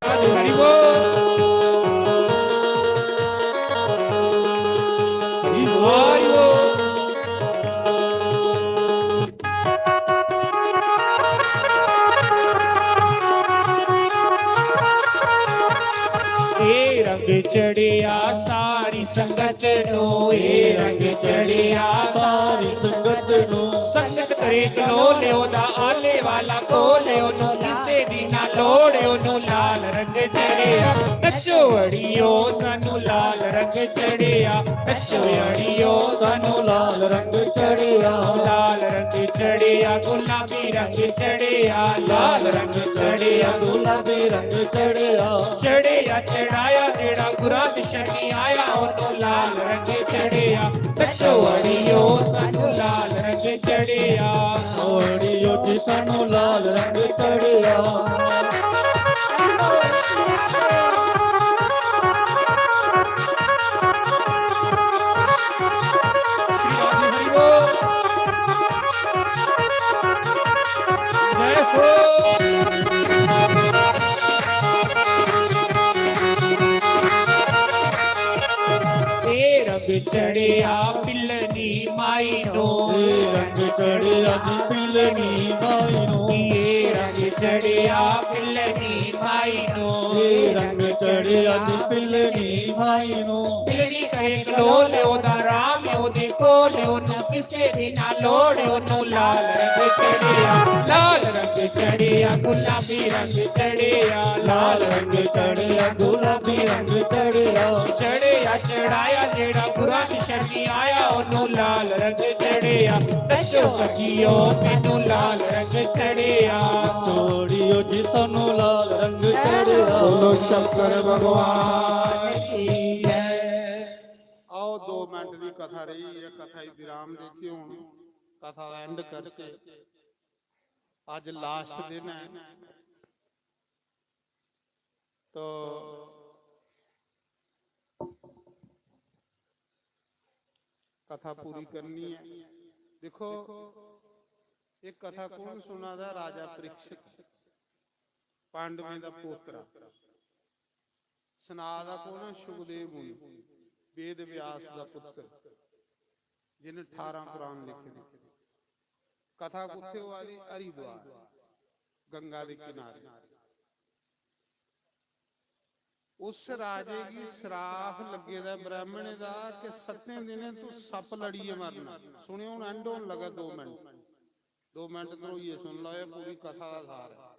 हरि बोल हरि बोल ਰੰਗ ਚੜਿਆ ਸਾਰੀ ਸੰਗਤ ਨੂੰ, ਇਹ ਰੰਗ ਚੜਿਆ ਸਾਰੀ ਸੰਗਤ ਨੂੰ ਸੰਗਤ ਕਰੇ ਚਲੋ ਲਿਓ ਦਾ ਆਲੇ ਵਾਲਾ ਕੋਲੇ ਉਹਨੂੰ ਕਿਸੇ ਦੀ ਨਾ ਲੋੜ ਉਹਨੂੰ ਲਾਲ ਰੰਗ ਚੜਿਆ। ਨੱਚੋ ਅੜੀਓ ਸਾਨੂੰ ਲਾਲ ਰੰਗ ਚੜਿਆ, ਨੱਚੋ ਅੜੀਓ ਸਾਨੂੰ ਲਾਲ ਰੰਗ ਚੜਿਆ, ਲਾਲ ਰੰਗ ਚੜਿਆ ਗੁਲਾਬੀ ਰੰਗ ਚੜਿਆ, ਲਾਲ ਰੰਗ ਚੜਿਆ ਗੁਲਾਬੀ ਰੰਗ ਚੜਿਆ, ਚੜਿਆ ਚੜਾਇਆ ਜਿਹੜਾ ਗੁਰਾਂ ਦੀ ਸ਼ਰਨੀ ਆਇਆ ਉਹਨੂੰ ਲਾਲ ਰੰਗ ਚੜਿਆ। ਨੱਚੋ ਅੜੀਓ ਸਾਨੂੰ ਲਾਲ ਰੰਗ ਚੜਿਆ, ਓੜੀਓ ਜੀ ਸਾਨੂੰ ਲਾਲ ਰੰਗ ਚੜਿਆ। ਸ਼੍ਰੀ ਰਾਧੇ ਹਰੀ ਬੋਲ, ਜੈ ਹੋ। ਇਹ ਰੰਗ ਚੜਿਆ ਪਿਲਨੀ ਮਾਈ ਨੂੰ, ਇਹ ਰੰਗ ਚੜਿਆ ਜੀ ਪਿਲਨੀ ਮਾਈ ਨੂੰ, ਇਹ ਰੰਗ ਚੜਿਆ ਪਿਲਨੀ ਮਾਈ ਨੂੰ, ਇਹ ਰੰਗ ਚੜਿਆ ਜੀ ਪਿਲਨੀ ਮਾਈ ਨੂੰ। ਪਿਲਨੀ ਕਹੇ ਕਲੋਲ ਉਹਦਾ ਰਾਮ ਉਹਦੇ ਕੋਲ ਉਹਨੂੰ ਕਿਸੇ ਦੀ ਨਾ ਲੋੜ ਉਹਨੂੰ ਲਾਲ ਰੰਗ ਚੜਿਆ, ਲਾਲ ਰੰਗ ਚੜਿਆ ਗੁਲਾਬੀ ਰੰਗ ਚੜਿਆ, ਲਾਲ ਰੰਗ ਚੜਿਆ ਗੁਲਾਬੀ ਰੰਗ ਚੜਿਆ, ਚੜਿਆ ਚੜਾਇਆ ਜਿਹੜਾ ਗੁਰਾਂ ਦੀ ਸ਼ਰਨੀ ਆਇਆ ਉਹਨੂੰ ਲਾਲ ਰੰਗ ਚੜਿਆ। ਨੱਚੋ ਸਖੀਓ ਮੈਨੂੰ ਲਾਲ ਰੰਗ ਚੜਿਆ, ਓੜੀਓ ਜੀ ਸਾਨੂੰ ਲਾਲ ਰੰਗ ਚੜਿਆ। ਬੋਲੋ ਸ਼ੰਕਰ ਭਗਵਾਨ ਕੀ ਜੈ। ਆਓ 2 ਮਿੰਟ ਦੀ ਕਥਾ ਰਹੀ ਹੈ, ਕਥਾ ਹੀ ਵਿਰਾਮ ਦੇ ਕੇ ਹੁਣ ਕਥਾ ਦਾ ਐਂਡ ਕਰਚੇ। ਅੱਜ ਲਾਸਟ ਦਿਨ ਹੈ ਤੋ कथा पूरी करनी है। देखो एक कथा कौन सुना था? राजा परीक्षित पांडवें दा पोतरा। सुना दा कौन? सुखदेव मुनि, वेद व्यास दा पुत्र, जिन्हें 18 पुराण लिखे ने। कथा कुत्थे हुआ दी? हरिद्वार, गंगा के किनारे। उस राजे की श्राप लगे दा ब्राह्मण दा कि 7 दिन तू सप लड़िए मरना। सुनियो हुण एंड होने लगा। 2 मिनट तो ये सुन लो, ये पूरी कथा का सार है।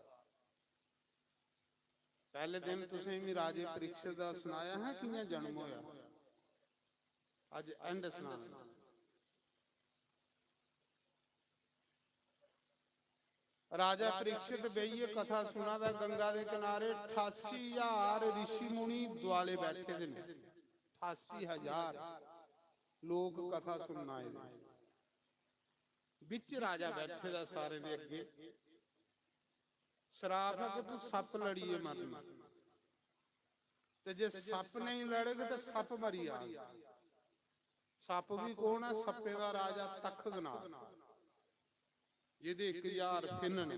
पहले दिन तुसें भी राजे परीक्षित दा सुनाया है किवें जन्म होया। अज एंड सुना। राजा परीक्षित बेइए कथा सुना था गंगा के किनारे। 88,000 ऋषि मुनि दुआले बैठे थे। 88,000 लोग कथा सुनना आए। बिच राजा बैठे दा सारे दे अगे। श्राप है कि तू सप लड़िए मरना, ते जे सप नहीं लड़ेगा तो सप मरी आ। सप भी कौन है? सप्पे दा राजा तखगना, ਜਿਹਦੇ 1000 ਫਿੰਨ ਨੇ।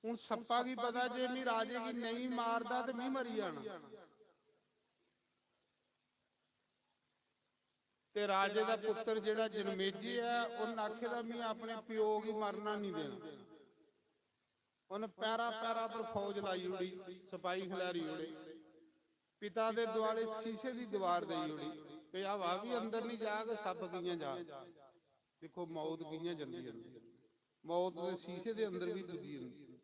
ਹੁਣ ਸੱਪਾ ਕੀ ਪਤਾ ਜੇ ਮੈਂ ਰਾਜੇ ਕੀ ਨਹੀਂ ਮਾਰਦਾ ਤੇ ਮੈਂ ਮਰੀ ਜਾਣਾ। ਤੇ ਰਾਜੇ ਦਾ ਪੁੱਤਰ ਜਿਹੜਾ ਜਨਮੇਜੀ ਹੈ ਉਹਨੇ ਆਖਿਆ ਮੈਂ ਆਪਣੇ ਪਿਓ ਕੀ ਮਰਨਾ ਨਹੀਂ ਦੇਣਾ। ਉਹਨੇ ਪੈਰਾ ਪੈਰਾ ਪਰ ਫੌਜ ਲਾਈ ਉੜੀ, ਸਿਪਾਹੀ ਖਿਲਾਰੀ ਉੜੇ। ਪਿਤਾ ਦੇ ਦੁਆਲੇ ਸ਼ੀਸ਼ੇ ਦੀ ਦੀਵਾਰ ਦੇਈ ਉੜੀ ਕਿ ਆ ਵਾ ਵੀ ਅੰਦਰ ਨਹੀਂ ਜਾ ਕੇ ਸੱਪ ਕਿਆਂ ਜਾ। ਦੇਖੋ ਮੌਤ ਕਿਆਂ ਜਾਂਦੀ ਹੈ। ਮੌਤ ਦੇ ਸ਼ੀਸ਼ੇ ਦੇ ਅੰਦਰ ਵੀ ਦੁੱਜੀ ਹੁੰਦੀ।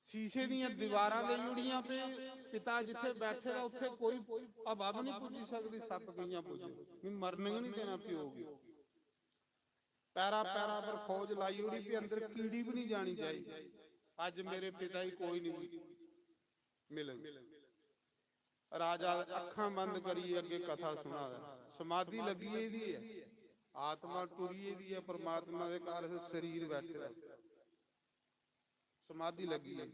ਸ਼ੀਸ਼ੇ ਦੀਆਂ ਦੀਵਾਰਾਂ ਦੇ ਜੁੜੀਆਂ ਪੇ ਪਿਤਾ ਜਿੱਥੇ ਬੈਠੇ ਦਾ ਉੱਥੇ ਕੋਈ ਹਵਾ ਵੀ ਨਹੀਂ ਪੁੱਜੀ ਸਕਦੀ। ਸੱਪ ਕਿਆਂ ਪੁੱਜੇ ਮੈਂ ਮਰਨ ਨਹੀਂ ਦੇਣਾ ਪਿਓਗੀ। ਪੈਰਾ ਪੈਰਾ ਪਰ ਫੌਜ ਲਾਈ ਉੜੀ ਪੇ ਅੰਦਰ ਕੀੜੀ ਵੀ ਨਹੀਂ ਜਾਣੀ ਚਾਹੀਦੀ। ਅੱਜ ਮੇਰੇ ਪਿਤਾ ਹੀ ਕੋਈ ਨਹੀਂ ਮਿਲੇ। राजा अखा बंद करिए अगे कथा सुना। समाधि लगी है, आत्मा टुरी है, परमात्मा के घर शरीर बैठे। समाधि लगी है।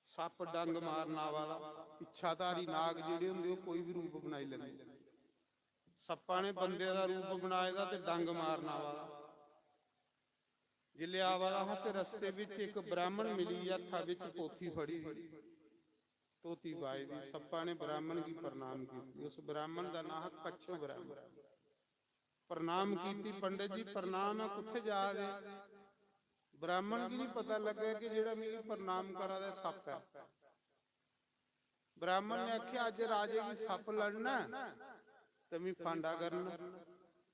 सप डंग मारना वाला इच्छाधारी नाग जिहड़े हुंदे कोई भी रूप बनाई लैंदे। सप्पा ने बंदे दा रूप बनाया ते डंग मारना वाला जिले आवाला ते रस्ते विच एक ब्राह्मण मिली, हत्था विच पोथी फड़ी तोती बाई दी। सप्पा ने ब्राह्मण की प्रणाम की। उस ब्राह्मण का नाम कच्छ ब्राह्मण। प्रणाम की पंडित जी प्रणाम है, कुत्थे जा रहे? ਬ੍ਰਾਹਮਣ ਨੂੰ ਨਹੀਂ ਪਤਾ ਲੱਗਾ ਕਿ ਜਿਹੜਾ ਮੈਨੂੰ ਪ੍ਰਣਾਮ ਕਰਾ ਦਾ ਸੱਪ ਹੈ। ਬ੍ਰਾਹਮਣ ਨੇ ਆਖਿਆ ਅੱਜ ਰਾਜੇ ਦੀ ਸੱਪ ਲੜਨਾ ਤੇ ਮੈਂ ਫਾਂਡਾ ਕਰਨਾ,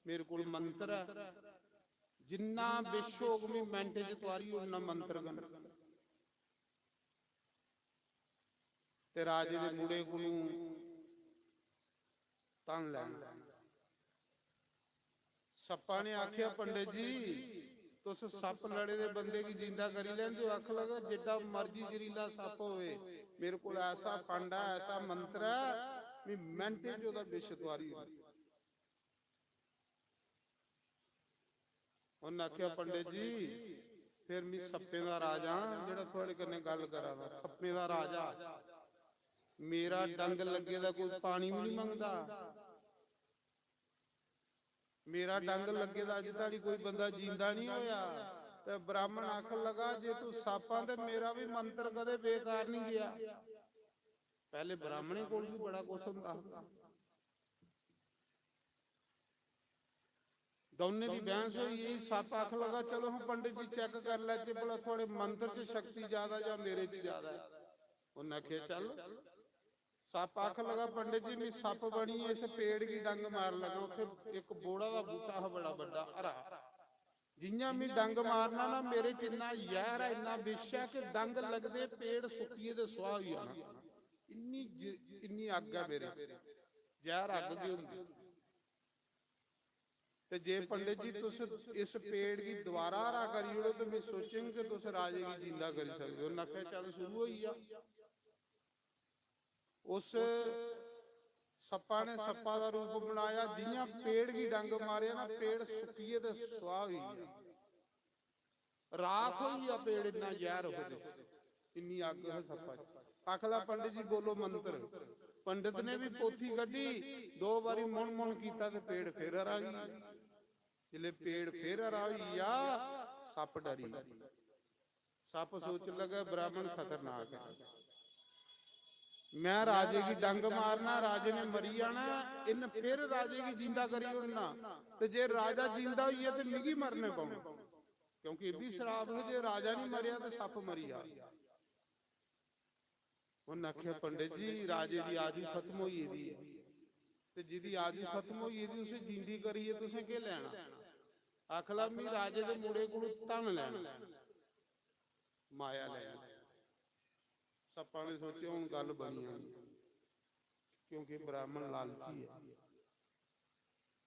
ਮੇਰੇ ਕੋਲ ਮੰਤਰ ਹੈ, ਜਿੰਨਾ ਵਿਸ਼ੋਗ ਮੈਂ ਮਿੰਟ ਚ ਤਵਾਰੀ ਉਹਨਾਂ ਮੰਤਰ ਕਰਨਾ। ਤੇ ਰਾਜੇ ਦੇ ਮੁੰਡੇ ਕੋਲੋਂ ਤਨ ਲੈਣਾ। ਸੱਪਾਂ ਨੇ ਆਖਿਆ ਪੰਡਿਤ ਜੀ तुस सप लड़े दे बंदे की जिंदा करी लेंदे हो। अख लगा जिड्डा मर्जी जहरीला सप होवे, मेरे को ऐसा फंडा ऐसा मंत्र है भी मिनटे च ओदा विष तवारी। उन्हें आख्या पंडित जी फिर मैं सप्पे दा राजा जेड़ा थोड़े कन्ने गल करां। सप्पे दा राजा मेरा डंग लगे दा कोई पानी भी नहीं मंगदा, मेरा डंग लगे दा अज तक कोई बंदा जींदा नहीं होया। ते ब्राह्मण आखन लगा जे तू सापां ते मेरा भी मंत्र कदे बेकार नहीं गया। पहले ब्राह्मणे कोल भी बड़ा कुछ हुंदा, दोने दी बहस हुई। यही सप आख लगा चलो हम पंडित जी चेक कर ले भला थोड़े मंत्र च शक्ति ज्यादा या मेरे च ज्यादा है। उन्हें आख्या चल। सप आख लगा पंडित जी मैं सप बनी इस पेड़ की डंग मार लगा। उथे एक बोड़ा का बूटा है बड़ा बड़ा हरा, जियां मैं डंग मारना ना मेरे च इन्ना जहर है इन्ना विष है कि डंग लगदे पेड़ सुक्किए ते सुआह होई जाना। इन्नी अग है मेरे जहर अग दी हुंदी। ते जे पंडित जी तुस इस पेड़ की दोबारा हरा करी ओड़ो तो मैं सोचेंगे कि तुस राजे की जिंदा करी सकदे हो। उन्हें आख्या चल शुरू होई जा। उस सप्पा ने सप्पा का रूप बनाया, जियां पेड़ की डंग मारे ना पेड़ सुकिए ते सुआह हुई राख हुई आ पेड़ इन्ना जहर हो इन्नी अग है सप्पा च। आखला पंडित जी बोलो मंत्र। पंडित ने भी पोथी कड्डी दो बारी मुण मुण कीता ते पेड़ फिर हरा गई। जिले पेड़ फिर हरा हुई आ सप डरी। सप सोच लगा ब्राह्मण खतरनाक है, मैं राजे की डंग मारना राजे ने मरी जाना, इन फिर राजे की जिंदा करी उड़ना। ते जे राजा जिंदा हुई है तो मिगी मरने पाऊं, क्योंकि ये भी श्राप है जे राजा नहीं मरिया तो सप मरी जा। उन्हें आख्या पंडित जी राजे की आयु खत्म हुई दी ते जिदी आयु खत्म हुई दी उसे जिंदी करी है तुसें के लेना। आखला मैं राजे दे मुंडे कोलों धन लेना माया लेना। सप्पा ने सोचा हुण गल बनी क्योंकि ब्राह्मण लालची है,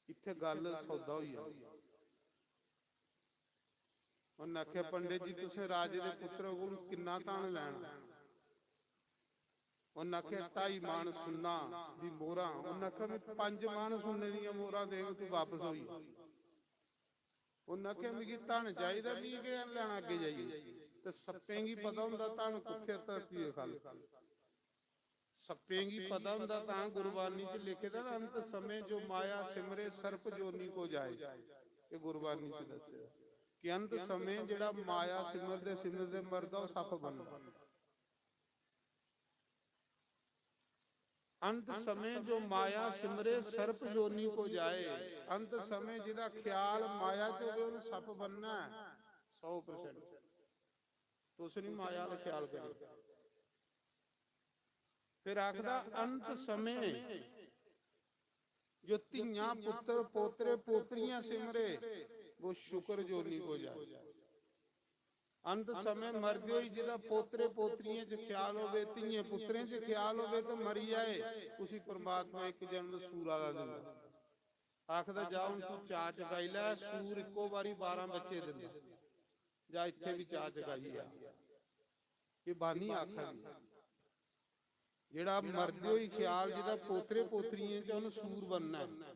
इत्थे गल सौदा होई जांदी। उन्हें आख्या पंडित जी तुसें राजे दे पुत्र कोलों किन्ना धन लेना। उन्हें आख्या 2.5 मान सुन्ना दी मोहरां। उन्हें आख्या मैं 5 मान सुन्ने दी मोहरां दे तू वापस होई। उन्हें आख्या मिगी धन चाहिदा भी के लेना अगे जाइए। ते सप्पें गी पता हुंदा धन कुत्थे धरती दे खल। सप्पें गी पता हुंदा तां गुरबानी च लिखे दा अंत समय जो माया सिमरे सर्प जोनी को जाए। ये गुरबानी च दस्सिया कि अंत समय जिहड़ा माया सिमरदे मरदा ओ सप बनदा। अंत समय जो माया सिमरे सर्प जोनी को जाए। अंत समय जिहदा ख्याल माया च होवे ओहने सप बनना 100%। तुस नहीं माया का ख्याल करो। फिर आखदा अंत समय जो धियां पुत्र पोतरे पोतरियां सिमरे वो शुक्र जोनी को जाए। अंत समय मर गई जिहदा पोतरे पोतरियां च ख्याल होवे धिये पुत्रें च ख्याल होवे तो मरी जाए उसी परमात्मा एक जन्म सूरा दा दिंदा। आखदा जा हुण तू चा चकाई लै सूर इक्को बारी 12 बच्चे दिंदा जा इत्थे भी चा चकाई आ। ये बानी आखा जेड़ा मरदे होई ख्याल जिहदा पोतरे पोतरियां च उन्हें सूर बनना है।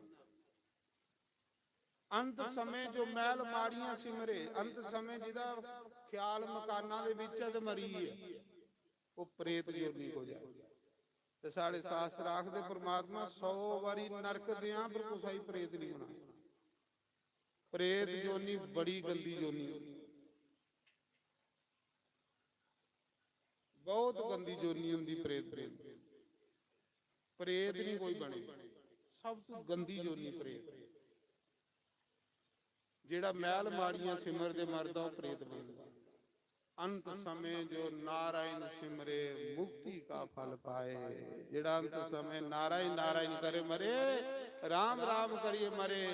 अंत समय जो महल माड़ियां सिमरे। अंत समय जिहदा ख्याल मकाना दे विच ते मरी है वो प्रेत जोनी को जाए। ते साडे शास्त्र आखदे परमात्मा 100 वारी नरक दियां पर कुसाई प्रेत नहीं होना। प्रेत जोनी बड़ी गंदी जोनी, बहुत गंदी जोनी हुंदी प्रेत। प्रेत नहीं कोई बने, सब तो गंदी जोनी प्रेत। जेड़ा महल माड़ियां सिमरदे मरदा ओ प्रेत बनदा। ਅੰਤ ਸਮੇਂ ਜੋ ਨਾਰਾਇਣ ਸਿਮਰੇ ਮੁਕਤੀ ਕਾ ਫਲ ਪਾਏ। ਜਿਹੜਾ ਅੰਤ ਸਮੇਂ ਨਾਰਾਇਣ ਨਾਰਾਇਣ ਕਰੇ ਮਰੇ, ਰਾਮ ਰਾਮ ਕਰੀਏ ਮਰੇ,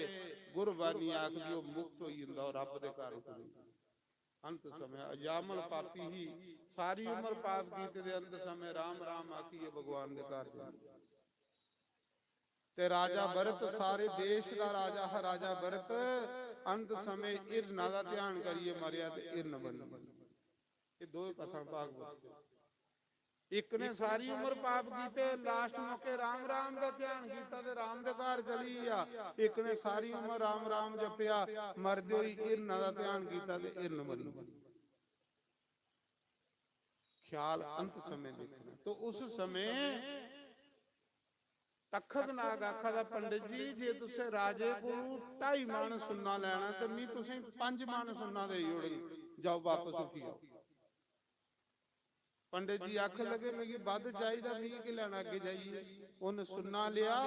ਗੁਰਬਾਣੀ ਆਖਦੀ ਉਹ ਮੁਕਤ ਹੋਈ ਜਾਂਦਾ ਉਹ ਰੱਬ ਦੇ ਘਰ ਉਤਰਦਾ। ਅੰਤ ਸਮੇਂ ਅਜਾਮਲ ਪਾਪੀ ਹੀ ਸਾਰੀ ਉਮਰ ਪਾਪ ਕੀਤੇ ਦੇ ਅੰਤ ਸਮੇਂ ਰਾਮ ਰਾਮ ਆਖੀਏ ਭਗਵਾਨ ਦੇ ਘਰ ਜਾਂਦਾ। ਤੇ ਰਾਜਾ ਭਰਤ ਸਾਰੇ ਦੇਸ਼ ਦਾ ਰਾਜਾ ਹੈ ਰਾਜਾ ਭਰਤ, ਅੰਤ ਸਮੇਂ ਇਰਨਾ ਦਾ ਧਿਆਨ ਕਰੀਏ ਮਰਿਆ ਤੇ ਇਰਨ ਬਣੀ। ਇਹ ਦੋ ਕਥਾ ਭਾਗਵਤ ਚ। ਇੱਕ ਨੇ ਸਾਰੀ ਉਮਰ ਪਾਪ ਕੀਤੇ, ਲਾਸਟ ਮੌਕੇ ਰਾਮ ਰਾਮ ਦਾ ਧਿਆਨ ਕੀਤਾ ਤੇ ਰਾਮ ਦੇ ਘਰ ਚਲੀ ਆ। ਇੱਕ ਨੇ ਸਾਰੀ ਉਮਰ ਰਾਮ ਰਾਮ ਜਪਿਆ, ਮਰਦੇ ਹੋਈ ਇਰਨਾ ਦਾ ਧਿਆਨ ਕੀਤਾ ਤੇ ਇਰਨ ਬਣੀ। ਖਿਆਲ ਅੰਤ ਸਮੇਂ ਦੇਖਣਾ। तो उस समय तखत नाग आखा दा पंडित जी जे तुसे राजे को 2.5 मन सुनना लेना ते मी तुसे 5 मन सुनना दे ओड़े जाओ वापस उठी आओ। पंडित जी आख लगे मैं बद चाहिए मी के लेना अगे जाइए। उन्हें सुनना लिया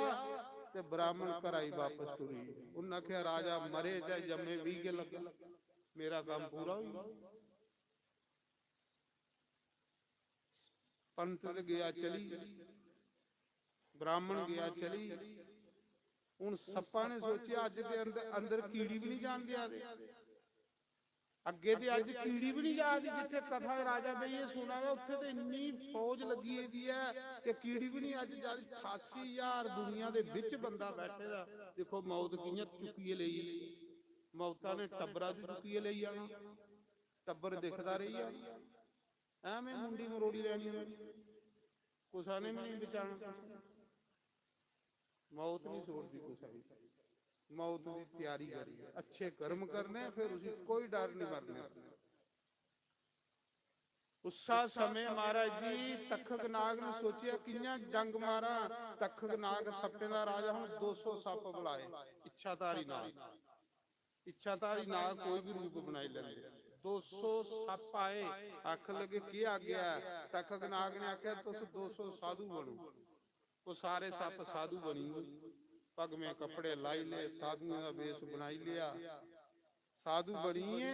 ते ब्राह्मण कराई वापस टुरी। उन्हें आख्या राजा मरे चाहे जमे 20 के लगे मेरा काम पूरा हो। पंत गया चली, ब्राह्मण गया चली। हुण सप्पा ने सोचा अज दे अंदर कीड़ी भी नहीं जान दिया अगे ते अज कीड़ी भी नहीं जाती। जिथे कथा राजा बई ये सुना दा उत्थे ते इन्नी फौज लगी है कि कीड़ी भी नहीं अज 88,000 दुनिया दे विच बंदा बैठे दा। देखो मौत कियां चुकीए लई, मौतां ने टब्बरां च चुकीए लई जाना, टब्बर दिखदा रही जाना। ਐਵੇਂ ਮੁੰਡੀ ਮਰੋੜੀ ਲੈਣੀ ਕੁਸਾ ਨੇ ਵੀ ਨਹੀਂ ਬਚਾਣਾ। मौत नहीं छोड़ती कुछ भी, मौत की तैयारी करी, अच्छे कर्म करने फिर उसी कोई डर नहीं मरने। उसा समय महाराज जी तखत नाग ने सोचा कियां डंग मारा। तखत नाग सप्पे दा राजा हुण 200 सप बुलाए। इच्छाधारी नाग, इच्छाधारी नाग कोई भी रूप बनाई लेंदे। 200 सप आए, आख लगे की आ गया। तखत नाग ने आख्या तुस 200 साधु बनो। वो सारे सप साधु बनी, पग में कपड़े लाई ले, साधुओं का वेश बनाई लिया, साधु बनीए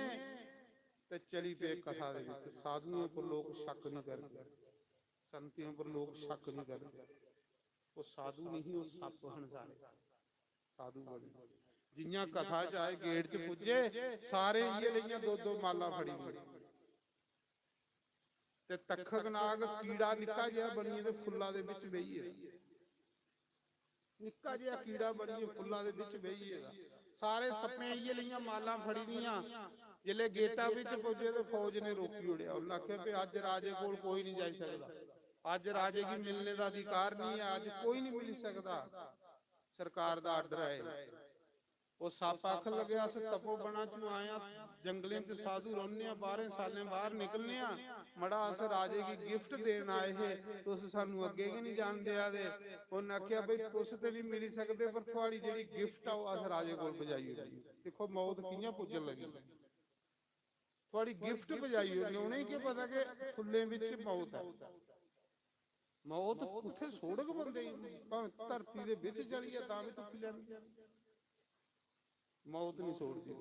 ते चली पे कथा दे विच। साधुओं पर लोग शक नहीं करते, संतियों पर लोग शक नहीं करते। वो साधु नहीं, वो सप हन सारे साधु बने। जियां कथा च आए गेट च पुजे सारे ये लईयां 2-2 माला फड़ी ते तखत नाग कीड़ा निक्का जिहा बणीए ते फुल्लां दे विच बहीए। निक्का जिहा कीड़ा बणीए फुल्लां दे विच बहीए। सारे सप्पे इये लईयां मालां फड़ी दियां। जिले गेटा विच पुजे ते फौज ने रोकी उड़िया। उन्हें आख्या भी अज राजे कोल कोई नहीं जा सकदा, अज राजे की मिलने का अधिकार नहीं है, अज कोई नहीं मिल सकदा, सरकार दा आर्डर है। वो सप आख लगे अस तपोबना चू आया, जंगलें च साधु रौने 12 सालें बाहर निकलने मड़ा अस राजे की गिफ्ट देन आए है, तुस सानू अगे की नहीं जान दिया दे। उन्हें आख्या बई तुस ते नहीं मिल सकते पर थोड़ी जिहड़ी गिफ्ट आ अस राजे कोल पजाई। देखो मौत कियां पुजन लगी, थोड़ी गिफ्ट पजाई। उन्हें क्या पता कि फुल्लें विच मौत है। मौत उत्थे सोड़क बंदे धरती दे विच चली है तां भी तुप्पी लैंदी। मौत नहीं छोड़ती।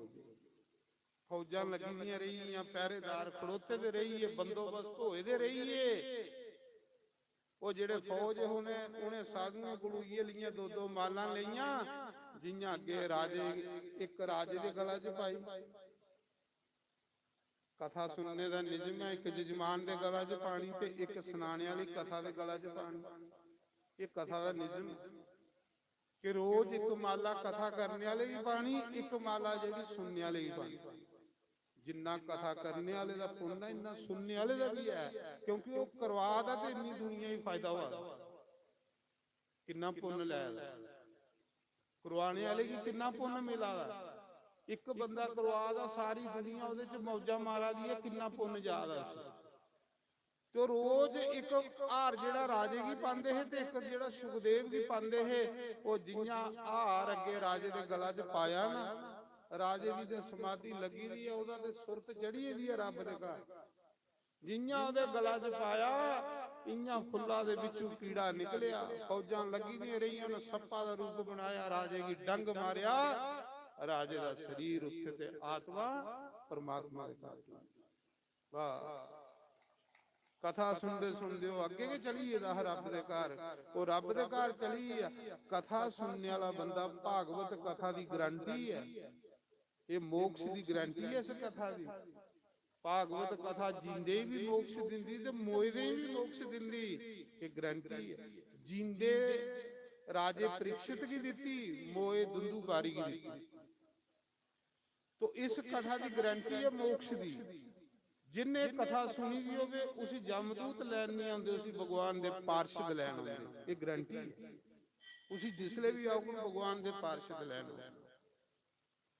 फौजां लगी दियां रही, पहरेदार खड़ोते दे रही है, बंदोबस्त होए दे रही है। वो जेड़े फौज उन्हें साधुओं कोलों ये लियां 2-2 मालां लईयां जियां अगे राजे एक राजे दे गला च पाई। कथा सुनने का निजम है, एक जजमान दे गला च पानी ते एक सुनाने वाली कथा दे गला च पानी। ये कथा का निजम कि रोज एक माला कथा करने वाले भी पानी, एक माला जी सुनने वाले भी पानी। जिन्ना कथा करने वाले का पुण्य इन्ना सुनने वाले का भी है, क्योंकि वो करवा दा ते इन्नी दुनिया ही फायदा हुआ। किन्ना पुण्य लाया करवाने वाले की, किन्ना पुण्य मिला। एक बंदा करवा दा सारी दुनिया उहदे च मौजा मारा दी है, किन्ना पुण्य जा रहा है। तो रोज एक हार जेड़ा राजे की पांदे है ते एक जेड़ा सुखदेव की पांदे है। वो जियां हार अगे राजे दे गला च पाया ना, राजे दी ते समाधि लगी दी है, ओदा ते सुरत चढ़ी दी है रब दे घर। जियां ओदे गला च पाया इयां फुल्ला दे विचों कीड़ा निकलिया। फौजां लगी दी रहियां, उन्हें सप्पा दा रूप बनाया, राजे की डंग मारिया, राजे दा शरीर उत्थे ते आत्मा परमात्मा दे घर। ਵਾਹ ਕਥਾ ਸੁਣਦੇ ਸੁਣਦੇ ਉਹ ਅੱਗੇ ਕਿ ਚਲੀਏ ਦਾ ਰੱਬ ਦੇ ਘਰ, ਉਹ ਰੱਬ ਦੇ ਘਰ ਚਲੀ ਆ। ਕਥਾ ਸੁਣਨੇ ਵਾਲਾ ਬੰਦਾ, ਭਾਗਵਤ ਕਥਾ ਦੀ ਗਰੰਟੀ ਹੈ, ਇਹ ਮੋਕਸ਼ ਦੀ ਗਰੰਟੀ ਹੈ ਇਸ ਕਥਾ ਦੀ। ਭਾਗਵਤ ਕਥਾ ਜਿੰਦੇ ਵੀ ਮੋਕਸ਼ ਦਿੰਦੀ ਤੇ ਮੋਏ ਦੇ ਵੀ ਮੋਕਸ਼ ਦਿੰਦੀ, ਇਹ ਗਰੰਟੀ ਹੈ। ਜਿੰਦੇ ਰਾਜੇ ਪ੍ਰੀਖਿਤ ਕੀ ਦਿੱਤੀ, ਮੋਏ ਦੁੰਦੂਕਾਰੀ ਕੀ ਦਿੱਤੀ। तो इस कथा की गारंटी है मोक्ष दी। जिन्हें कथा सुनी दी होवे उसी जमदूत लैन नहीं आंदे, उसी भगवान दे पार्षद लैन आंदे, ये गारंटी है। उसी जिसले भी आओगे भगवान दे पार्षद लैन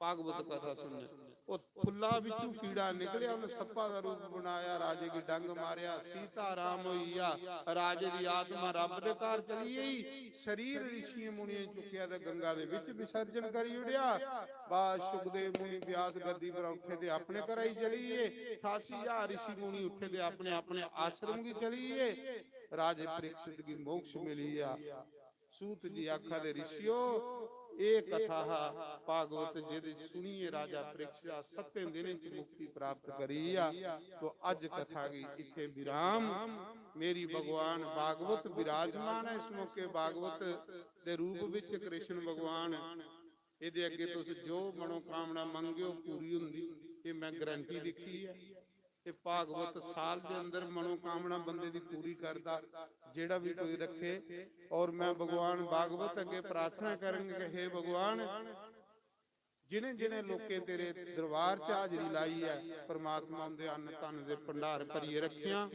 भागवत कथा सुनने। ਉਹ ਫੁੱਲਾ ਵਿੱਚੋਂ ਕੀੜਾ ਨਿਕਲਿਆ, ਉਹਨੇ ਸੱਪਾ ਦਾ ਰੂਪ ਬਣਾਇਆ, ਰਾਜੇ ਦੀ ਡੰਗ ਮਾਰਿਆ, ਸੀਤਾ ਰਾਮ ਹੋਈਆ, ਰਾਜੇ ਦੀ ਆਤਮਾ ਰੱਬ ਦੇ ਘਰ ਚਲੀ ਗਈ, ਸਰੀਰ ਰਿਸ਼ੀ ਮੁਨੀਆਂ ਚੁੱਕਿਆ ਤੇ ਗੰਗਾ ਦੇ ਵਿੱਚ ਵਿਸਰਜਨ ਕਰੀ ਉੜਿਆ। ਬਾਦ ਸੁਖਦੇਵ ਮੁਨੀ ਵਿਆਸ ਗੱਦੀ ਪਰ ਉੱਠੇ ਤੇ ਆਪਣੇ ਘਰ ਹੀ ਚਲੀਏ, 88,000 ਰਿਸ਼ੀ ਮੁਨੀ ਉੱਠੇ ਤੇ ਆਪਣੇ ਆਪਣੇ ਆਸ਼ਰਮ ਦੀ ਚਲੀਏ। ਰਾਜੇ ਪ੍ਰੀਖਿਤ की मोक्ष मिली आ। सूत जी आखा दे ऋषियों ਇਹ ਕਥਾ ਭਾਗਵਤ ਜਿਹਦੀ ਸੁਣੀਏ ਰਾਜਾ ਪ੍ਰੀਖਿਤ 7 ਦਿਨ ਚ ਮੁਕਤੀ ਪ੍ਰਾਪਤ ਕਰੀ ਆ। ਤੋ ਅੱਜ ਕਥਾ ਗਈ ਇੱਥੇ ਵਿਰਾਮ। ਮੇਰੀ ਭਗਵਾਨ ਭਾਗਵਤ ਵਿਰਾਜਮਾਨ ਹੈ ਇਸ ਮੌਕੇ, ਭਾਗਵਤ ਦੇ ਰੂਪ ਵਿੱਚ ਕ੍ਰਿਸ਼ਨ ਭਗਵਾਨ। ਇਹਦੇ ਅੱਗੇ ਤੁਸੀਂ ਜੋ ਮਨੋਕਾਮਨਾ ਮੰਗਿਓ ਪੂਰੀ ਹੁੰਦੀ, ਇਹ ਮੈਂ ਗਰੰਟੀ ਦੇਖੀ ਹੈ। ਇਹ ਭਾਗਵਤ ਸਾਲ ਦੇ ਅੰਦਰ ਮਨੋਕਾਮਨਾ ਬੰਦੇ ਦੀ ਪੂਰੀ ਕਰਦਾ ਜਿਹੜਾ ਵੀ ਕੋਈ ਰੱਖੇ। ਔਰ ਮੈਂ ਭਗਵਾਨ ਭਾਗਵਤ ਅੱਗੇ ਪ੍ਰਾਰਥਨਾ ਕਰਾਂਗਾ ਕਿ हे ਭਗਵਾਨ, ਜਿਨੇ ਜਿਨੇ ਲੋਕੇ ਤੇਰੇ ਦਰਬਾਰ ਚ ਹਾਜ਼ਰੀ ਲਾਈ ਹੈ, ਪਰਮਾਤਮਾ ਦੇ ਅੰਨ ਧਨ ਦੇ ਭੰਡਾਰ ਭਰੀਏ ਰੱਖਿਆ।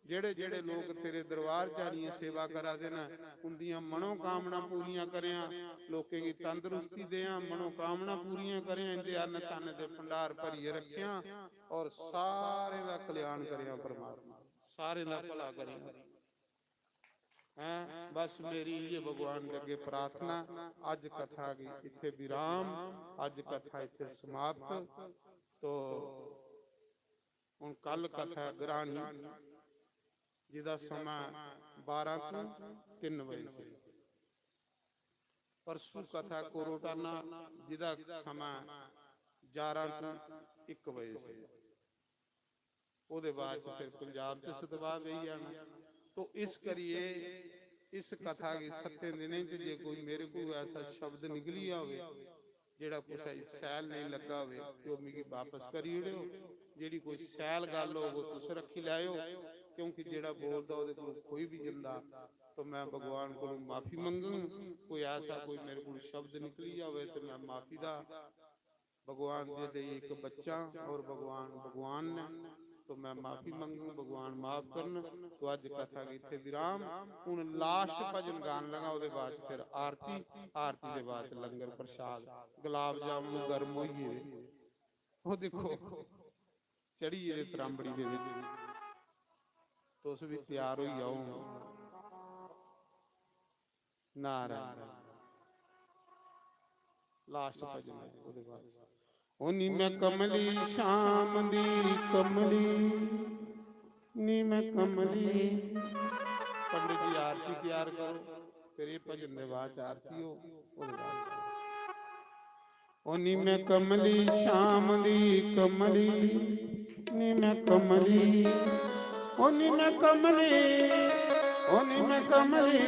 ਜਿਹੜੇ ਜਿਹੜੇ ਲੋਕ ਤੇਰੇ ਦਰਬਾਰ ਚ ਆਣੀਆਂ ਸੇਵਾ ਕਰਾ ਦੇਣਾ, ਉਹਦੀਆਂ ਮਨੋਕਾਮਨਾ ਪੂਰੀਆਂ ਕਰਿਆ, ਲੋਕੇ ਦੀ ਤੰਦਰੁਸਤੀ ਦੇਆ, ਮਨੋਕਾਮਨਾ ਪੂਰੀਆਂ ਕਰਿਆ, ਇਹਦੇ ਅੰਨ ਧਨ ਦੇ ਭੰਡਾਰ ਭਰੀਏ ਰੱਖਿਆ। ਔਰ ਸਾਰੇ ਦਾ ਕਲਿਆਣ ਕਰਿਆ ਪਰਮਾਤਮਾ, ਸਾਰੇ ਦਾ ਭਲਾ ਕਰਿਆ। बस मेरी ये भगवान के अगे प्रार्थना। अज कथा की इत्थे विराम, अज कथा इत्थे समाप्त। तो हुण कल कथा ग्रहणी जिहदा समा 12 ਤੋਂ 3 ਵਜੇ से। परसों कथा कोरोटाना जिहदा समा 11 ਤੋਂ 1 ਵਜੇ से। ਉਹਦੇ ਬਾਅਦ फिर पंजाब च सतवाह पई जाना। तो इस करिए इस कथा की 7 दिन जे कोई मेरे को ऐसा शब्द निकली आवे जेड़ा कुछ सैल नहीं लगा होवे तो मिगी वापस करी उड़ियो। जेड़ी कोई सैल गल हो वो तुस रखी लायो, क्योंकि जेड़ा बोलदा ओदे कोल कोई भी जिंदा। तो मैं भगवान को माफी मंगूं, कोई ऐसा कोई मेरे को शब्द निकली आवे तो मैं माफी दा भगवान दे एक बच्चा और भगवान ने, तो मैं माफी मंगू, भगवान माफ करन। तो अज कथा इत्थे विराम। हुण लास्ट भजन गान लगा, उहदे बाद फिर आरती, आरती दे बाद लंगर प्रसाद, गुलाब जामुन गर्म होइए। ओ देखो चढ़ी ये त्रांबड़ी दे विच, तुस भी तैयार होई जाओ। नारायण लास्ट भजन है उहदे बाद। नी मैं कमली शाम दी कमली, नी मैं कमली। पंडित जी आरती तैयार करो, फिर ये भजन दे बाद आरती हो। ओ नी मैं कमली शाम दी कमली, नी मैं कमली। ओ नी मैं कमली, ओ नी मैं कमली,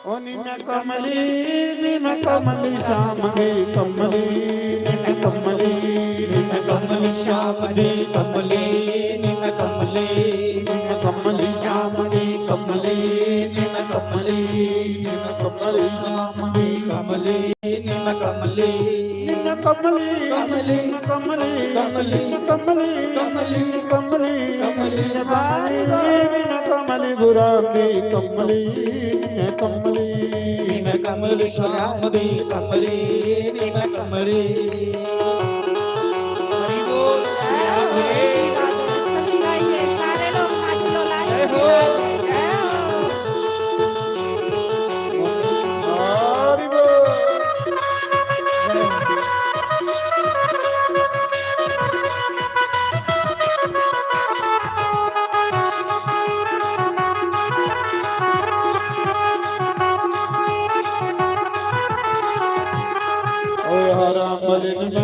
ओ नी मैं कमली, नी मैं कमली शाम दी कमली, नी मैं कमली, नी मैं कमली शाम दी कमली, नी मैं कमली, नी मैं कमली शाम दी कमली, नी मैं कमली, नी मैं कमली शाम दी कमली, नी मैं कमली, नी मैं कमली, कमली कमली कमली कमली कमली कमली कमली कमली कमली गुरा दी कमली, मैं कमली, मैं कमली शाम दी कमली, नी मैं कमली। हरि बोल सभी गाइए, सारे लोग हाथ लो लाइए। हरि बोल। हरा मलिन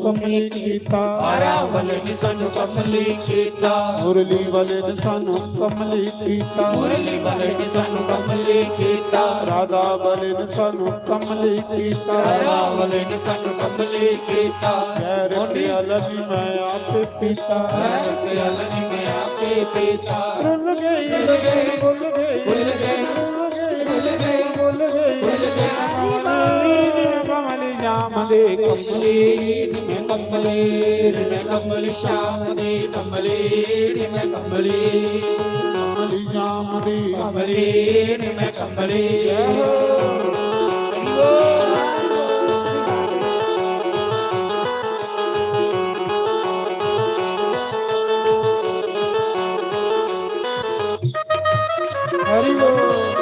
ਕਮਲੀ ਕੀਤਾ ਆਇਆ ਵਾਲੇ ਨੇ ਸਾਨੂੰ ਕਮਲੀ ਕੀਤਾ ਮੁਰਲੀ ਵਾਲੇ ਨੇ ਸਾਨੂੰ ਕਮਲੀ ਕੀਤਾ ਮੁਰਲੀ ਵਾਲੇ ਨੇ ਸਾਨੂੰ ਕਮਲੀ ਕੀਤਾ ਰਾਧਾ ਵਾਲੇ ਨੇ ਸਾਨੂੰ ਕਮਲੀ ਕੀਤਾ ਆਇਆ ਵਾਲੇ ਨੇ ਸਾਨੂੰ ਕਮਲੀ ਕੀਤਾ ਕਹਿ ਰੋਟਿਆ ਲਵੀ ਮੈਂ ਆਪੇ ਪੀਤਾ ਤੇ ਅਲਨੀ ਮੈਂ ਆਪੇ ਪੀਤਾ ਭੁੱਲ ਗਈ ਭੁੱਲ ਗਈ ਭੁੱਲ ਗਈ ਭੁੱਲ ਗਏ ਭੁੱਲ ਗਈ ਭੁੱਲ ਗਈ ਕਮਲੀ ਜਾਮ ਦੇ ਕਮਲੀ ਮੈਂ ਕਮਲੀ ਮੈਂ ਕਮਲੀ ਸ਼ਾਮ ਦੀ ਕਮਲੀ ਮੈਂ ਕਮਲੀ ਕਮਲੀ ਜਾਮ ਦੀ ਕਮਲੀ ਮੈਂ ਕਮਲੀ ਹਰੀ ਬੋਲ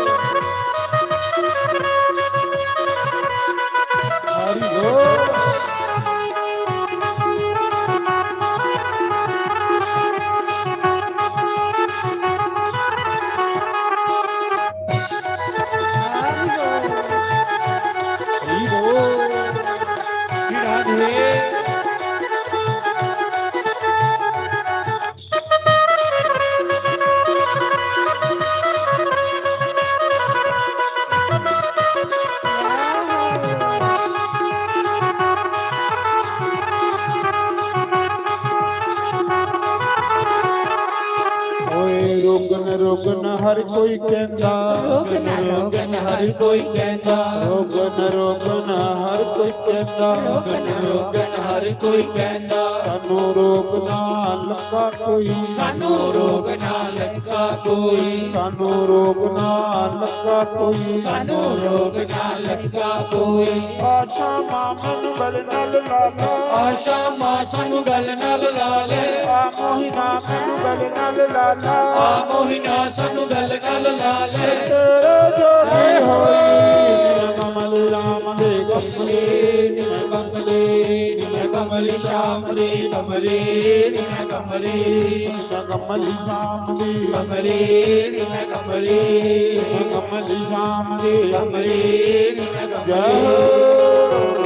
ਹਰੀ ਬੋਲ ਹਰੀ ਬੋਲ श्री राधे ਓਏ ਰੋਗਨ ਰੋਗਨ ਹਰ ਕੋਈ ਕਹਿੰਦਾ ਰੋਗਨ ਰੋਗਨ ਹਰ ਕੋਈ ਕਹਿੰਦਾ ਰੋਗਨ ਰੋਗਨ ਹਰ ਕੋਈ ਕਹਿੰਦਾ ਰੋਗਨ ਹਰ ਕੋਈ ਕਹਿੰਦਾ ਸਾਨੂੰ ਰੋਗ ਨਾ ਲੱਗਾ ਕੋਈ ਸਾਨੂੰ ਰੋਗ ਨਾ ਲੱਗਾ ਕੋਈ ਸਾਨੂੰ ਰੋਗ ਨਾ ਲੱਗਾ ਕੋਈ ਸਾਨੂੰ ਰੋਗ ਨਾ ਲੱਗਾ ਕੋਈ ਆਸ਼ਾ ਮਾਮਨ ਬਲ ਨਲ ਲਾਲਾ ਆਸ਼ਾ ਮਾ ਸਾਨੂੰ ਗੱਲ ਨਾਲ ਲਾ ਲੈ ਆ ਮੋਹਿਨਾ ਮੈਨੂੰ ਬਲ ਨਲ ਲਾਲਾ ਆ ਮੋਹਿਨਾ ਸਾਨੂੰ ਗੱਲ ਨਾਲ ਲਾ ਲੈ ਤੇਰੇ ਜੋਗੀ ਹੋਈ ਕਮਲ ਰਾਮ ਦੇ ਕਮਲੇ ਮੈਂ ਕਮਲੀ ਮੈਂ ਕਮਲੀ ਸ਼ਾਮ ਦੀ ਕਮਲੀ ਮੈਂ ਕਮਲੀ ਕਮਲੀ ਰਾਮ ਦੀ ਕਮਲੀ ਮੈਂ ਕਮਲੀ ਕਮਲੀ ਰਾਮ ਦੀ ਕਮਲੀ ਮੈਂ ਜੈ ਕਮਲੀ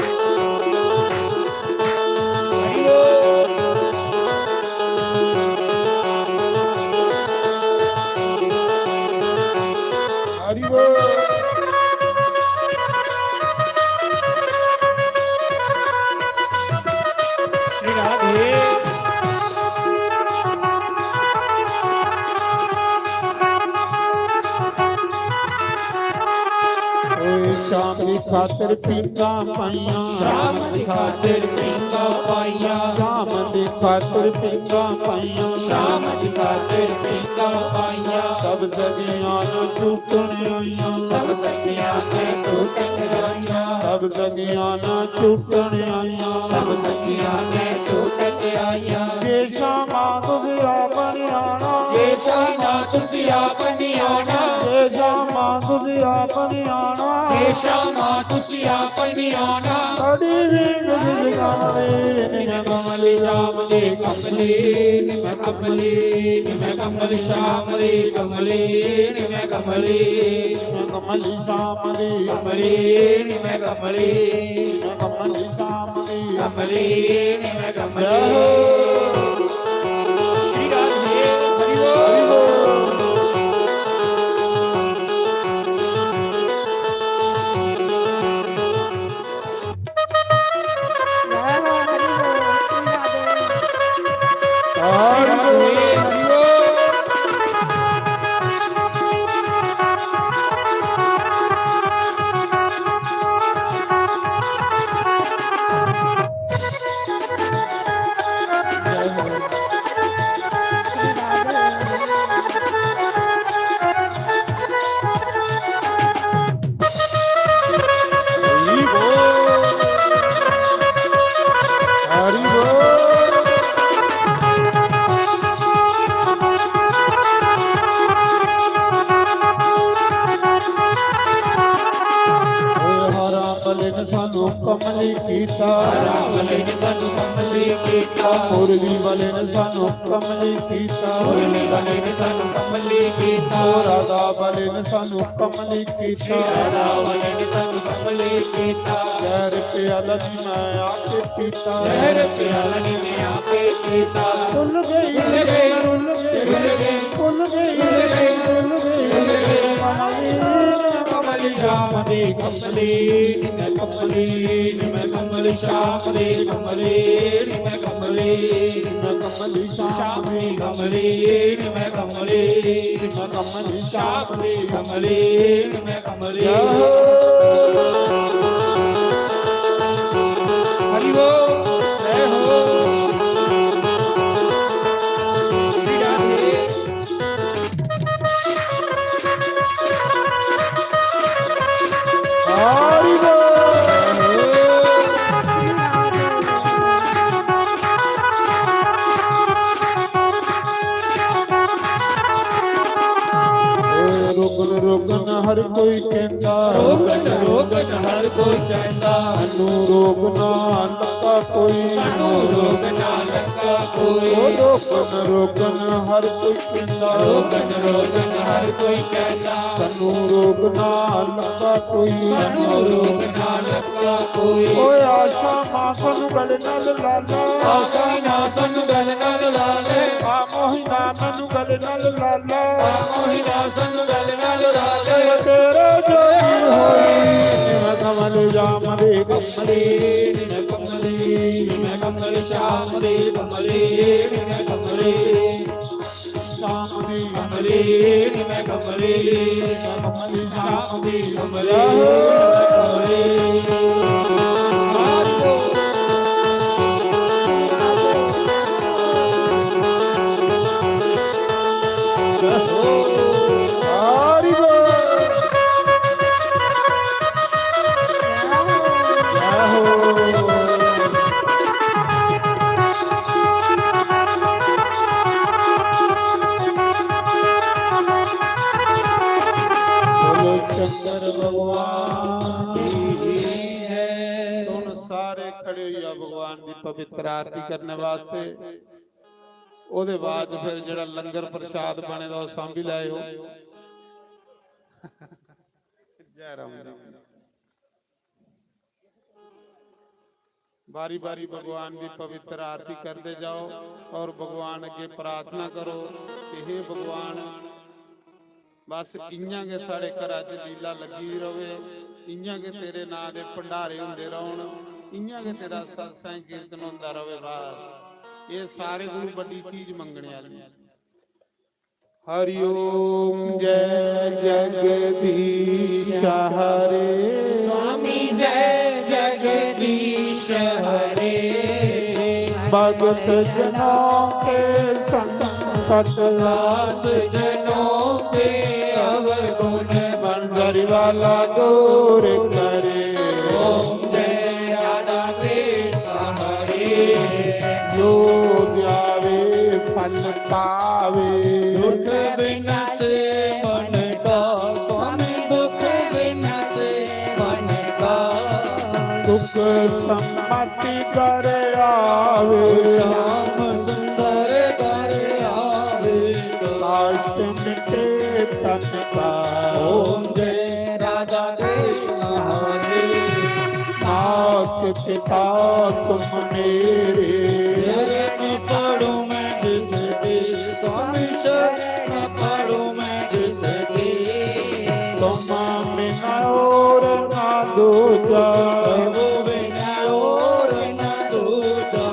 ਹਰੀ ਬੋਲ श्री राधे ਓਏ ਸ਼ਾਮ ਦੀ ਖਾਤਰ ਪੀਂਦਾ ਪਾਈਆਂ ਸ਼ਾਮ ਦੀ ਖਾਤਰ ਪੀਂਦਾ ਪਾਈਆਂ ਸ਼ਾਮ ਦੀ ਖਾਤਰ ਪੀਂਦਾ ਪਾਈਆਂ ਸ਼ਾਮ ਦੀ ਖਾਤਰ ਪੀਂਦਾ ਪਾਈਆਂ ਸਭ ਸਦੀਆਂ ਨੂੰ ਝੂਟਣ ਆਈਆਂ ਸਭ ਸਖੀਆਂ ਨੇ ਟੁੱਟ ਆਈਆਂ ਸਭ ਸਦੀਆਂ ਨੂੰ ਝੂਟਣ ਆਈਆਂ ਸਭ ਸਖੀਆਂ ਨੇ ਟੁੱਟ ਆਈਆਂ ਜੇ ਸ਼ਾਮਾਂ ਤੁਸੀਂ ਆਪਣੀ ਆਣਾ ਜੇ ਸ਼ਾਮਾਂ ਤੁਸੀਂ ਆਪ ਨਹੀਂ ਆਉਣਾ ਜੇ ਸ਼ਾਮਾਂ ਤੁਸੀਂ ਆਪਣੀ ਆਣਾ ਜੇ ਸ਼ਾਮਾਂ ਤੁਸੀਂ ਆਪ ਨਹੀਂ ਆਉਣਾ ਸਾਡੀ ਰਿੰਗ ਦੀ ਗਾਵੇ ਨਿਮ ਕਮਲੀ ਰਾਮ ਦੇ ਕਮਲੀ ਮੈਂ ਕਮਲੀ ਮੈਂ ਕਮਲੀ ਸ਼ਾਮ ਦੀ ਕਮਲੀ ਮੈਂ ਕਮਲੀ ਕਮਲੀ ਸ਼ਾਮ ਦੀ ਕਮਲੀ ਮੈਂ ਕਮਲੀ ਕਮਲੀ ਸ਼ਾਮ ਦੀ ਕਮਲੀ ਮੈਂ ਕਮਲੀ श्री राधे ਹਰੀ ਬੋਲ ਕੀਤਾ ਰਾਵਲੇ ਨੇ ਸਾਨੂੰ ਕਮਲੀ ਕੀਤਾ ਮੁਰਲੀ ਵਾਲੇ ਨੇ ਸਾਨੂੰ ਕਮਲੀ ਕੀਤਾ ਮੁਰਲੀ ਵਾਲੇ ਨੇ ਸਾਨੂੰ ਕਮਲੀ ਕੀਤਾ ਰਾਧਾ ਵਾਲੇ ਨੇ ਸਾਨੂੰ ਕਮਲੀ ਕੀਤਾ ਰਾਧਾ ਵਾਲੇ ਨੇ ਸਾਨੂੰ ਕਮਲੀ ਕੀਤਾ ਜ਼ਹਿਰ ਪਿਆਲਾ ਜੀ ਮੈਂ ਆਪੇ ਪੀਤਾ ਜ਼ਹਿਰ ਪਿਆਲਾ ਨੀ ਮੈਂ ਆਪੇ ਪੀਤਾ ਭੁੱਲ ਗਈ ਭੁੱਲ ਗਈ ਭੁੱਲ ਗਈ ਭੁੱਲ ਗਈ ਭੁੱਲ ਗਈ ਕਮਲੀ ਸ਼ਾਮ ਦੇ ਕਮਲੀ ਮੈਂ ਕਮਲੀ ਮੈਂ ਕਮਲੀ ਸ਼ਾਮ ਦੇ ਕਮਲੀ ਮੈਂ ਕਮਲੀ ਸ਼ਾਮ ਦੇ ਕਮਲੀ ਮੈਂ ਕਮਲੀ ਸ਼ਾਮ ਦੇ ਕਮਲੀ ਮੈਂ ਕਮਲੀ ਹਰੀ ਬੋਲ ਜੈ ਹੋ ਸ੍ਰੀ ਰਾਧੇ ਹਰੀ ਰੋਗਨ ਰੋਗਨ ਹਰ ਕੋਈ ਕਹਿੰਦਾ ਰੋਗਨ ਰੋਗਨ ਹਰ ਕੋਈ ਕਹਿੰਦਾ ਸਾਨੂੰ ਰੋਗ ਨਾ ਲੱਗਾ ਕੋਈ ਸਾਨੂੰ ਰੋਗ ਨਾ ਲੱਗਾ ਕੋਈ ਰੋਗਨ ਰੋਗਨ ਹਰ ਕੋਈ ਕਹਿੰਦਾ ਰੋਗਨ ਰੋਗਨ ਹਰ ਕੋਈ ਕਹਿੰਦਾ ਸਾਨੂੰ ਰੋਗ ਨਾ ਲੱਗਾ ਕੋਈ ਸਾਨੂੰ ਰੋਗ ਨਾ ਲੱਗਾ ਕੋਈ ਓਏ ਆਸ਼ਾ ਮਾਂ ਸਾਨੂੰ ਗਲ ਨਾਲ ਲਾਲਾ ਆਸ਼ਾ ਨਾ ਸਾਨੂੰ ਗਲ ਨਾਲ ਲਾਲੇ ਆ ਮੋਹਿਨਾ ਮੈਨੂੰ ਗਲ ਨਾਲ ਲਾਲਾ ਮੋਹਿ ਨਾ ਸਾਨੂੰ ਗਲ ਨਾਲ ਲਾਲੇ ਤੇਰੇ ਜੋਗੀ ਹੋਈ ਮੈਂ ਕਮਲ ਜਾਮ ਦੇ ਕਮਲੀ ਮੈਂ ਕਮਲੀ ਮੈਂ ਕਮਲੀ ਸ਼ਾਮ ਦੇ ਕਮਲੀ ਮੈਂ ਕਮਲੀ ਸ਼ਾਮ ਦੀ ਕਮਲੀ ਮੈਂ ਕਮਲੀ ਸ਼ਾਮ ਦੀ ਕਮਲੀ ਮੈਂ ਕਮਲੀ ਹਰੀ ਬੋਲ ਬੋਲੋ ਸ਼ੰਕਰ ਭਗਵਾਨ ਕੀ ਹੈ। ਹੁਣ ਸਾਰੇ ਖੜੇ ਹੋਈਆ ਭਗਵਾਨ ਦੀ ਪਵਿੱਤਰ ਆਰਤੀ ਕਰਨ ਵਾਸਤੇ। ਉਹਦੇ ਬਾਅਦ ਫਿਰ ਜਿਹੜਾ ਲੰਗਰ ਪ੍ਰਸ਼ਾਦ ਬਣੇਗਾ ਉਹ ਸਾਂਭੀ ਲਾਇਓ। ਜੈ ਰਾਮ ਜੀ। बारी बारी भगवान की पवित्र आरती करते जाओ और भगवान अगे प्रार्थना करो कि हे भगवान बस इयां के साढ़े घर च लीला लगी रहे, इयां के तेरे नां दे भंडारे हुंदे रहन, इयां के तेरा सत्संग कीर्तन होंदा रहे। बस ये सारे गुरु बड़ी चीज मंगने वाली। हरि ओम जय जगदीश हरे स्वामी जय जगदीश हरे। भगत जनों के संकट दास जनों के अवगुण बंसरी वाला दूर करे। ओम जय राधा कृष्ण हरे। जो ध्यावे फल पावे, दुख विनाशे मन का स्वामी, दुख विनाशे मन का। सुख सम्मति करे आवे, श्याम सुंदर कर आवे। काष्ट मिटे तन का। ओम जय राधा कृष्ण हरे। मात पिता तुम मेरे, शरण पढ़ूं मैं जिसके स्वामी, शरण पढ़ूं मैं जिसके। तुम बिना और ना दूजा, प्रभु बिना और न दूजा।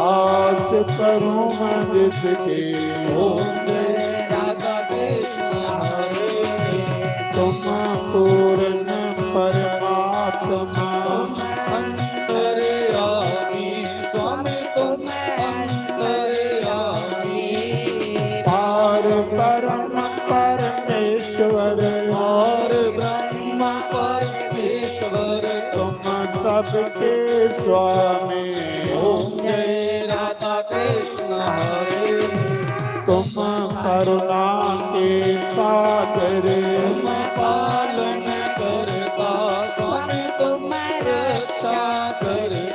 आस करूं मैं जिसके। ओम जय राधा कृष्ण हरे। तुम पूर्ण परमात्मा, अंतर्यामी स्वामी, तुम अंतर्यामी। पार परम परमेश्वर, और ब्रह्म परमेश्वर तुम सबके स्वामी। ओम जय राधा कृष्ण हरे। तुम करुणा के सागर, तुम पालन करता स्वामी, तुम रक्षा करता।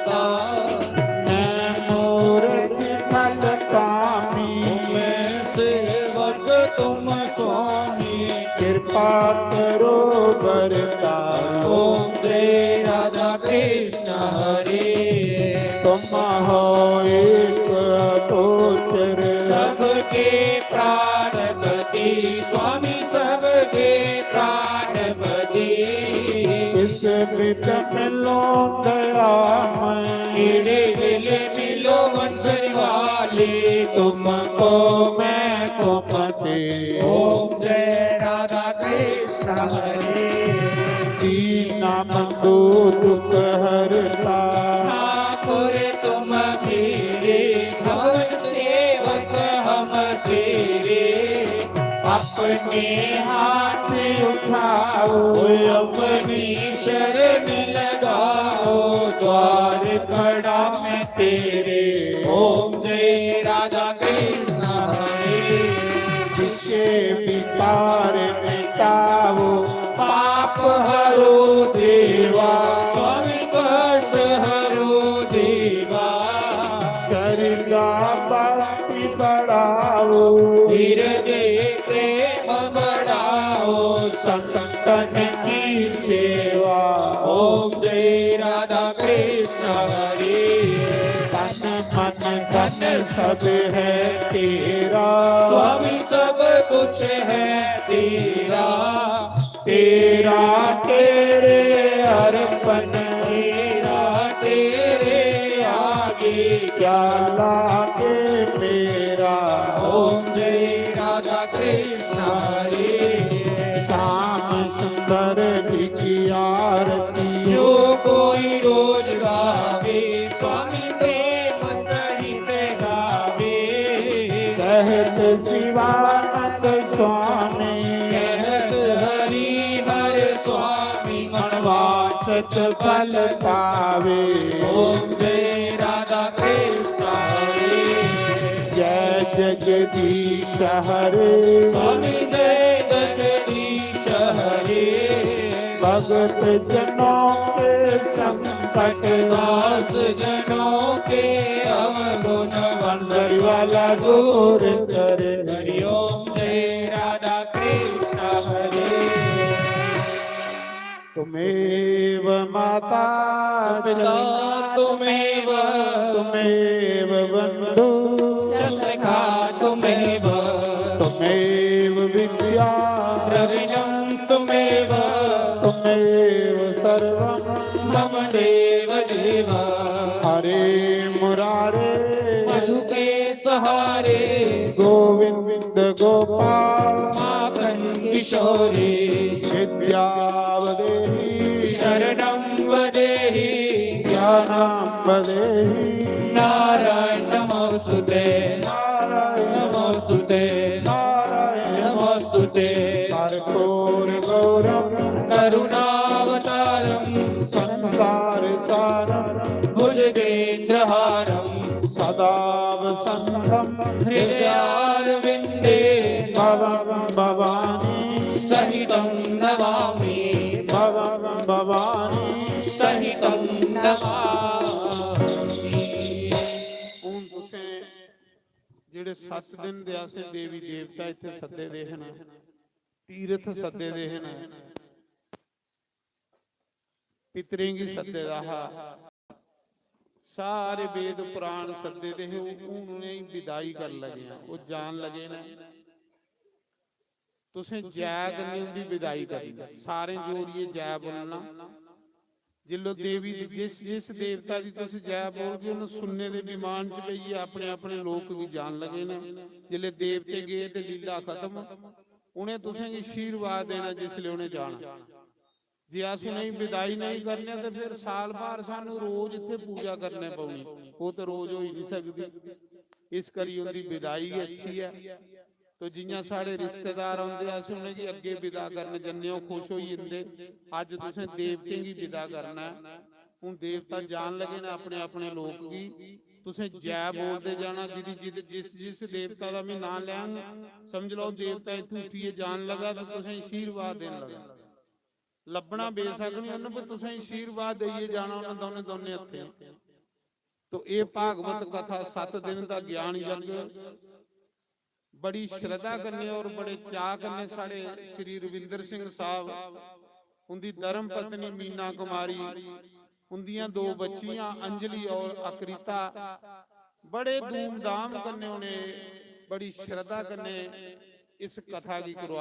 तुम स्वामी कृपा करो बरतारो ओम जय राधा कृष्ण हरे तुम हो एक अगोचर सबके प्राणपति स्वामी सबके प्राणपति इस बिच मिलो दयामय कीड़े दिल मिलो वंशज वाले तुमको मैं कुमति ओम जय राधा कृष्ण हरे दीना बंधु दुख हरता ठाकुर तुम मेरे सब सेवक हम तेरे अपने हाथ उठाओ अपनी शरण लगाओ द्वार खड़ा मैं तेरे ओम जय राधा कृष्ण हरे जिसके विकार मिटाओ पाप हरो देवा स्वामी कष्ट हरो देवा शरीरा भक्ति बढ़ाओ हृदय प्रेम बढ़ाओ संतन की सेवा ओम जय राधा कृष्ण हरे तन मन धन सब है तेरा स्वामी सब कुछ है तेरा तेरा तेरे अर्पण तेरा तेरे आगे क्या लागे मेरा ओम जय राधा कृष्ण हरे श्याम सुंदर जी की आरती जो कोई रोज गावे स्वामी प्रेम सहित गावे कहत शिवानंद स्वामी कहत हरि हर स्वामी वनवासत फल पावे ओम जय राधा कृष्ण हरे जय जगदीश हरे स्वामी जय जगदीश हरे भगत जनों के संकट दास जनों के अवगुण बंसरी वाला दूर करे हरि ओम जय राधा कृष्ण हरे तुमेव माता पिता तुमेव तुमेव बंधु सखा तुमेव तुमेव विद्या प्रवीणं तुमेव तुमेव सर्वं मम देव देव हरे मुरारे मधु के सहारे गोविंद गोपाल माखन किशोरे विद्यावदेहि शरणं वदेहि ज्ञानं वदेहि नारायण नमोस्तुते नारायण नमोस्तुते नारायण नमोस्तुते कर्पूर गौरम करुणावतारं संसार सारम भुजगेन्द्रहारं सदा वसंतम हृदयारविन्दे भवं भवानी सहितं नमामि भवं भवानी सहितं नमामि ਹੁਣ ਤੁਸੀਂ ਜਿਹੜੇ 7 ਦਿਨ ਦੇ ਆਸੇ ਦੇਵੀ ਦੇਵਤਾ ਇੱਥੇ ਸੱਦੇ ਦੇ ਹਨ ਤੀਰਥ ਸੱਦੇ ਦੇ ਹਨ ਪਿਤਰਿੰਗੀ ਸੱਦੇ ਦਾ ਸਾਰੇ ਵੇਦ ਪੁਰਾਣ ਸੱਦੇ ਦੇ ਉਹਨੂੰ ਹੀ ਵਿਦਾਈ ਕਰ ਲਗੇ ਆ ਉਹ ਜਾਣ ਲਗੇ ਨੇ ਤੁਸੀਂ ਜੈ ਕਰਨੀ ਦੀ ਵਿਦਾਈ ਕਰਨੀ ਸਾਰੇ ਜੋੜੀਏ ਜੈ ਬੋਲਣਾ ਜਿੱਲੋ ਦੇਵੀ ਦੀ ਜਿਸ ਦੇਵਤਾ ਦੀ ਤੁਸੀਂ ਜੈ ਬੋਲਗੇ ਉਹਨੂੰ ਸੁਣਨੇ ਦੇ ਵਿਮਾਨ ਚ ਪਈਏ ਆਪਣੇ ਆਪਣੇ ਲੋਕ ਵੀ ਜਾਣ ਲਗੇ ਨੇ ਜਿੱਲੇ ਦੇਵਤੇ ਗਏ ਤੇ ਲੀਲਾ ਖਤਮ ਉਹਨੇ ਤੁਸੀਂ ਆਸ਼ੀਰਵਾਦ ਦੇਣਾ ਜਿਸ ਲਈ ਉਹਨੇ ਜਾਣਾ ਜੇ ਅਸੀਂ ਨਹੀਂ ਵਿਦਾਈ ਨਹੀਂ ਕਰਨੇ ਤੇ ਫਿਰ ਸਾਲ ਬਾਅਦ ਸਾਨੂੰ ਰੋਜ਼ ਇੱਥੇ ਪੂਜਾ ਕਰਨੇ ਪਊਗੀ ਉਹ ਤਾਂ ਰੋਜ਼ ਹੋ ਹੀ ਨਹੀਂ ਸਕਦੀ ਇਸ ਕਰੀ ਉਹਦੀ ਵਿਦਾਈ ਅੱਛੀ ਹੈ ਤੋ ਜਿੰਨਾ ਸਾਡੇ ਰਿਸ਼ਤੇਦਾਰ ਆਉਂਦੇ ਆ ਅਸੀਂ ਉਹਨੇ ਜੀ ਅੱਗੇ ਵਿਦਾ ਕਰਨ ਜੰਨੇ ਉਹ ਖੁਸ਼ ਹੋਈ ਜਾਂਦੇ ਅੱਜ ਤੁਸੀਂ ਦੇਵਤੇ ਦੀ ਵਿਦਾ ਕਰਨਾ ਹੁਣ ਦੇਵਤਾ ਜਾਣ ਲੱਗੇ ਨੇ ਆਪਣੇ ਆਪਣੇ ਲੋਕ ਵੀ ਤੁਸੀਂ ਜੈ ਬੋਲਦੇ ਜਾਣਾ ਜਿਸ ਦੇਵਤਾ ਦਾ ਵੀ ਨਾਂ ਲੈਣ ਸਮਝ ਲਓ ਦੇਵਤਾ ਇੱਥੋਂ ਉੱਠੀਏ ਜਾਣ ਲੱਗਾ ਤਾਂ ਤੁਸੀਂ ਆਸ਼ੀਰਵਾਦ ਦੇਣ ਲੱਗਾ ਲੱਭਣਾ ਬੇਸ਼ੱਕ ਨਹੀਂ ਉਹਨੂੰ ਪਰ ਤੁਸੀਂ ਆਸ਼ੀਰਵਾਦ ਦੇਈਏ ਜਾਣਾ ਉਹਨਾਂ ਦੋਨੇ ਹੱਥੇ ਤੋ ਇਹ ਭਾਗਵਤ ਕਥਾ 7 ਦਿਨ ਦਾ ਗਿਆਨ ਯੱਗ बड़ी श्रद्धा करने और बड़े चाह करने साढ़े श्री रविंदर सिंह साहब, उनकी धर्म पत्नी मीना कुमारी, उनदियां दो बच्चियां अंजलि और अकृता, बड़े धूमधाम करने उन्हें बड़ी श्रद्धा करने इस कथा की